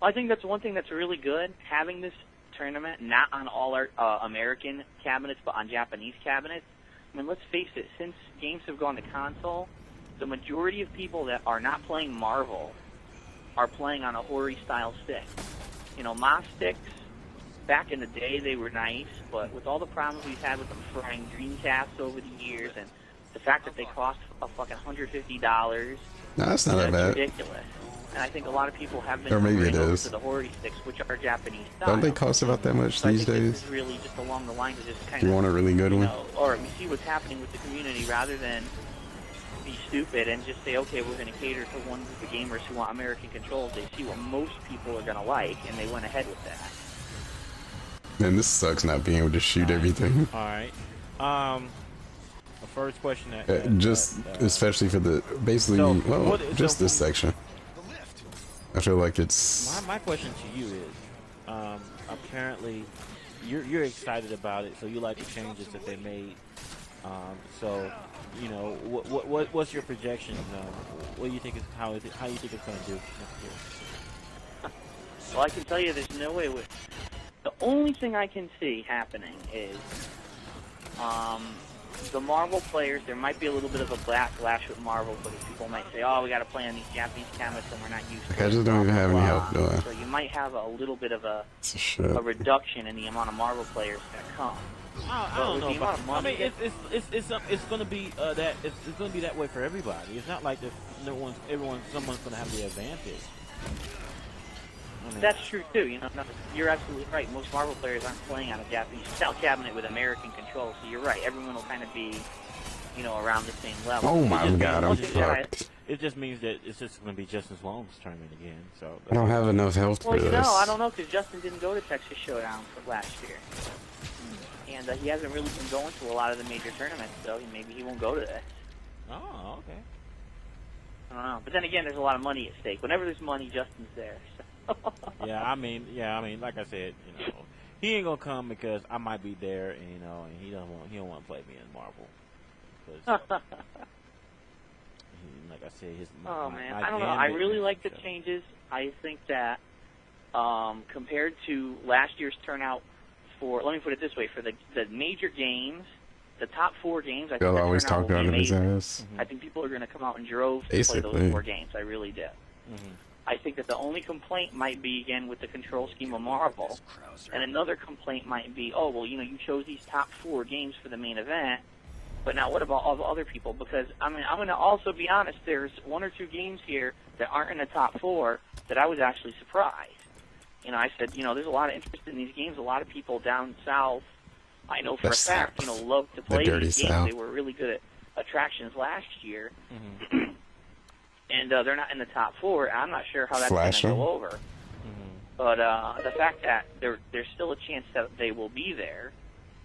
I think that's one thing that's really good, having this tournament not on all our American cabinets, but on Japanese cabinets. I mean, let's face it, since games have gone to console, the majority of people that are not playing Marvel are playing on a Hori-style stick. You know, MOS sticks, back in the day, they were nice, but with all the problems we've had with them frying Dreamcasts over the years, and the fact that they cost a fucking $150, no, that's not that bad. Ridiculous. And I think a lot of people have been Or maybe it is. to the Hori sticks, which are Japanese style. Don't they cost about that much so these I think days? This is really just along the lines of just kind If you want a really good one. know, or we see what's happening with the community rather than be stupid and just say, okay, we're going to cater to one group of gamers who want American controls. They see what most people are going to like, and they went ahead with that. Man, this sucks not being able to shoot everything. All right. The first question that especially for the basically this section. I feel like it's my question to you is apparently you're excited about it, so you like the changes that they made. So you know what's your projections? What do you think how you think it's going to do next year? Well, I can tell you, there's no way. The only thing I can see happening is the Marvel players. There might be a little bit of a backlash with Marvel because people might say, "Oh, we got to play on these Japanese cabinets, and we're not used to it." I just don't even have any help, do I? So you might have a little bit of a reduction in the amount of Marvel players that come. I don't know. But, I mean, it's going to be it's going to be that way for everybody. It's not like someone's going to have the advantage. I mean, that's true too. You know, you're absolutely right. Most Marvel players aren't playing on a Japanese style cabinet with American controls, so you're right. Everyone will kind of be, you know, around the same level. Oh my God, I'm fucked. It just means that it's just going to be Justin's Long's tournament again. So I don't have enough health for this. Well, you know, I don't know because Justin didn't go to Texas Showdown for last year, and he hasn't really been going to a lot of the major tournaments, so maybe he won't go to this. Oh, okay. I don't know, but then again, there's a lot of money at stake. Whenever there's money, Justin's there. So. yeah, I mean, like I said, you know, he ain't gonna come because I might be there, and you know, and he don't want to play me in Marvel. Because, like I said, I don't know. I really like the changes. I think that compared to last year's turnout let me put it this way, for the major games, the top 4 games, I think they'll the always turnout talk will be out of his amazing. ass. I think people are going to come out in droves to play those 4 games. I really do. I think that the only complaint might be, again, with the control scheme of Marvel. And another complaint might be, oh, well, you know, you chose these top 4 games for the main event, but now what about all the other people? Because, I mean, I'm going to also be honest, there's 1 or 2 games here that aren't in the top 4 that I was actually surprised. You know, I said, you know, there's a lot of interest in these games. A lot of people down south, I know for a fact, you know, love to play these games. They were really good at attractions last year. And they're not in the top 4. I'm not sure how that's going to go over. But the fact that there's still a chance that they will be there,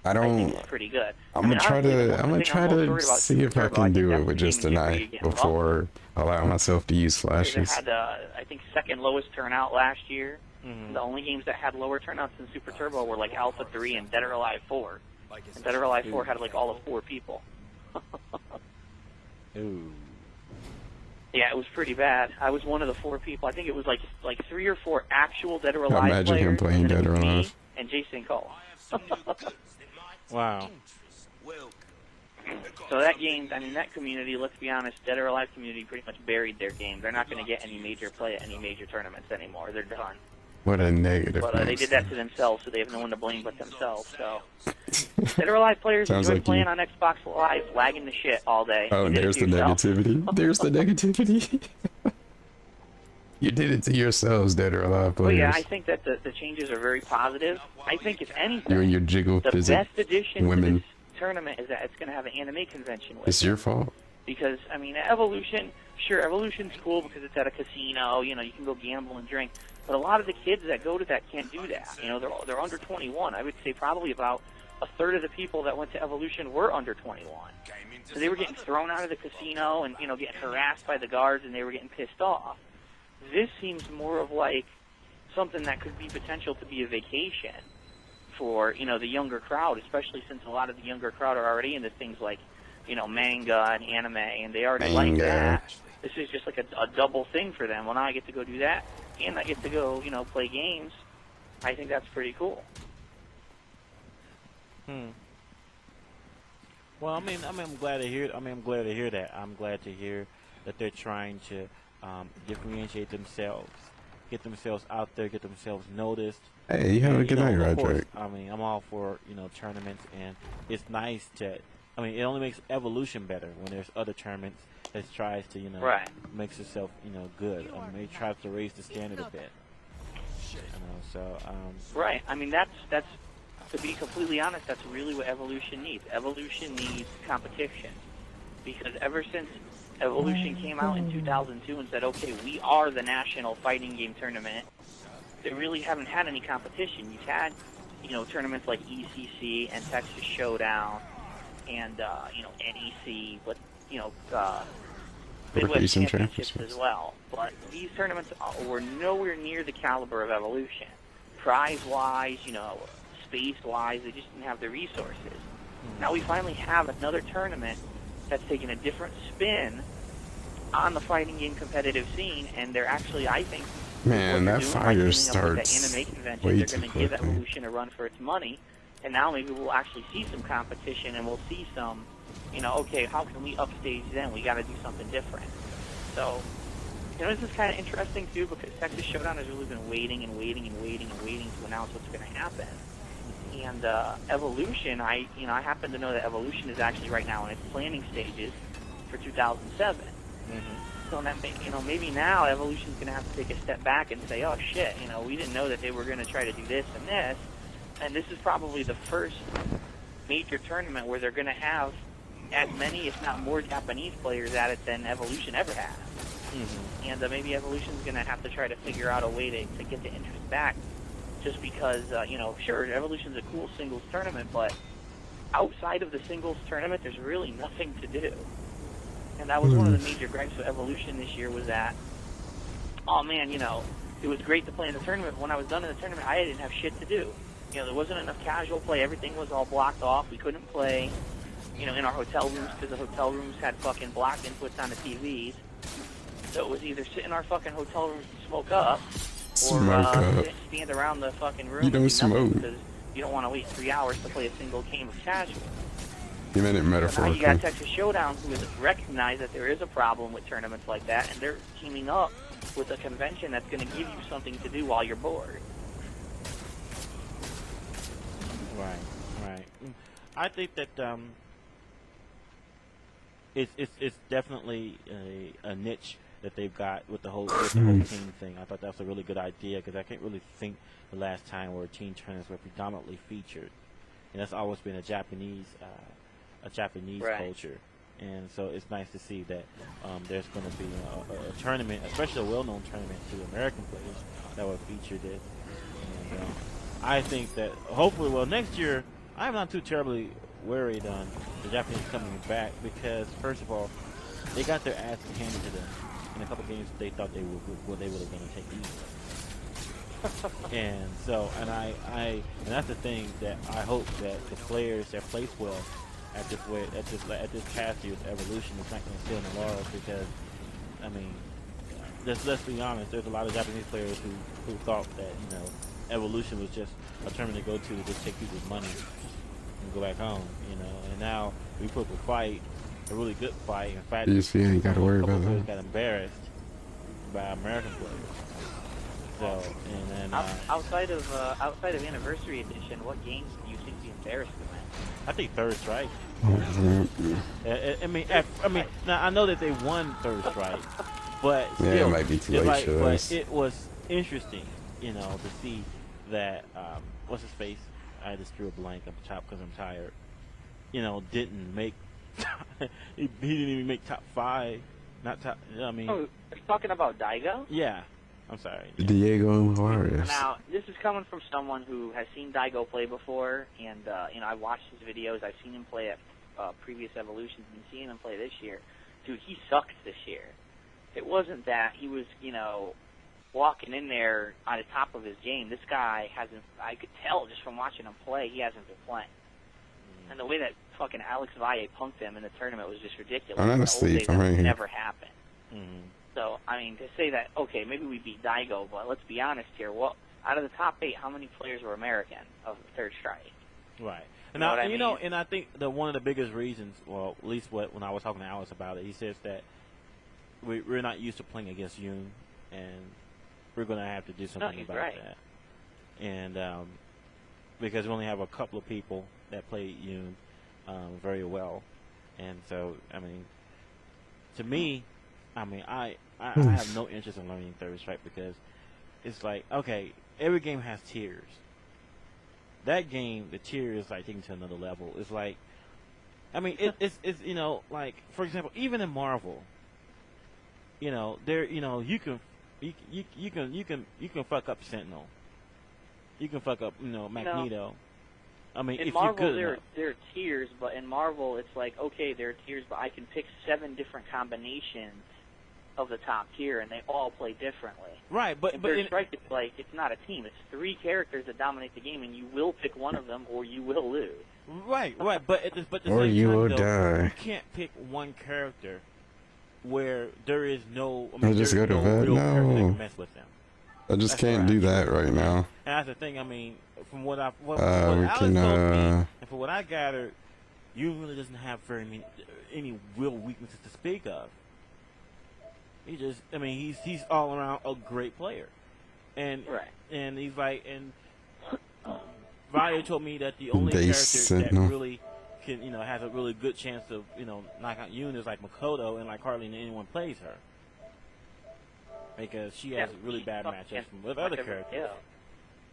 I think is pretty good. I'm gonna try to see if I can do it with just a night before allowing myself to use flashes. They had, I think, second lowest turnout last year. The only games that had lower turnouts than Super Turbo were like Alpha 3 and Dead or Alive 4. And Dead or Alive 4 had like all of 4 people. Ooh. Yeah, it was pretty bad. I was one of the 4 people. I think it was like 3 or 4 actual Dead or Alive players. Imagine him playing Dead or Alive. And Jason Cole. Wow. So that game, I mean, that community, let's be honest, Dead or Alive community pretty much buried their game. They're not going to get any major play at any major tournaments anymore. They're done. What a negative. But they did that to themselves, so they have no one to blame but themselves. So, Dead or Alive players enjoy like playing on Xbox Live, lagging the shit all day. Oh, there's the negativity. There's the negativity. You did it to yourselves, Dead or Alive But players. yeah, I think that the changes are very positive. I think if anything, You and your jiggle the physic best addition women. to this tournament is that it's going to have an anime convention with It's your fault. Because, I mean, Evolution, sure, Evolution's cool because it's at a casino, you know, you can go gamble and drink. But a lot of the kids that go to that can't do that. You know, they're under 21. I would say probably about a third of the people that went to Evolution were under 21. So they were getting thrown out of the casino and, you know, getting harassed by the guards, and they were getting pissed off. This seems more of like something that could be potential to be a vacation for, you know, the younger crowd, especially since a lot of the younger crowd are already into things like, you know, manga and anime, and they already like that. This is just like a double thing for them. Well, now I get to go do that, and I get to go, you know, play games. I think that's pretty cool. Well, I mean, I'm glad to hear. I'm glad to hear that. I'm glad to hear that they're trying to differentiate themselves, get themselves out there, get themselves noticed. Hey, you have a good night, Roderick. I mean, I'm all for, you know, tournaments, and it's nice to. I mean, it only makes Evolution better when there's other tournaments that tries to, you know, makes itself, you know, good. I mean, it tries to raise the standard a bit. You know, so. Right. I mean, that's to be completely honest, that's really what Evolution needs. Evolution needs competition, because ever since Evolution came out in 2002 and said, okay, we are the national fighting game tournament, they really haven't had any competition. You've had, you know, tournaments like ECC and Texas Showdown and, you know, NEC, but, you know, Midwest Championships as well. But these tournaments were nowhere near the caliber of Evolution. Prize-wise, you know, space-wise, they just didn't have the resources. Now we finally have another tournament that's taking a different spin on the fighting game competitive scene, and they're actually, I think, man, that fire starts anime convention, way they're too going to give quickly. Evolution a run for its money, and now maybe we'll actually see some competition, and we'll see some, you know, okay, how can we upstage them? We got to do something different. So, you know, this is kind of interesting too, because Texas Showdown has really been waiting and waiting and waiting and waiting to announce what's going to happen. And Evolution, I happen to know that Evolution is actually right now in its planning stages for 2007. So that, you know, maybe now Evolution's going to have to take a step back and say, oh shit, you know, we didn't know that they were going to try to do this and this, and this is probably the first major tournament where they're going to have as many, if not more, Japanese players at it than Evolution ever had. And maybe Evolution's going to have to try to figure out a way to get the interest back, just because, you know, sure, Evolution's a cool singles tournament, but outside of the singles tournament, there's really nothing to do. And that was one of the major gripes with Evolution this year, was that, oh man, you know, it was great to play in the tournament, but when I was done in the tournament, I didn't have shit to do. You know, there wasn't enough casual play, everything was all blocked off, we couldn't play, you know, in our hotel rooms, because the hotel rooms had fucking blocked inputs on the TVs. So it was either sit in our fucking hotel rooms and smoke up, or stand around the fucking room. You don't smoke. Because you don't want to wait 3 hours to play a single game of casual. You meant it So now metaphorically. you got Texas Showdown, who has recognized that there is a problem with tournaments like that, and they're teaming up with a convention that's going to give you something to do while you're bored. Right. I think that it's definitely a niche that they've got with the whole team thing. I thought that was a really good idea, because I can't really think the last time where team tournaments were predominantly featured, and that's always been a Japanese culture. And so it's nice to see that there's going to be a tournament, especially a well-known tournament to American players that will feature this. And I think that hopefully, well, next year, I'm not too terribly worried on the Japanese coming back, because first of all, they got their asses handed to them in a couple games they thought they were going to take easy. And so, and that's the thing that I hope that the players that place well at this past year's Evolution is not going to steal in the laurels, because I mean, let's be honest, there's a lot of Japanese players who thought that, you know, Evolution was just a tournament to go to just take people's money and go back home, you know. And now we put up a fight, a really good fight. In fact, You ain't got to worry about players that. got embarrassed by American players. So, and then outside of Anniversary Edition, what games do you think the embarrassed them in? I think Third Strike. I mean, now I know that they won Third Strike, but still, yeah, it might be too late. But it was interesting, you know, to see that what's his face? I just drew a blank. I'm chopped because I'm tired. You know, didn't make. he didn't even make top 5. Not top. I mean. Oh, are you talking about Daigo? Yeah. I'm sorry. Diego Juarez. Now, this is coming from someone who has seen Daigo play before, and you know, I've watched his videos. I've seen him play at previous evolutions, and seeing him play this year. Dude, he sucks this year. It wasn't that he was, you know, walking in there on the top of his game. This guy hasn't. I could tell just from watching him play, he hasn't been playing. And the way that fucking Alex Valle punked him in the tournament was just ridiculous. I'm not asleep. I'm right here. Never happened. So, I mean, to say that, okay, maybe we beat Daigo, but let's be honest here. Well, out of the top 8, how many players were American of Third Strike? Right. And and I think that one of the biggest reasons, well, at least when I was talking to Alex about it, he says that we're not used to playing against Yoon, and we're going to have to do something about that. And because we only have a couple of people that play Yoon very well, and so, I mean, to me, I mean, I have no interest in learning Third Strike because it's like, okay, every game has tiers. That game, the tier is like taken to another level. It's like, I mean, it's you know, like, for example, even in Marvel, you know, there, you know, you can fuck up Sentinel. You can fuck up, you know, Magneto. I mean, in if Marvel, you're good there are tiers, but in Marvel, it's like, okay, there are tiers, but I can pick 7 different combinations of the top tier, and they all play differently. Right, but Third Strike, it's like, it's not a team. It's 3 characters that dominate the game, and you will pick one of them, or you will lose. Right, but at the or same you time, will though, die. you can't pick one character where there is no. I mean, just go to no vet. real character that No, can mess with them. I just can't do that right now. And that's the thing. I mean, from what I we Alex can, told me, and from what I gathered, you really doesn't have very many any real weaknesses to speak of. He just, I mean, he's all around a great player, and he's like, and Valle told me that the only character that really can, you know, has a really good chance of, you know, knock out Yoon is like Makoto, and like hardly anyone plays her because she has really bad matchups with other characters.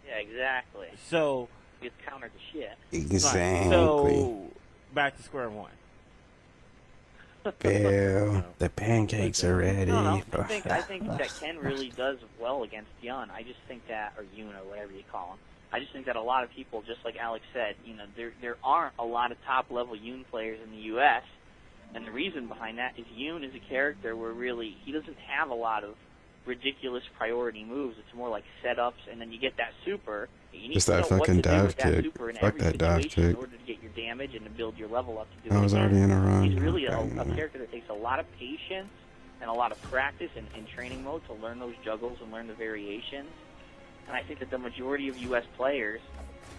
Yeah, exactly. So it's counter to shit. Exactly. So back to square one. Bill, the pancakes are ready. No, I think that Ken really does well against Yun. I just think that, or Yun, or whatever you call him. I just think that a lot of people, just like Alex said, you know, there aren't a lot of top-level Yun players in the U.S., and the reason behind that is Yun is a character where really he doesn't have a lot of ridiculous priority moves. It's more like setups, and then you get that super. You need just to that know fucking what to do dive with that kick. super in Fuck every that dive situation kick. in order to get your damage and to build your level up to do I it was again. already in a run. He's really a character that takes a lot of patience and a lot of practice in training mode to learn those juggles and learn the variations. And I think that the majority of U.S. players,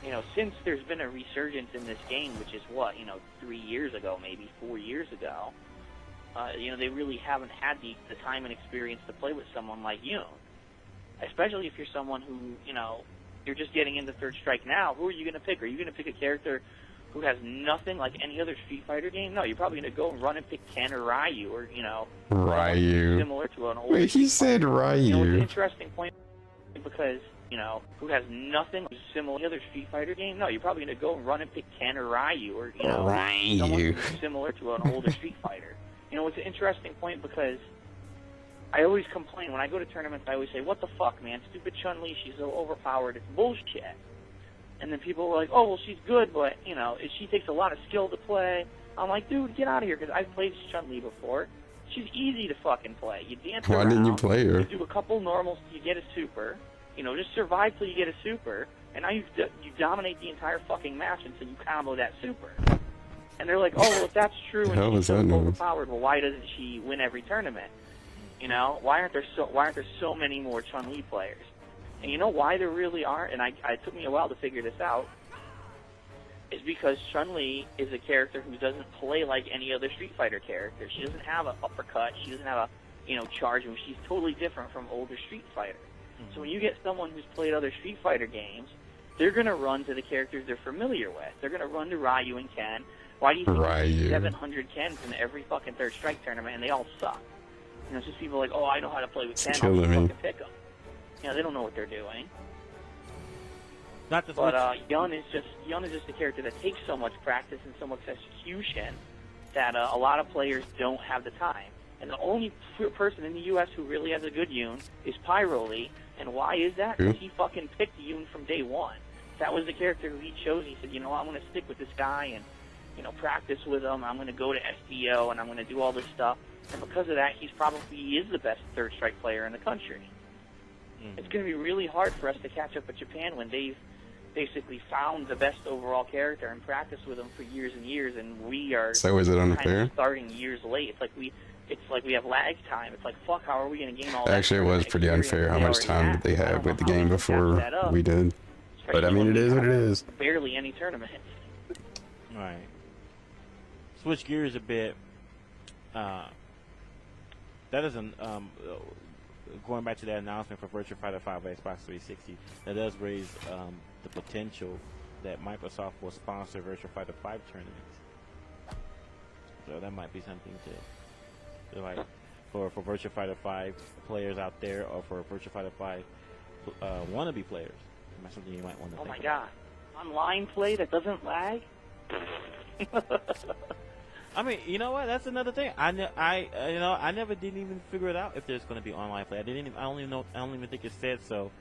you know, since there's been a resurgence in this game, which is what, you know, 3 years ago, maybe 4 years ago, you know, they really haven't had the time and experience to play with someone like you. Especially if you're someone who, you know, you're just getting into Third Strike now. Who are you going to pick? Are you going to pick a character who has nothing like any other Street Fighter game? No, you're probably going to go and run and pick Ken or Ryu, or, you know, Ryu. similar to an old. Wait, he said Ryu. You know, it's an interesting point because, you know, who has nothing similar to other Street Fighter game? No, you're probably going to go and run and pick Ken or Ryu, or, you know, someone who's similar to an older Street Fighter. You know, it's an interesting point because I always complain when I go to tournaments. I always say, "What the fuck, man? Stupid Chun-Li, she's so overpowered. It's bullshit." And then people are like, "Oh, well, she's good, but you know, she takes a lot of skill to play." I'm like, "Dude, get out of here!" Because I've played Chun-Li before. She's easy to fucking play. You dance around. Why didn't you play her? You do a couple normals, you get a super. You know, just survive till you get a super, and now you dominate the entire fucking match until you combo that super. And they're like, "Oh, well, if that's true and she's so overpowered, well, why doesn't she win every tournament?" You know, why aren't there so many more Chun-Li players? And you know why there really aren't? And it took me a while to figure this out. Is because Chun-Li is a character who doesn't play like any other Street Fighter character. She doesn't have an uppercut. She doesn't have a, you know, charge move. She's totally different from older Street Fighter. So when you get someone who's played other Street Fighter games, they're going to run to the characters they're familiar with. They're going to run to Ryu and Ken. Why do you think there's 700 Kens in every fucking Third Strike tournament, and they all suck? You know, it's just people like, oh, I know how to play with Ken, I'll just fucking pick them. You know, they don't know what they're doing. But Yun is just a character that takes so much practice and so much execution that a lot of players don't have the time. And the only person in the U.S. who really has a good Yun is Pyroly. And why is that? Because he fucking picked Yun from day one. That was the character who he chose. He said, you know, I'm going to stick with this guy and, you know, practice with him. I'm going to go to SDO and I'm going to do all this stuff. And because of that, he is the best Third Strike player in the country. It's going to be really hard for us to catch up with Japan when they've basically found the best overall character and practiced with him for years and years, and we are so is it unfair? kind of starting years late. It's like we have lag time. It's like, fuck, how are we going to gain all that? Actually, it was pretty unfair how much time did they have with the game before we did. But I mean, it is what it is. Barely any tournament. Right. Switch gears a bit. That isn't going back to that announcement for Virtua Fighter 5 Xbox 360. That does raise the potential that Microsoft will sponsor Virtua Fighter 5 tournaments. So that might be something to like for Virtua Fighter 5 players out there, or for Virtua Fighter 5 wannabe players. That's something you might want to. Oh my god, online play that doesn't lag. I mean, you know what? That's another thing. I never didn't even figure it out if there's going to be online play. I don't even think it said so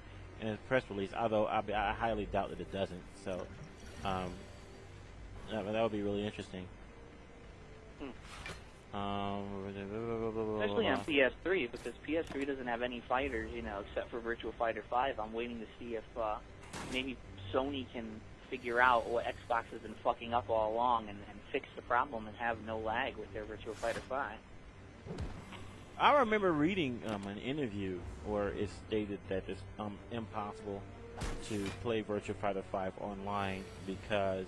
in its press release. Although I highly doubt that it doesn't. So, that would be really interesting. Especially on PS3, because PS3 doesn't have any fighters, you know, except for Virtua Fighter 5. I'm waiting to see if maybe Sony can figure out what Xbox has been fucking up all along and fix the problem and have no lag with their Virtua Fighter 5. I remember reading an interview where it stated that it's impossible to play Virtua Fighter 5 online because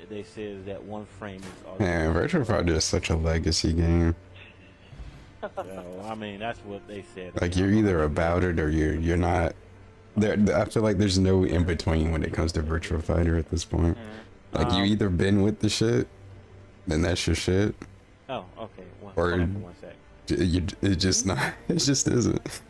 they said that one frame is all. Man, Virtua Fighter is such a legacy game. So, I mean, that's what they said. Like, you're either about it or you're not. I feel like there's no in between when it comes to Virtua Fighter at this point. Like, you either been with the shit, then that's your shit. Oh, okay. Or hold on for 1 sec. it just not. It just isn't.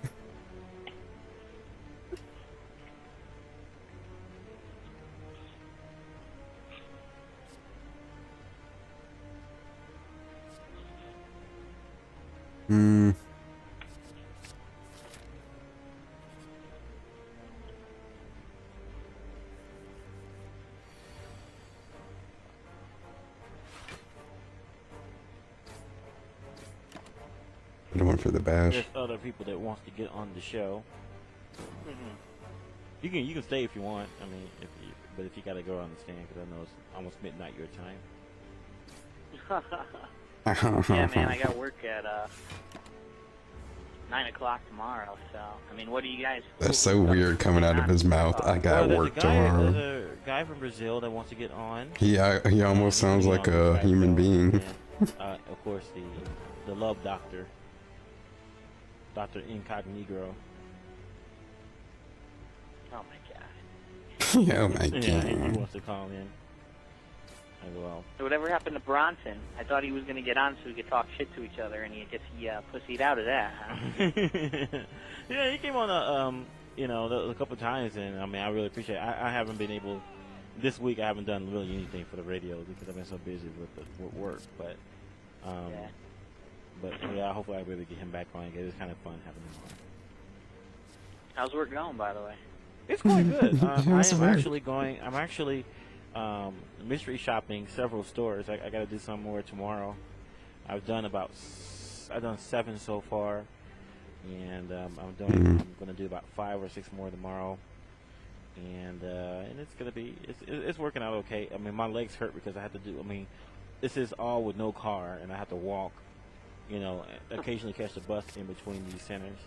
The one for the bash. There's other people that wants to get on the show. You can stay if you want. I mean, but if you gotta go, understand, because I know it's almost midnight your time. Yeah, man, I got work at 9 o'clock tomorrow. So, I mean, what do you guys? That's so weird coming out of his mouth. I got work tomorrow. There's a guy from Brazil that wants to get on. He almost sounds like a human being. And, of course, the love doctor. Dr. Incognito. Oh my god. Yeah, oh my god. Yeah, he wants to call in as well. So whatever happened to Bronson? I thought he was going to get on so we could talk shit to each other, and he pussied out of that, huh? Yeah, he came on a couple of times, and I mean, I really appreciate it. I haven't been able, this week I haven't done really anything for the radio because I've been so busy with work, but yeah. But yeah, hopefully I'll be able to get him back on. It's kind of fun having him on. How's work going, by the way? It's going good. I'm actually mystery shopping several stores. I got to do some more tomorrow. I've done 7 so far, and I'm going to do about 5 or 6 more tomorrow. And it's going to be it's working out okay. I mean, my legs hurt because I have to do. I mean, this is all with no car, and I have to walk. You know, occasionally catch the bus in between these centers,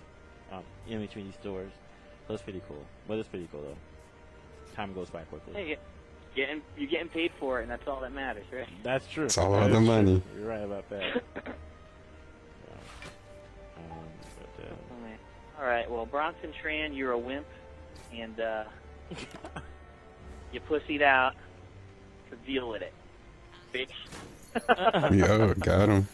in between these stores. So it's pretty cool. But it's pretty cool, though. Time goes by quickly. Hey, you're getting paid for it, and that's all that matters, right? That's true. It's all about the money. You're right about that. All right. Well, Bronson Tran, you're a wimp, and you pussied out. So deal with it, bitch. Yo, got him.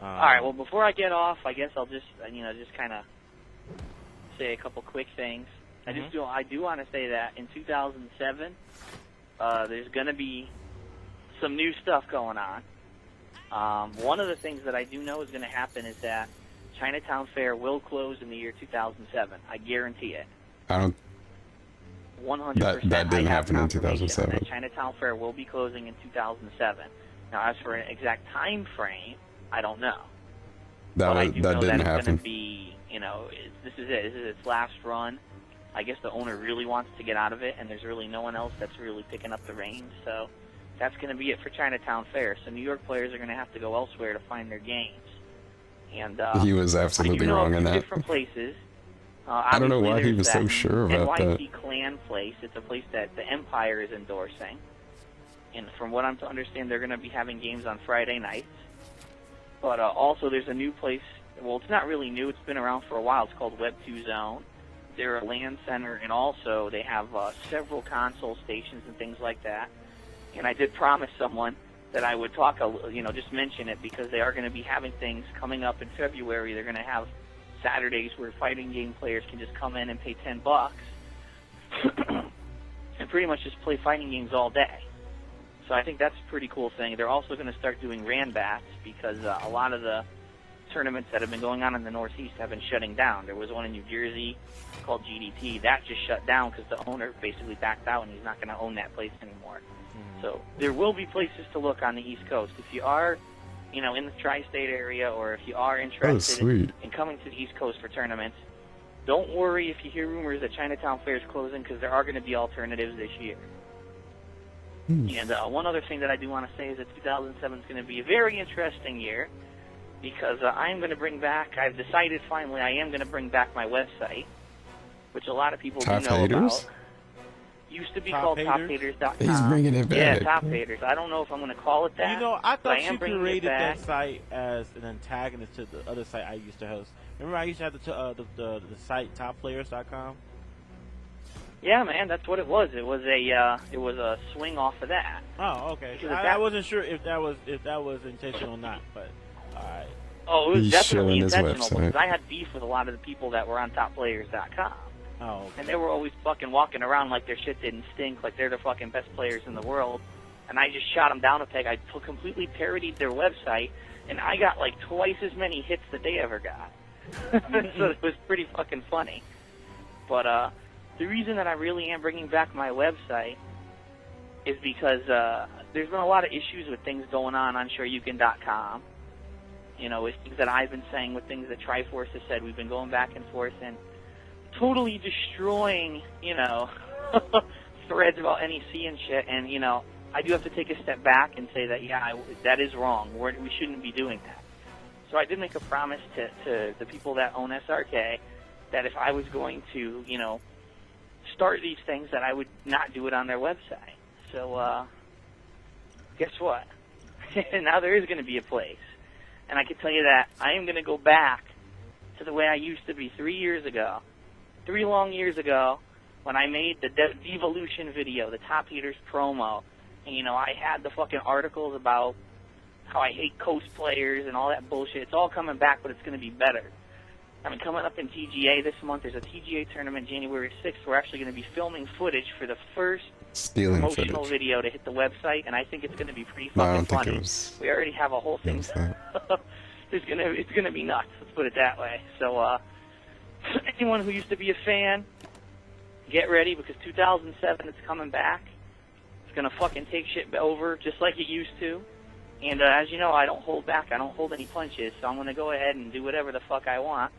All right. Well, before I get off, I guess I'll just just kind of say a couple quick things. I do want to say that in 2007, there's going to be some new stuff going on. One of the things that I do know is going to happen is that Chinatown Fair will close in the year 2007. I guarantee it. I don't. 100%. That didn't happen in 2007. That Chinatown Fair will be closing in 2007. Now, as for an exact time frame, I don't know. That didn't it's going happen. to be, this is it. This is its last run. I guess the owner really wants to get out of it, and there's really no one else that's really picking up the reins. So that's going to be it for Chinatown Fair. So New York players are going to have to go elsewhere to find their games. And he was absolutely wrong in that. Different places. I don't know why he was so sure about that. NYC Clan Place. It's a place that the Empire is endorsing. And from what I'm to understand, they're going to be having games on Friday nights. But also, there's a new place. Well, it's not really new. It's been around for a while. It's called Web 2 Zone. They're a LAN center, and also they have several console stations and things like that. And I did promise someone that I would talk, just mention it, because they are going to be having things coming up in February. They're going to have Saturdays where fighting game players can just come in and pay $10 and pretty much just play fighting games all day. So I think that's a pretty cool thing. They're also going to start doing Ranbats because a lot of the tournaments that have been going on in the Northeast have been shutting down. There was one in New Jersey called GDT. That just shut down because the owner basically backed out and he's not going to own that place anymore. So there will be places to look on the East Coast. If you are, in the tri-state area, or if you are interested in coming to the East Coast for tournaments, don't worry if you hear rumors that Chinatown Fair is closing, because there are going to be alternatives this year. And one other thing that I do want to say is that 2007 is going to be a very interesting year, because I am going to bring back, I've decided finally I am going to bring back my website, which a lot of people do know about. Used to be called TopHaters.com. He's bringing it back. Yeah, Top Haters. I don't know if I'm going to call it that. I thought you created that site as an antagonist to the other site I used to host. Remember, I used to have the site TopPlayers.com. Yeah, man, that's what it was. It was a swing off of that. Oh, okay. I wasn't sure if that was intentional or not, but all right. Oh, it was definitely intentional because I had beef with a lot of the people that were on TopPlayers.com. Oh, okay. And they were always fucking walking around like their shit didn't stink, like they're the fucking best players in the world. And I just shot them down a peg. I completely parodied their website, and I got like twice as many hits that they ever got. So it was pretty fucking funny. But the reason that I really am bringing back my website is because there's been a lot of issues with things going on SureYouCan.com. With things that I've been saying, with things that Triforce has said. We've been going back and forth and totally destroying, threads about NEC and shit. And, I do have to take a step back and say that, that is wrong. We shouldn't be doing that. So I did make a promise to the people that own SRK that if I was going to, start these things, that I would not do it on their website. So, guess what? Now there is going to be a place. And I can tell you that I am going to go back to the way I used to be 3 years ago. 3 long years ago, when I made the Devolution video, the Top Haters promo, and, I had the fucking articles about how I hate Coast players and all that bullshit. It's all coming back, but it's going to be better. Coming up in TGA this month, there's a TGA tournament January 6th. We're actually going to be filming footage for the first promotional video to hit the website, and I think it's going to be pretty fucking funny. We already have a whole thing. It's going to be nuts, let's put it that way. So, anyone who used to be a fan, get ready, because 2007 is coming back. It's going to fucking take shit over just like it used to. And as you know, I don't hold back. I don't hold any punches. So I'm going to go ahead and do whatever the fuck I want.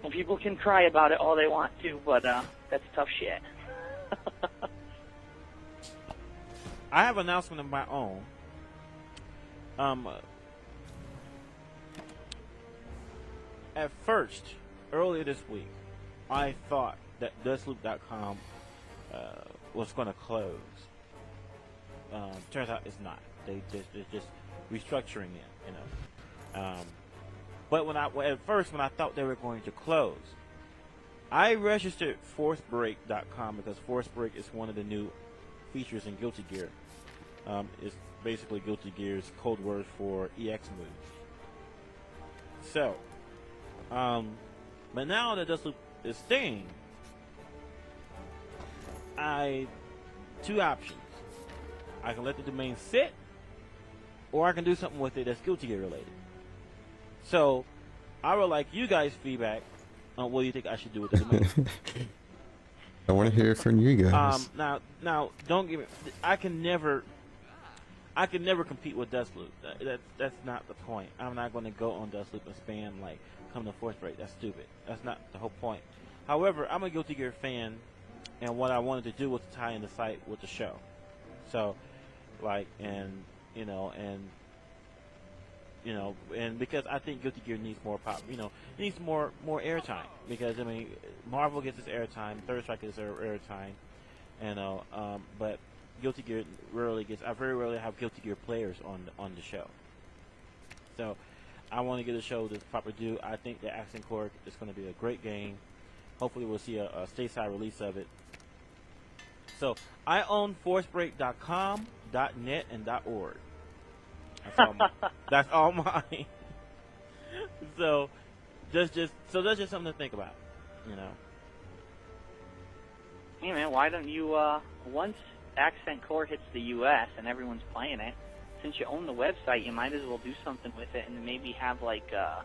And people can cry about it all they want to, but that's tough shit. I have an announcement of my own. At first, earlier this week, I thought that DustLoop.com was going to close. Turns out it's not. They're just restructuring it, But at first, when I thought they were going to close, I registered ForceBreak.com because ForceBreak is one of the new features in Guilty Gear. It's basically Guilty Gear's code word for EX moves. So, but now that Deathloop is staying, two options. I can let the domain sit, or I can do something with it that's Guilty Gear related. So, I would like you guys' feedback on what you think I should do with the domain. I want to hear from you guys. Now, don't give me. I can never compete with Deathloop. That's not the point. I'm not going to go on Deathloop and spam like come to Force Break. That's stupid. That's not the whole point. However, I'm a Guilty Gear fan, and what I wanted to do was to tie in the site with the show. So, like, and because I think Guilty Gear needs more pop. Needs more airtime because I mean, Marvel gets its airtime, Third Strike gets their airtime, but Guilty Gear rarely gets. I very rarely have Guilty Gear players on the show. So I want to give the show this proper due. I think the Accent Core is going to be a great game. Hopefully we'll see a stateside release of it. So I own ForceBreak.com, .net, and .org. That's all mine. So that's just something to think about. Hey man, why don't you once Accent Core hits the U.S. and everyone's playing it, since you own the website, you might as well do something with it and maybe have like a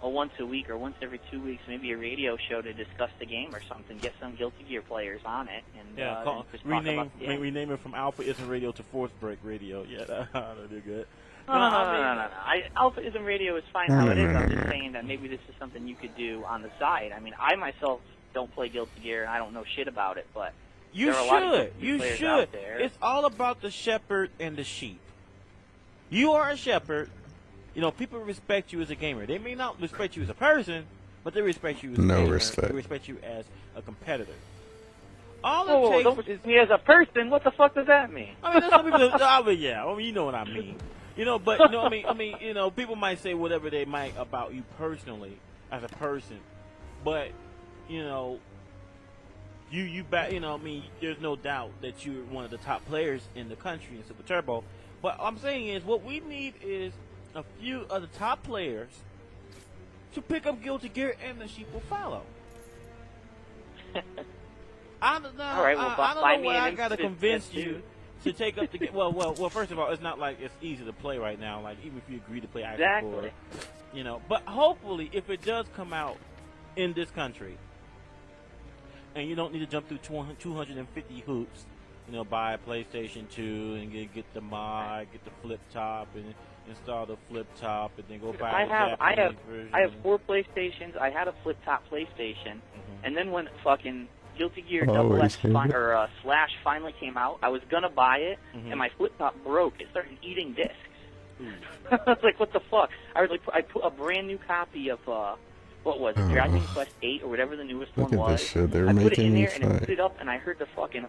once a week or once every 2 weeks, maybe a radio show to discuss the game or something. Get some Guilty Gear players on it and rename it from Alpha Isn't Radio to Force Break Radio. Yeah, that'll do good. No. Alpha Isn't Radio is fine how it is. I'm just saying that maybe this is something you could do on the side. I mean, I myself don't play Guilty Gear and I don't know shit about it, but you there are a lot of you players should. out there. It's all about the shepherd and the sheep. You are a shepherd. People respect you as a gamer. They may not respect you as a person, but they respect you as a gamer. Respect. They respect you as a competitor. Don't respect me as a person. What the fuck does that mean? I mean, there's some people. You know what I mean. But people might say whatever they might about you personally as a person, but there's no doubt that you're one of the top players in the country in Super Turbo. What I'm saying is, what we need is a few of the top players to pick up Guilty Gear, and the sheep will follow. I don't know why I gotta convince you to take up the game. Well, first of all, it's not like it's easy to play right now. Like, even if you agree to play Accent Core, But hopefully, if it does come out in this country, and you don't need to jump through 250 hoops, buy a PlayStation 2 and get the mod, get the flip top, and install the flip top, and then go buy the Japanese version. I have 4 PlayStations. I had a flip top PlayStation, and then when fucking Guilty Gear Slash finally came out, I was gonna buy it, and my flip top broke. It started eating discs. I was like, what the fuck? I put a brand new copy of what was it, Dragon Quest 8 or whatever the newest one was. Shit. They're I put it in making there and I put it up, and I heard the fucking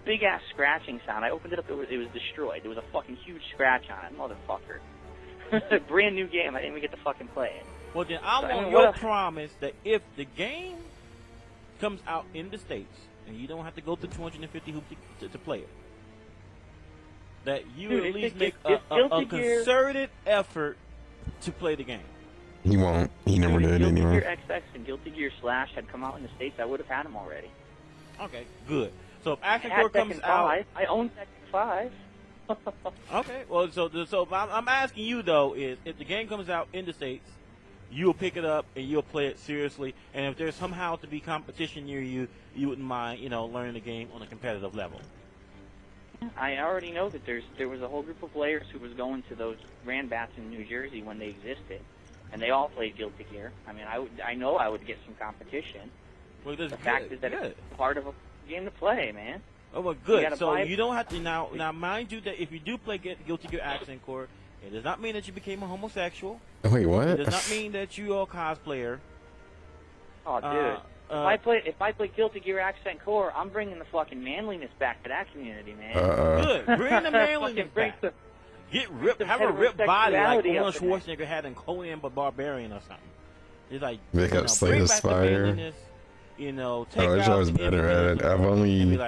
big ass scratching sound. I opened it up, it was destroyed. There was a fucking huge scratch on it, motherfucker. Brand new game. I didn't even get to fucking play it. Well, then I want your promise that if the game comes out in the States and you don't have to go to 250 hoops to play it, that you at least make a concerted effort to play the game. He won't. He never did anyway. Guilty Gear XX and Guilty Gear Slash had come out in the States, I would have had them already. Okay, good. So if Accent Core comes out, I own Tekken 5. Okay, well, so I'm asking you though is if the game comes out in the States, you'll pick it up and you'll play it seriously, and if there's somehow to be competition near you, you wouldn't mind, learning the game on a competitive level. I already know that there was a whole group of players who was going to those Randbats in New Jersey when they existed, and they all played Guilty Gear. I mean, I know I would get some competition. Well, the fact is that it's part of a game to play, man. Oh, well, good. So you don't have to now. Mind you that if you do play Guilty Gear Accent Core, it does not mean that you became a homosexual. Wait, what? It does not mean that you are a cosplayer. Oh, dude. If I play Guilty Gear Accent Core, I'm bringing the fucking manliness back to that community, man. Good. Bring the manliness back. Get ripped, have a ripped body like Arnold Schwarzenegger had in Conan the Barbarian or something. It's like Make up Slay the Spire. You know, take I wish I was better at it. I've only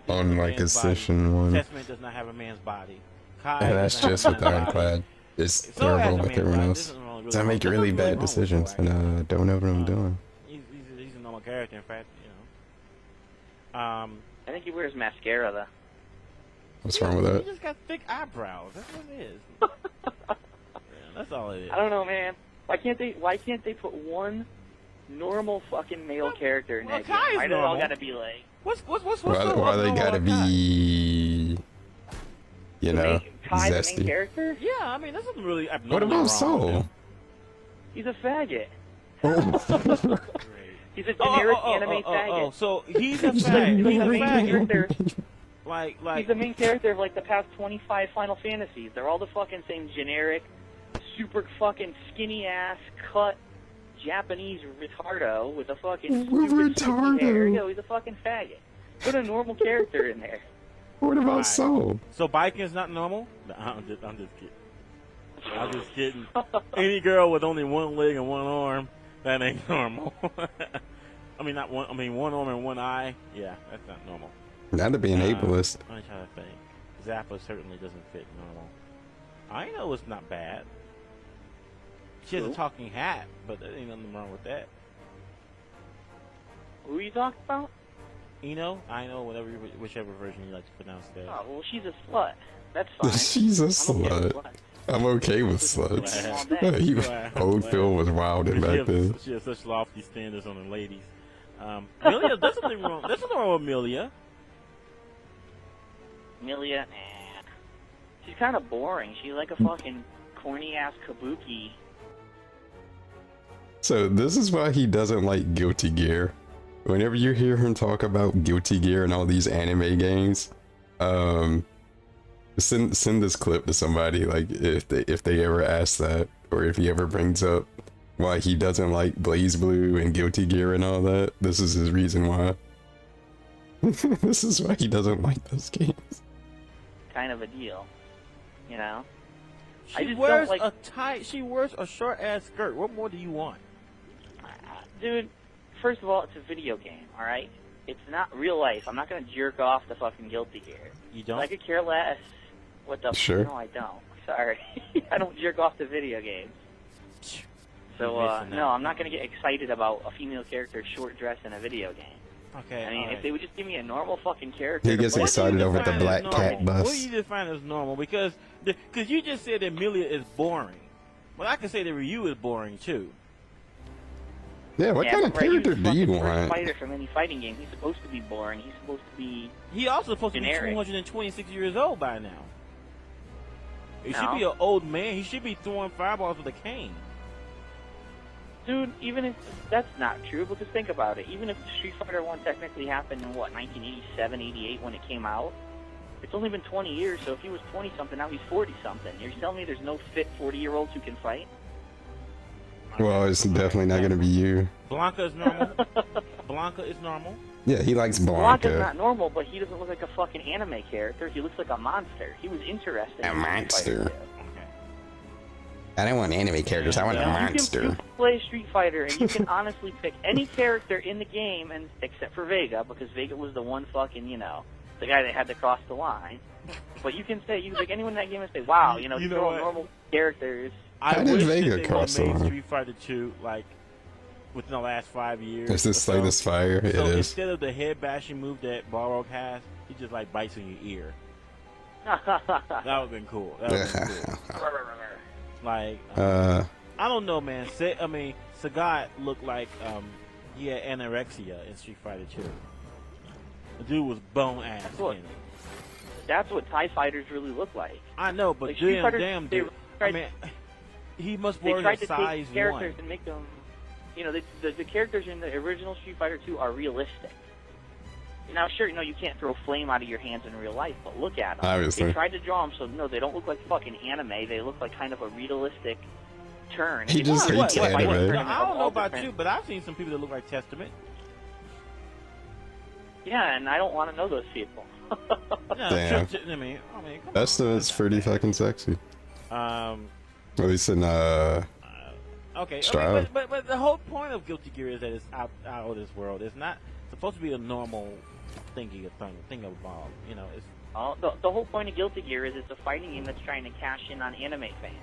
on like a session one. Testament does not have a man's body. And that's just with Ironclad. It's terrible with everyone else. So I make really bad decisions and don't know what I'm doing. He's a normal character, in fact, you know. I think he wears mascara though. What's wrong with that? He just got thick eyebrows. That's what it is. Yeah, that's all it is. I don't know, man. Why can't they put one normal fucking male character in that game? Why does it all gotta be like? Why they gotta be? You know, Kai, the main zesty. character? Yeah, I mean that's something really abnormal. What about Soul? He's a faggot. Oh. He's a generic anime faggot. Oh, so he's a faggot. He's a faggot. Like he's the main character of like the past 25 Final Fantasies. They're all the fucking same generic, super fucking skinny ass cut Japanese retardo with a fucking stupid hair. Yo, he's a fucking faggot. Put a normal character in there. What about Soul? So biking is not normal? No, I'm just kidding. I'm just kidding. Any girl with only one leg and one arm, that ain't normal. I mean, not one. I mean, one arm and one eye. Yeah, that's not normal. Not to be an ableist. I'm trying to think. Zappa certainly doesn't fit normal. I know it's not bad. She has a talking hat, but there ain't nothing wrong with that. Who are you talking about? I know, whichever version you like to pronounce that. Oh, well, she's a slut. That's fine. She's a slut. I'm okay with sluts. Old Phil was wilding back then. She has such lofty standards on the ladies. Milia, there's nothing wrong. There's nothing wrong with Milia. Milia, nah. She's kind of boring. She's like a fucking corny ass kabuki. So this is why he doesn't like Guilty Gear. Whenever you hear him talk about Guilty Gear and all these anime games, send this clip to somebody, like if they ever ask that, or if he ever brings up why he doesn't like Blaze Blue and Guilty Gear and all that. This is his reason why. This is why he doesn't like those games. Kind of a deal, you know. She wears a tight. She wears a short ass skirt. What more do you want, dude? First of all, it's a video game, all right? It's not real life. I'm not gonna jerk off the fucking Guilty Gear. You don't? I could care less. What the? Sure. No, I don't. Sorry, I don't jerk off the video games. So no, I'm not gonna get excited about a female character short dress in a video game. Okay. I mean, if they would just give me a normal fucking character. He gets excited over the black cat bus. What do you define as normal? Because you just said that Amelia is boring. Well, I can say that Ryu is boring too. Yeah, what kind of character do you want? Fighter from any fighting game. He's supposed to be boring. He's supposed to be. He also supposed generic. to be 226 years old by now. He should be an old man. He should be throwing fireballs with a cane. Dude, even if that's not true, because think about it. Even if Street Fighter 1 technically happened in, 1987, 88 when it came out, it's only been 20 years, so if he was 20-something, now he's 40-something. You're telling me there's no fit 40-year-olds who can fight? Well, it's definitely not going to be you. Blanca is normal. Blanca is normal. Yeah, he likes Blanca. Blanca's not normal, but he doesn't look like a fucking anime character. He looks like a monster. He was interesting. A monster. I don't want anime characters. I want a monster. You can play Street Fighter, and you can honestly pick any character in the game, and except for Vega, because Vega was the one fucking, the guy that had to cross the line. But you can pick anyone in that game and say, wow, these are all normal characters. I wish Vega that they made Street Fighter 2 within the last 5 years. Is this Slay this Fire? It is. Instead of the head bashing move that Balrog has, he just bites in your ear. That would have been cool. I don't know, man. Sagat looked like he had anorexia in Street Fighter 2. The dude was bone ass. That's what TIE fighters really look like. I know, but damn, dude. He must wear a size 1. Characters and make them, the characters in the original Street Fighter 2 are realistic. Now, sure, you can't throw flame out of your hands in real life, but look at them. Obviously. They tried to draw them so, no, they don't look like fucking anime. They look like kind of a realistic turn. He just hates anime. I don't know about you, but I've seen some people that look like Testament. Yeah, and I don't want to know those people. Damn. That's pretty fucking sexy. At least in Okay, Strive. but the whole point of Guilty Gear is that it's out of this world. It's not supposed to be a normal thing about, you know. It's the whole point of Guilty Gear is it's a fighting game that's trying to cash in on anime fans.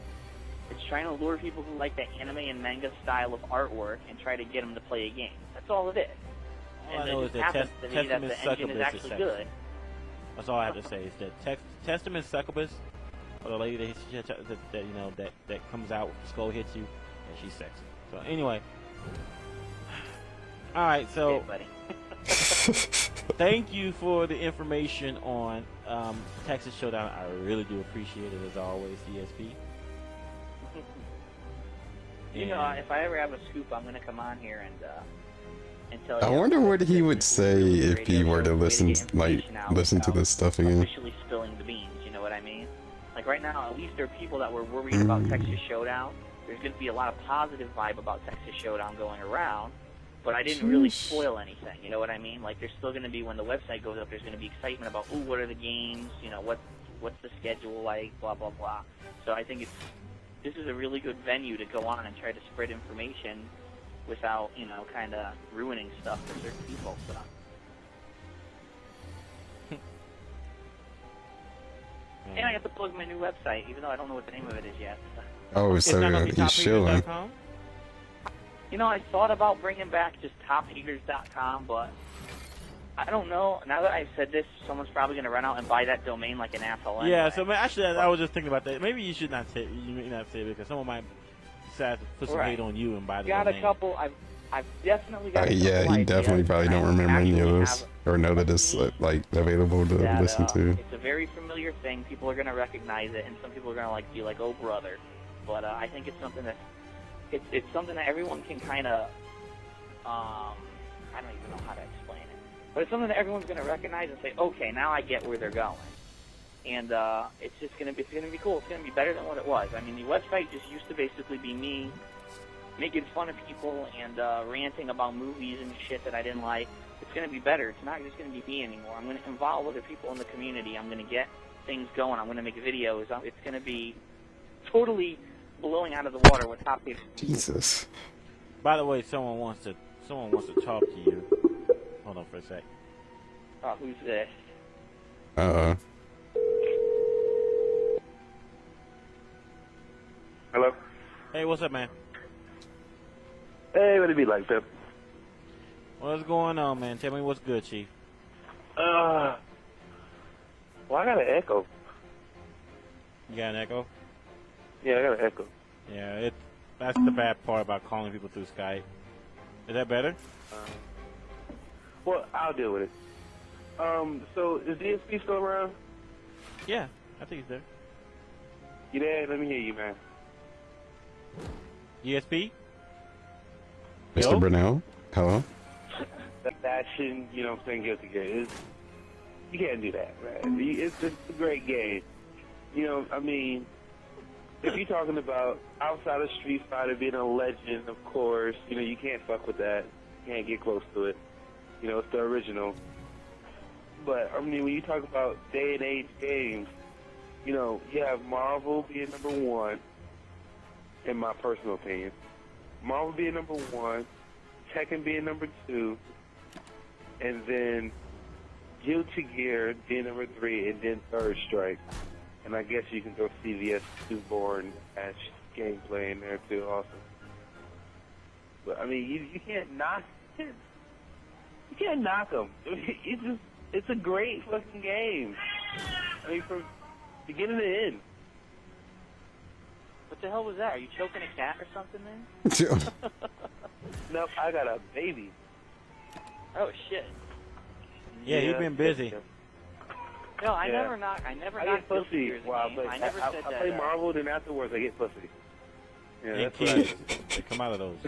It's trying to lure people who like that anime and manga style of artwork and try to get them to play a game. That's all it is. All And I know it is just that happens to be that the engine is actually good. That's all I have to say. Is that Testament Succubus, or the lady that comes out, skull hits you, and she's sexy. So anyway, all right. So thank you for the information on Texas Showdown. I really do appreciate it as always, CSP. You know, if I ever have a scoop, I'm gonna come on here and tell I you. wonder what he would say if he were to listen to this stuff again. Officially spilling the beans, you know what I mean? Like right now, at least there are people that were worried about Texas Showdown. There's going to be a lot of positive vibe about Texas Showdown going around, but I didn't really spoil anything, you know what I mean? Like there's still going to be, when the website goes up, there's going to be excitement about, ooh, what are the games, you know, what's the schedule like, blah, blah, blah. So I think this is a really good venue to go on and try to spread information without, you know, kind of ruining stuff for certain people. So. And I got to plug my new website, even though I don't know what the name of it is yet. Oh, so he's chilling. You know, I thought about bringing back just tophaters.com, but I don't know. Now that I've said this, someone's probably going to run out and buy that domain like an asshole anyway. Yeah, so actually, I was just thinking about that. Maybe you should not say it because someone might decide to put some hate on you and buy the got domain. a couple. I've definitely got. Yeah, he definitely probably don't remember any of this or know that it's like available to listen to. It's a very familiar thing. People are going to recognize it, and some people are going to be like, "Oh, brother." But I think it's something that it's something that everyone can kind of. I don't even know how to explain it, but it's something that everyone's going to recognize and say, "Okay, now I get where they're going." And it's going to be cool. It's going to be better than what it was. I mean, the website just used to basically be me making fun of people and ranting about movies and shit that I didn't like. It's going to be better. It's not just going to be me anymore. I'm going to involve other people in the community. I'm going to get things going. I'm going to make videos. It's going to be totally blowing out of the water with top people. Jesus. By the way, someone wants to talk to you. Hold on for a sec. Who's this? Hello? Hey, what's up, man? Hey, what it be like, Pip? What's going on, man? Tell me what's good, Chief. Well, I got an echo. You got an echo? Yeah, I got an echo. Yeah, that's the bad part about calling people through Skype. Is that better? Well, I'll deal with it. So is DSP still around? Yeah, I think he's there. You there? Let me hear you, man. ESP? Mr. Brunel? Hello? That shouldn't, you know what I'm saying, Guilty Gear. You can't do that, man. It's a great game. You know, I mean, if you're talking about outside of Street Fighter being a legend, of course, you know, you can't fuck with that. You can't get close to it. You know, it's the original. But, I mean, when you talk about day and age games, you know, you have Marvel being number one, in my personal opinion. Marvel being number one, Tekken being number two, and then Guilty Gear being number three, and then Third Strike. And I guess you can throw CVS 2-born as gameplay in there too, also. But I mean, you can't knock it. You can't knock them. It's a great fucking game. I mean, from beginning to end. What the hell was that? Are you choking a cat or something, man? Nope, I got a baby. Oh shit. Yeah, you've been busy. No, I Yeah. never knock. I get Guilty pussy Gear as a while game. I I never said I that. play Marvel, then afterwards I get pussy. Yeah, And that's what I kids, they come out of those.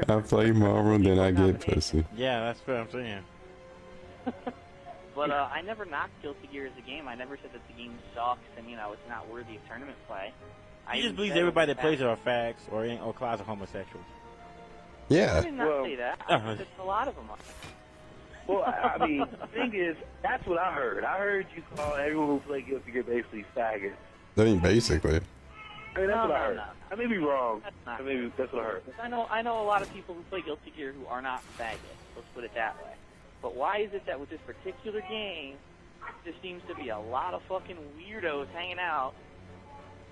I play Marvel, then I get pussy. Yeah, that's what I'm saying. But I never knocked Guilty Gear as a game. I never said that the game sucks and, you know, it's not worthy of tournament play. I You just even believe said everybody it that was plays it are fags or class of homosexuals. Yeah. I did not say that. I said a lot of them are. Well, I mean, the thing is, that's what I heard. I heard you call everyone who played Guilty Gear basically faggots. I mean, basically. I mean, that's what I heard. No. I may be wrong. Maybe that's what I heard. I know a lot of people who play Guilty Gear who are not faggots. Let's put it that way. But why is it that with this particular game, there seems to be a lot of fucking weirdos hanging out,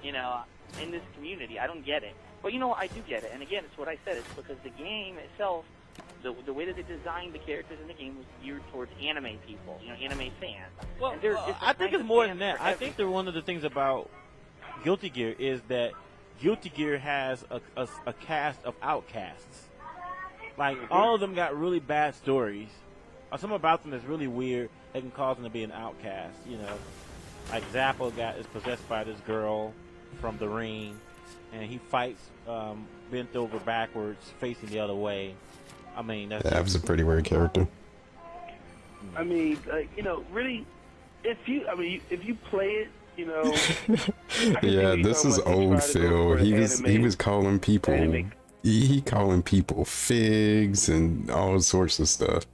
you know, in this community? I don't get it. But you know what? I do get it. And again, it's what I said. It's because the game itself, the way that they designed the characters in the game was geared towards anime people, you know, anime fans. Well, I think it's more than that. I think that one of the things about Guilty Gear is that Guilty Gear has a cast of outcasts. Like, all of them got really bad stories. Or something about them is really weird that can cause them to be an outcast, you know. Like, Zappa is possessed by this girl from the ring, and he fights bent over backwards, facing the other way. I mean, that was a pretty weird character. I mean, you know, really, if you play it, you know. Yeah, this is old Phil. He was calling people. He calling people figs and all sorts of stuff.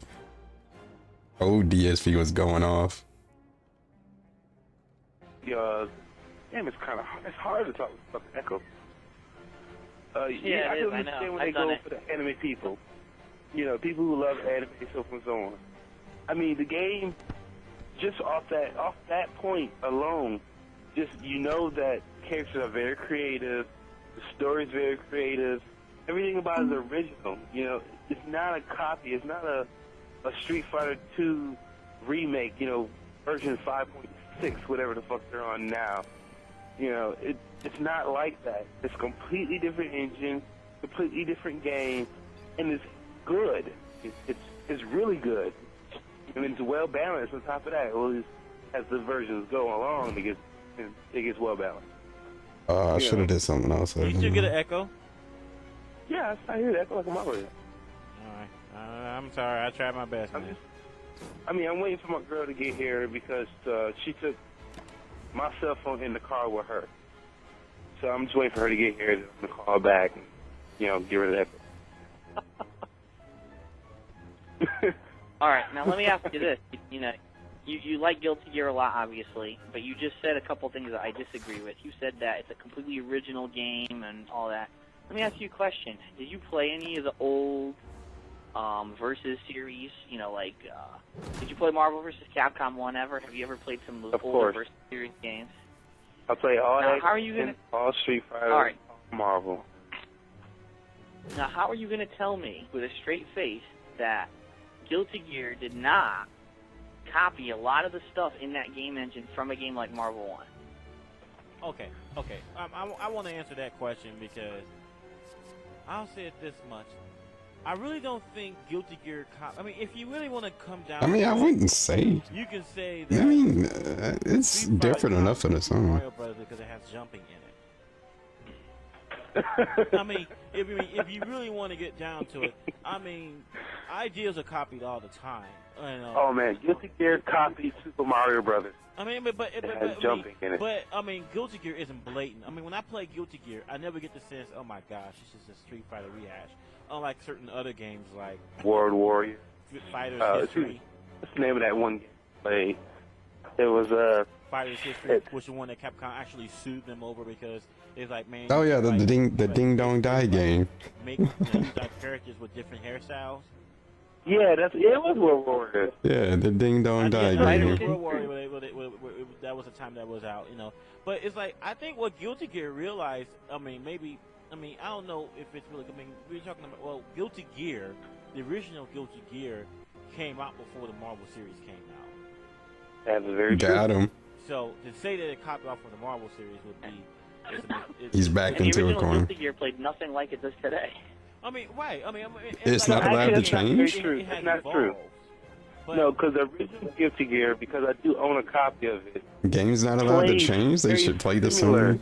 Old DSP was going off. Damn, it's hard to talk about the Echo. Yeah, I it can is, I understand know. when I've they done go it. for the anime people. You know, people who love anime, so forth and so on. I mean, the game, just off that point alone, just, you know that characters are very creative, the story's very creative, everything about it is original. You know, it's not a copy, it's not a Street Fighter 2 remake, you know, version 5.6, whatever the fuck they're on now. You know, it's not like that. It's a completely different engine, completely different game, and it's good. It's really good. I mean, it's well balanced. On top of that, well, as the versions go along, it gets well balanced. I should have did something else. You still get an echo? Yeah, I hear the echo like a mile. Alright. I'm sorry. I tried my best, man. I'm waiting for my girl to get here because she took my cell phone in the car with her. So I'm just waiting for her to get here to call back and, you know, get rid of that. All right, now let me ask you this. You know, you like Guilty Gear a lot, obviously, but you just said a couple things that I disagree with. You said that it's a completely original game and all that. Let me ask you a question. Did you play any of the old Versus series? You know, like, did you play Marvel vs. Capcom 1 ever? Have you ever played some of those older Versus series games? I play all now, X how are you gonna... all Street Fighter, all right. all Marvel. Now, how are you going to tell me with a straight face that Guilty Gear did not copy a lot of the stuff in that game engine from a game like Marvel 1? Okay. I want to answer that question because I'll say it this much. I really don't think Guilty Gear I mean, if you really want to come down I mean, I wouldn't say. You can say that. I mean, it's different enough in its own. Mario Brothers because it has jumping in it. I mean, if you really want to get down to it, I mean, ideas are copied all the time. You know. Oh man, Guilty Gear copied Super Mario Brothers. I mean, but jumping in it. But I mean, Guilty Gear isn't blatant. I mean, when I play Guilty Gear, I never get the sense, oh my gosh, this is a Street Fighter rehash. Unlike certain other games like World Warrior, Fighters History. What's the name of that one game I played? It was Fighters History, which is the one that Capcom actually sued them over because it's like, man. Oh yeah, the Ding Dong Die game. Make use like characters with different hairstyles. Yeah, it was World Warrior. Yeah, the Ding Dong Die game. World Warrior, that was the time that was out, you know. But it's like, I think what Guilty Gear realized, I mean, I don't know if it's really, we're talking about, well, Guilty Gear, the original Guilty Gear came out before the Marvel series came out. That's very true. Got him. So, to say that it copied off from the Marvel series would be... He's back into a corner. The original Guilty Gear played nothing like it does today. I mean, right. I mean, it's not allowed to change? It's not true. No, because the original Guilty Gear, because I do own a copy of it. Game's not allowed to change? They should play the same.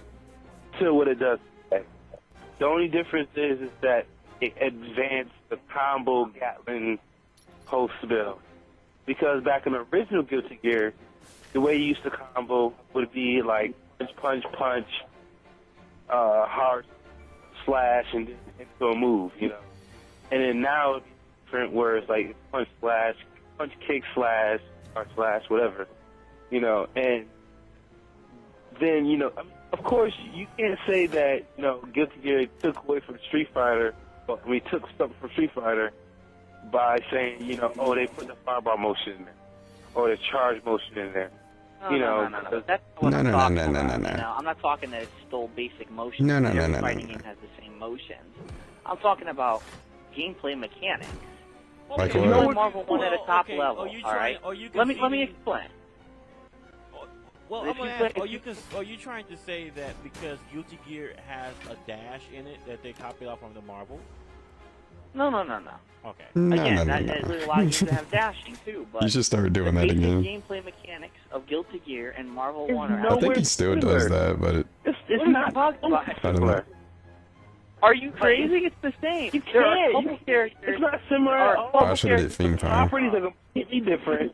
To what it does today. The only difference is that it advanced the combo Gatling post spell. Because back in the original Guilty Gear, the way you used to combo would be like punch, hard slash, and then into a move, you know. And then now it's different where it's like punch slash, punch, kick, slash, or slash, whatever, you know, and then, you know, of course, you can't say that, you know, Guilty Gear took away from Street Fighter, took something from Street Fighter by saying, you know, oh, they put the fireball motion in there, or the charge motion in there. No. That's what I'm talking about. You know, I'm not talking that it stole basic motions. Every fighting game has the same motions. I'm talking about gameplay mechanics. Like you what? play Marvel 1 at a top level, alright? Let me explain. Well, I'm gonna ask, are you trying to say that because Guilty Gear has a dash in it that they copied off from the Marvel? No. Okay. Again, there's a lot of games that have dashing too, but You should start doing that again. the basic gameplay mechanics of Guilty Gear and Marvel 1 are I think he still does that, but it's not talking about. I don't know. Are you crazy? It's the same. There are a couple characters. It's not similar at all. I should have did theme The time. properties are completely different.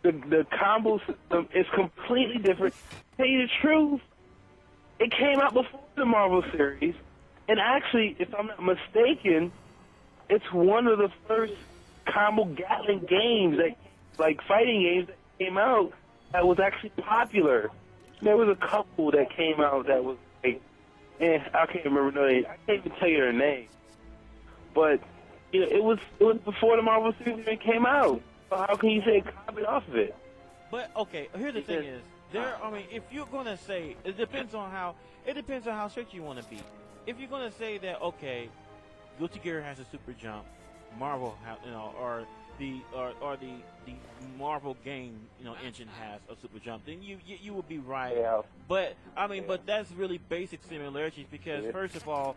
The combo system is completely different. To tell you the truth, it came out before the Marvel series, and actually, if I'm not mistaken, it's one of the first combo Gatling games like fighting games that came out that was actually popular. There was a couple that came out that was like, I can't remember their name. I can't even tell you their name. But you know, it was before the Marvel series even came out. So how can you say copied off of it? But okay, here's the thing is, I mean, if you're gonna say, it depends on how strict you want to be. If you're gonna say that, okay, Guilty Gear has a super jump, Marvel, or the Marvel game, engine has a super jump, then you would be right. Yeah. But I mean, but that's really basic similarities because first of all,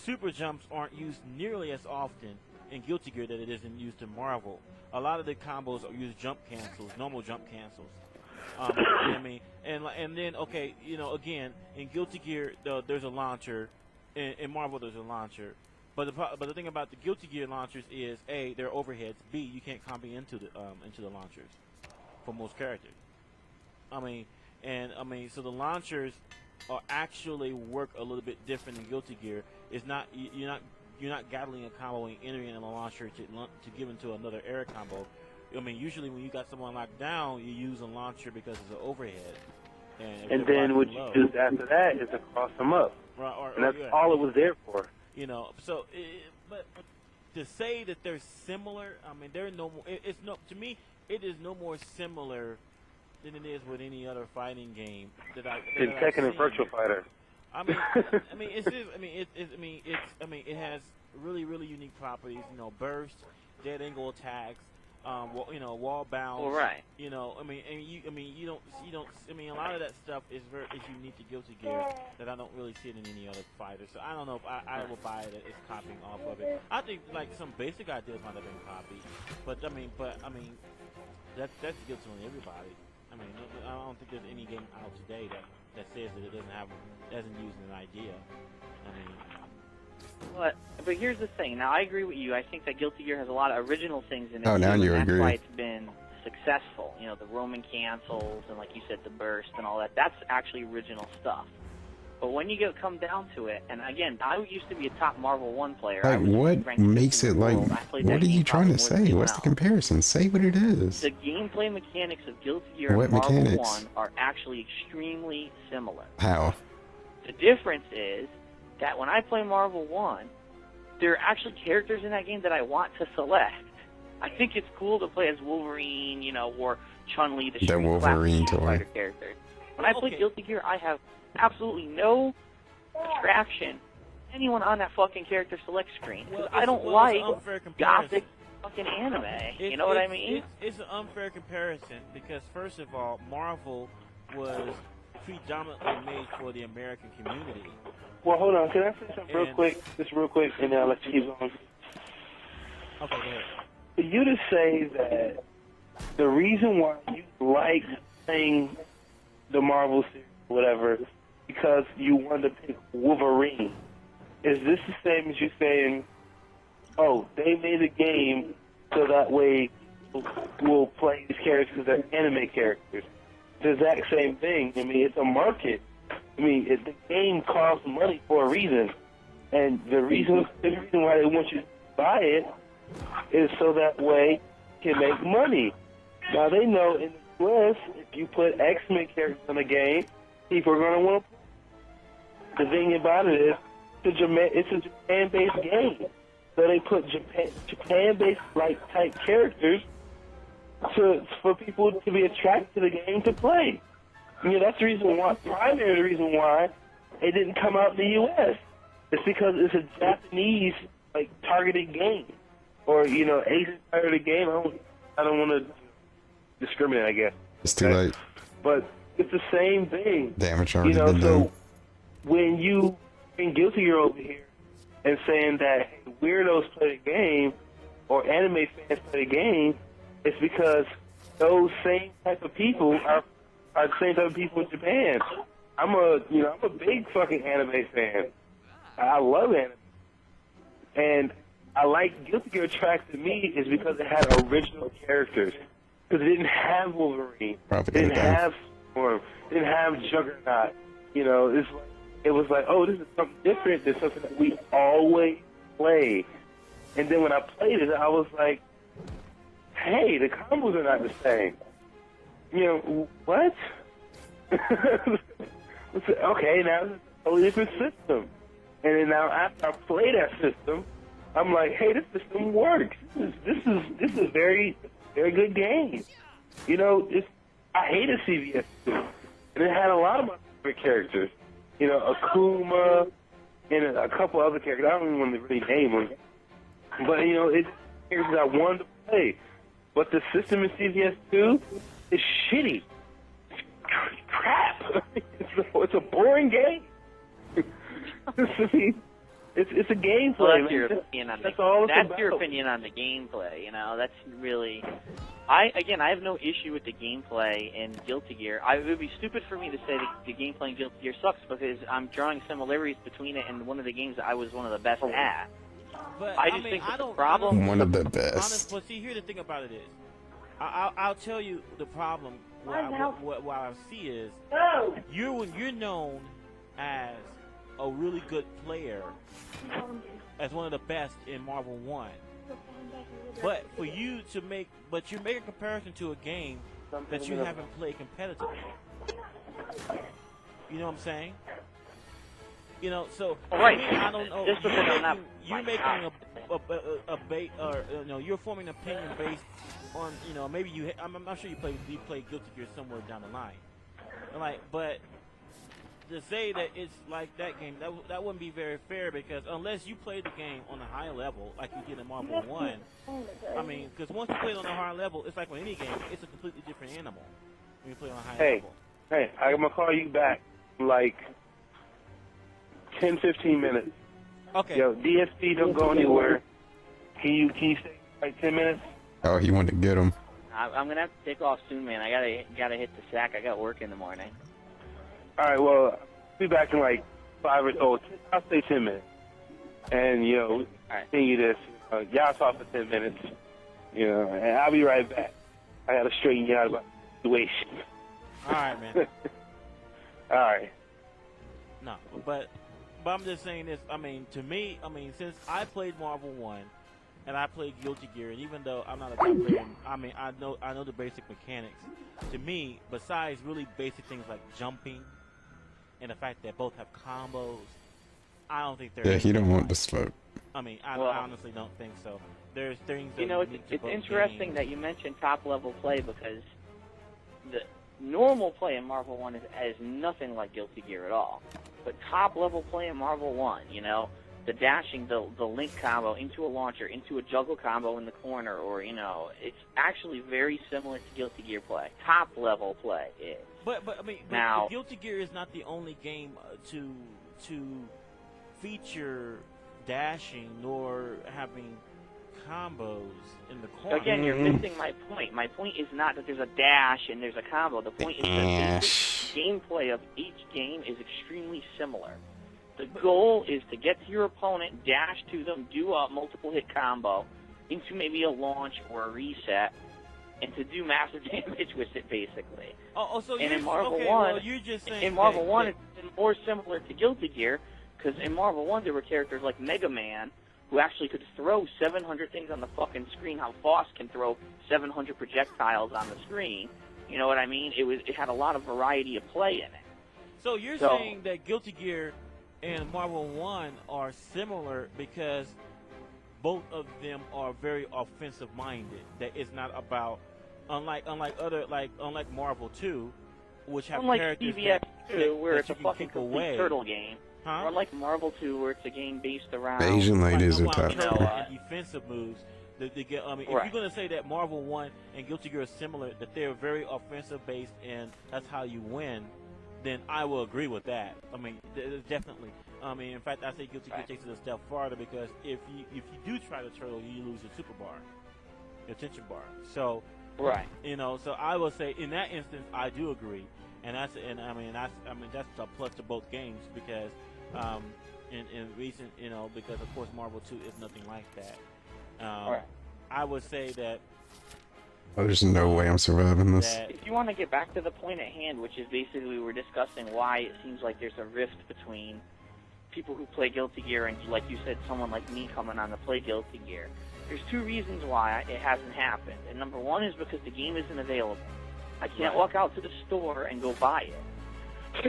super jumps aren't used nearly as often in Guilty Gear that it is used in Marvel. A lot of the combos use jump cancels, normal jump cancels. You know what I mean? And then okay, again in Guilty Gear there's a launcher, in Marvel there's a launcher. But the thing about the Guilty Gear launchers is A, they're overheads. B, you can't combo into the launchers for most characters. So the launchers are actually work a little bit different in Guilty Gear. It's not you're not gathering a combo and entering in a launcher to give into another air combo. I mean, usually when you got someone locked down, you use a launcher because it's an overhead. And then what you do after that is to cross them up. And that's all it was there for. But to say that they're similar, I mean, they're no more. To me, it is no more similar than it is with any other fighting game that In Tekken and Virtual Fighter. It has really, really unique properties. Burst, dead angle attacks, wall bounce. All right. A lot of that stuff is unique to Guilty Gear that I don't really see it in any other fighter. So I don't know if I will buy it as copying off of it. I think like some basic ideas might have been copied, but that's guilty on everybody. I mean, I don't think there's any game out today that says that it doesn't use an idea. But here's the thing. Now, I agree with you. I think that Guilty Gear has a lot of original things in it. Oh, now you agree. That's why it's been successful. The Roman cancels and, like you said, the burst and all that. That's actually original stuff. But when you come down to it, and again, I used to be a top Marvel 1 player. Like, what makes it like? What are you trying to say? What's the comparison? Say what it is. The gameplay mechanics of Guilty Gear What and Marvel mechanics? 1 are actually extremely similar. How? The difference is that when I play Marvel 1, there are actually characters in that game that I want to select. I think it's cool to play as Wolverine, or Chun-Li, the Street Wolverine toy. Fighter characters. When I play Guilty Gear, I have absolutely no attraction to anyone on that fucking character select screen. Because I don't like gothic fucking anime. You know what I mean? It's an unfair comparison because, first of all, Marvel was predominantly made for the American community. Well, hold on. Can I say something real quick? Just real quick, and then I'll let you keep going. Okay, go ahead. For you to say that the reason why you like playing the Marvel series or whatever because you wanted to pick Wolverine, is this the same as you saying, oh, they made a game so that way we'll play these characters that are anime characters? The exact same thing. I mean, it's a market. I mean, the game costs money for a reason, and the reason why they want you to buy it is so that way can make money. Now they know in the US, if you put X-Men characters in a game, people are going to want to. The thing about it is, it's a Japan-based game, so they put Japan-based like type characters for people to be attracted to the game to play. You know, that's the reason why. Primary reason why it didn't come out in the U.S. It's because it's a Japanese like targeted game, or you know, Asian targeted game. I don't want to discriminate, I guess. It's too late. But it's the same thing. Damage already you know, been so done. when you bring Guilty Gear over here and saying that hey, weirdos play the game or anime fans play the game, it's because those same type of people are the same type of people in Japan. I'm a big fucking anime fan. I love anime. And I like Guilty Gear attracted me is because it had original characters. Because it didn't have Wolverine. It didn't have Storm. It didn't have Juggernaut. You know, it was like, oh, this is something different than something that we always play. And then when I played it, I was like, hey, the combos are not the same. You know, what? Okay, now it's a totally different system. And then now after I play that system, I'm like, hey, this system works. This is very, very good game. You know, I hated CVS 2, and it had a lot of my favorite characters. You know, Akuma and a couple other characters. I don't even want to really name them, but you know, it's characters I wanted to play. But the system in CVS 2 is shitty. It's crap. It's a boring game. It's a gameplay. Well, that's your opinion on that's all it's that's about. your opinion on the gameplay. You know, that's really. I have no issue with the gameplay in Guilty Gear. It would be stupid for me to say the gameplay in Guilty Gear sucks because I'm drawing similarities between it and one of the games that I was one of the best at. But I just think I that the don't- problem. One of the best. Honest, but see, here the thing about it is, I'll tell you the problem. What I see is, when you're known as a really good player, as one of the best in Marvel 1. But for you to make a comparison to a game that you haven't played competitively. You know what I'm saying? You know, so Right. for me, I don't know. Just because I'm not- You're making a bait, or you know, you're forming an opinion based on, you know, maybe you. I'm not sure you play Guilty Gear somewhere down the line, but to say that it's like that game, that wouldn't be very fair, because unless you play the game on a high level like you did in Marvel 1, I mean, because once you play it on a high level, it's like with any game, it's a completely different animal when you play on a high level. Hey, I'm gonna call you back in like 10-15 minutes. Okay. Yo, DSP, don't go anywhere. Can you stay like 10 minutes? Oh, he wanted to get him. I'm gonna have to take off soon, man. I gotta hit the sack. I got work in the morning. All right, well, I'll be back in like 5 or so. I'll say 10 minutes. And, you know, continue this. Y'all talk for 10 minutes. You know, and I'll be right back. I gotta straighten you out about the situation. All right, man. All right. No, but I'm just saying this. I mean, to me, since I played Marvel 1 and I played Guilty Gear, and even though I'm not a good player, I mean, I know the basic mechanics. To me, besides really basic things like jumping and the fact that both have combos, I don't think there's. Yeah, he don't want the smoke. I mean, I honestly don't think so. There's things that You know, unique to it's both interesting games. that you mentioned top level play, because the normal play in Marvel 1 is nothing like Guilty Gear at all. But top level play in Marvel 1, you know, the dashing, the link combo into a launcher, into a juggle combo in the corner, or, you know, it's actually very similar to Guilty Gear play. Top level play is. But I mean, Now- Guilty Gear is not the only game to feature dashing nor having combos in the corner. Again, you're missing my point. My point is not that there's a dash and there's a combo. The point is that the gameplay of each game is extremely similar. The goal is to get to your opponent, dash to them, do a multiple hit combo into maybe a launch or a reset, and to do massive damage with it, basically. So and you're, in Marvel okay, 1, well, you're just saying in Marvel that- 1, it's more similar to Guilty Gear, because in Marvel 1 there were characters like Mega Man, who actually could throw 700 things on the fucking screen, how Foss can throw 700 projectiles on the screen. You know what I mean? It had a lot of variety of play in it. So you're saying that Guilty Gear and Marvel 1 are similar because both of them are very offensive minded. That it's not about unlike Marvel 2, which have characters CVX 2, where that it's a fucking complete turtle game. Or like Marvel 2, where it's a game based around Asian ladies are tough. and defensive moves. If Right. you're going to say that Marvel 1 and Guilty Gear are similar, that they're very offensive based and that's how you win, then I will agree with that. I mean, definitely. I mean, in fact, I say Guilty Gear takes it a step farther because if you do try to turtle, you lose your super bar, your attention bar. So, right. You know, so I will say in that instance, I do agree, and that's a plus to both games because in recent, you know, because of course Marvel 2 is nothing like that. Right. I would say that. Oh, there's no way I'm surviving this. If you want to get back to the point at hand, which is basically we're discussing why it seems like there's a rift between people who play Guilty Gear and, like you said, someone like me coming on to play Guilty Gear. There's two reasons why it hasn't happened. And number one is because the game isn't available. I can't walk out to the store and go buy it.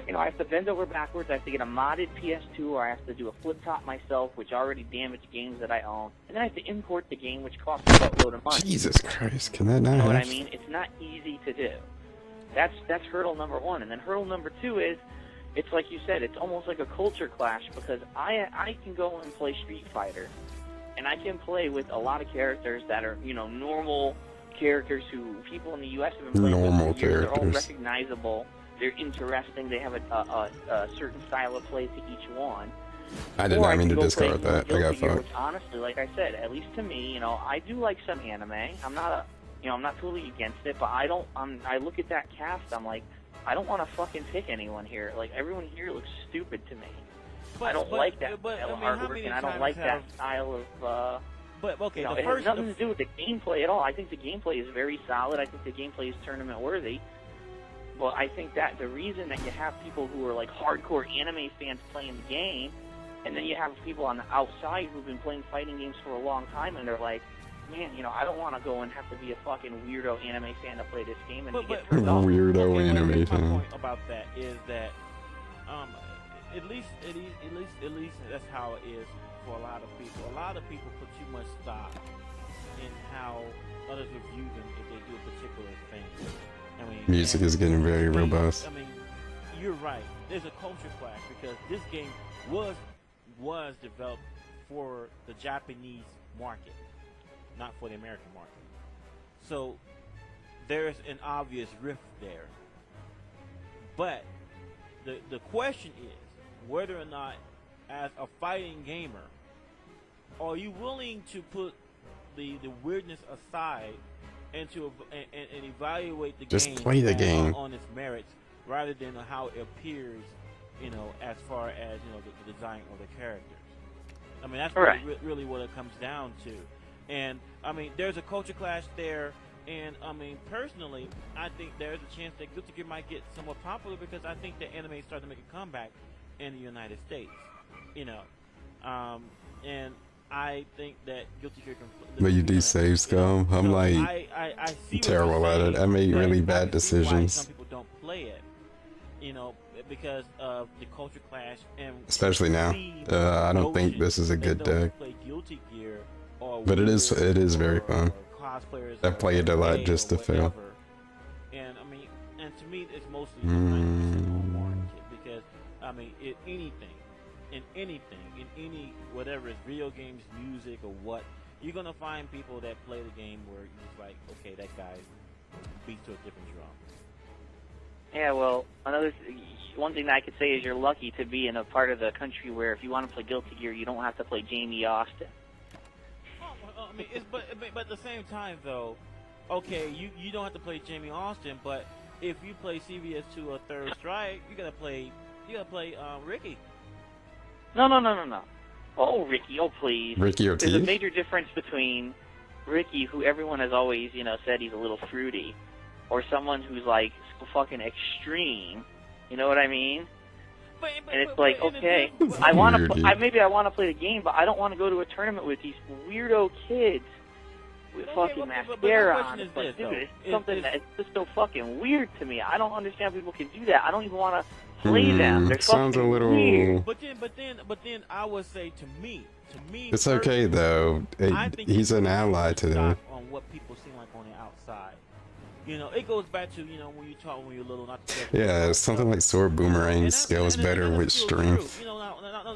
You know, I have to bend over backwards. I have to get a modded PS2, or I have to do a flip top myself, which already damaged games that I own. And then I have to import the game, which costs a boatload of money. Jesus Christ, can that not You know what I happen? mean? It's not easy to do. That's hurdle number one. And then hurdle number two is, it's like you said, it's almost like a culture clash because I can go and play Street Fighter, and I can play with a lot of characters that are, you know, normal characters who people in the U.S. have been playing Normal with for years. They're all characters. recognizable. They're interesting. They have a certain style of play to each one. I did Or not mean can to go discard play that. I got Guilty Gear, fucked. which honestly, like I said, at least to me, you know, I do like some anime. I'm not totally against it, but I look at that cast, I'm like, I don't want to fucking pick anyone here. Like, everyone here looks stupid to me. I don't like that style of artwork, and I don't like that style of, But, okay, you know, it has nothing to do with the gameplay at all. I think the gameplay is very solid. I think the gameplay is tournament worthy. But I think that the reason that you have people who are like hardcore anime fans playing the game, and then you have people on the outside who've been playing fighting games for a long time, and they're like, man, you know, I don't want to go and have to be a fucking weirdo anime fan to play this game and get turned off. Weirdo anime My fan. point about that is that, at least that's how it is for a lot of people. A lot of people put too much stock in how others review them if they do a particular thing. I mean, Music is getting very robust. I mean, you're right. There's a culture clash because this game was developed for the Japanese market, not for the American market. So there's an obvious rift there. But the question is whether or not, as a fighting gamer, are you willing to put the weirdness aside and to and evaluate the Just game play the game. on its merits rather than how it appears, you know, as far as, you know, the design of the characters. I mean, that's really what it comes down to. And I mean, there's a culture clash there, and I mean, personally, I think there's a chance that Guilty Gear might get somewhat popular because I think the anime is starting to make a comeback in the United States, you know, and I think that Guilty Gear can. But you do save scum. I'm like I see terrible at it. I made really bad why decisions. some people don't play it, you know, because of the culture clash, and Especially now. I don't think this is a good deck. play Guilty Gear or But it is very fun. cosplayers I played a lot just to fail. And I mean, and to me, it's mostly the 90% market because I mean, in any whatever it's video games, music, or what, you're gonna find people that play the game where you're just like, okay, that guy beats to a different drum. Yeah, well, one thing that I could say is you're lucky to be in a part of the country where if you want to play Guilty Gear, you don't have to play Jamie Austin. I mean, but at the same time, though, okay, you don't have to play Jamie Austin, but if you play CVS2 or Third Strike, you gotta play Ricky. No. Oh, Ricky, oh please. Ricky Ortiz? There's a major difference between Ricky, who everyone has always, you know, said he's a little fruity, or someone who's like so fucking extreme. You know what I mean? And it's like, okay, I want to. Maybe I want to play the game, but I don't want to go to a tournament with these weirdo kids with fucking mascara on. It's like, dude, it's something that's just so fucking weird to me. I don't understand people can do that. I don't even want to play them. They're sounds a fucking little. weird. But then I would say to me. It's okay though. He's an ally to them. On what people seem like on the outside. You know, it goes back to, you know, when you talk when you're little, not to Yeah, something like sword boomerang scales better with strength. You know,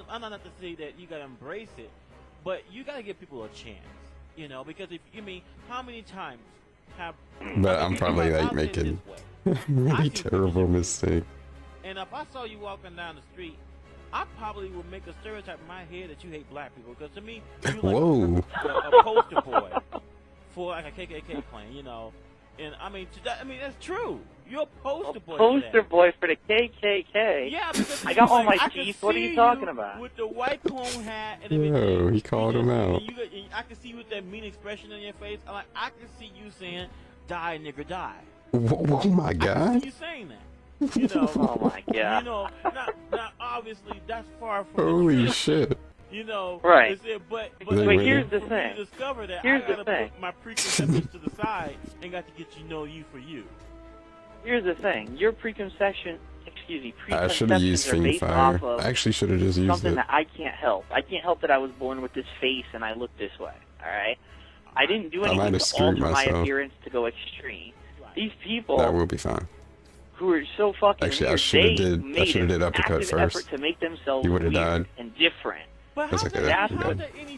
I'm not to say that you gotta embrace it, but you gotta give people a chance. You know, because if you mean how many times have. But I'm probably like making really terrible mistake. And if I saw you walking down the street, I probably would make a stereotype in my head that you hate black people, because to me, you're like a poster boy for like a KKK clan, you know. And I mean, that's true. You're a poster boy. Poster boy for the KKK. Yeah, because I got all my I teeth. What are you talking about? With the white cone hat and everything. Yo, he called him out. I can see you with that mean expression on your face. I can see you saying, "Die, nigger, die." Oh my God! I can see you saying that. You know, oh my God. You know, not obviously that's far from. Holy shit. You know, right? But here's the thing. Discover that here's I gotta the thing. put my preconceptions to the side and got to get you know you for you. Here's the thing. Your preconceptions I should have used Fiend Fire. I actually should have just used something it. that I can't help. I can't help that I was born with this face and I look this way. All right. I didn't do anything to alter my appearance to go extreme. These people. That will be fine. Who are so fucking actually, weird, I should have did uppercut first. Effort to make themselves he would have died. And different. That's okay.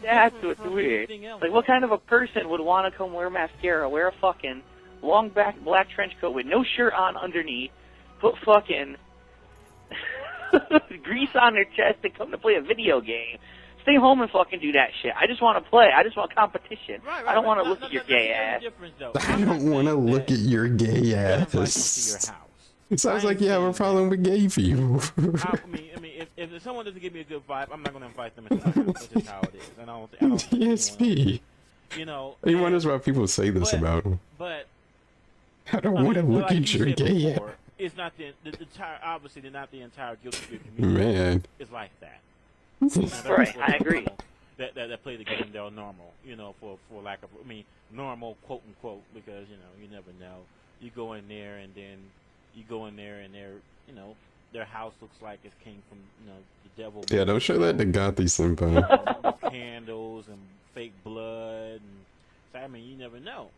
That's what's weird. Like, what kind of a person would want to come wear mascara, wear a fucking long back black trench coat with no shirt on underneath, put fucking grease on their chest and come to play a video game? Stay home and fucking do that shit. I just want to play. I just want competition. I don't want to look at your gay ass. I don't want to look at your gay ass. It sounds like you have a problem with gay people. I mean, if someone doesn't give me a good vibe, I'm not going to invite them into my house. That's just how it is. And I don't TSP. You know. He wonders why people say this about him. But I don't want to look at your gay ass. It's not the entire. Obviously, they're not the entire guilty community. Man. It's like that. Right, I agree. That play the game, they're normal, you know, for lack of, normal, quote unquote, because, you know, you never know. You go in there and then they're, you know, their house looks like it came from, you know, the devil. Yeah, don't show that to Gothi Senpai. Candles and fake blood, and so, I mean, you never know.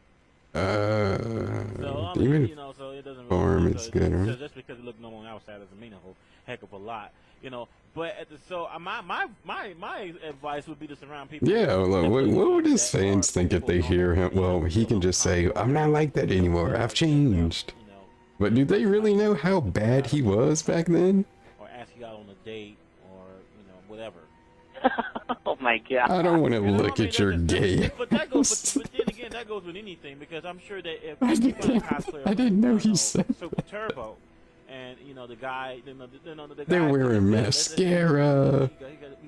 So, I mean, you know, so it doesn't form really, it's good, right? Just because it looked normal on the outside doesn't mean a whole heck of a lot, you know. But my advice would be to surround people. Yeah, look, what would his fans think if they hear him? Well, he can just say, "I'm not like that anymore. I've changed." But do they really know how bad he was back then? Or ask you out on a date, or you know, whatever. Oh my God! I don't want to look at your gay. But that goes. But then again, that goes with anything, because I'm sure that if you find a cosplayer, I didn't know he said Super Turbo, and you know the guy, the they're wearing mascara,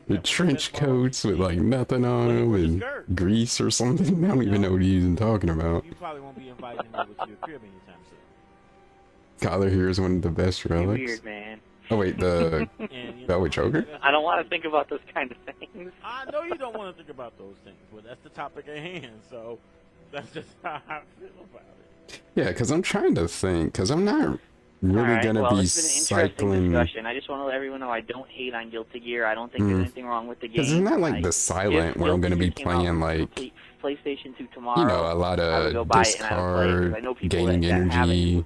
the trench coats with like nothing on them, and grease or something. I don't even know what he's even talking about. You probably won't be inviting me over to your crib anytime soon. Kyler here is one of the best relics. Weird, man. Oh wait, the Velvet Choker? I don't want to think about those kind of things. I know you don't want to think about those things, but that's the topic at hand, so that's just how I feel about it. Yeah, because I'm trying to think, because I'm not really gonna be it's been an interesting cycling. discussion. I just want to let everyone know I don't hate on Guilty Gear. I don't think there's anything wrong with the game. Because it's not like the silent where I'm gonna be playing like, PlayStation 2 tomorrow. you know, a lot of discard, gaining energy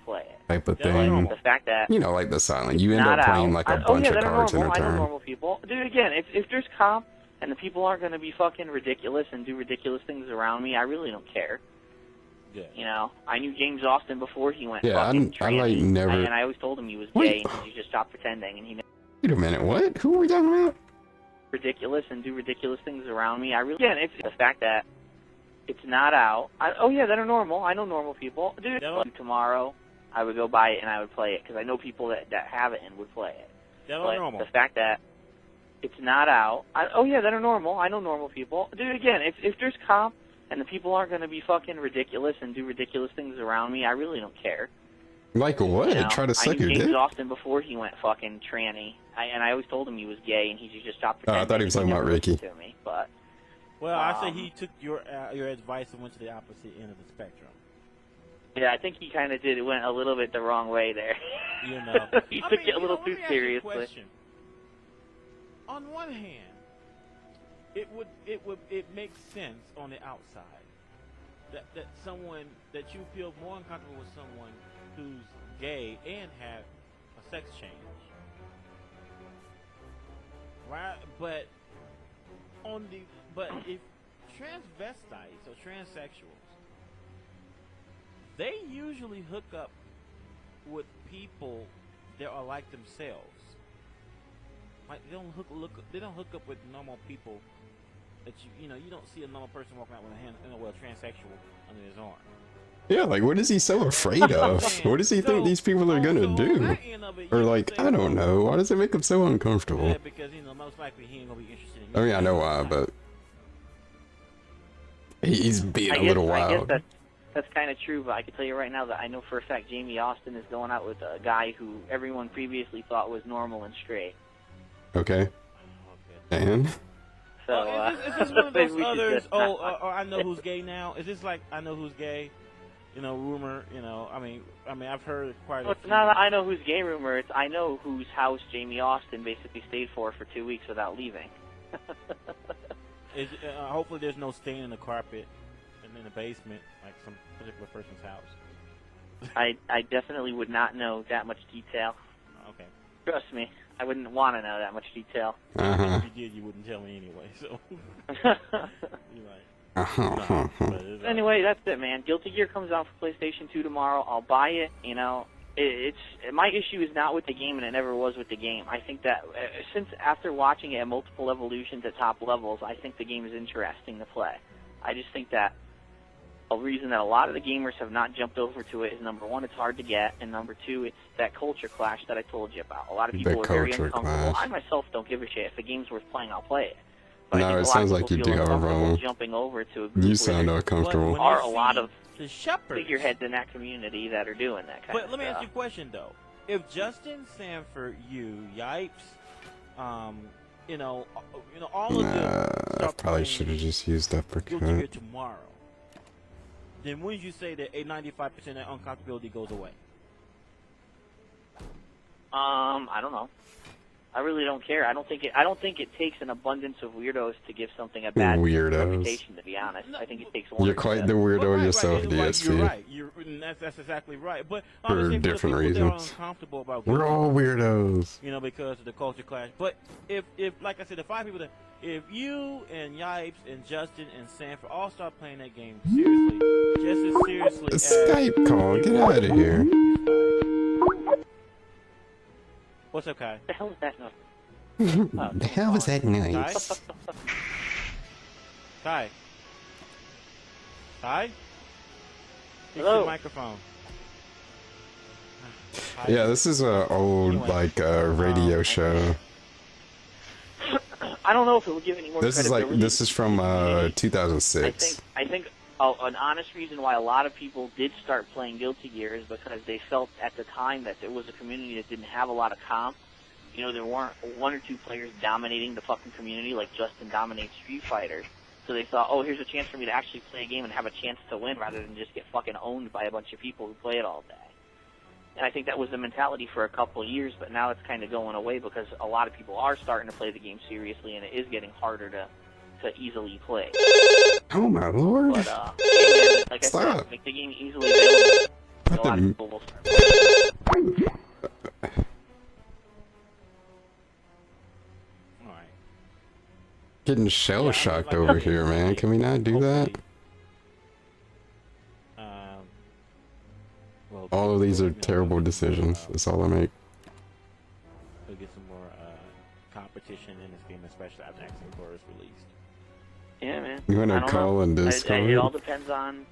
type of thing. The fact that you know, like the silent, you end up playing like a bunch of cards in a I know turn. normal people. Dude, again, if there's comp and the people aren't going to be fucking ridiculous and do ridiculous things around me, I really don't care. Yeah. You know, I knew James Austin before he went Yeah, fucking I like never. and I always told him he was gay and he just stopped pretending. And he Wait a minute, what? Who are we talking about? ridiculous and do ridiculous things around me. I really again, it's the fact that it's not out. That are normal. I know normal people. Dude, tomorrow I would go buy it and I would play it because I know people that have it and would play it. But normal. The fact that it's not out. That are normal. I know normal people. Dude, again, if there's comp and the people aren't going to be fucking ridiculous and do ridiculous things around me, I really don't care. Like what? You know, Try to I suck knew your James dick? Austin before he went fucking tranny. I always told him he was gay, and he just stopped Oh, I pretending. thought he was talking never about Ricky. listened to me, but Well, I say he took your advice and went to the opposite end of the spectrum. yeah, I think he kind of did. It went a little bit the wrong way there. You know, he I took mean, it a little let too me ask you a seriously. question. On one hand, it makes sense on the outside that someone that you feel more uncomfortable with someone who's gay and have a sex change, right? But if transvestites or transsexuals, they usually hook up with people that are like themselves. Like they don't hook up with normal people that you don't see a normal person walking out with a transsexual under his arm. Yeah, like what is he so afraid of? What does he think these people are gonna do? Or like, I don't know. Why does it make him so uncomfortable? Yeah, because most likely he ain't gonna be interested in I mean, I know why, but he's being a little wild. I guess that's kind of true, but I can tell you right now that I know for a fact Jamie Austin is going out with a guy who everyone previously thought was normal and straight. Okay. And? So, is this one of those others? I know who's gay now. Is this like I know who's gay? Rumor. I mean, I've heard quite a It's few. not I know who's gay rumor. It's I know whose house Jamie Austin basically stayed for 2 weeks without leaving. Hopefully, there's no stain in the carpet and in the basement, like some particular person's house. I definitely would not know that much detail. Okay. Trust me, I wouldn't want to know that much detail. Uh-huh. If you did, you wouldn't tell me anyway. So. You're like. Anyway, that's it, man. Guilty Gear comes out for PlayStation 2 tomorrow. I'll buy it. It's my issue is not with the game, and it never was with the game. I think that since after watching it at multiple evolutions at top levels, I think the game is interesting to play. I just think that a reason that a lot of the gamers have not jumped over to it is, number one, it's hard to get, and number two, it's that culture clash that I told you about. A lot of people are very uncomfortable. I myself don't give a shit. If the game's worth playing, I'll play it. But No, it sounds like you do have a problem. Jumping over to a group You sound where uncomfortable. there are a lot of the shepherds, figureheads in that community that are doing that kind of stuff. But let me ask you a question though: if Justin, Sanford, you, Yipes, all of them I probably should have just used Guilty Gear uppercut. tomorrow, then when you say that a 95% of uncomfortability goes away? I don't know. I really don't care. I don't think it takes an abundance of weirdos to give something a bad reputation. To be honest, I think it takes one. You're quite the weirdo yourself, DSP. You're right. That's exactly right. But For different reasons. We're all weirdos. Because of the culture clash. But if like I said, the 5 people that if you and Yipes and Justin and Sanford all start playing that game seriously, just as seriously as Skype call. Get out of here. What's up, Kai? The hell is that noise? The hell was that noise? Kai? Fix Hello? your microphone. Yeah, this is a old radio show. I don't know if it would give any more credibility. This is from 2006. I think an honest reason why a lot of people did start playing Guilty Gear is because they felt at the time that there was a community that didn't have a lot of comp. There weren't 1 or 2 players dominating the fucking community like Justin dominates Street Fighter. So they thought, oh, here's a chance for me to actually play a game and have a chance to win rather than just get fucking owned by a bunch of people who play it all day. And I think that was the mentality for a couple of years, but now it's kind of going away because a lot of people are starting to play the game seriously, and it is getting harder to easily play. Oh my lord! But like I said, make the game easily available. A lot of people will start playing. Getting shell shocked over here, man. Can we not do that? All of these are terrible decisions. That's all I make. We'll get some more competition in this game, especially after Action Core is released. Yeah, man. You want to call in Discord? It all depends on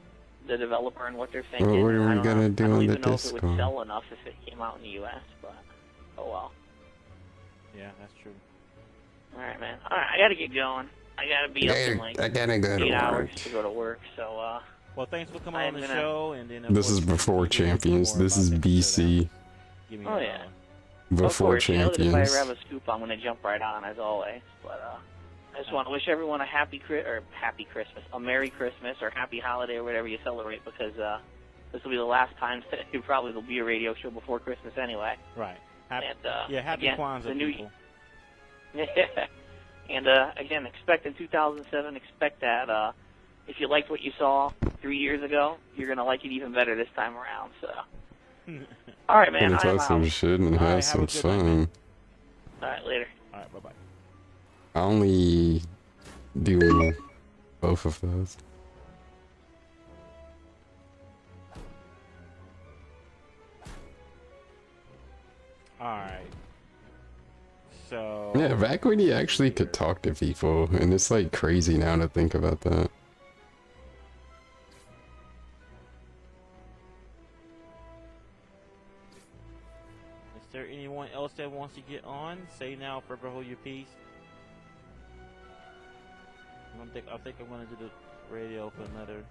the developer and what they're thinking. What are we gonna do on the I don't even know if it would Discord? sell enough if it came out in the U.S., but oh well. Yeah, that's true. All right, man. All right, I gotta get going. I gotta be up in like I gotta go 8 to hours work. to go to work. So Well, thanks for coming on the show, and then This is before Champions. This is BC. Oh yeah. Before of course, Champions. You know that if I ever have a scoop, I'm gonna jump right on as always. But I just want to wish everyone a happy Christmas, a Merry Christmas, or Happy Holiday, or whatever you celebrate, because this will be the last time that it probably will be a radio show before Christmas anyway. Right. Happy again, Kwanzaa, the new people. And again, expect in 2007, expect that if you liked what you saw 3 years ago, you're gonna like it even better this time around. So, all right, man. Let's talk some shit and have some fun. All right, later. All right, bye-bye. I only do both of those. Alright. So... Yeah, back when you actually could talk to people, and it's like crazy now to think about that. Is there anyone else that wants to get on? Say now, forever hold your peace. I think I'm gonna do the radio for another.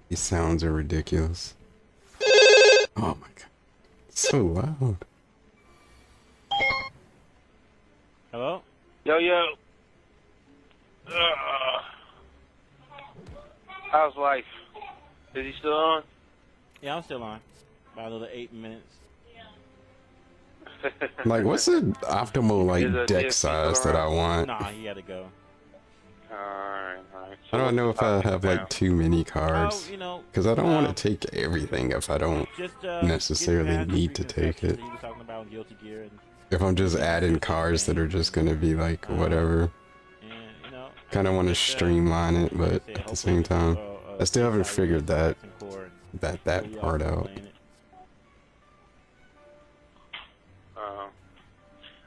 These sounds are ridiculous. Oh my god. It's so loud. Hello? Yo. How's life? Is he still on? Yeah, I'm still on. About another 8 minutes. Like, what's the optimal, like, deck size that I want? Nah, he had to go. Alright. I don't know if I have, like, too many cards. Because I don't want to take everything if I don't necessarily need to take it. If I'm just adding cards that are just going to be, like, whatever. Kind of want to streamline it, but at the same time, I still haven't figured that part out.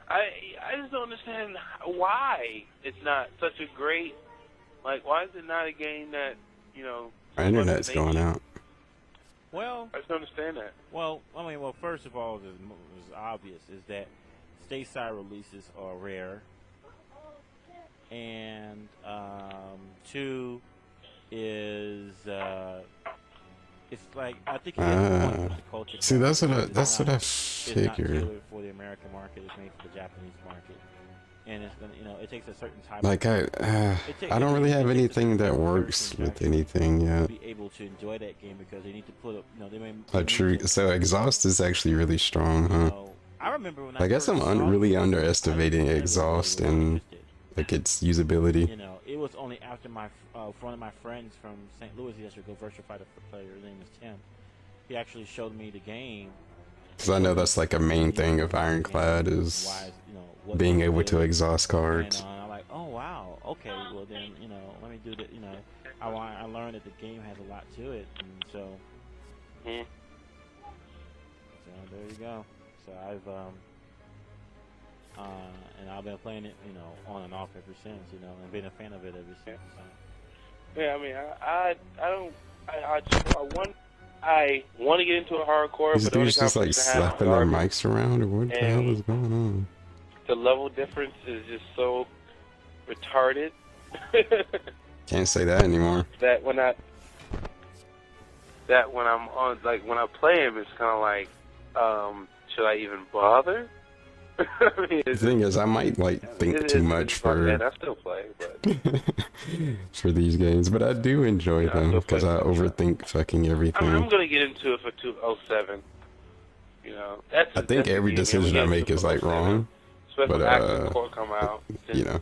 I just don't understand why it's not such a great, like, why is it not a game that, you know... My internet's going out. Well... I just don't understand that. Well, first of all, is obvious, is that stateside releases are rare. And, two is, it's like, I think the culture. See, that's what I figured. It's not tailored for the American market. It's made for the Japanese market, and it's gonna, it takes a certain type. Like I don't really have anything that works with anything yet. Be able to enjoy that game because they need to put up. They may. True. So exhaust is actually really strong, huh? I remember when I guess I'm really underestimating exhaust and like its usability. You know, it was only after one of my friends from St. Louis, he actually go virtual fighter player. His name is Tim. He actually showed me the game. Because I know that's like a main thing of Ironclad is being able to exhaust cards. And I'm like, oh wow, okay, well then, let me do that. I learned that the game has a lot to it, and so. So there you go. So I've been playing it, on and off ever since, and been a fan of it ever since. So. Yeah, I mean, I want to get into a hardcore, These but the only dudes just like slapping their mics around, or what the hell is going on? The level difference is just so retarded. Can't say that anymore. That when I'm on, like when I play him, it's kind of like, should I even bother? I mean, the thing is, I might think too much for I still play, but for these games, but I do enjoy them because I overthink fucking everything. I'm gonna get into it for 207. I think every decision I make is like wrong, but Action Core come out, you know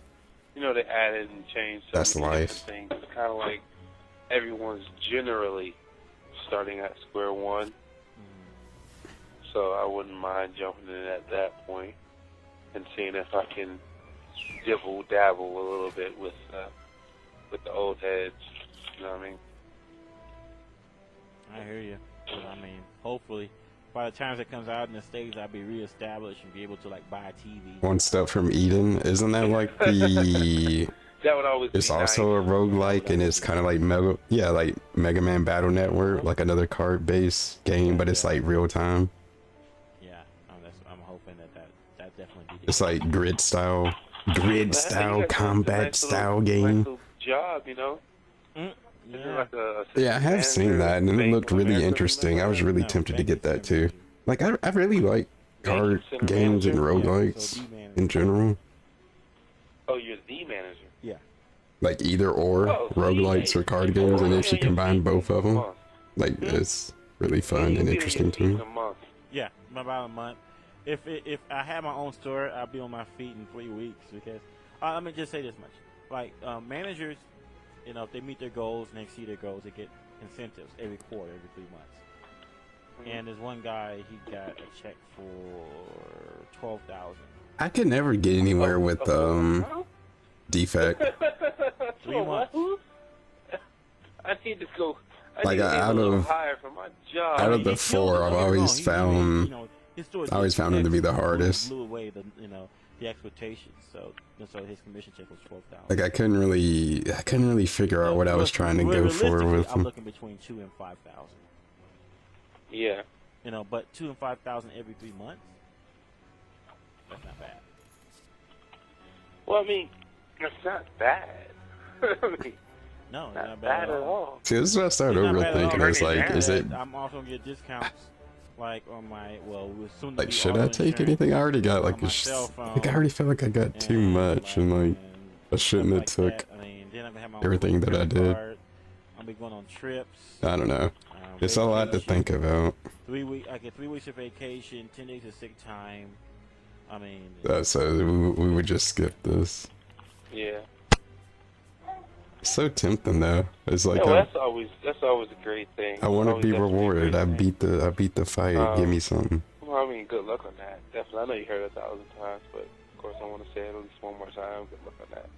they added and changed. That's life. Things. It's kind of like everyone's generally starting at square one. So I wouldn't mind jumping in at that point and seeing if I can dibble dabble a little bit with the old heads. You know what I mean? I hear you. I mean, hopefully, by the time it comes out in the States, I'll be reestablished and be able to buy a TV. One Step from Eden, isn't that like the? That would always. It's be also nice. a roguelike, and it's kind of like Mega Man Battle Network, like another card-based game, but it's like real time. It's like grid style combat style game. Nice job, you know. Yeah, I have seen that, and it looked really interesting. I was really tempted to get that too. Like, I really like card games and roguelikes in general. Oh, you're the manager. Yeah. Like either or, roguelikes or card games, and if you combine both of them, like it's really fun and interesting to me. Yeah, about a month. If I had my own store, I'd be on my feet in 3 weeks because let me just say this much: like managers, you know, if they meet their goals and exceed their goals, they get incentives every quarter, every 3 months. And there's one guy, he got a check for $12,000. I could never get anywhere with defect. 3 months. I need to go. Like out of the four, I've always found him to be the hardest. Blew away the expectations, so his commission check was $12,000. Like I couldn't really figure out what I was trying to go for with I'm him. looking between $2,000 and $5,000. Yeah. You know, but $2,000 and $5,000 every 3 months. That's not bad. Well, I mean, it's not bad. I mean, no, it's not bad at all. See, this is what I started overthinking. It's like, is it I'm also gonna get discounts, like on my soon. like, should I take anything? I already got like I already feel like I got too much, and like I shouldn't have took everything that I did. I'll be going on trips. I don't know. It's a lot to think about. I get 3 weeks of vacation, 10 days of sick time. I mean. So we would just skip this. Yeah. It's so tempting though. It's like that's always a great thing. I want to be rewarded. I beat the fight. Give me something. Well, I mean, good luck on that. Definitely. I know you heard it 1,000 times, but of course I want to say it at least one more time. Good luck on that.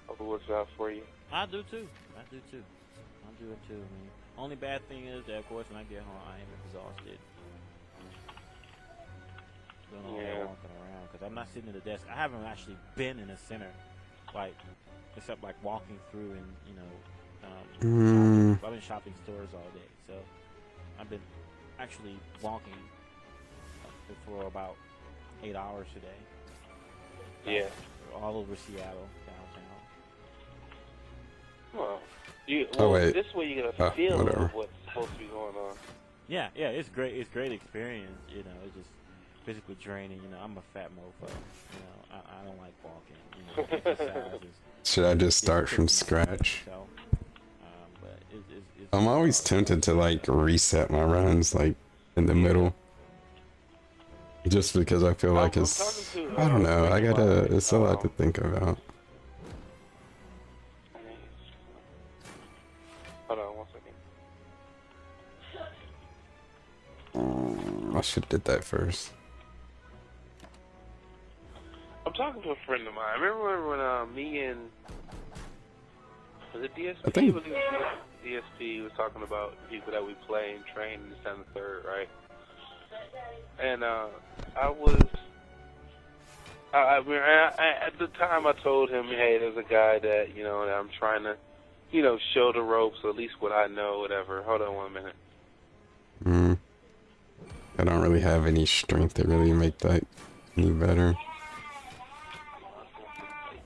Hope it works out for you. I do too. I do it too. I mean, only bad thing is that of course when I get home I am exhausted. Don't know walking around because I'm not sitting at the desk. I haven't actually been in a center, like except like walking through and shopping. I've been shopping stores all day, so I've been actually walking for about 8 hours today. Yeah. All over Seattle, downtown. Well, wait. This way you get a feel of what's supposed to be going on. Yeah, it's great. It's great experience. You know, it's just physically draining. You know, I'm a fat mofo. You know, I don't like walking. You know, exercise Should I just start from scratch? But it's I'm always tempted to like reset my runs like in the middle. Just because I feel like it's, I don't know, it's a lot to think about. Hold on 1 second. I should have did that first. I'm talking to a friend of mine. Remember when me and was it DSP? I think DSP was talking about people that we play and train in the 7th, right? And at the time I told him, hey, there's a guy that that I'm trying to show the ropes, or at least what I know, whatever. Hold on 1 minute. I don't really have any strength to really make that any better.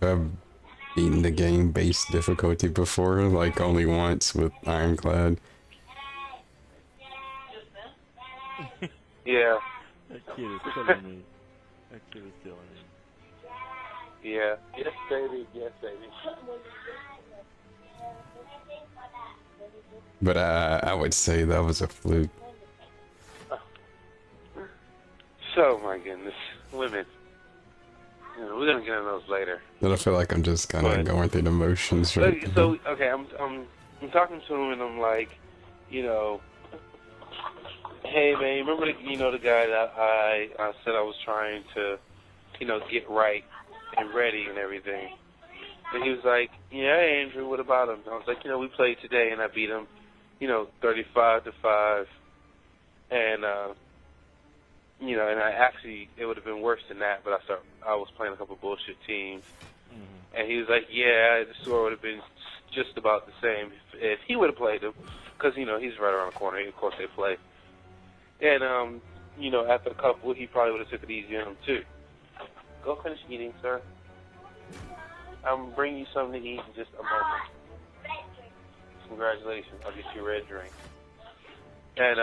I've beaten the game base difficulty before, like only once with Ironclad. Yeah. That kid is killing me. That kid is killing me. Yeah. Yes, baby. Yes, baby. But I would say that was a fluke. So, my goodness. Women. We're gonna get into those later. Then I feel like I'm just kind of going through the motions right now. So, okay, I'm talking to him and I'm like, hey man, remember the guy that I said I was trying to, get right and ready and everything. And he was like, yeah, Andrew, what about him? I was like, we played today and I beat him, 35-5. And and I actually, it would have been worse than that, but I was playing a couple bullshit teams. And he was like, yeah, the score would have been just about the same if he would have played him, because, he's right around the corner. Of course, they play. And, after a couple, he probably would have took it easy on him, too. Go finish eating, sir. I'm bringing you something to eat in just a moment. Congratulations, I'll get you a red drink. And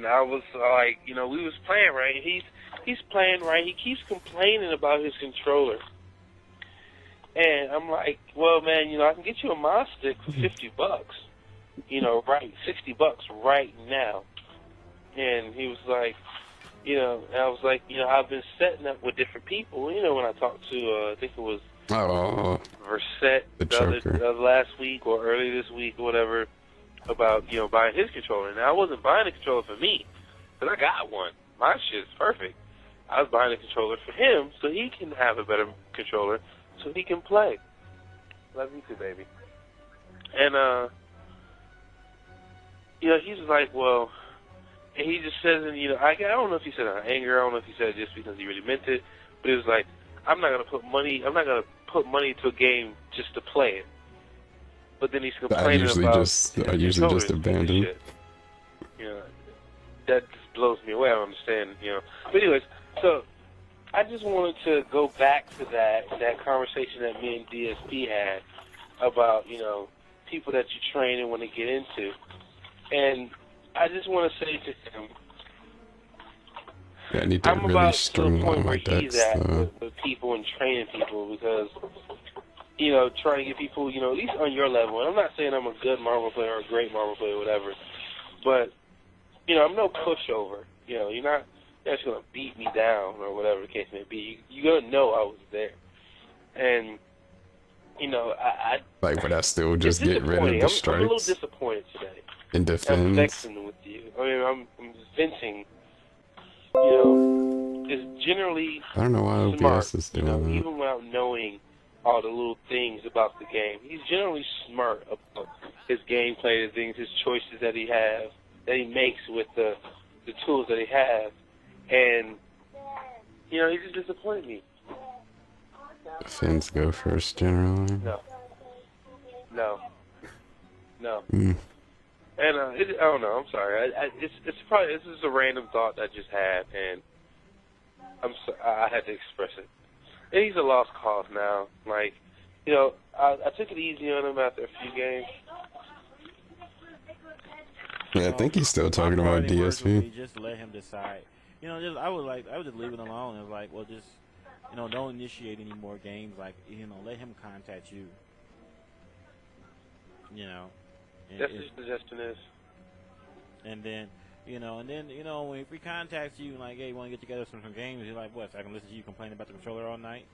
I was like, you know, we was playing, right? He's playing, right? He keeps complaining about his controller. And I'm like, well, man, you know, I can get you a Mod Stick for $50. You know, right, $60 right now. And he was like, you know, and I was like, you know, I've been setting up with different people. You know, when I talked to, I think it was Versette the last week or early this week or whatever, about, you know, buying his controller. Now, I wasn't buying a controller for me, because I got one. My shit's perfect. I was buying a controller for him so he can have a better controller so he can play. Love you too, baby. And, you know, he's like, well, and he just says, and, you know, I don't know if he said it out of anger, I don't know if he said it just because he really meant it, but it was like, I'm not going to put money into a game just to play it. But then he's complaining I usually just abandon. You know, that just blows me away. I don't understand, you know. But anyways, so I just wanted to go back to that conversation that me and DSP had about, you know, people that you train and want to get into. And I just want to say to him, I need to really string on my decks. He's at with people and training people, because, you know, trying to get people, you know, at least on your level. And I'm not saying I'm a good Marvel player or a great Marvel player or whatever, but, you know, I'm no pushover. You know, you're not just going to beat me down or whatever the case may be. You're going to know I was there. And, you know, would I still just get rid of the strikes? I'm a little disappointed today. In defense? I'm vexing with you. I mean, I'm venting. You know, is generally I don't know why smart, OBS is doing that. even without knowing all the little things about the game. He's generally smart about his gameplay, the things, his choices that he makes with the tools that he has. And, you know, he just disappointed me. Defense go first, generally. No. Mm. And I don't know. I'm sorry. It's probably, this is a random thought that I just had, and I had to express it. And he's a lost cause now. Like, you know, I took it easy on him after a few games. Yeah, I think he's still talking about DSP. Just let him decide. You know, I would just leave it alone. It was like, well, just, you know, don't initiate any more games. Like, you know, let him contact you. You know. That's his suggestion is. And then, you know, when he contacts you, like, hey, you want to get together some games, you're like, what, so I can listen to you complain about the controller all night?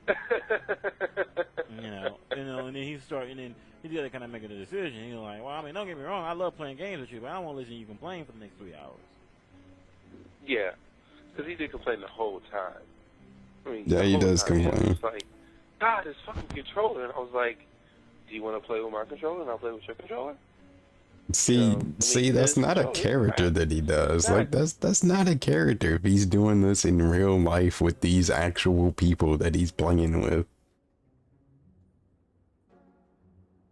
you know, and then he's got to kind of make a decision. He's like, well, I mean, don't get me wrong, I love playing games with you, but I don't want to listen to you complain for the next 3 hours. Yeah, because he did complain the whole time. I mean, yeah, he does complain. He was like, God, this fucking controller. And I was like, do you want to play with my controller and I'll play with your controller? See, that's not a character that he does. Like, that's not a character if he's doing this in real life with these actual people that he's playing with.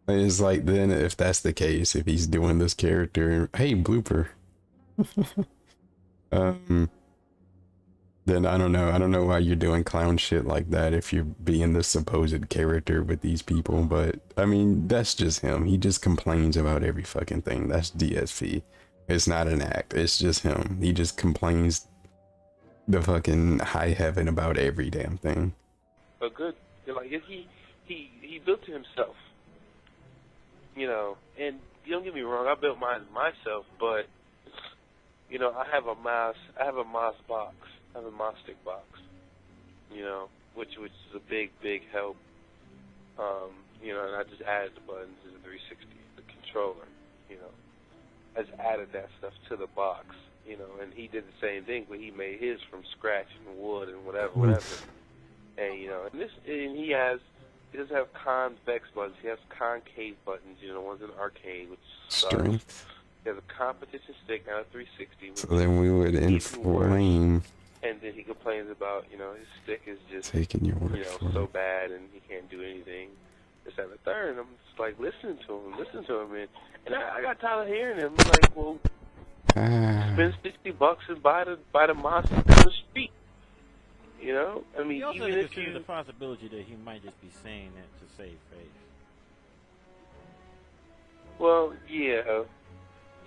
It's like, then if that's the case, if he's doing this character, hey, blooper. Then I don't know why you're doing clown shit like that if you're being the supposed character with these people, but I mean, that's just him. He just complains about every fucking thing. That's DSP. It's not an act. It's just him. He just complains the fucking high heaven about every damn thing. But good, like, he built to himself, you know, and don't get me wrong, I built mine myself, but, you know, I have a mouse box. I have a Mostic box, you know, which is a big help. You know, and I just added the buttons to the 360, the controller, you know. I just added that stuff to the box, you know, and he did the same thing, but he made his from scratch and wood and whatever. And, you know, and he doesn't have convex buttons, he has concave buttons, you know, ones in arcade, which Strength. He has a competition stick and a 360. So then we would inflame. And then he complains about, you know, his stick is just, taking your word you know, for so it. bad and he can't do anything. This, that, and the third. And I'm just like, listening to him. And I got tired of hearing him. I'm like, well, Spend $60 and buy the monster down the street. You know, I mean, You also even if consider you the possibility that he might just be saying that to save face. well, yeah,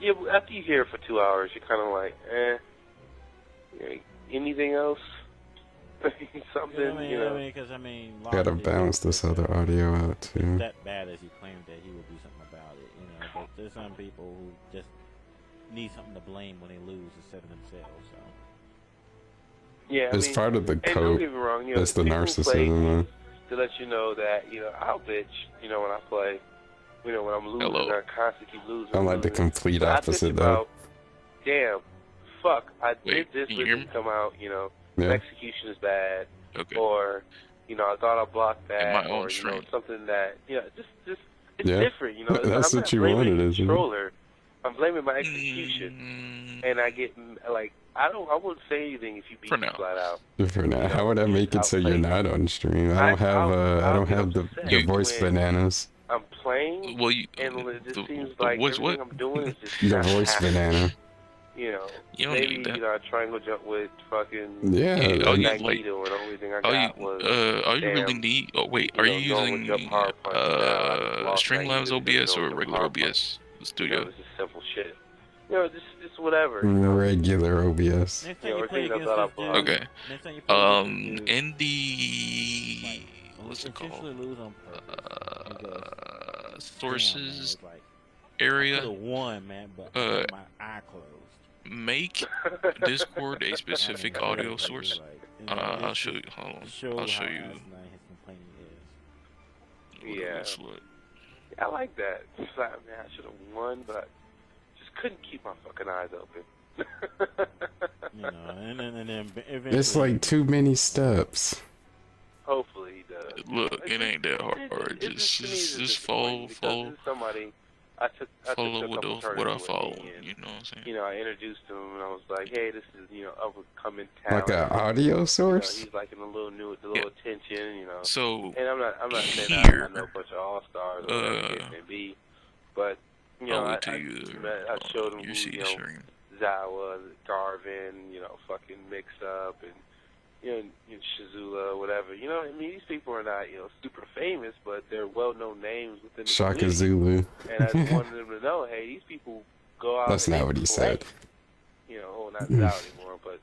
but after you hear it for 2 hours, you're kind of like, Yeah, anything else? Something, you know. Because I mean, Gotta balance this other audio out too. that bad as he claimed that he would do something about it, you know. But there's some people who just need something to blame when they lose instead of themselves. So. Yeah, It's part of the and don't code. get me wrong, you know, That's the people play narcissism. to let you know that, you know, I'll bitch, you know, when I play, you know, when I'm losing, I constantly keep losing. I'm like the complete But I bitch opposite though. about, damn, fuck, I did this, but it didn't come out, you know, Yeah. the execution is bad, or, you know, I thought I blocked that, or, you know, something that, you know, just it's Yeah. different, you know. That's I'm what not you blaming wanted, the isn't it? controller. I'm blaming my execution, and I get like I wouldn't say anything if you beat me flat out. For now, how would I make it so you're not on stream? I don't have I don't have the voice bananas. I'm playing, well, and it just seems like voice everything what? I'm doing is just The not voice happening. banana. You know, You don't maybe need that. you know I triangle jump with fucking all you Magneto, and the only thing I got was all you really damn, need. Oh wait, you are know, you normal jump using hard punch. Now I just lost Streamlabs Magneto because OBS or normal regular hard punch. OBS You know, Studio? it's just simple shit. You know, just whatever. Regular OBS. You know, things I thought I blocked. Okay. In the what's it called? Sources area. Won, man, but my eye closed. Make Discord a specific audio source. I'll show you. Hold on. I'll show you. Yeah. I like that. It's like, man, I should have won, but I just couldn't keep my fucking eyes open. You know, and then It's like too many steps. Hopefully he does. Look, it ain't that hard. Just follow somebody. follow what I follow. You know what I'm saying? You know, I introduced him and I was like, hey, this is, you know, up and coming talent. Like an audio source? You know, he's like in a little new, the little attention, you know. So and I'm not saying here, I know a bunch of all stars or whatever it may be, but you know, I showed him who, you know, Zawa, Garvin, you know, fucking Mix Up, and you know, Shazula, whatever. You know, I mean, these people are not, you know, super famous, but they're well-known names within the Shaka community. Zulu. And I just wanted them to know, hey, these people go out. That's and not they what he play. said. You know, well, not Zao anymore, but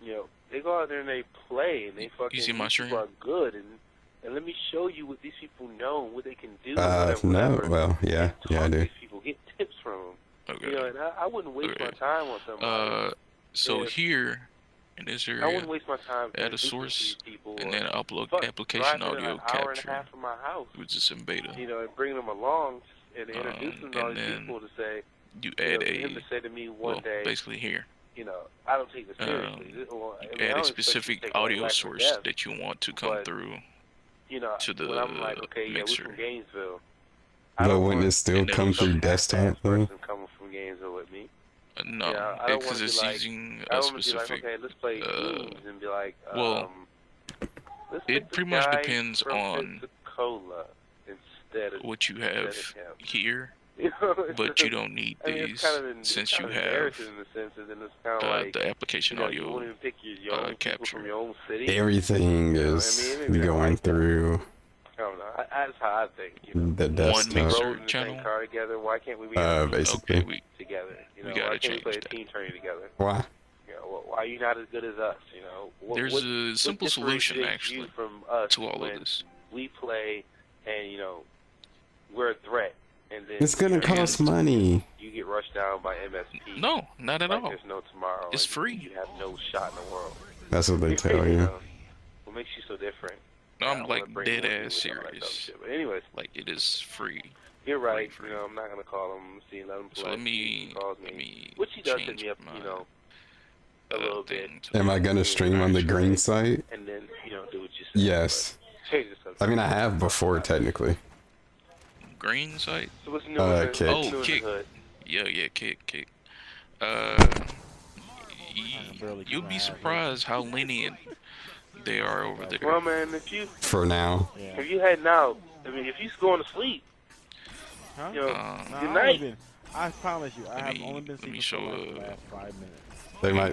you know, they go out there and they play, and they fucking. You see my stream? People are good, and let me show you what these people know, what they can do. No, well, yeah, I do. These people get tips from them. Okay. You know, and I wouldn't waste my time on somebody. So here in this area, I wouldn't waste my time. Add a source, and then upload fuck, application driving audio an hour and a capture, half from my house. which is in beta. You know, and bring them along and introduce them to all and these then people to say. You add know, him to say to me one day, basically here. You know, I don't take this seriously. Add a specific audio source that you want to come through. You know, to the when I'm like, okay, yeah, we're from Gainesville. But wouldn't it still come through desktop though? Coming from Gainesville with me. No, you know, I don't because it's like, using I a don't want to be like, specific. okay, let's play games and be like, well, let's it pretty much guy depends from on Pensacola instead of what you have here. You know, but you don't need these since you have the application audio capture. From your own city. Everything is going through I don't know. That's how I think. You know, the desktop. Mixer channel. Car together. Why can't we be basically together? You know, we gotta why can't we change play that. a team tourney together? Why? You know, why are you not as good as us? You know, There's a simple solution differentiates actually you from us to all of this. We play, and you know, we're a threat. And then It's gonna cost money. You get rushed down by MSP. No, not at all. There's no tomorrow. It's free. You have no shot in the world. That's what they tell you. What makes you so different? I'm like dead ass serious. But anyways, like it is free. You're right. You know, I'm not gonna call him. Let him play. So let me which he does hit me up. You know, a little bit. Am I gonna stream on the green site? And then you know, do what you say. Yes. I mean, I have before technically. Green site? So what's new with Kick. Oh, Kick. Yeah, Kick. You'll be surprised how lenient they are over there. Well, man, if you for now, if you heading out, I mean, if you going to sleep, you know, good night. I promise you, I have only been sleeping for like the last 5 minutes.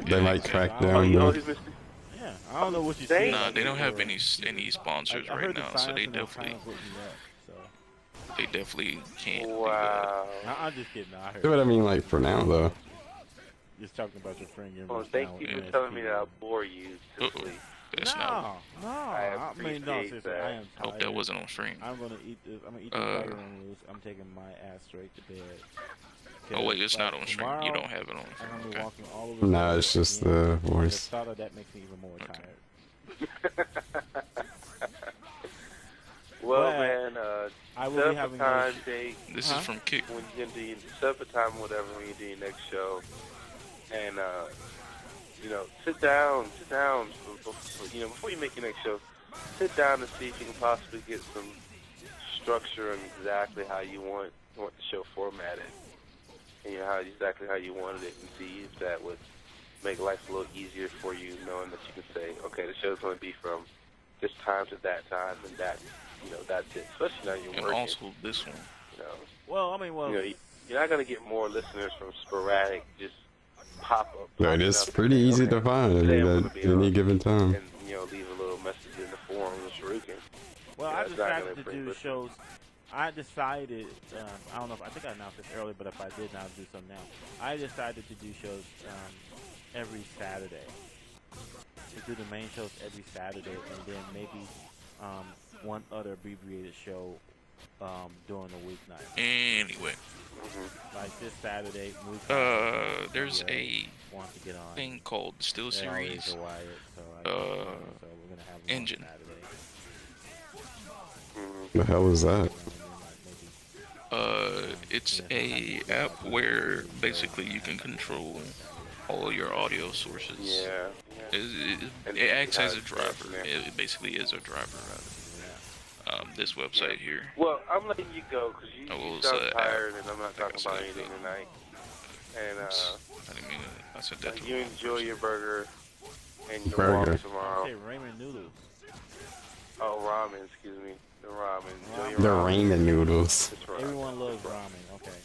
They might crack down. Yeah, I don't know what you see. Nah, they don't have any sponsors right now, so they definitely can't do that. I'm just kidding. I heard. That's what I mean, like for now though. Just talking about your friend. Well, thank you for telling me that I bore you to sleep. That's not. No. I mean, no, seriously, that. I am tired. Hope that wasn't on stream. I'm gonna eat this. I'm gonna eat this butter and loose. I'm taking my ass straight to bed. Oh wait, it's not on stream. You don't have it on. I'm gonna be walking all over. Nah, it's just the voice. The thought of that makes me even more tired. Well, man, I will be having time, Jake. This is from Kick. When you can do set up a time, whatever, when you do your next show, and you know, sit down, before you make your next show, sit down and see if you can possibly get some structure on exactly how you want the show formatted, and exactly how you wanted it, and see if that would make life a little easier for you, knowing that you can say, okay, the show's going to be from this time to that time, and that, that's it. Especially now you're working. And also this one. Well, I mean, you're not going to get more listeners from sporadic, just pop-up. Right, it's pretty easy to find. I mean, at any given time. And, leave a little message in the forum with Shuriken. Well, I decided to do shows. I decided, I don't know if I think I announced this earlier, but if I did, I'll do some now. I decided to do shows every Saturday. To do the main shows every Saturday, and then maybe one other abbreviated show during the weeknight. Anyway. Like this Saturday, there's a thing called Still Series Engine. The hell is that? It's a app where basically you can control all your audio sources. Yeah. It acts as a driver. It basically is a driver rather. This website here. Well, I'm letting you go because you sound tired, and I'm not talking about anything tonight. And I didn't mean it. I said that. You enjoy your burger and your burger. walk tomorrow. Say ramen noodles. Oh, ramen. Excuse me. The ramen. The ramen noodles. Everyone loves ramen. Okay.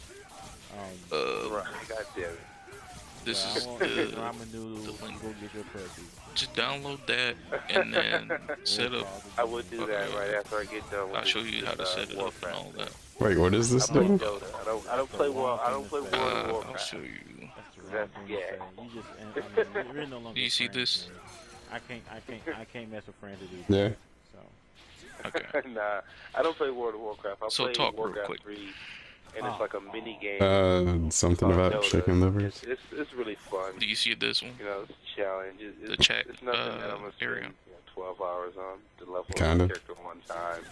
God damn it. This is the link. Go get your pussy. Just download that and then set up. I would do that right after I get done. I'll show you how to set it up and all that. Wait, what is this thing? I don't play well. I don't play World of Warcraft. I'll show you. Do you see this? I can't mess with friends to do Yeah. So. Okay. Nah, I don't play World of Warcraft. I play talk real Warcraft quick. 3, and it's like a mini game. Something about Dota. chicken livers. It's really fun. Do you see this one? It's a challenge. The chat it's nothing that I'm gonna area. spend 12 hours on to level up Kind a of. character one time.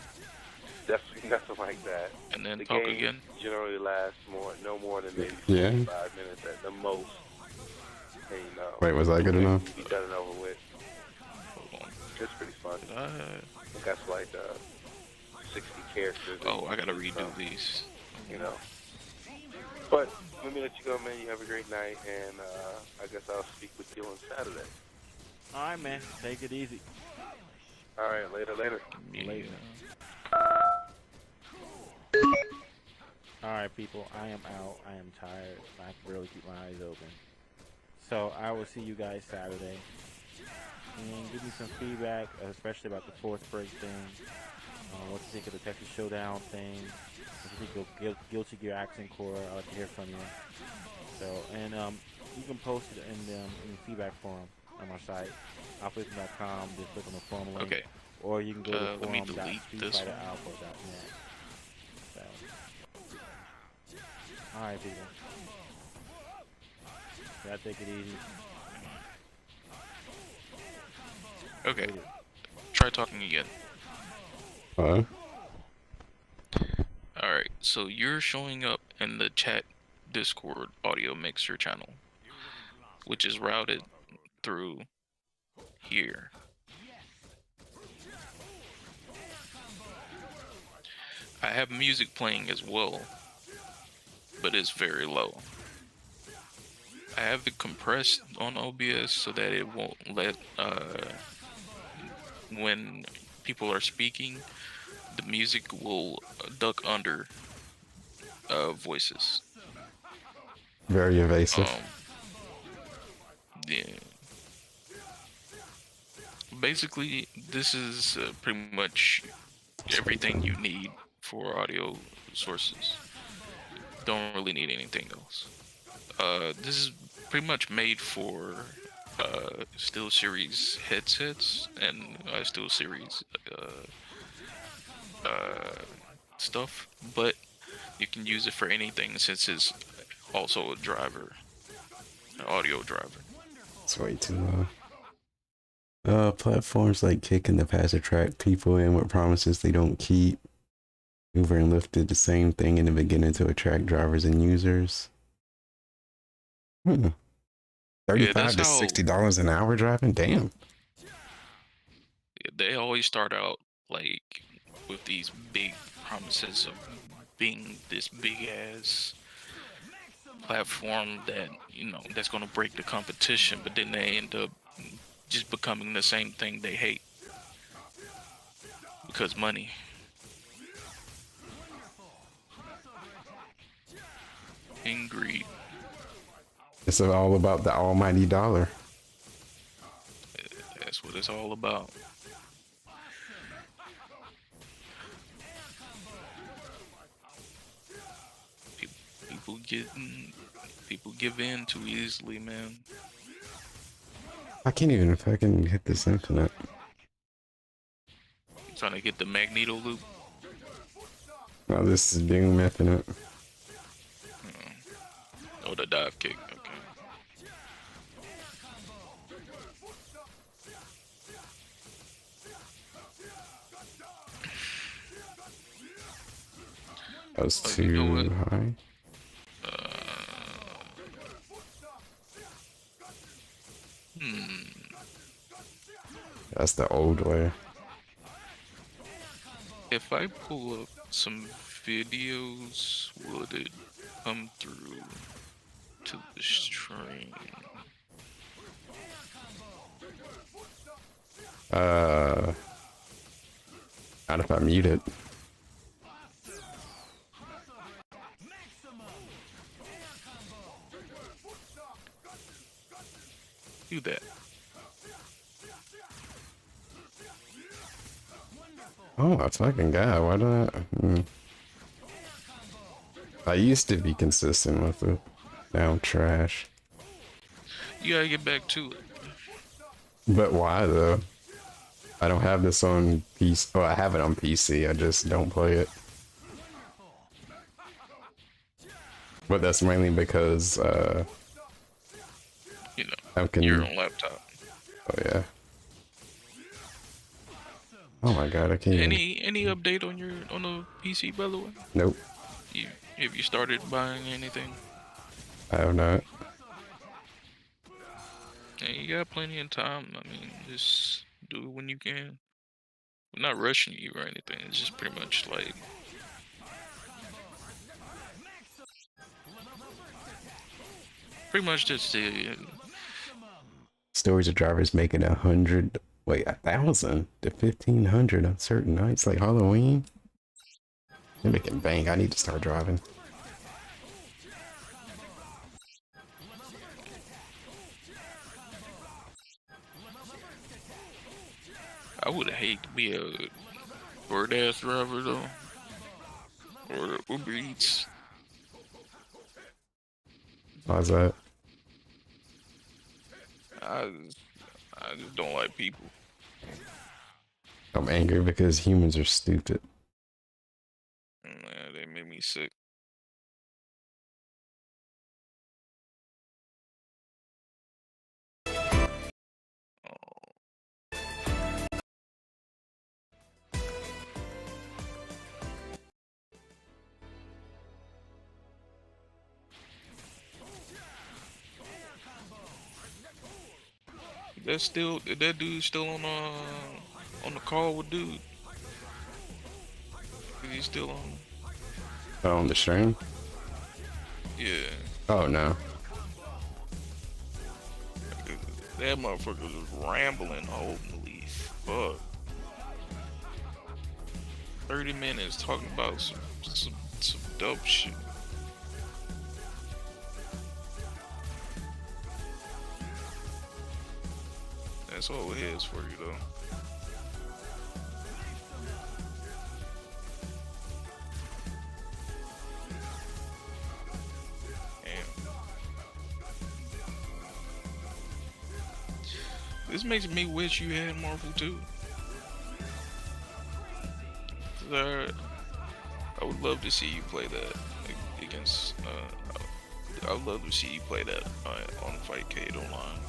Definitely nothing like that. And then the talk game again. Generally lasts no more than maybe 5 minutes at the most. And, Wait, was that good enough? Be done and over with. Hold on. It's pretty fun. I think that's like 60 characters. Oh, I gotta redo these. But let me let you go, man. You have a great night, and I guess I'll speak with you on Saturday. All right, man. Take it easy. All right, later. Later. All right, people. I am out. I am tired. I can barely keep my eyes open. So I will see you guys Saturday. And give me some feedback, especially about the fourth break thing. What you think of the Texas Showdown thing? What you think of Guilty Gear Accent Core? I'd like to hear from you. So, and you can post it in the feedback forum on our site, alphavision.com. Just click on the forum link. Okay. Or you can go to let me delete this one. forum.streetfighteralpha.net. So, all right, people. Gotta take it easy. Okay. Try talking again. Alright, so you're showing up in the chat Discord audio mixer channel, which is routed through here. I have music playing as well, but it's very low. I have it compressed on OBS so that it won't let, when people are speaking, the music will duck under voices. Very evasive. Yeah. Basically, this is pretty much everything you need for audio sources. Don't really need anything else. This is pretty much made for SteelSeries headsets and SteelSeries stuff, but you can use it for anything since it's also a driver, an audio driver. It's way too low. Platforms like Kick in the past attract people in with promises they don't keep. Uber and Lyft did the same thing in the beginning to attract drivers and users. $35 to $60 an hour driving? Damn. They always start out like with these big promises of being this big ass platform that, you know, that's gonna break the competition, but then they end up just becoming the same thing they hate because money. And greed. It's all about the almighty dollar. That's what it's all about. People give in too easily, man. I can't even fucking hit this infinite. Trying to get the Magneto loop. No, this is Doom infinite. Oh, the dive kick. Okay. That was too high. That's the old way. If I pull up some videos, would it come through to the stream? Not if I mute it. Do that. Oh my fucking god, why did I used to be consistent with it. Now I'm trash. You gotta get back to it. But why though? I don't have this on PC. Oh, I have it on PC, I just don't play it. But that's mainly because you know, you're on laptop. Oh yeah. Oh my god, I can't. Any update on the PC, by the way? Nope. Have you started buying anything? I have not. Yeah, you got plenty of time. I mean, just do it when you can. I'm not rushing you or anything. It's just pretty much like just the Stories of drivers making 1,000 to 1,500 on certain nights, like Halloween. They're making bank. I need to start driving. I would hate to be a DoorDash driver though, or Uber Eats. Why's that? I just don't like people. I'm angry because humans are stupid. Yeah, they make me sick. That dude still on the call with dude? Is he still on? Oh, on the stream? Yeah. Oh no. That motherfucker was rambling holy fuck. 30 minutes talking about some dope shit. That's all it is for you, though. This makes me wish you had Marvel too. I would love to see you play that against. I would love to see you play that on Fightcade online.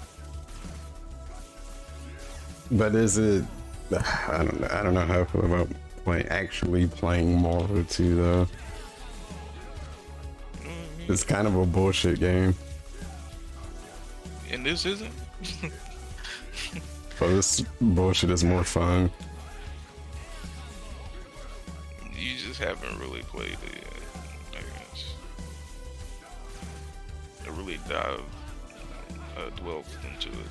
But is it? I don't know. I don't know how I feel about actually playing Marvel 2 though. It's kind of a bullshit game. And this isn't. But this bullshit is more fun. You just haven't really played it yet, I guess. I really dwelled into it.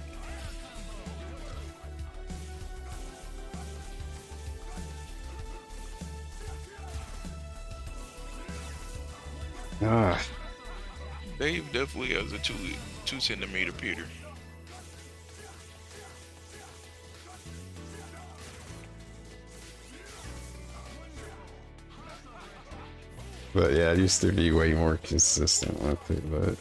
Dave definitely has a 2 centimeter Peter. But yeah, I used to be way more consistent with it, but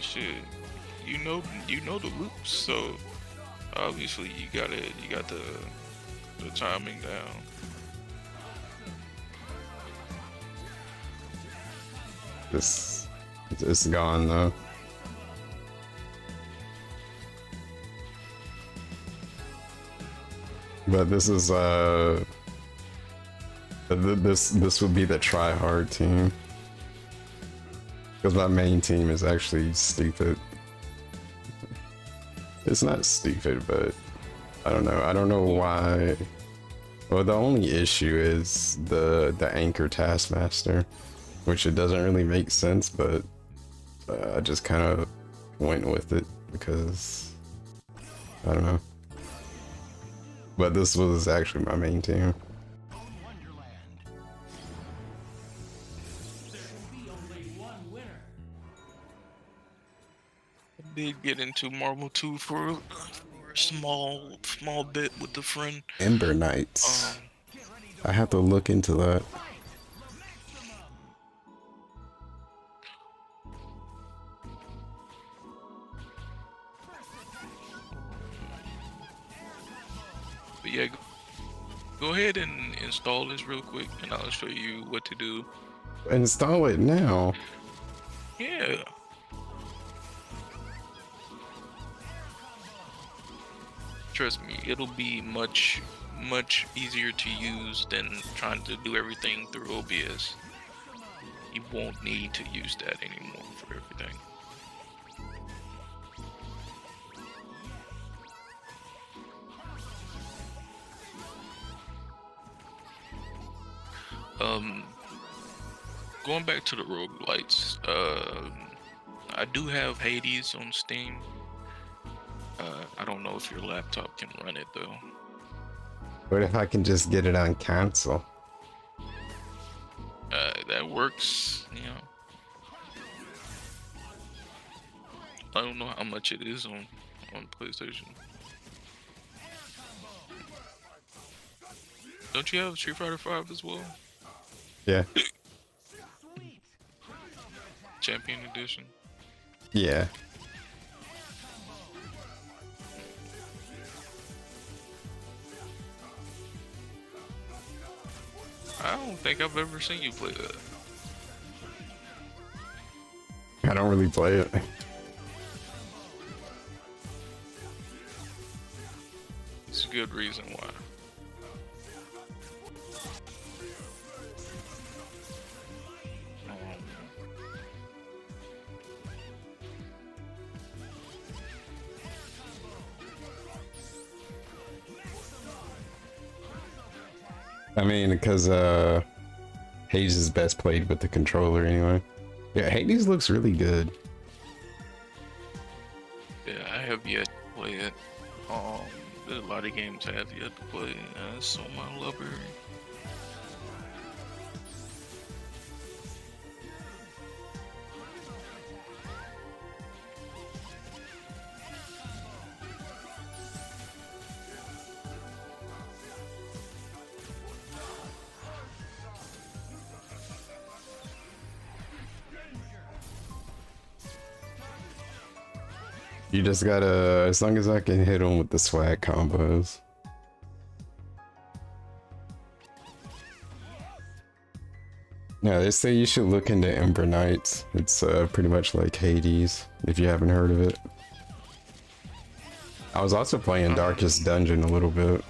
Shit, you know the loops, so obviously you got the timing down. it's gone though. But this is this would be the try hard team, because my main team is actually stupid. It's not stupid, but I don't know. I don't know why. Well, the only issue is the anchor taskmaster, which it doesn't really make sense, but I just kind of went with it because I don't know. But this was actually my main team. I did get into Marvel 2 for a small bit with a friend. Ember Knights. I have to look into that. But yeah, go ahead and install this real quick, and I'll show you what to do. Install it now. Yeah. Trust me, it'll be much easier to use than trying to do everything through OBS. You won't need to use that anymore for everything. Going back to the roguelites, I do have Hades on Steam. I don't know if your laptop can run it though. What if I can just get it on console? That works, you know. I don't know how much it is on PlayStation. Don't you have Street Fighter 5 as well? Yeah. Champion Edition? Yeah. I don't think I've ever seen you play that. I don't really play it. It's a good reason why. I mean, because Hades is best played with the controller anyway. Yeah, Hades looks really good. Yeah, I have yet to play it. There's a lot of games I have yet to play. It's on my library. You just gotta, as long as I can hit him with the swag combos. Yeah, they say you should look into Ember Knights. It's pretty much like Hades, if you haven't heard of it. I was also playing Darkest Dungeon a little bit,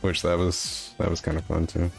which that was kind of fun too.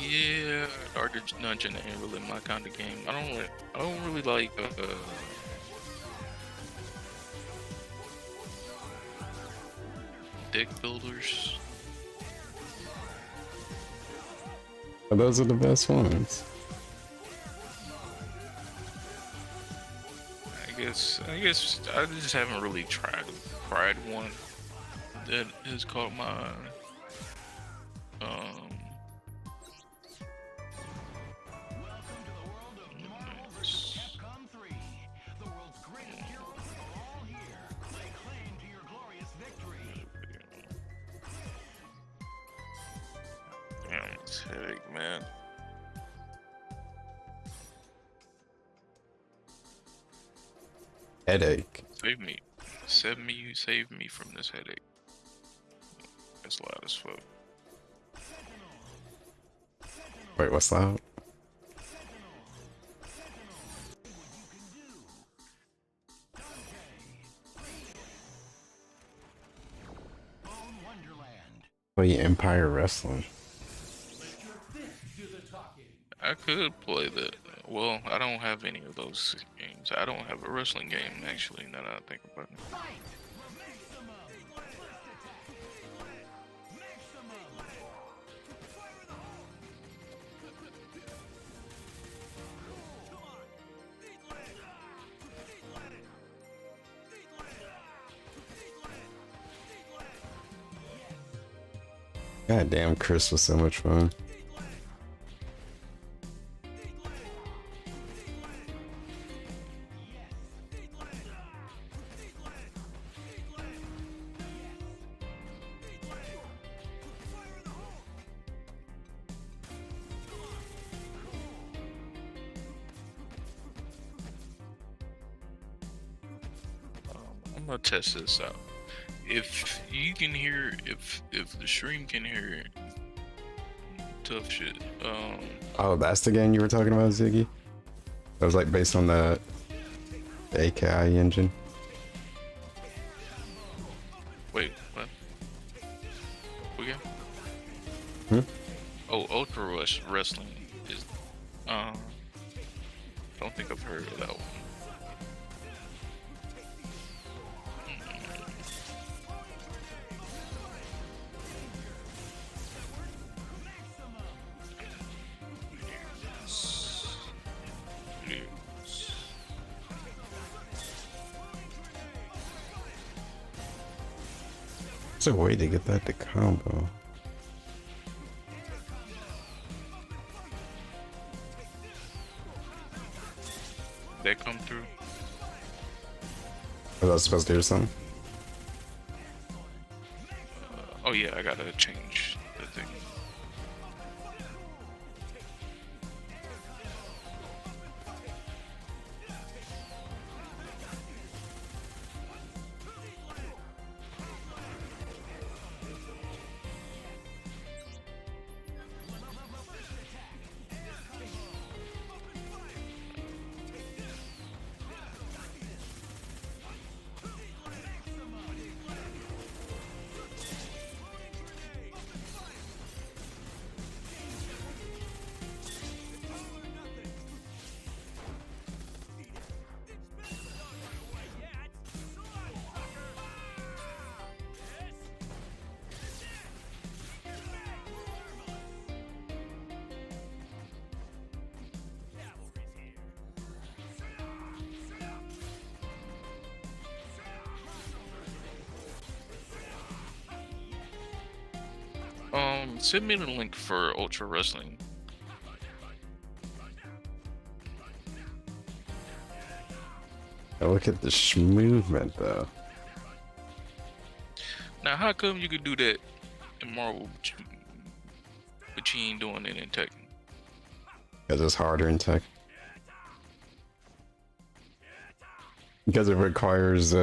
Yeah, Darkest Dungeon ain't really my kind of game. I don't really like deck builders. Those are the best ones. I guess I just haven't really tried one that has caught my headache, man. Headache. Save me from this headache. It's loud as fuck. Wait, what's that? Play Empire Wrestling. I could play that. Well, I don't have any of those games. I don't have a wrestling game, actually, now that I think about it. God damn, Chris was so much fun. I'm gonna test this out. If you can hear, if the stream can hear tough shit. Oh, that's the game you were talking about, Ziggy? That was like based on the AKI engine. Wait, what? Again? Hmm? Oh, Ultra Wrestling is. Don't think I've heard of that one. There's a way to get that to combo. They come through. Was I supposed to do something? Oh yeah, I gotta change the thing. Send me the link for Ultra Wrestling. Look at the movement though. Now, how come you could do that in Marvel, but you ain't doing it in Tekken? Because it's harder in Tekken. Because it requires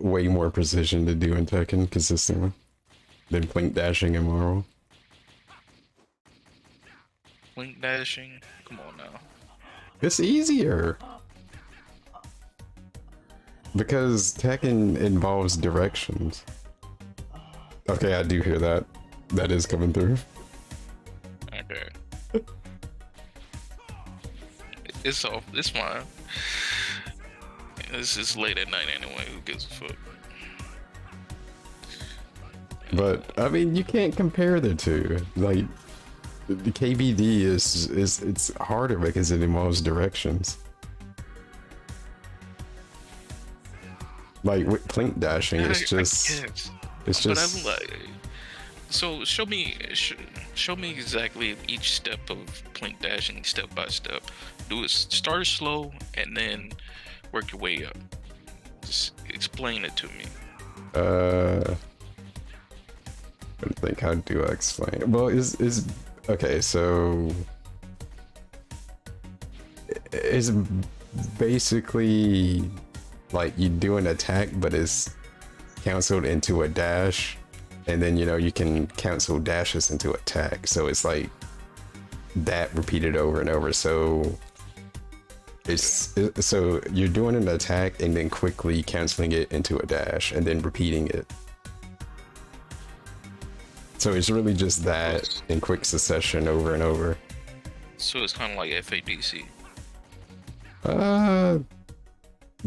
way more precision to do in Tekken consistently than Blink dashing in Marvel. Blink dashing? Come on now. It's easier. Because Tekken involves directions. Okay, I do hear that. That is coming through. Okay. It's off. It's fine. It's late at night anyway. Who gives a fuck? But I mean, you can't compare the two. Like, the KBD is it's harder because it involves directions. Like with Blink dashing, it's just it's but just. I'm like, so show me exactly each step of Blink dashing, step by step. Do it. Start slow and then work your way up. Just explain it to me. I think, how do I explain? Well, is okay. So it's basically like you do an attack, but it's canceled into a dash, and then you can cancel dashes into attack. So it's like that repeated over and over. So so you're doing an attack and then quickly canceling it into a dash and then repeating it. So it's really just that in quick succession over and over. So it's kind of like FADC.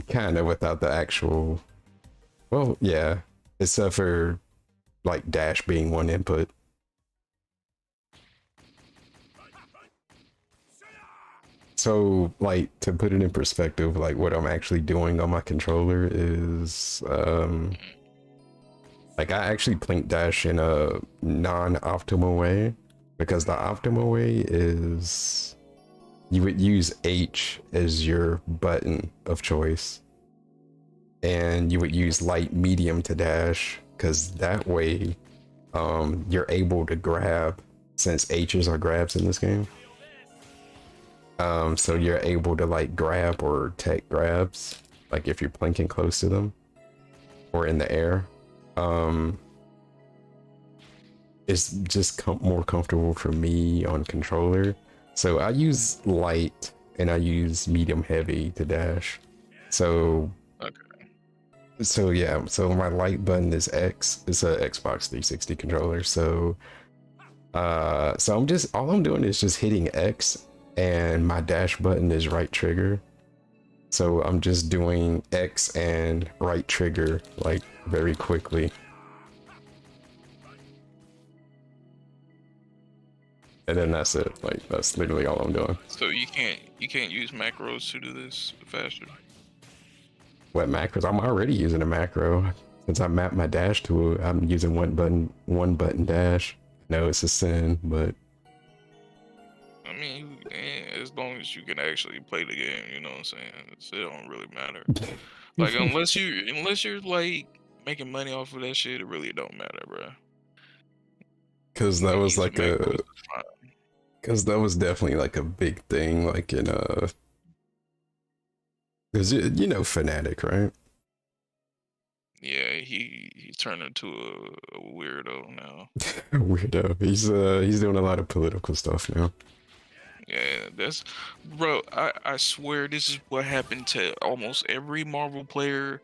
Kind of without the actual. Well, yeah, except for like dash being one input. So, like, to put it in perspective, like what I'm actually doing on my controller is, like I actually blink dash in a non-optimal way, because the optimal way is you would use H as your button of choice, and you would use light medium to dash, because that way you're able to grab, since H's are grabs in this game. So you're able to like grab or tech grabs, like if you're plinking close to them or in the air. It's just more comfortable for me on controller. So I use light and I use medium heavy to dash. So yeah, so my light button is X. It's a Xbox 360 controller. So I'm just, all I'm doing is just hitting X, and my dash button is right trigger. So I'm just doing X and right trigger like very quickly. And then that's it. Like that's literally all I'm doing. So you can't use macros to do this faster. What macros? I'm already using a macro. Since I mapped my dash to it, I'm using one button dash. No, it's a sin, but I mean, as long as you can actually play the game, you know what I'm saying? It don't really matter. Like unless you're like making money off of that shit, it really don't matter, bro. Because that was like because that was definitely like a big thing, like in because you know Fnatic, right? Yeah, he turned into a weirdo now. Weirdo. He's doing a lot of political stuff now. Yeah, that's bro. I swear this is what happened to almost every Marvel player,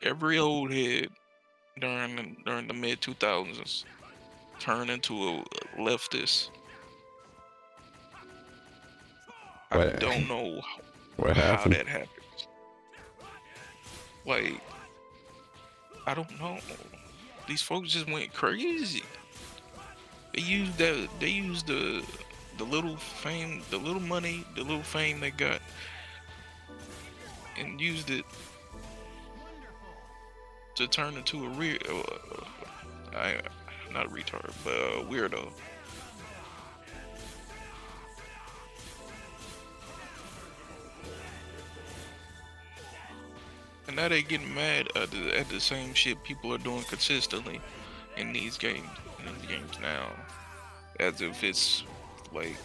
every old head during the mid 2000s, turned into a leftist. I don't know how that happens. Like, I don't know. These folks just went crazy. They used the little fame, the little money, the little fame they got, and used it to turn into a real. not a retard, but a weirdo. And now they getting mad at the same shit people are doing consistently in these games, now, as if it's like,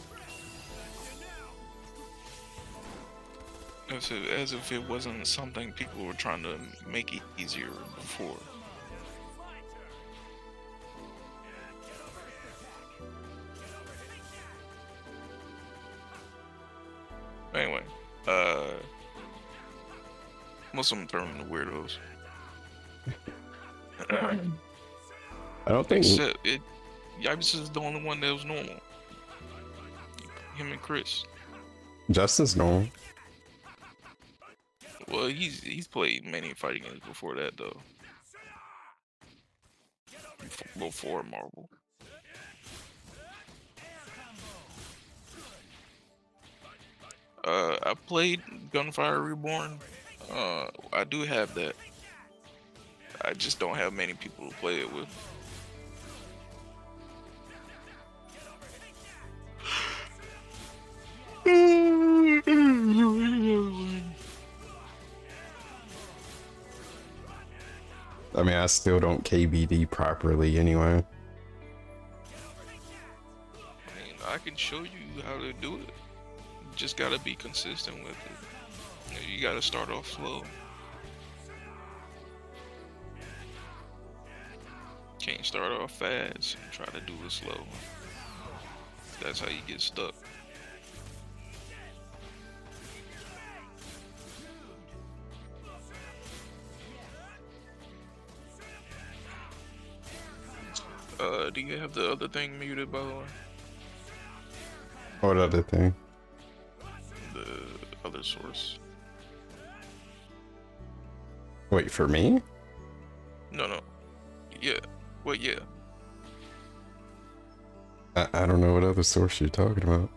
as if it wasn't something people were trying to make it easier before. Anyway, most of them turn into weirdos. I don't think Yibis is the only one that was normal. Him and Chris. Justin's normal. Well, he's played many fighting games before that though. Before Marvel. I played Gunfire Reborn. I do have that. I just don't have many people to play it with. I mean, I still don't KBD properly anyway. I mean, I can show you how to do it. You just gotta be consistent with it. You gotta start off slow. Can't start off fast and try to do it slow. That's how you get stuck. Do you have the other thing muted, by the way? What other thing? The other source. Wait, for me? No. Yeah. Well, yeah. I don't know what other source you're talking about.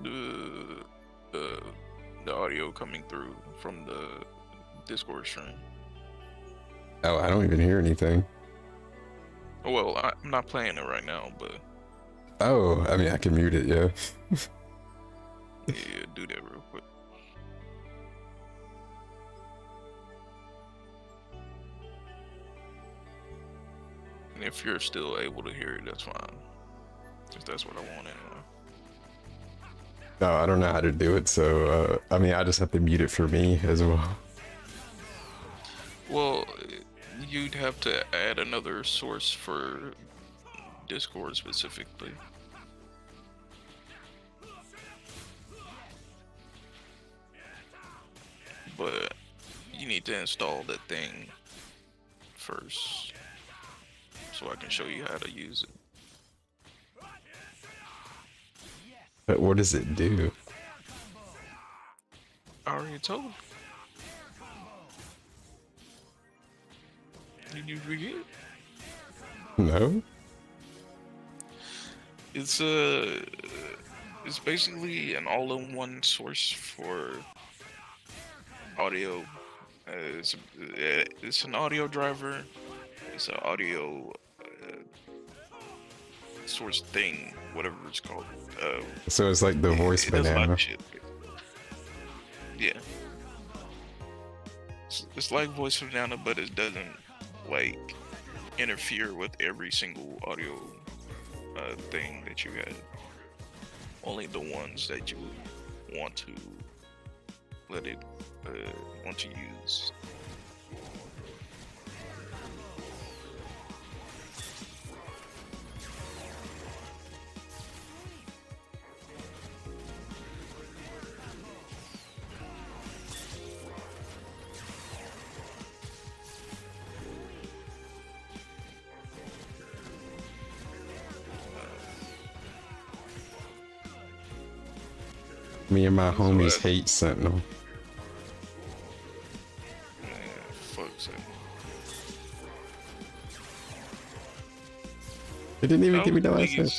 The audio coming through from the Discord stream. Oh, I don't even hear anything. Well, I'm not playing it right now, but... Oh, I mean, I can mute it, yeah. Yeah, do that real quick. And if you're still able to hear it, that's fine. If that's what I want anyway. No, I don't know how to do it, so, I mean, I just have to mute it for me as well. Well, you'd have to add another source for Discord specifically. But you need to install that thing first so I can show you how to use it. But what does it do? I already told you. Did you forget? No. It's basically an all-in-one source for audio. It's an audio driver. It's an audio source thing, whatever it's called. So it's like the voice it does a lot banana. of shit. Yeah. It's like voice banana, but it doesn't like interfere with every single audio thing that you had. Only the ones that you want to let it want to use. Me and my homies hate Sentinel. Fuck's sake. It didn't even give me the last name.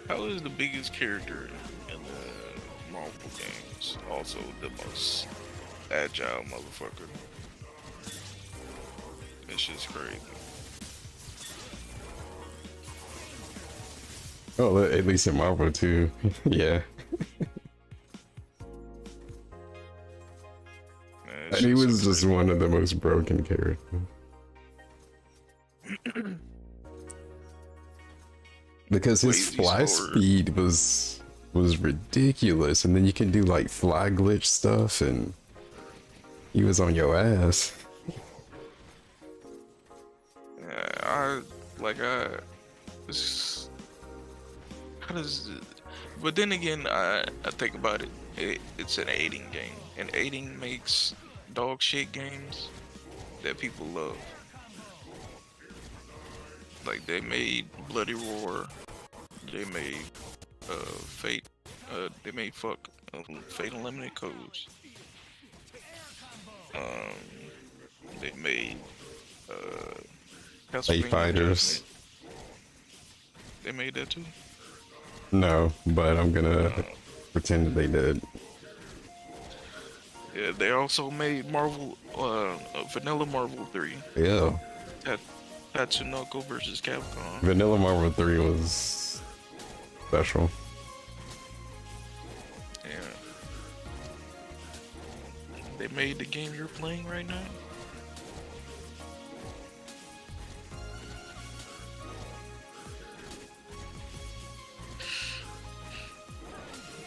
How is the biggest character in the Marvel games also the most agile motherfucker? It's just crazy. Well, at least in Marvel too. Yeah. And he was just one of the most broken characters. Because his fly speed was ridiculous, and then you can do like fly glitch stuff, and he was on your ass. How does it, but then again, I think about it, it's an aiding game, and aiding makes dog shit games that people love. Like they made Bloody Roar, they made Fate, they made Fate Unlimited Codes. They made Fate Fighters. They made that too? No, but I'm gonna pretend that they did. Yeah, they also made Marvel, Vanilla Marvel 3. Yeah. Tatsunoko versus Capcom. Vanilla Marvel 3 was special. Yeah. They made the game you're playing right now?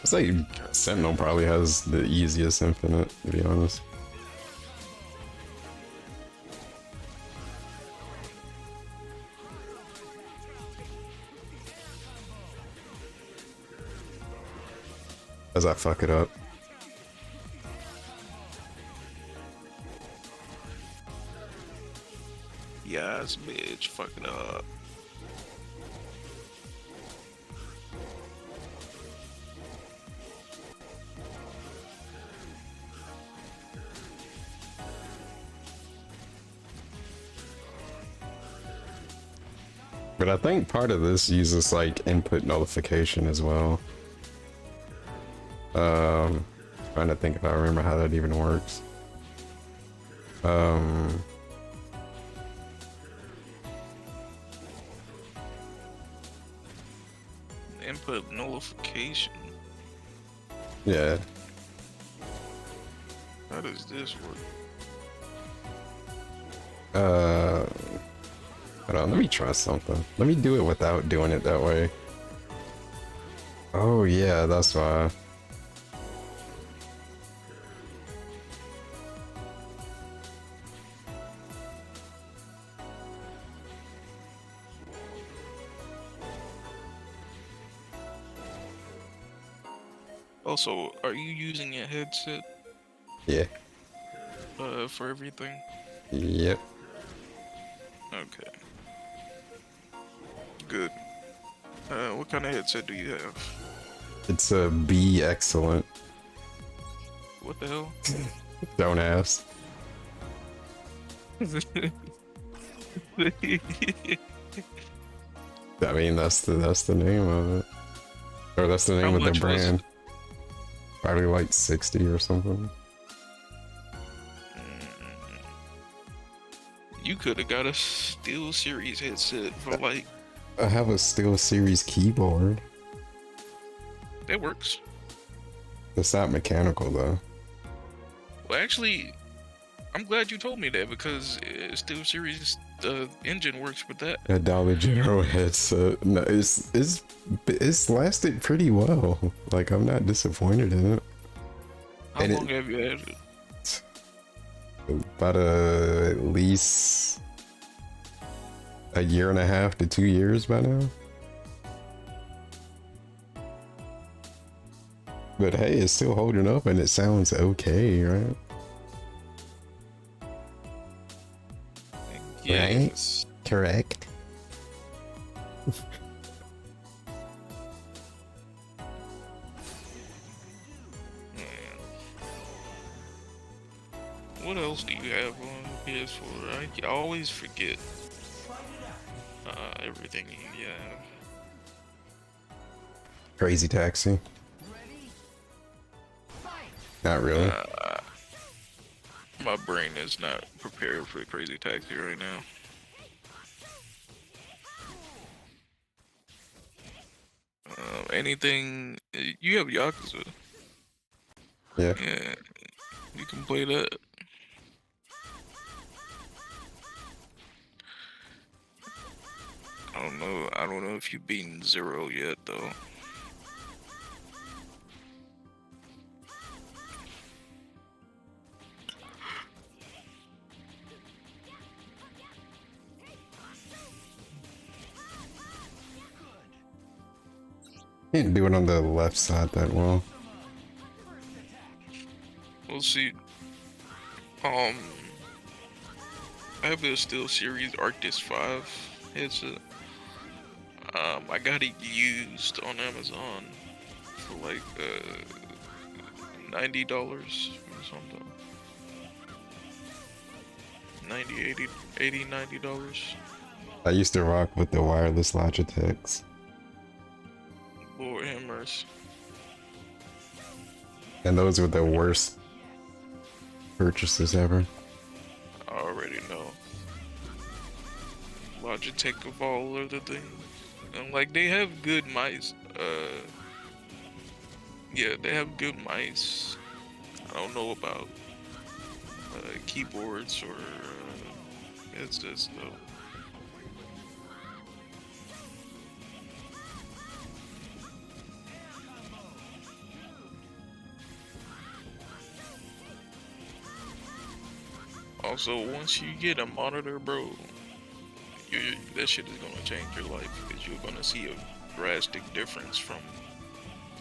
I'd say Sentinel probably has the easiest infinite, to be honest. As I fuck it up. Yes, bitch, fuck it up. But I think part of this uses like input notification as well. Trying to think if I remember how that even works. Input nullification. Yeah. How does this work? Hold on, let me try something. Let me do it without doing it that way. Oh yeah, that's why. Also, are you using a headset? Yeah. For everything? Yep. Okay. Good. What kind of headset do you have? It's a B excellent. What the hell? Don't ask. I mean, that's the name of it. Or that's the name of the brand. Probably like 60 or something. You could have got a Steel Series headset for like... I have a Steel Series keyboard. That works. It's not mechanical though. Well, actually, I'm glad you told me that because Steel Series engine works with that. A Dollar General headset. No, it's lasted pretty well. Like, I'm not disappointed in it. How long have you had it? About at least a year and a half to 2 years by now. But hey, it's still holding up and it sounds okay, right? Yes. Right? Correct. What else do you have on PS4? I always forget everything you have. Crazy Taxi. Not really. My brain is not prepared for Crazy Taxi right now. anything. You have Yakuza. Yeah. Yeah, you can play that. I don't know. I don't know if you've beaten Zero yet, though. Can't do it on the left side that well. We'll see. I have a Steel Series Arctis 5 headset. I got it used on Amazon for like $90 or something. 90, $80, $90. I used to rock with the wireless Logitechs. Lord have mercy. And those were the worst purchases ever. I already know. Logitech of all of the things. And like they have good mice. Yeah, they have good mice. I don't know about keyboards or headsets though. Also, once you get a monitor, bro, that shit is gonna change your life because you're gonna see a drastic difference from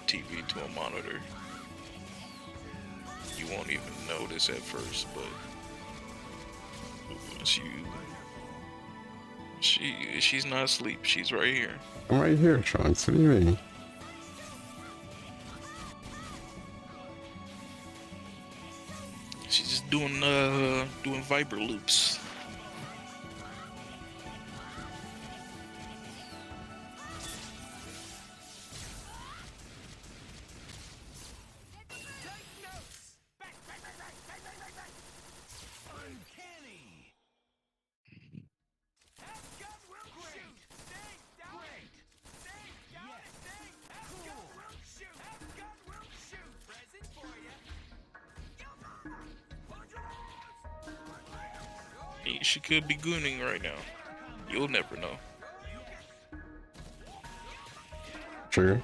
TV to a monitor. You won't even notice at first, but once she's not asleep, she's right here. I'm right here, Trunks. What do you mean? She's just doing Viper loops. She could be gooning right now. You'll never know. True.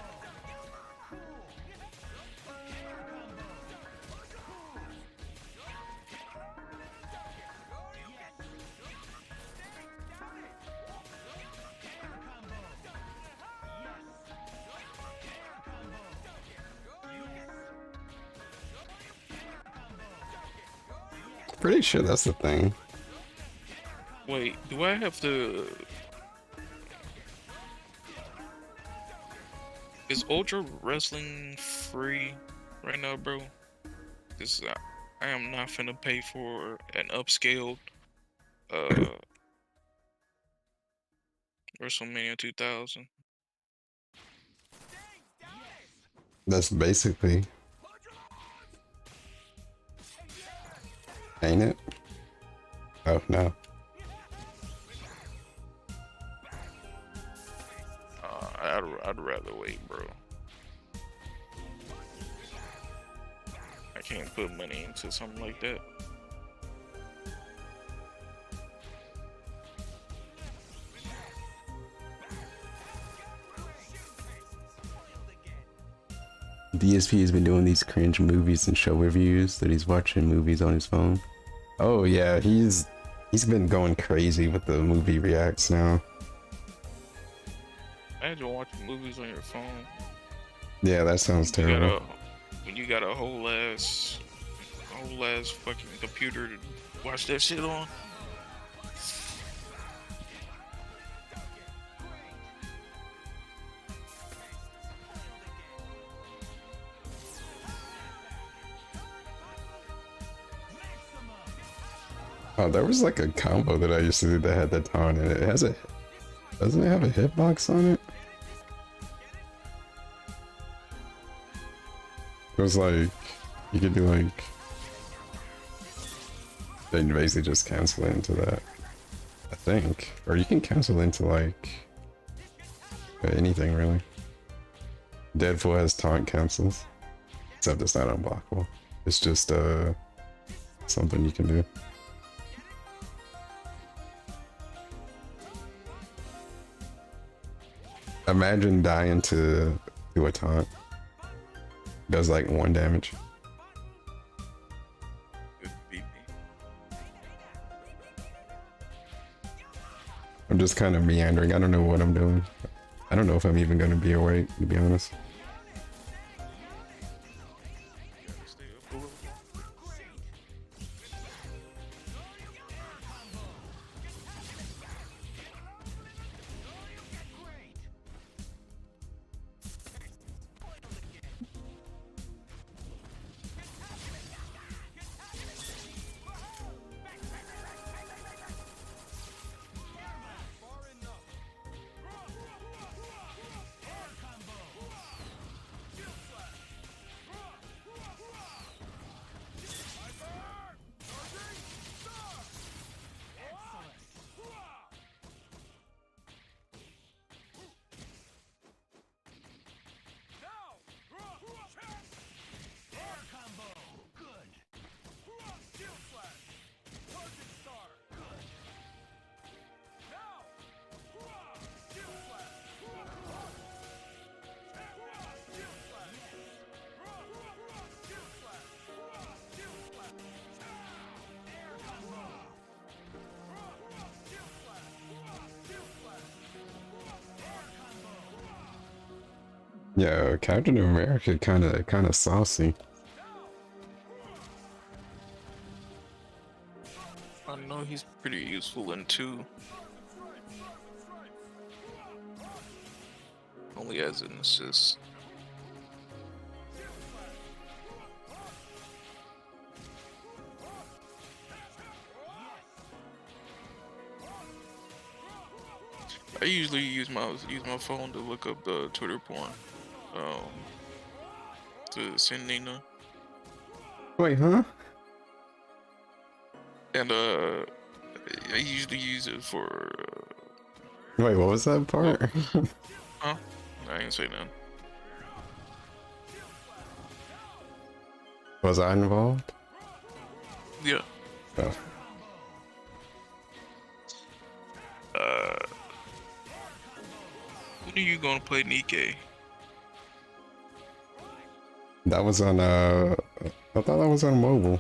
Pretty sure that's the thing. Wait, do I have to... Is Ultra Wrestling free right now, bro? Because I am not finna pay for an upscaled WrestleMania 2000. That's basically... Ain't it? Oh, no. I'd rather wait, bro. I can't put money into something like that. DSP has been doing these cringe movies and show reviews that he's watching movies on his phone. Oh yeah, he's been going crazy with the movie reacts now. Imagine watching movies on your phone. Yeah, that sounds terrible. When you got a whole ass fucking computer to watch that shit on. Oh, there was like a combo that I used to do that had that taunt in it. Doesn't it have a hitbox on it? It was like, you could do like, then you basically just cancel it into that, I think. Or you can cancel into like, anything really. Deadpool has taunt cancels, except it's not unblockable. It's just something you can do. Imagine dying to do a taunt. Does like 1 damage. I'm just kind of meandering. I don't know what I'm doing. I don't know if I'm even going to be awake, to be honest. Yeah, Captain America kind of saucy. I know he's pretty useful in 2. Only as an assist. I usually use my phone to look up the Twitter porn. To send Nina. Wait, huh? And I usually use it for. Wait, what was that part? Huh? I ain't say nothing. Was I involved? Yeah. Oh. When are you gonna play Nikkei? That was on I thought that was on mobile.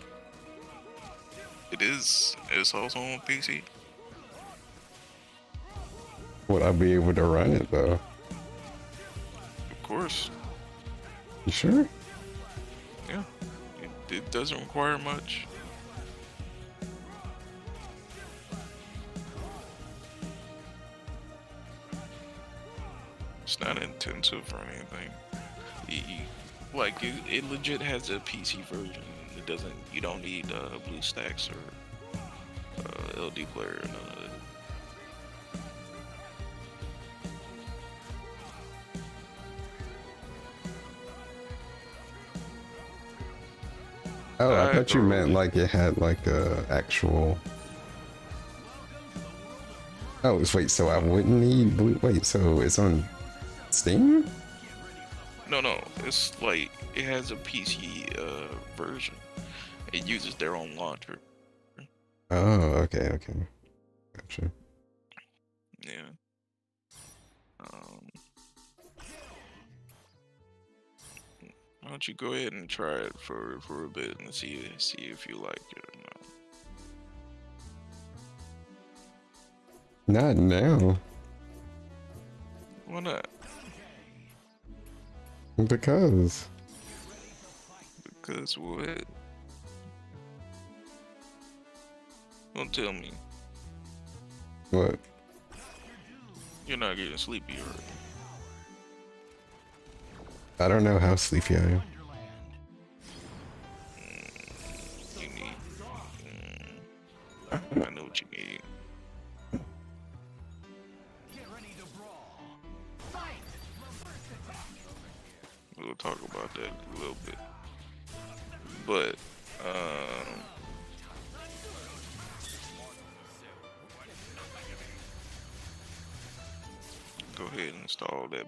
It is. It's also on PC. Would I be able to run it though? Of course. You sure? Yeah. It doesn't require much. It's not intensive or anything. It legit has a PC version. It doesn't. You don't need BlueStacks or LD player or none of that. Oh, I thought you meant like it had like a actual. Oh, wait. So I wouldn't need blue. Wait. So it's on Steam? No. It's like it has a PC version. It uses their own launcher. Oh, okay. Gotcha. Yeah. Why don't you go ahead and try it for a bit and see if you like it or not. Not now. Why not? Because what? Don't tell me. What? You're not getting sleepy, right? I don't know how sleepy I am. You need. I know what you need. We'll talk about that a little bit. But, go ahead and install that.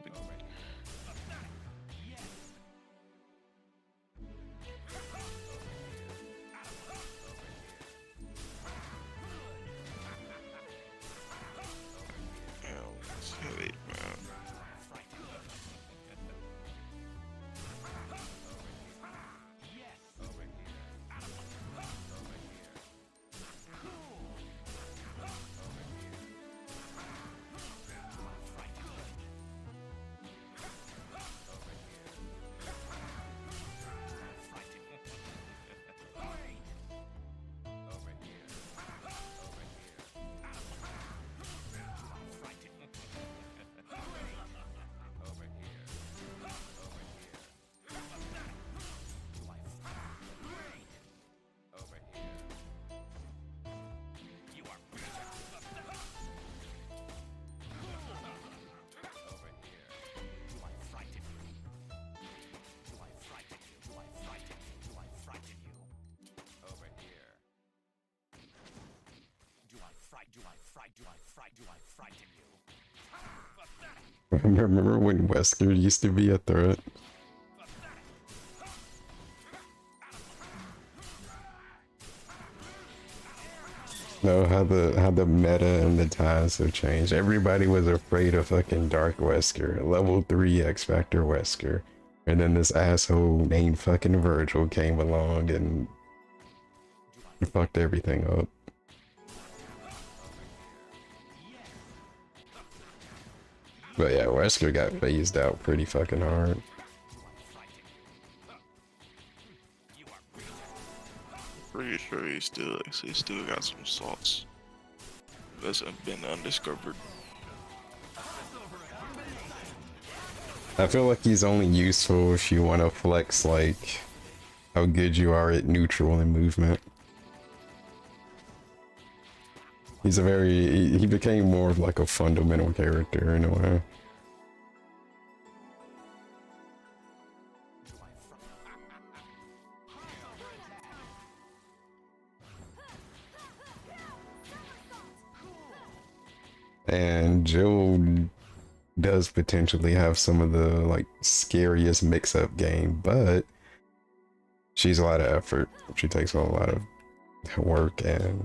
Remember when Wesker used to be a threat? No, how the meta and the times have changed. Everybody was afraid of fucking Dark Wesker, level 3 X Factor Wesker. And then this asshole named fucking Virgil came along and fucked everything up. But yeah, Wesker got phased out pretty fucking hard. Pretty sure he still got some salts that's been undiscovered. I feel like he's only useful if you want to flex like how good you are at neutral and movement. He became more of like a fundamental character in a way. And Jill does potentially have some of the like scariest mix-up game, but she's a lot of effort. She takes a lot of work, and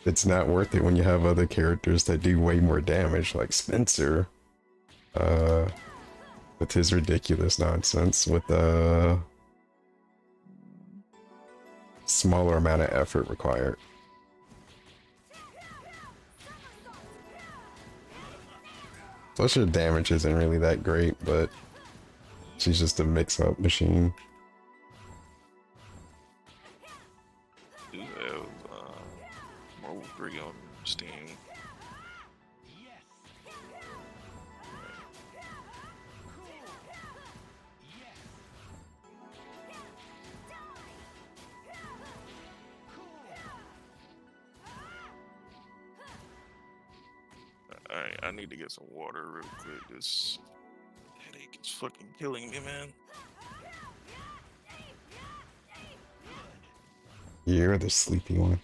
it's not worth it when you have other characters that do way more damage, like Spencer, with his ridiculous nonsense with a smaller amount of effort required. Plus her damage isn't really that great, but she's just a mix-up machine. Do have Marvel 3 on Steam. Alright, I need to get some water real quick. This headache is fucking killing me, man. You're the sleepy one.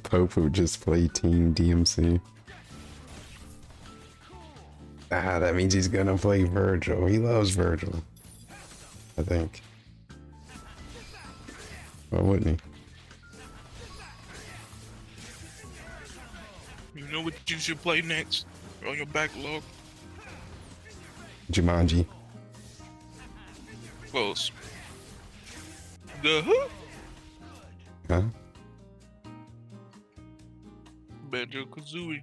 Pope would just play Team DMC. Ah, that means he's gonna play Virgil. He loves Virgil. I think. Why wouldn't he? You know what you should play next on your backlog? Jumanji. Close. The who? Huh? Banjo-Kazooie.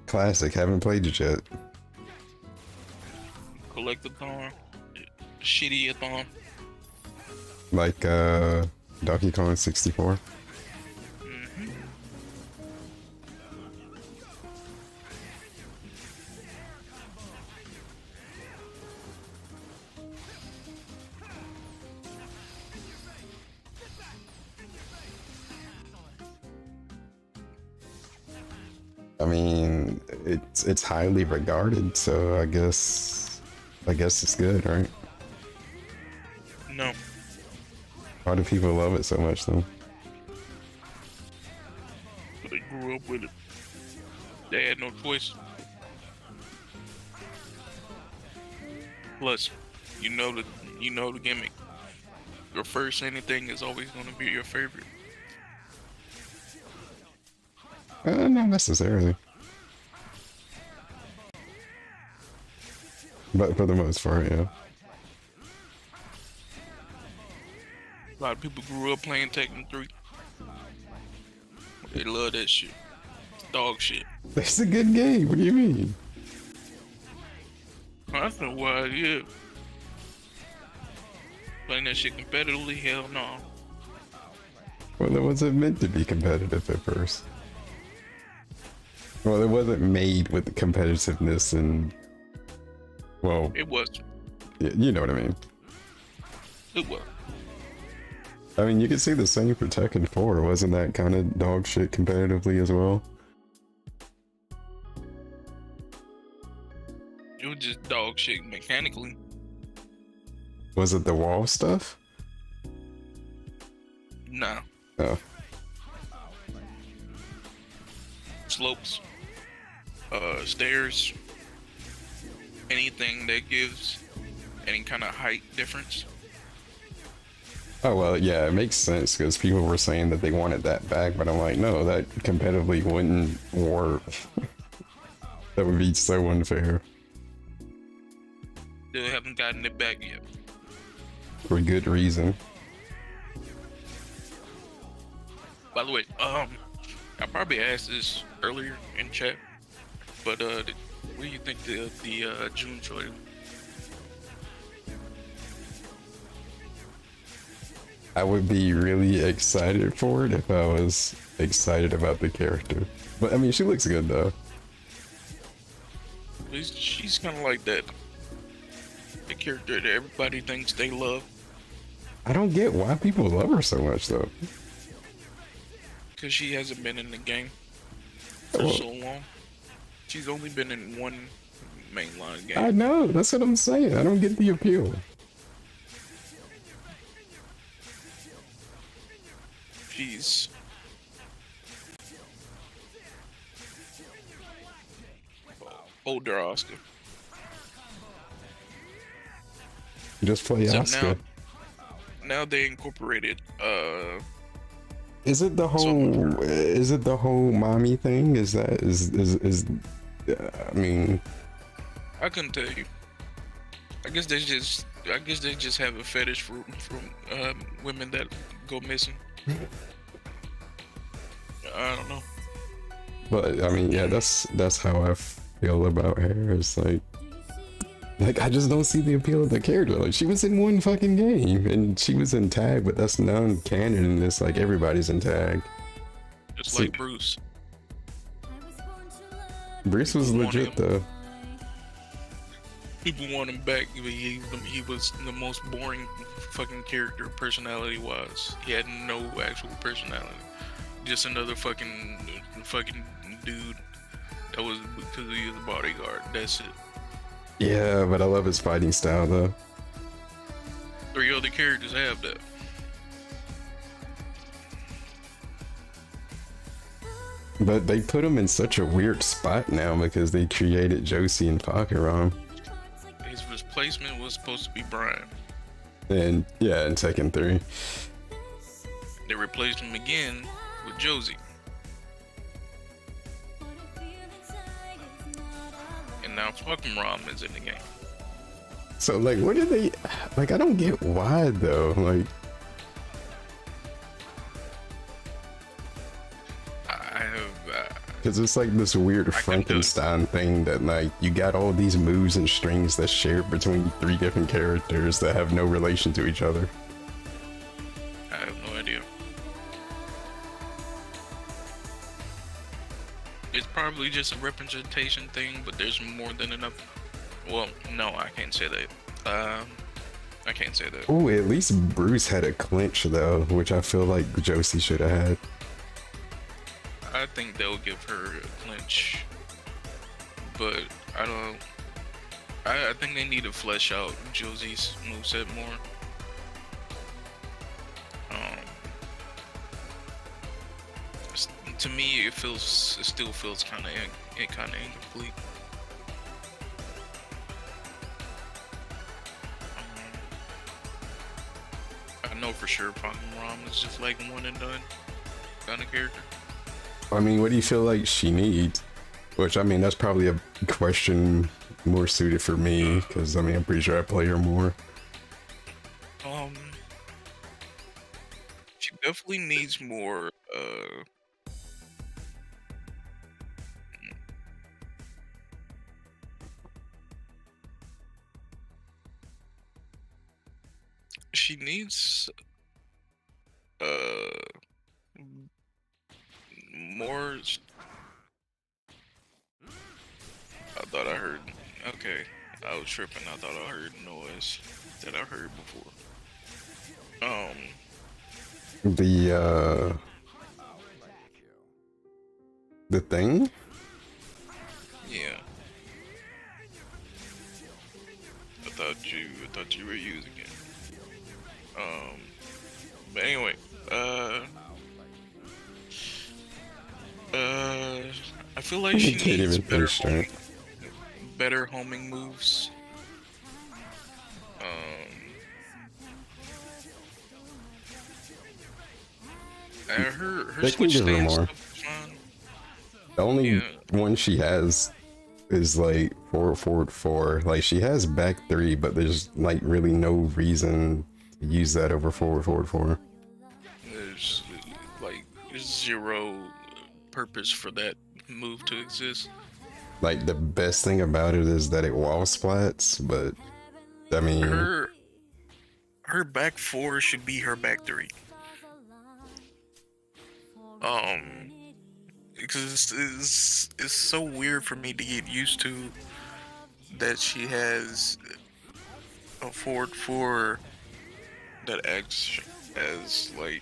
Classic. Haven't played it yet. Collectathon. Shitty-a-thon. Like Donkey Kong 64. I mean, it's highly regarded, so I guess it's good, right? No. Why do people love it so much, though? They grew up with it. They had no choice. Plus, you know the gimmick. Your first anything is always going to be your favorite. Not necessarily. But for the most part, yeah. A lot of people grew up playing Tekken 3. They love that shit. It's dog shit. That's a good game. What do you mean? I know why, yeah. Playing that shit competitively? Hell no. Well, it wasn't meant to be competitive at first. Well, it wasn't made with the competitiveness and... Well... It was. You know what I mean. It was. I mean, you could see the same for Tekken 4. Wasn't that kind of dog shit competitively as well? It was just dog shit mechanically. Was it the wall stuff? Nah. Oh. Slopes. Stairs. Anything that gives any kind of height difference. Oh, well, yeah, it makes sense because people were saying that they wanted that back, but I'm like, no, that competitively wouldn't work. That would be so unfair. Still haven't gotten it back yet. For good reason. By the way, I probably asked this earlier in chat, but what do you think the June trailer? I would be really excited for it if I was excited about the character. But I mean, she looks good though. She's kind of like that. The character that everybody thinks they love. I don't get why people love her so much though. Because she hasn't been in the game for so long. She's only been in one mainline game. I know, that's what I'm saying. I don't get the appeal. She's older Oscar. Just play Oscar. Now they incorporated Is it the whole mommy thing? Is I mean, I couldn't tell you. I guess they just have a fetish for women that go missing. I don't know. But I mean, yeah, that's how I feel about her. It's like I just don't see the appeal of the character. Like, she was in one fucking game and she was in tag, but that's non-canon and it's like everybody's in tag. Just like Bruce. Bruce was legit though. People want him back. He was the most boring fucking character personality-wise. He had no actual personality. Just another fucking dude that was because he was a bodyguard. That's it. Yeah, but I love his fighting style though. 3 other characters have that. But they put him in such a weird spot now because they created Josie and Pocket Rom. His replacement was supposed to be Brian. And yeah, in Tekken 3. They replaced him again with Josie. And now fucking Rom is in the game. So like, what did they, like, I don't get why though, like. Because it's like this weird Frankenstein thing that like you got all these moves and strings that's shared between 3 different characters that have no relation to each other. I have no idea. It's probably just a representation thing, but there's more than enough. Well, no, I can't say that. I can't say that. Oh, at least Bruce had a clinch though, which I feel like Josie should have had. I think they'll give her a clinch, but I don't. I think they need to flesh out Josie's moveset more. To me, it still feels kind of incomplete. I know for sure Pokemon Rom is just like one and done kind of character. I mean, what do you feel like she needs? Which, I mean, that's probably a question more suited for me, because, I mean, I'm pretty sure I play her more. She definitely needs more, she needs, more. I thought I heard. Okay, I was tripping. I thought I heard noise that I heard before. The thing? Yeah. I thought you were using it. But anyway, I feel like she needs better homing moves. Her switch stance stuff is fine. The only one she has is like forward 4. Like she has back 3, but there's like really no reason to use that over forward 4. There's like zero purpose for that move to exist. Like the best thing about it is that it wall splats, but I mean her back 4 should be her back 3. Because it's so weird for me to get used to that she has a forward 4 that acts as like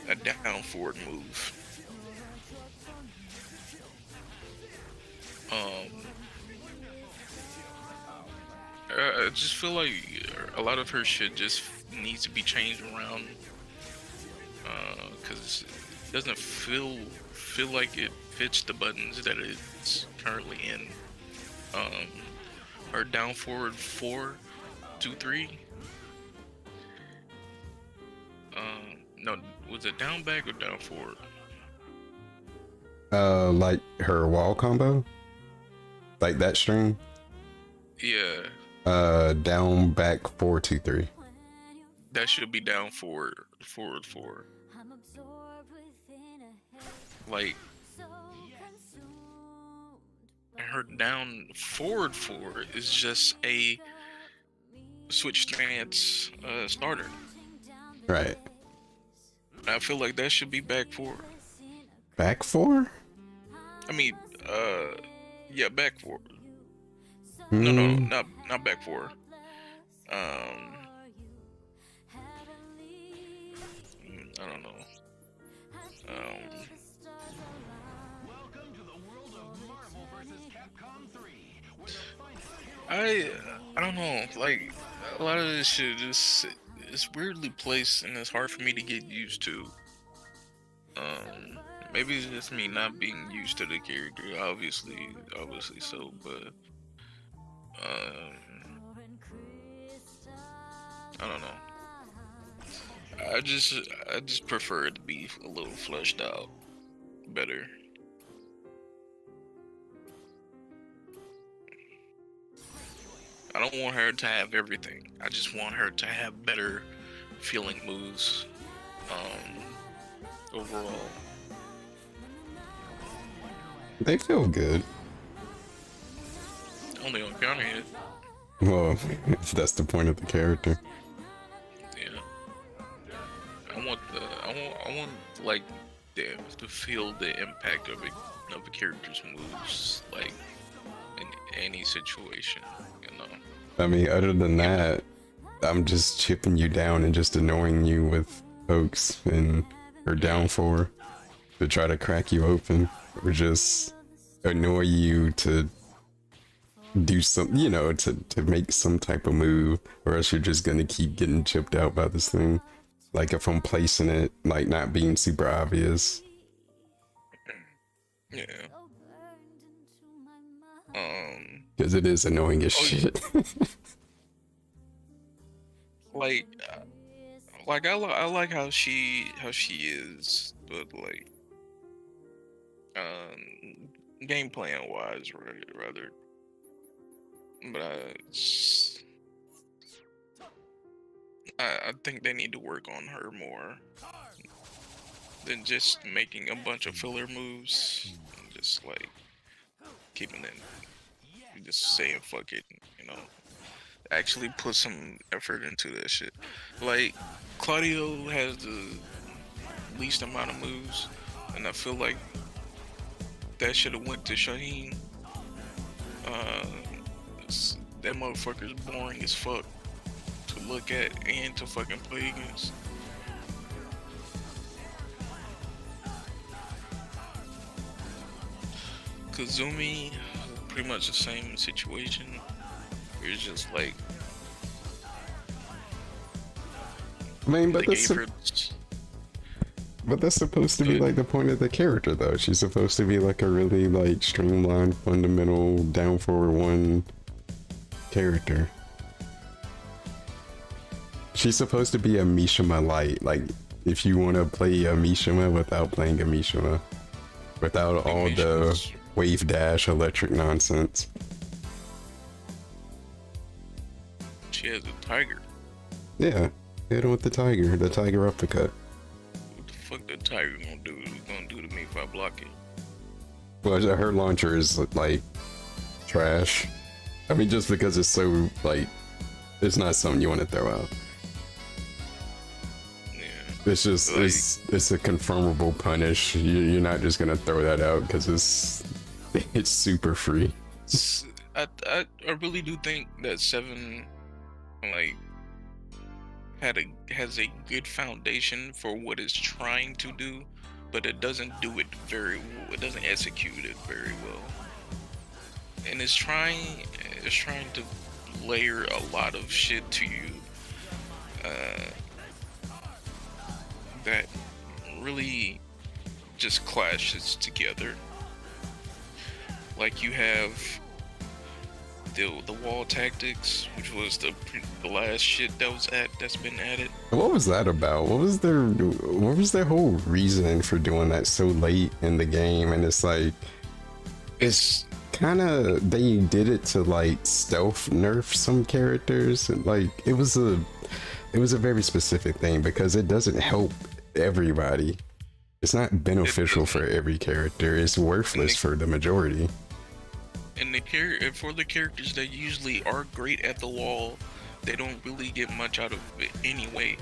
a down forward move. I just feel like a lot of her shit just needs to be changed around, because it doesn't feel like it fits the buttons that it's currently in. Her down forward 4, 2, 3. No, was it down back or down forward? Like her wall combo, like that string. Yeah. Down back 4, 2, 3. That should be down forward 4. Like her down forward 4 is just a switch stance starter. Right. I feel like that should be back 4. Back 4? I mean, yeah, back 4. No, not back 4. I don't know. I don't know. Like a lot of this shit just it's weirdly placed and it's hard for me to get used to. Maybe it's just me not being used to the character, obviously so, but I don't know. I just prefer it to be a little fleshed out better. I don't want her to have everything. I just want her to have better feeling moves. Overall. They feel good. Only on counter hit. Well, that's the point of the character. Yeah. I want like them to feel the impact of a character's moves, like in any situation, you know. I mean, other than that, I'm just chipping you down and just annoying you with pokes or down for to try to crack you open, or just annoy you to do some, you know, to make some type of move, or else you're just gonna keep getting chipped out by this thing. Like if I'm placing it, like not being super obvious. Yeah. Because it is annoying as shit. like I like how she is, but like game plan wise, rather. But I think they need to work on her more than just making a bunch of filler moves and just like keeping it, just saying fuck it, you know. Actually put some effort into that shit. Like Claudio has the least amount of moves, and I feel like that should have went to Shaheen. That motherfucker's boring as fuck to look at and to fucking play against. Kazumi, pretty much the same situation. It's just like, I mean, but that's supposed to be like the point of the character, though. She's supposed to be like a really like streamlined, fundamental, down forward one character. She's supposed to be a Mishima light. Like, if you want to play a Mishima without playing a Mishima, without all the wave dash electric nonsense. She has a tiger. Yeah, hit him with the tiger uppercut. What the fuck that tiger gonna do to me if I block it? Well, her launcher is like trash. I mean, just because it's so like, it's not something you want to throw out. Yeah. It's just like, it's a confirmable punish. You're not just gonna throw that out because it's super free. I really do think that 7 like has a good foundation for what it's trying to do, but it doesn't do it very well. It doesn't execute it very well, and it's trying to layer a lot of shit to you that really just clashes together. Like you have the wall tactics, which was the last shit that's been added. What was that about? What was their whole reason for doing that so late in the game? And it's like, it's kind of, they did it to like stealth nerf some characters, and like it was a very specific thing because it doesn't help everybody. It's not beneficial for every character. It's worthless for the majority. And for the characters that usually are great at the wall, they don't really get much out of it anyway.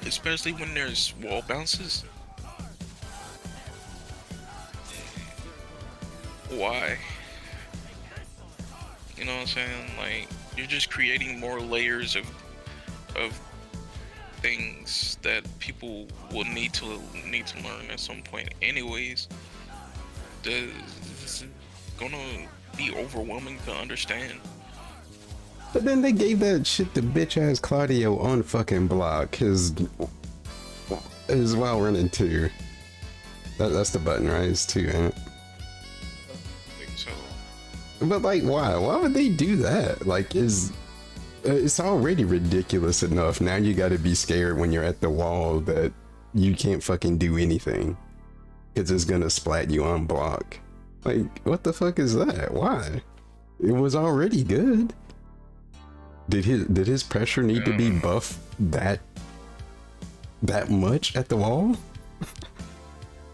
Especially when there's wall bounces. Why? You know what I'm saying? Like, you're just creating more layers of things that people will need to learn at some point anyways. It's gonna be overwhelming to understand. But then they gave that shit to bitch ass Claudio on fucking block his while running 2. That's the button, right? It's 2, ain't it? I think so. But like, why? Why would they do that? Like, it's already ridiculous enough. Now you got to be scared when you're at the wall that you can't fucking do anything because it's gonna splat you on block. Like, what the fuck is that? Why? It was already good. Did his pressure need to be buffed that much at the wall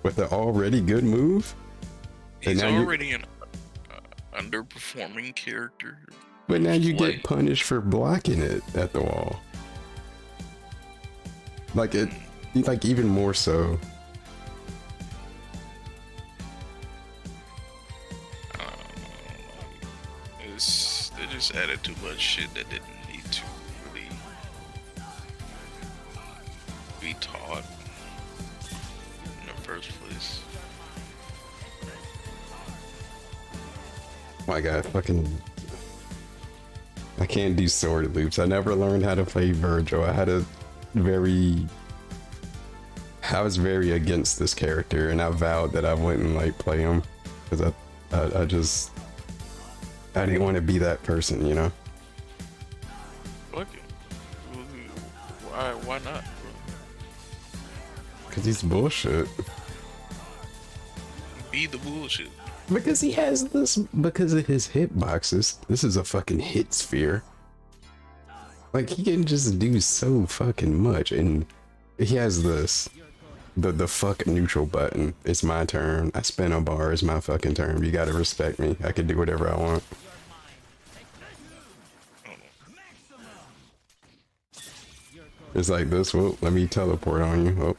with an already good move? He's already an underperforming character. But now you get punished for blocking it at the wall. Like even more so. They just added too much shit that didn't need to really be taught in the first place. My God, I can't do sword loops. I never learned how to play Virgil. I was very against this character, and I vowed that I wouldn't like play him because I didn't want to be that person, you know. Fuck it. Why not? Because he's bullshit. Be the bullshit. Because he has this, because of his hitboxes. This is a fucking hit sphere. Like, he can just do so fucking much, and he has this, the fuck neutral button. It's my turn. I spin a bar. It's my fucking turn. You gotta respect me. I can do whatever I want. It's like this. Well, let me teleport on you. Oh.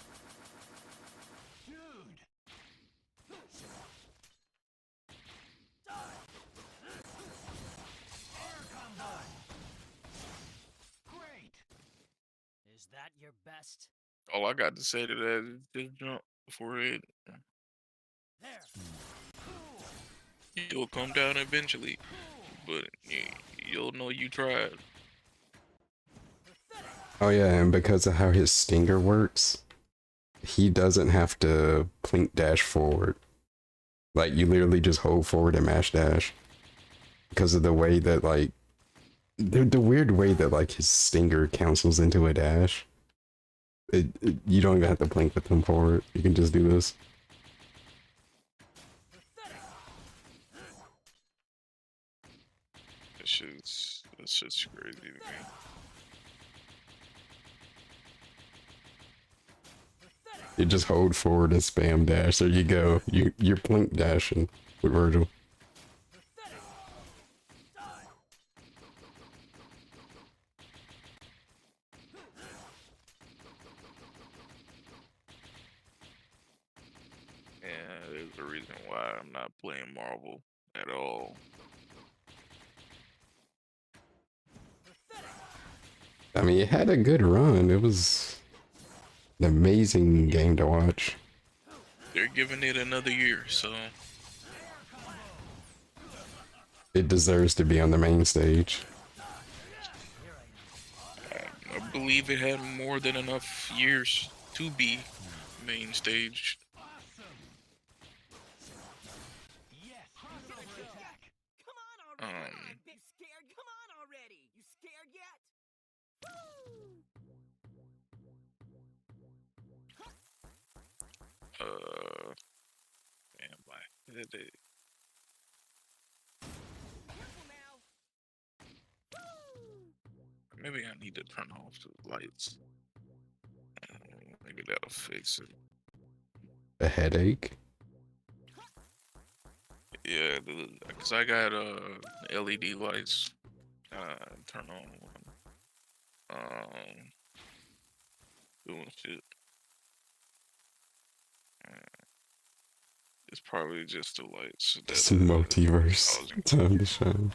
All I got to say to that is just jump before it. You'll come down eventually, but you'll know you tried. Oh yeah, and because of how his stinger works, he doesn't have to plink dash forward. Like, you literally just hold forward and mash dash. Because of the way that, like, the weird way that, like, his stinger cancels into a dash. You don't even have to plink with him forward. You can just do this. That's just crazy to me. You just hold forward and spam dash. There you go. You're plink dashing with Virgil. Yeah, there's a reason why I'm not playing Marvel at all. I mean, it had a good run. It was an amazing game to watch. They're giving it another year, so It deserves to be on the main stage. I believe it had more than enough years to be main stage. Man, why did they? Maybe I need to turn off the lights. Maybe that'll fix it. A headache? Yeah, because I got LED lights turn on. Doing shit. It's probably just the lights. It's multiverse. Time to shine.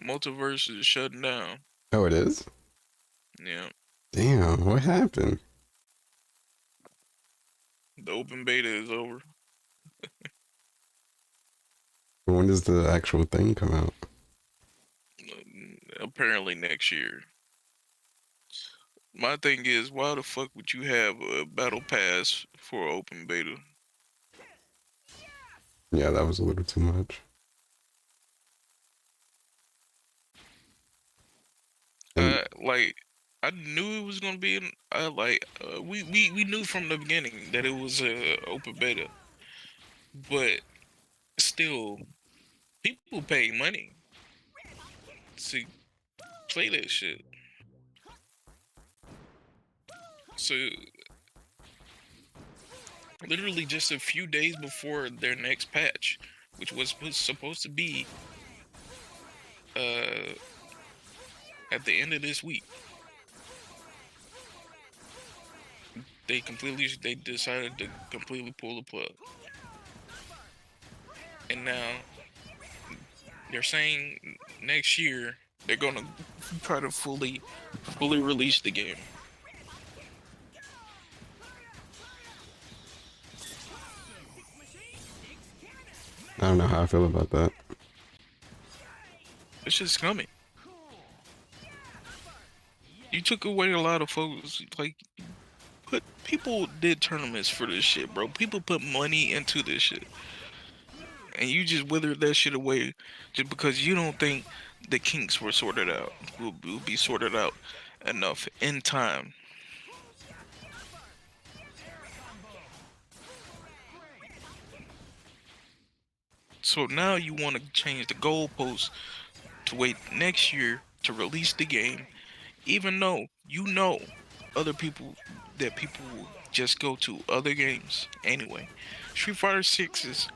Multiverse is shutting down. Oh, it is? Yeah. Damn, what happened? The open beta is over. When does the actual thing come out? apparently next year. My thing is, why the fuck would you have a battle pass for open beta? Yeah, that was a little too much. Like, I knew it was gonna be in. We knew from the beginning that it was a open beta, but still, people pay money to play that shit. So, literally just a few days before their next patch, which was supposed to be at the end of this week, they decided to completely pull the plug. And now they're saying next year they're gonna try to fully release the game. I don't know how I feel about that. It's just coming. You took away a lot of folks. Like, people did tournaments for this shit, bro. People put money into this shit, and you just withered that shit away just because you don't think the kinks were sorted out. Will be sorted out enough in time. So now you want to change the goalposts to wait next year to release the game, even though you know other people will just go to other games anyway. Street Fighter 6 is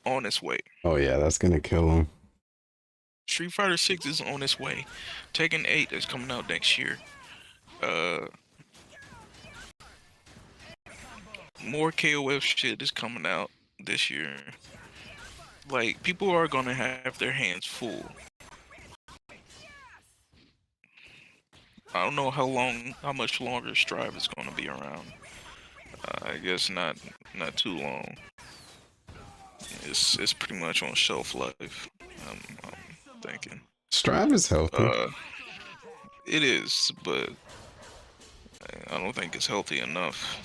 on its way. Oh yeah, that's gonna kill him. Street Fighter 6 is on its way. Tekken 8 is coming out next year. More KOF shit is coming out this year. Like, people are gonna have their hands full. I don't know how much longer Strive is gonna be around. I guess not too long. It's pretty much on shelf life. I'm thinking. Strive is healthy. It is, but I don't think it's healthy enough.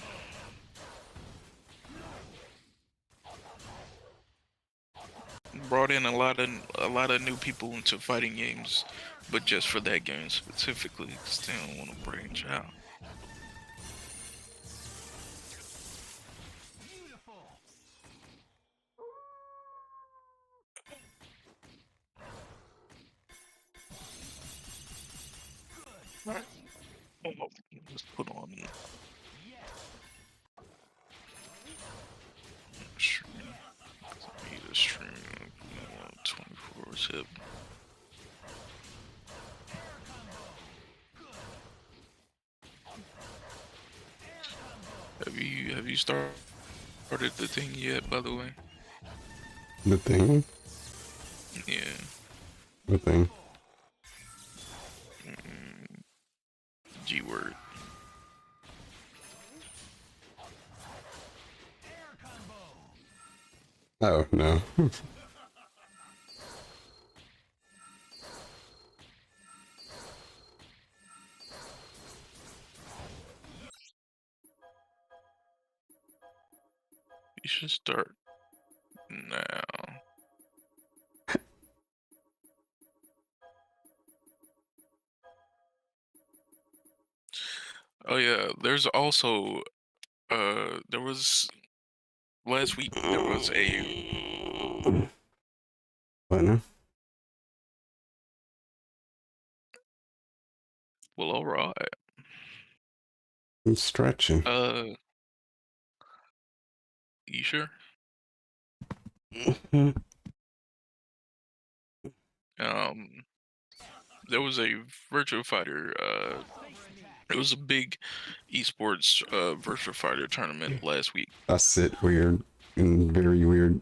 Brought in a lot of new people into fighting games, but just for that game specifically, because they don't want to branch out. Right. Oh, let's put on stream 24/7. Have you started the thing yet, by the way? The thing? Yeah. The thing? G word. Oh no. You should start now. Oh yeah, there's also there was last week there was a What now? well, alright. I'm stretching. You sure? There was a Virtua Fighter, it was a big esports Virtua Fighter tournament last week. I sit weird in very weird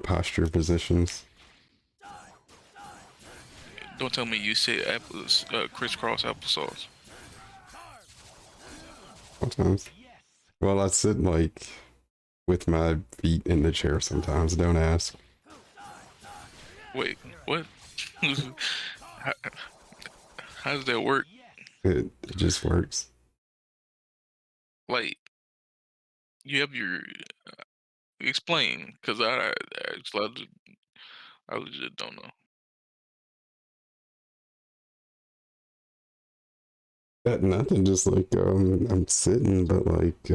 posture positions. Don't tell me you sit crisscross applesauce. Sometimes. Well, I sit like with my feet in the chair sometimes. Don't ask. Wait, what? How does that work? It just works. Like, you have your explain, because I legit don't know. Got nothing, just like I'm sitting, but like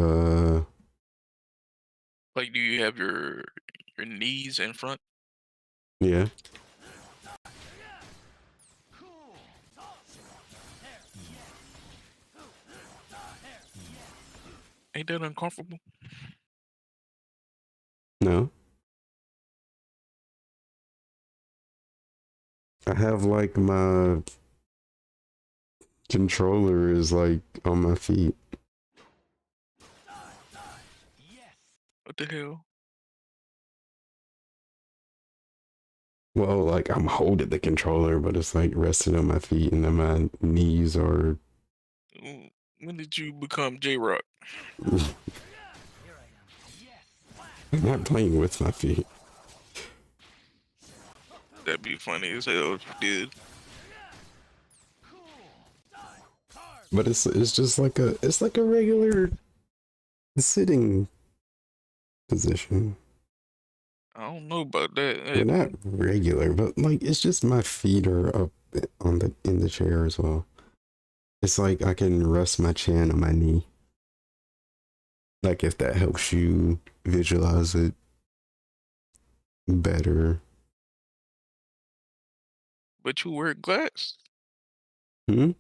Like, do you have your knees in front? yeah. Ain't that uncomfortable? No. I have like my controller is like on my feet. What the hell? Well, like I'm holding the controller, but it's like resting on my feet, and then my knees are. When did you become J-Rock? I'm not playing with my feet. That'd be funny as hell if you did. But it's just like a regular sitting position. I don't know about that. Well, not regular, but like it's just my feet are up in the chair as well. It's like I can rest my chin on my knee. Like if that helps you visualize it better. But you wear glasses. Hmm?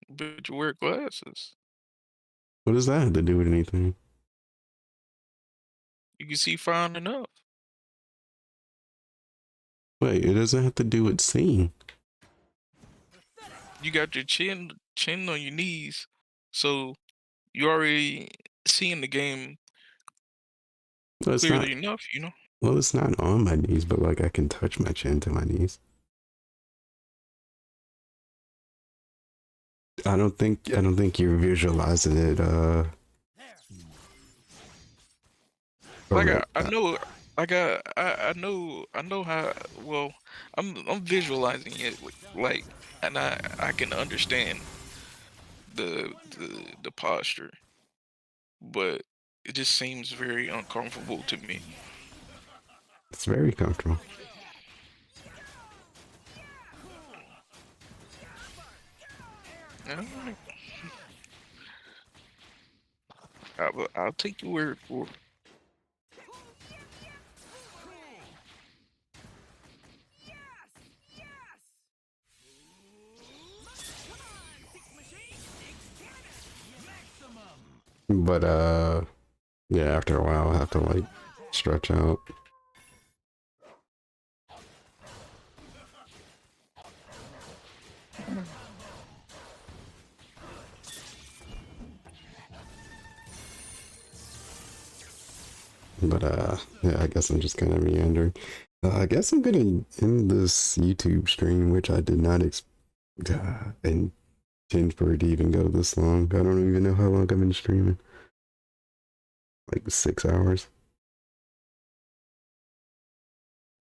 But you wear glasses. What does that have to do with anything? You can see fine enough. Wait, it doesn't have to do with seeing. You got your chin on your knees, so you already seeing the game Well, it's not. clearly enough, you know? Well, it's not on my knees, but like I can touch my chin to my knees. I don't think you're visualizing it. Like I know, I know how. Well, I'm visualizing it like, and I can understand the posture, but it just seems very uncomfortable to me. It's very comfortable. Alright. I'll take your word for it. But yeah, after a while I have to like stretch out. But yeah, I guess I'm just kind of meandering. I guess I'm gonna end this YouTube stream, which I did not intend for it to even go this long. I don't even know how long I've been streaming. Like 6 hours.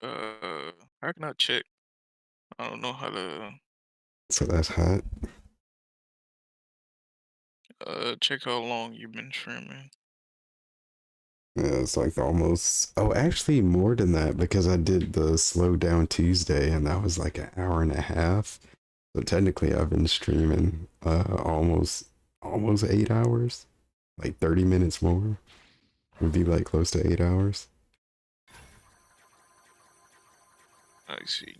How can I check? I don't know how to So that's hot. check how long you've been streaming. Yeah, it's like almost, oh, actually more than that, because I did the slow down Tuesday and that was like an hour and a half. So technically I've been streaming almost 8 hours. Like 30 minutes more. Would be like close to 8 hours. I see.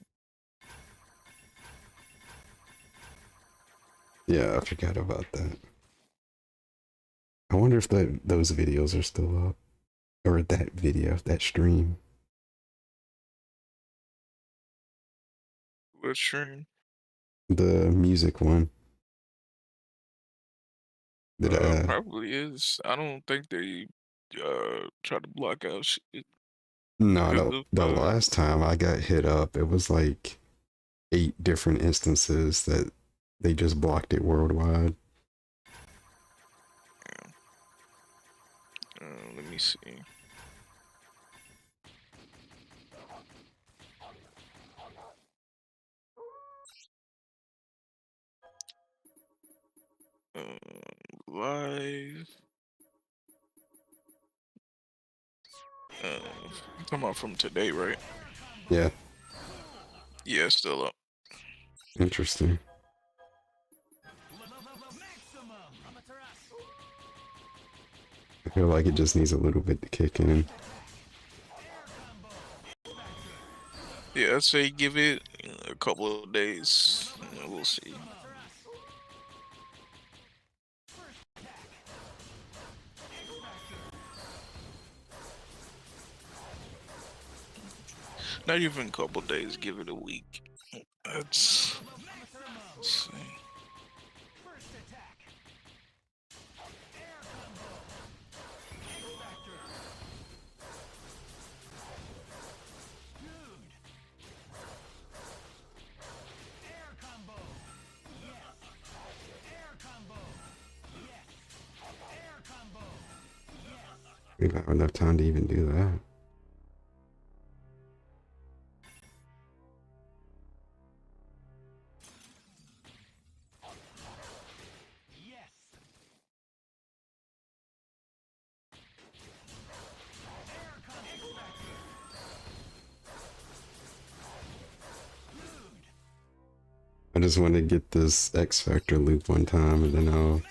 Yeah, I forgot about that. I wonder if those videos are still up. Or that video, that stream. What stream? The music one. Probably is. I don't think they try to block out shit. No, the last time I got hit up, it was like 8 different instances that they just blocked it worldwide. Let me see. Live. Come on from today, right? Yeah. Yeah, still up. Interesting. I feel like it just needs a little bit to kick in. Yeah, I'd say give it a couple of days. We'll see. Not even a couple of days. Give it a week. Let's see. We don't have enough time to even do that. I just want to get this X Factor loop one time, and then I'll,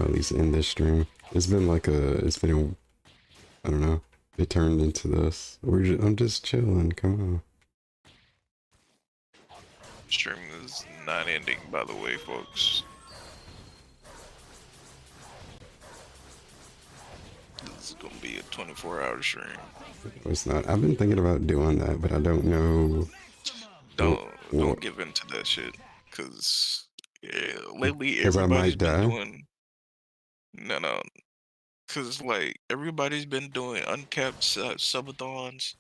or at least end this stream. It's been like I don't know. It turned into this. I'm just chilling. Come on. Stream is not ending, by the way, folks. This is gonna be a 24-hour stream. It's not. I've been thinking about doing that, but I don't know. Don't give in to that shit, cause lately Because I everybody's might been die. doing no, cause like everybody's been doing uncapped subathons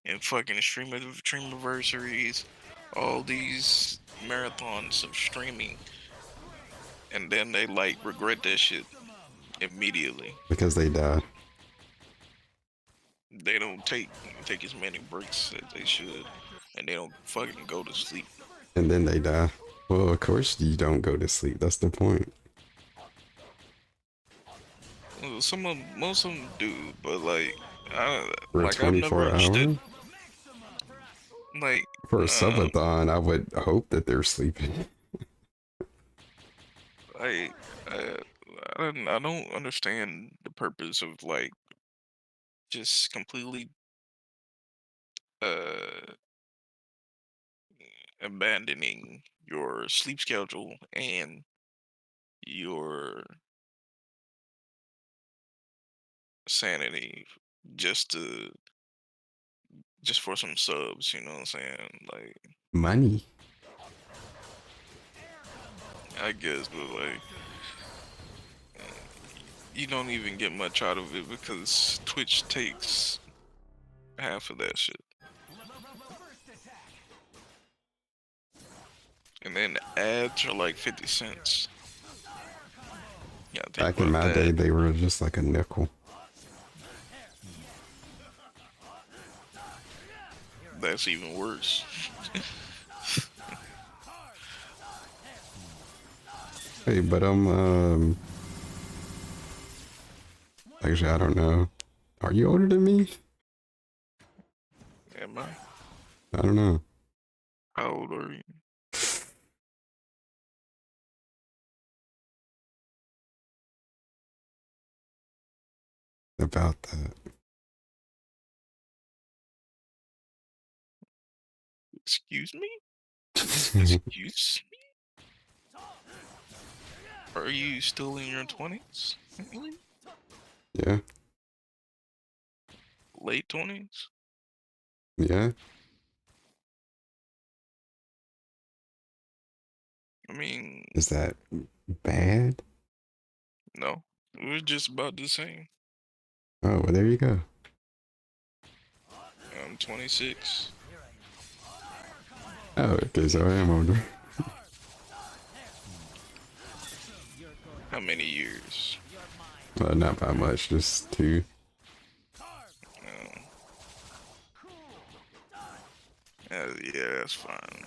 and fucking streamiversaries, all these marathons of streaming, and then they like regret that shit immediately. Because they die. They don't take as many breaks as they should, and they don't fucking go to sleep. And then they die. Well, of course you don't go to sleep. That's the point. Most of them do, but like, For a 24 hour? Like, For a subathon, I would hope that they're sleeping. I don't understand the purpose of like just completely abandoning your sleep schedule and your sanity just for some subs, you know what I'm saying? Like, Money. I guess, but like, you don't even get much out of it because Twitch takes half of that shit. And then ads are like 50 cents. Yeah, Back in my day, they were just like a nickel. That's even worse. Hey, but actually, I don't know. Are you older than me? Am I? I don't know. How old are you? About that. Excuse me? Excuse me? Are you still in your 20s? Yeah. Late 20s? Yeah. I mean... Is that bad? No. We're just about the same. Oh, well, there you go. I'm 26. Oh, okay, so I am older. How many years? Well, not by much, just 2. Yeah, that's fine.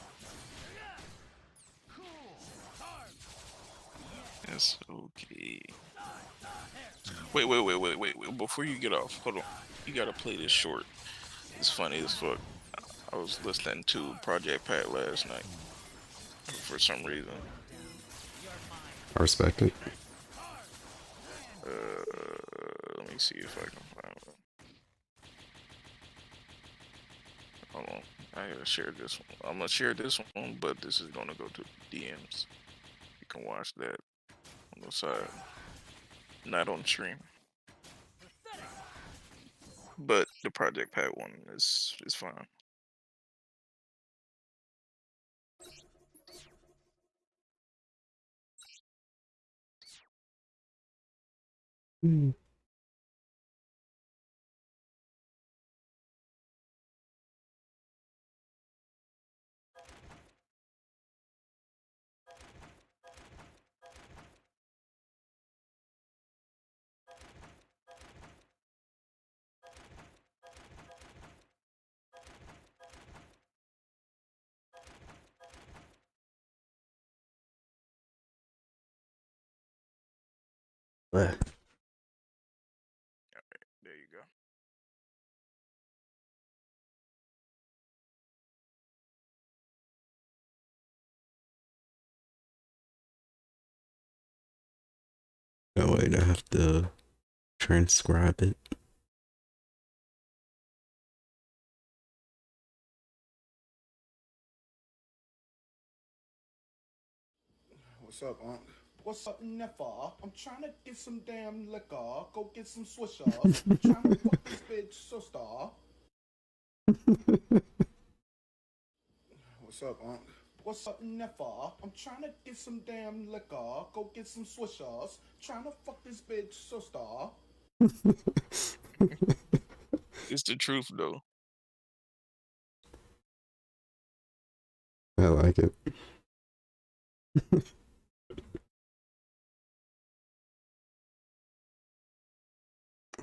That's okay. Wait. Before you get off, hold on. You gotta play this short. It's funny as fuck. I was listening to Project Pat last night for some reason. I respect it. Let me see if I can find it. Hold on. I gotta share this one. I'm gonna share this one, but this is gonna go to DMs. You can watch that on the side. Not on stream. But the Project Pat one is fine. Hmm. What? There you go. Oh wait, I have to transcribe it. What's up, Unc? What's up, Neffa? I'm trying to get some damn liquor. Go get some swishers. I'm trying to fuck this bitch sister. What's up, Unc? What's up, Neffa? I'm trying to get some damn liquor. Go get some swishers. Trying to fuck this bitch sister. It's the truth though. I like it.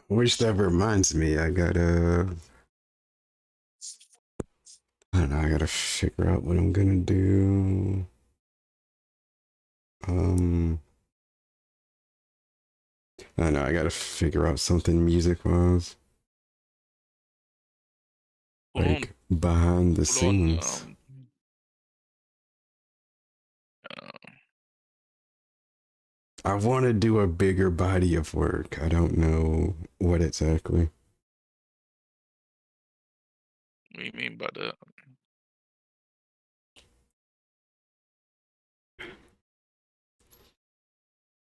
Which that reminds me, I don't know, I gotta figure out what I'm gonna do. I don't know, I gotta figure out something music-wise. Like, behind the scenes. I want to do a bigger body of work. I don't know what exactly. What do you mean by that?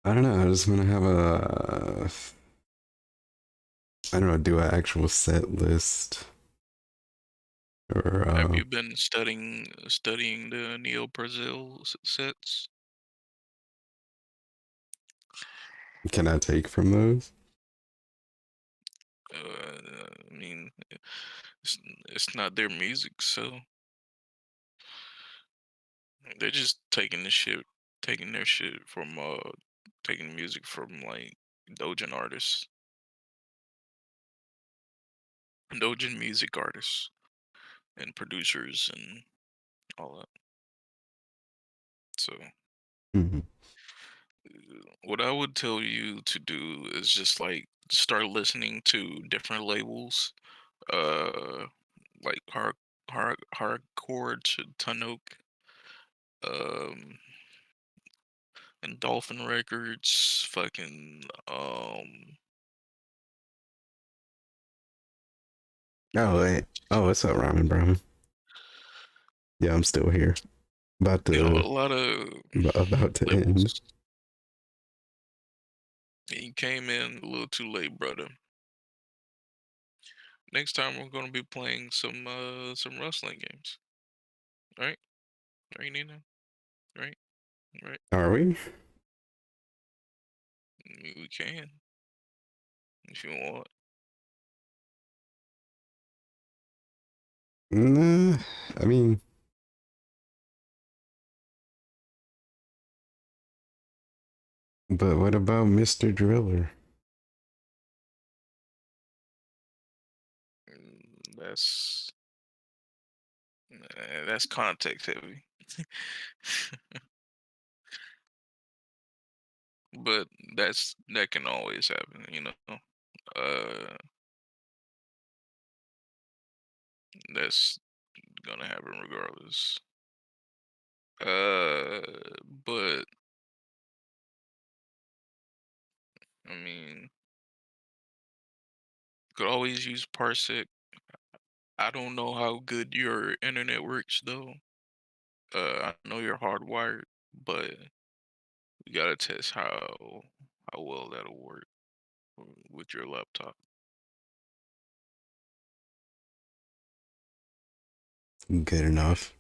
I don't know. I just want to have I don't know, do an actual set list. Or Have you been studying the Neo Brazil sets? can I take from those? I mean, it's not their music, so they're just taking their shit from taking music from like Dojin artists, Dojin music artists, and producers and all that. So, what I would tell you to do is just like start listening to different labels, like hardcore to Tunok, um, and Dolphin Records, fucking Oh, wait. Oh, what's up, Ramen Brahman? Yeah, I'm still here. About you know, to, a lot of about to labels. end. You came in a little too late, brother. Next time we're gonna be playing some wrestling games. Right? Right, Nina? Right? Right? Are we? We can. If you want. Nah, I mean, but what about Mr. Driller? That's that's context heavy. but that can always happen, you know. Uh, that's gonna happen regardless. But I mean, could always use Parsec. I don't know how good your internet works though. I know you're hardwired, but we gotta test how well that'll work with your laptop. Good enough.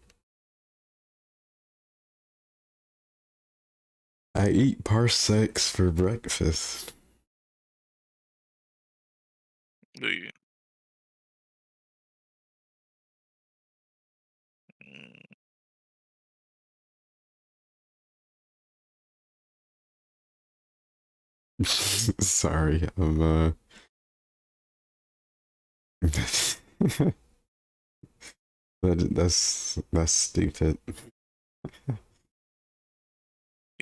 I eat parsecs for breakfast. Do you? Sorry, I'm that's stupid.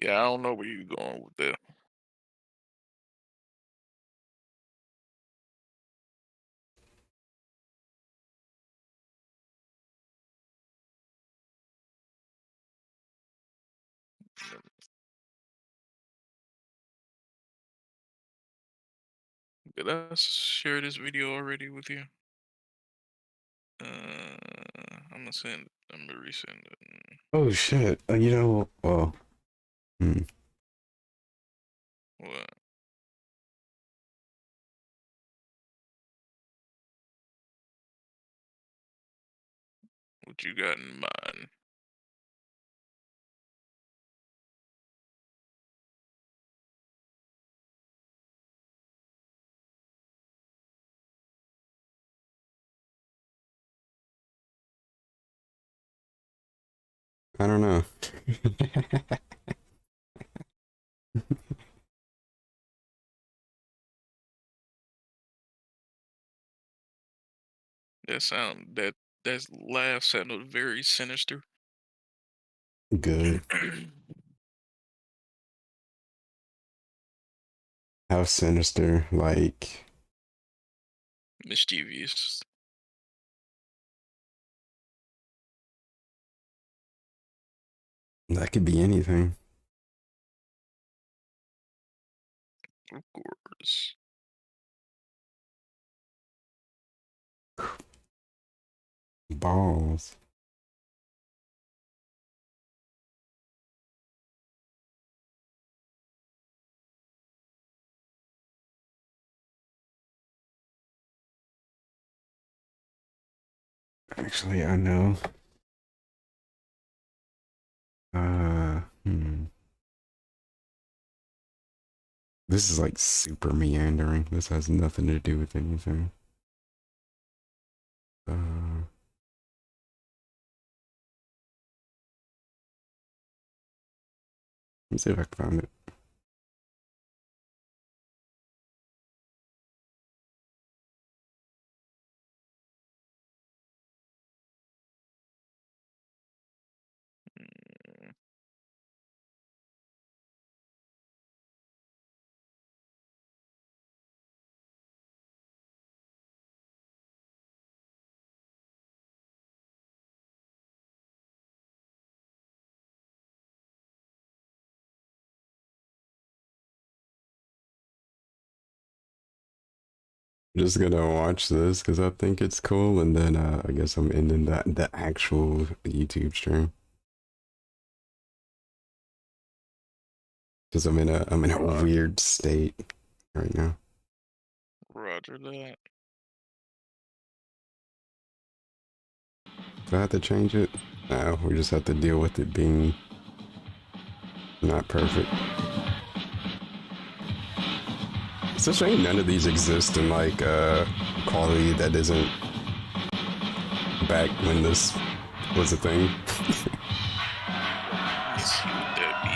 Yeah, I don't know where you're going with that. Did I share this video already with you? I'm gonna send. I'm gonna resend it. Oh shit! You know, well, What? What you got in mind? I don't know. That laugh sounded very sinister. Good. How sinister, like Mischievous. that could be anything. Of course. Balls. Actually, I know. This is like super meandering. This has nothing to do with anything. Let's see if I can find it. Just gonna watch this because I think it's cool, and then I guess I'm ending the actual YouTube stream because I'm in a weird state right now. Roger that. Do I have to change it? No, we just have to deal with it being not perfect. It's a shame none of these exist in like quality that isn't back when this was a thing. Let's see what that be.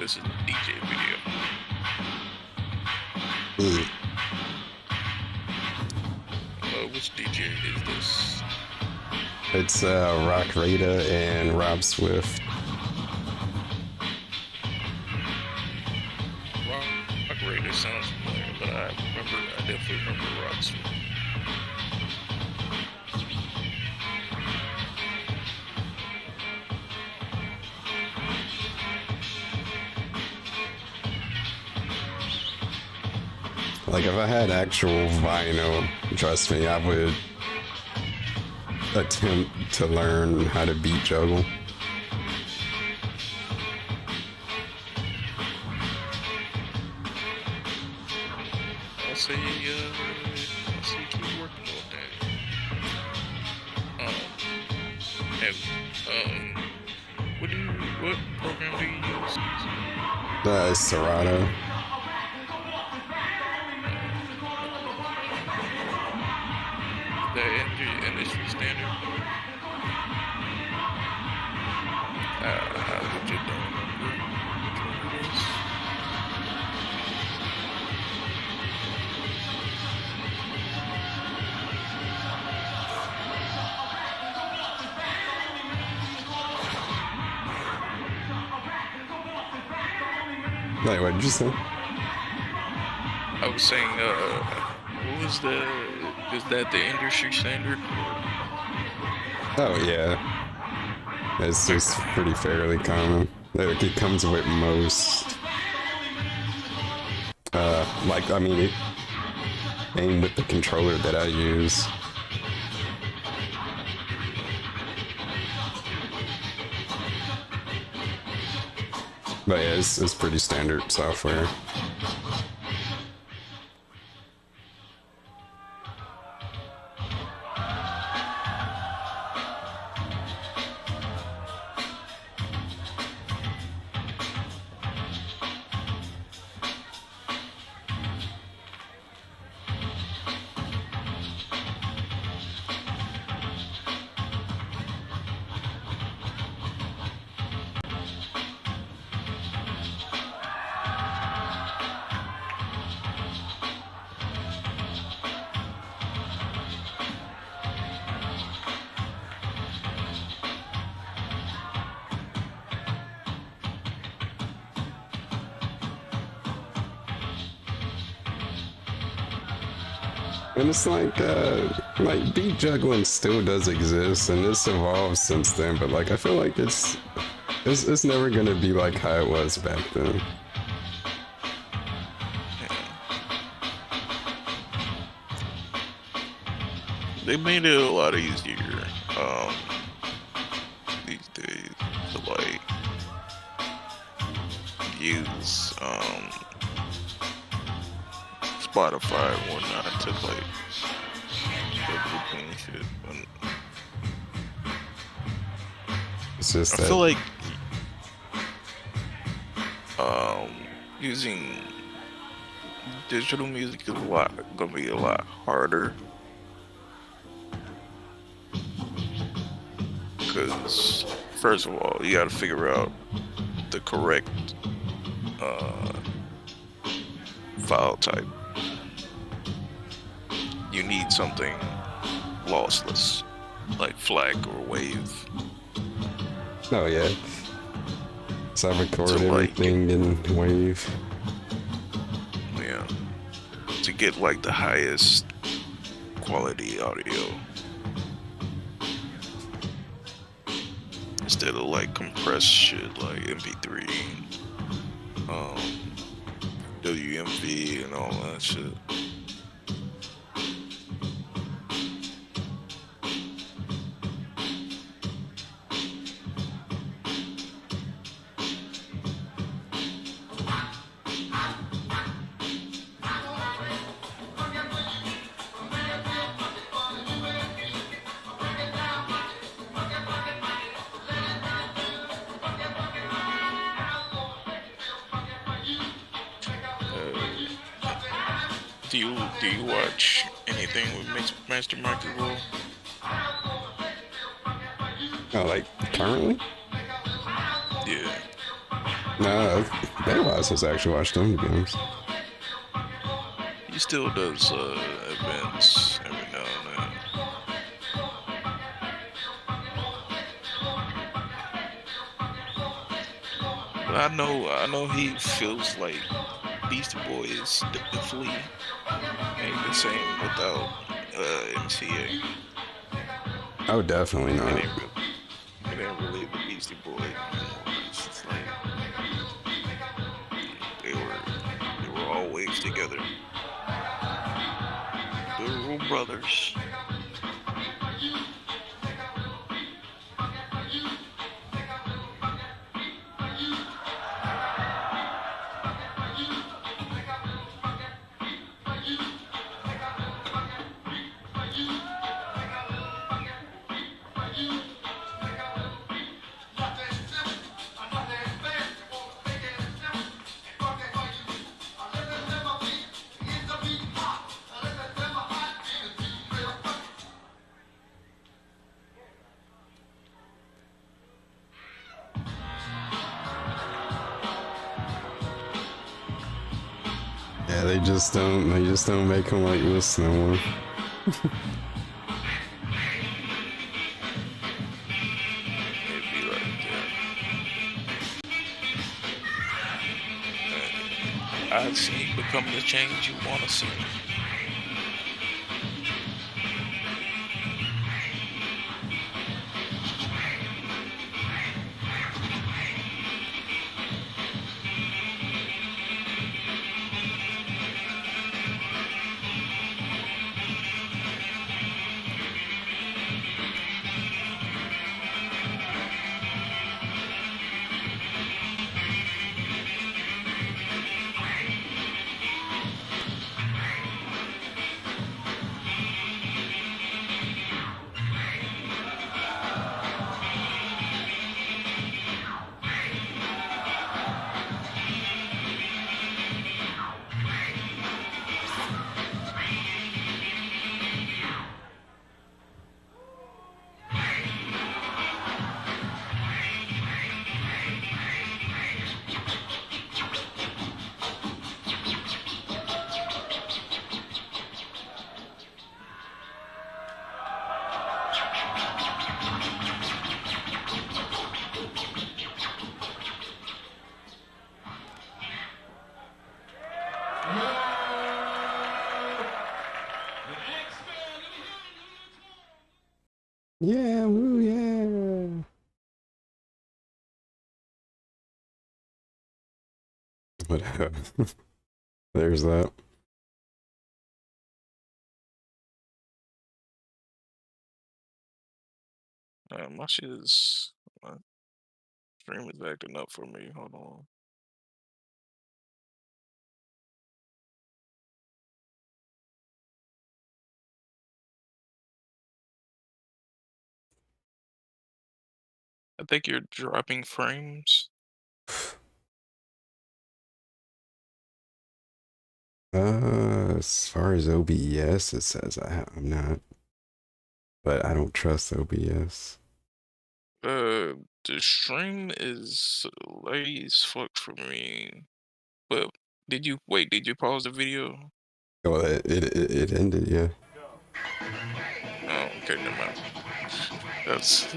this is a DJ video. Which DJ is this? It's Rock Raider and Rob Swift. Rock Raider sounds familiar, but I definitely remember Rob Swift. Like, if I had actual vinyl, trust me, I would attempt to learn how to beat juggle. I'll say keep working on that. What program do you use? Serato. The industry standard. I legit don't remember which one it is. Wait, what did you say? I was saying, what was is that the industry standard? Oh, yeah. It's just pretty fairly common. It comes with most, aimed with the controller that I use. But yeah, it's pretty standard software. And it's like beat juggling still does exist, and it's evolved since then, but like I feel like it's never gonna be like how it was back then. They made it a lot easier these days to like use Spotify and whatnot to like between shit. It's just I feel like using digital music is gonna be a lot harder. Because first of all, you got to figure out the correct file type. You need something lossless, like FLAC or WAVE. Oh yeah. So I record everything in WAVE. Yeah. To get like the highest quality audio. Instead of like compressed shit like MP3, WMV and all that shit. Do you watch anything with Mixmaster Michael? Oh, like currently? Yeah. Nah, Bandwise has actually watched them games. He still does events every now and then. But I know he feels like Beastie Boys definitely ain't the same without MCA. Oh, definitely not. It ain't really the Beastie Boys anymore. It's just like they were always together. The Rule Brothers. Yeah, they just don't make them like this no more. It'd be like that. I'd see become the change you want to see. Yeah, woo, yeah. Whatever. There's that. My stream is acting up for me. Hold on. I think you're dropping frames. As far as OBS, it says I'm not, but I don't trust OBS. The stream is laggy as fuck for me. But did you pause the video? Oh, it ended, yeah. Oh, okay, never mind. That's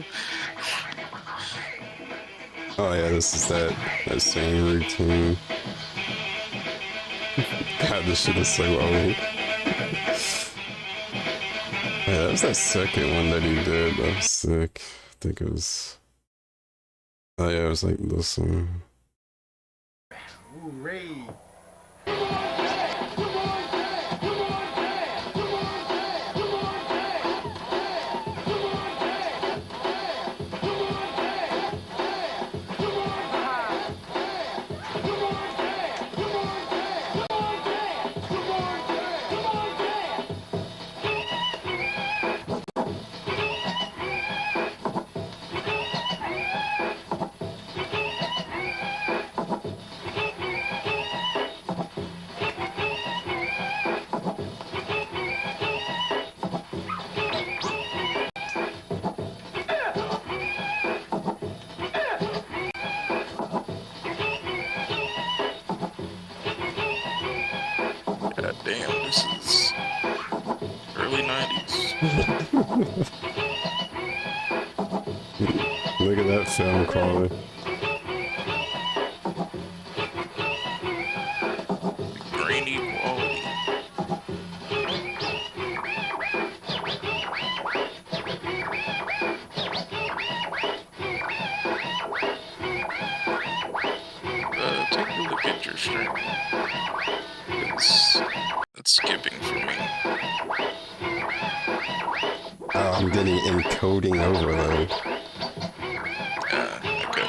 Oh yeah, this is that same routine. God, this shit is so old. Yeah, that was that second one that he did. That was sick. I think it was. Oh yeah, it was like this one. Hooray! This is early 90s. Look at that film quality. Grainy quality. Take a look at your stream. It's skipping for me. Oh, I'm getting encoding overload. Okay.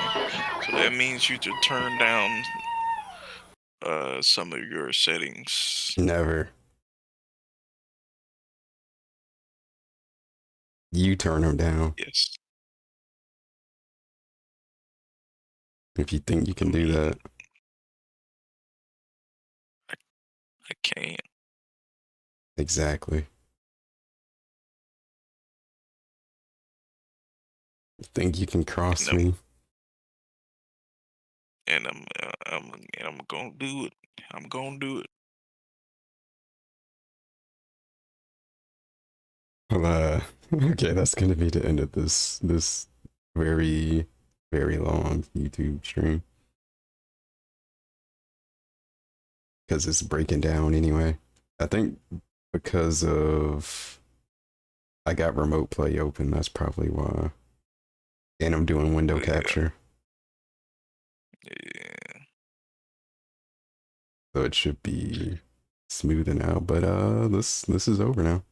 So that means you to turn down some of your settings. Never. You turn them down. Yes. If you think you can do that. I can't. Exactly. You think you can cross me? And I'm gonna do it. I'm gonna do it. Well, okay, that's gonna be the end of this very, very long YouTube stream. Because it's breaking down anyway. I think because of I got remote play open, that's probably why. And I'm doing window capture. Yeah. So it should be smoothing out, but this is over now.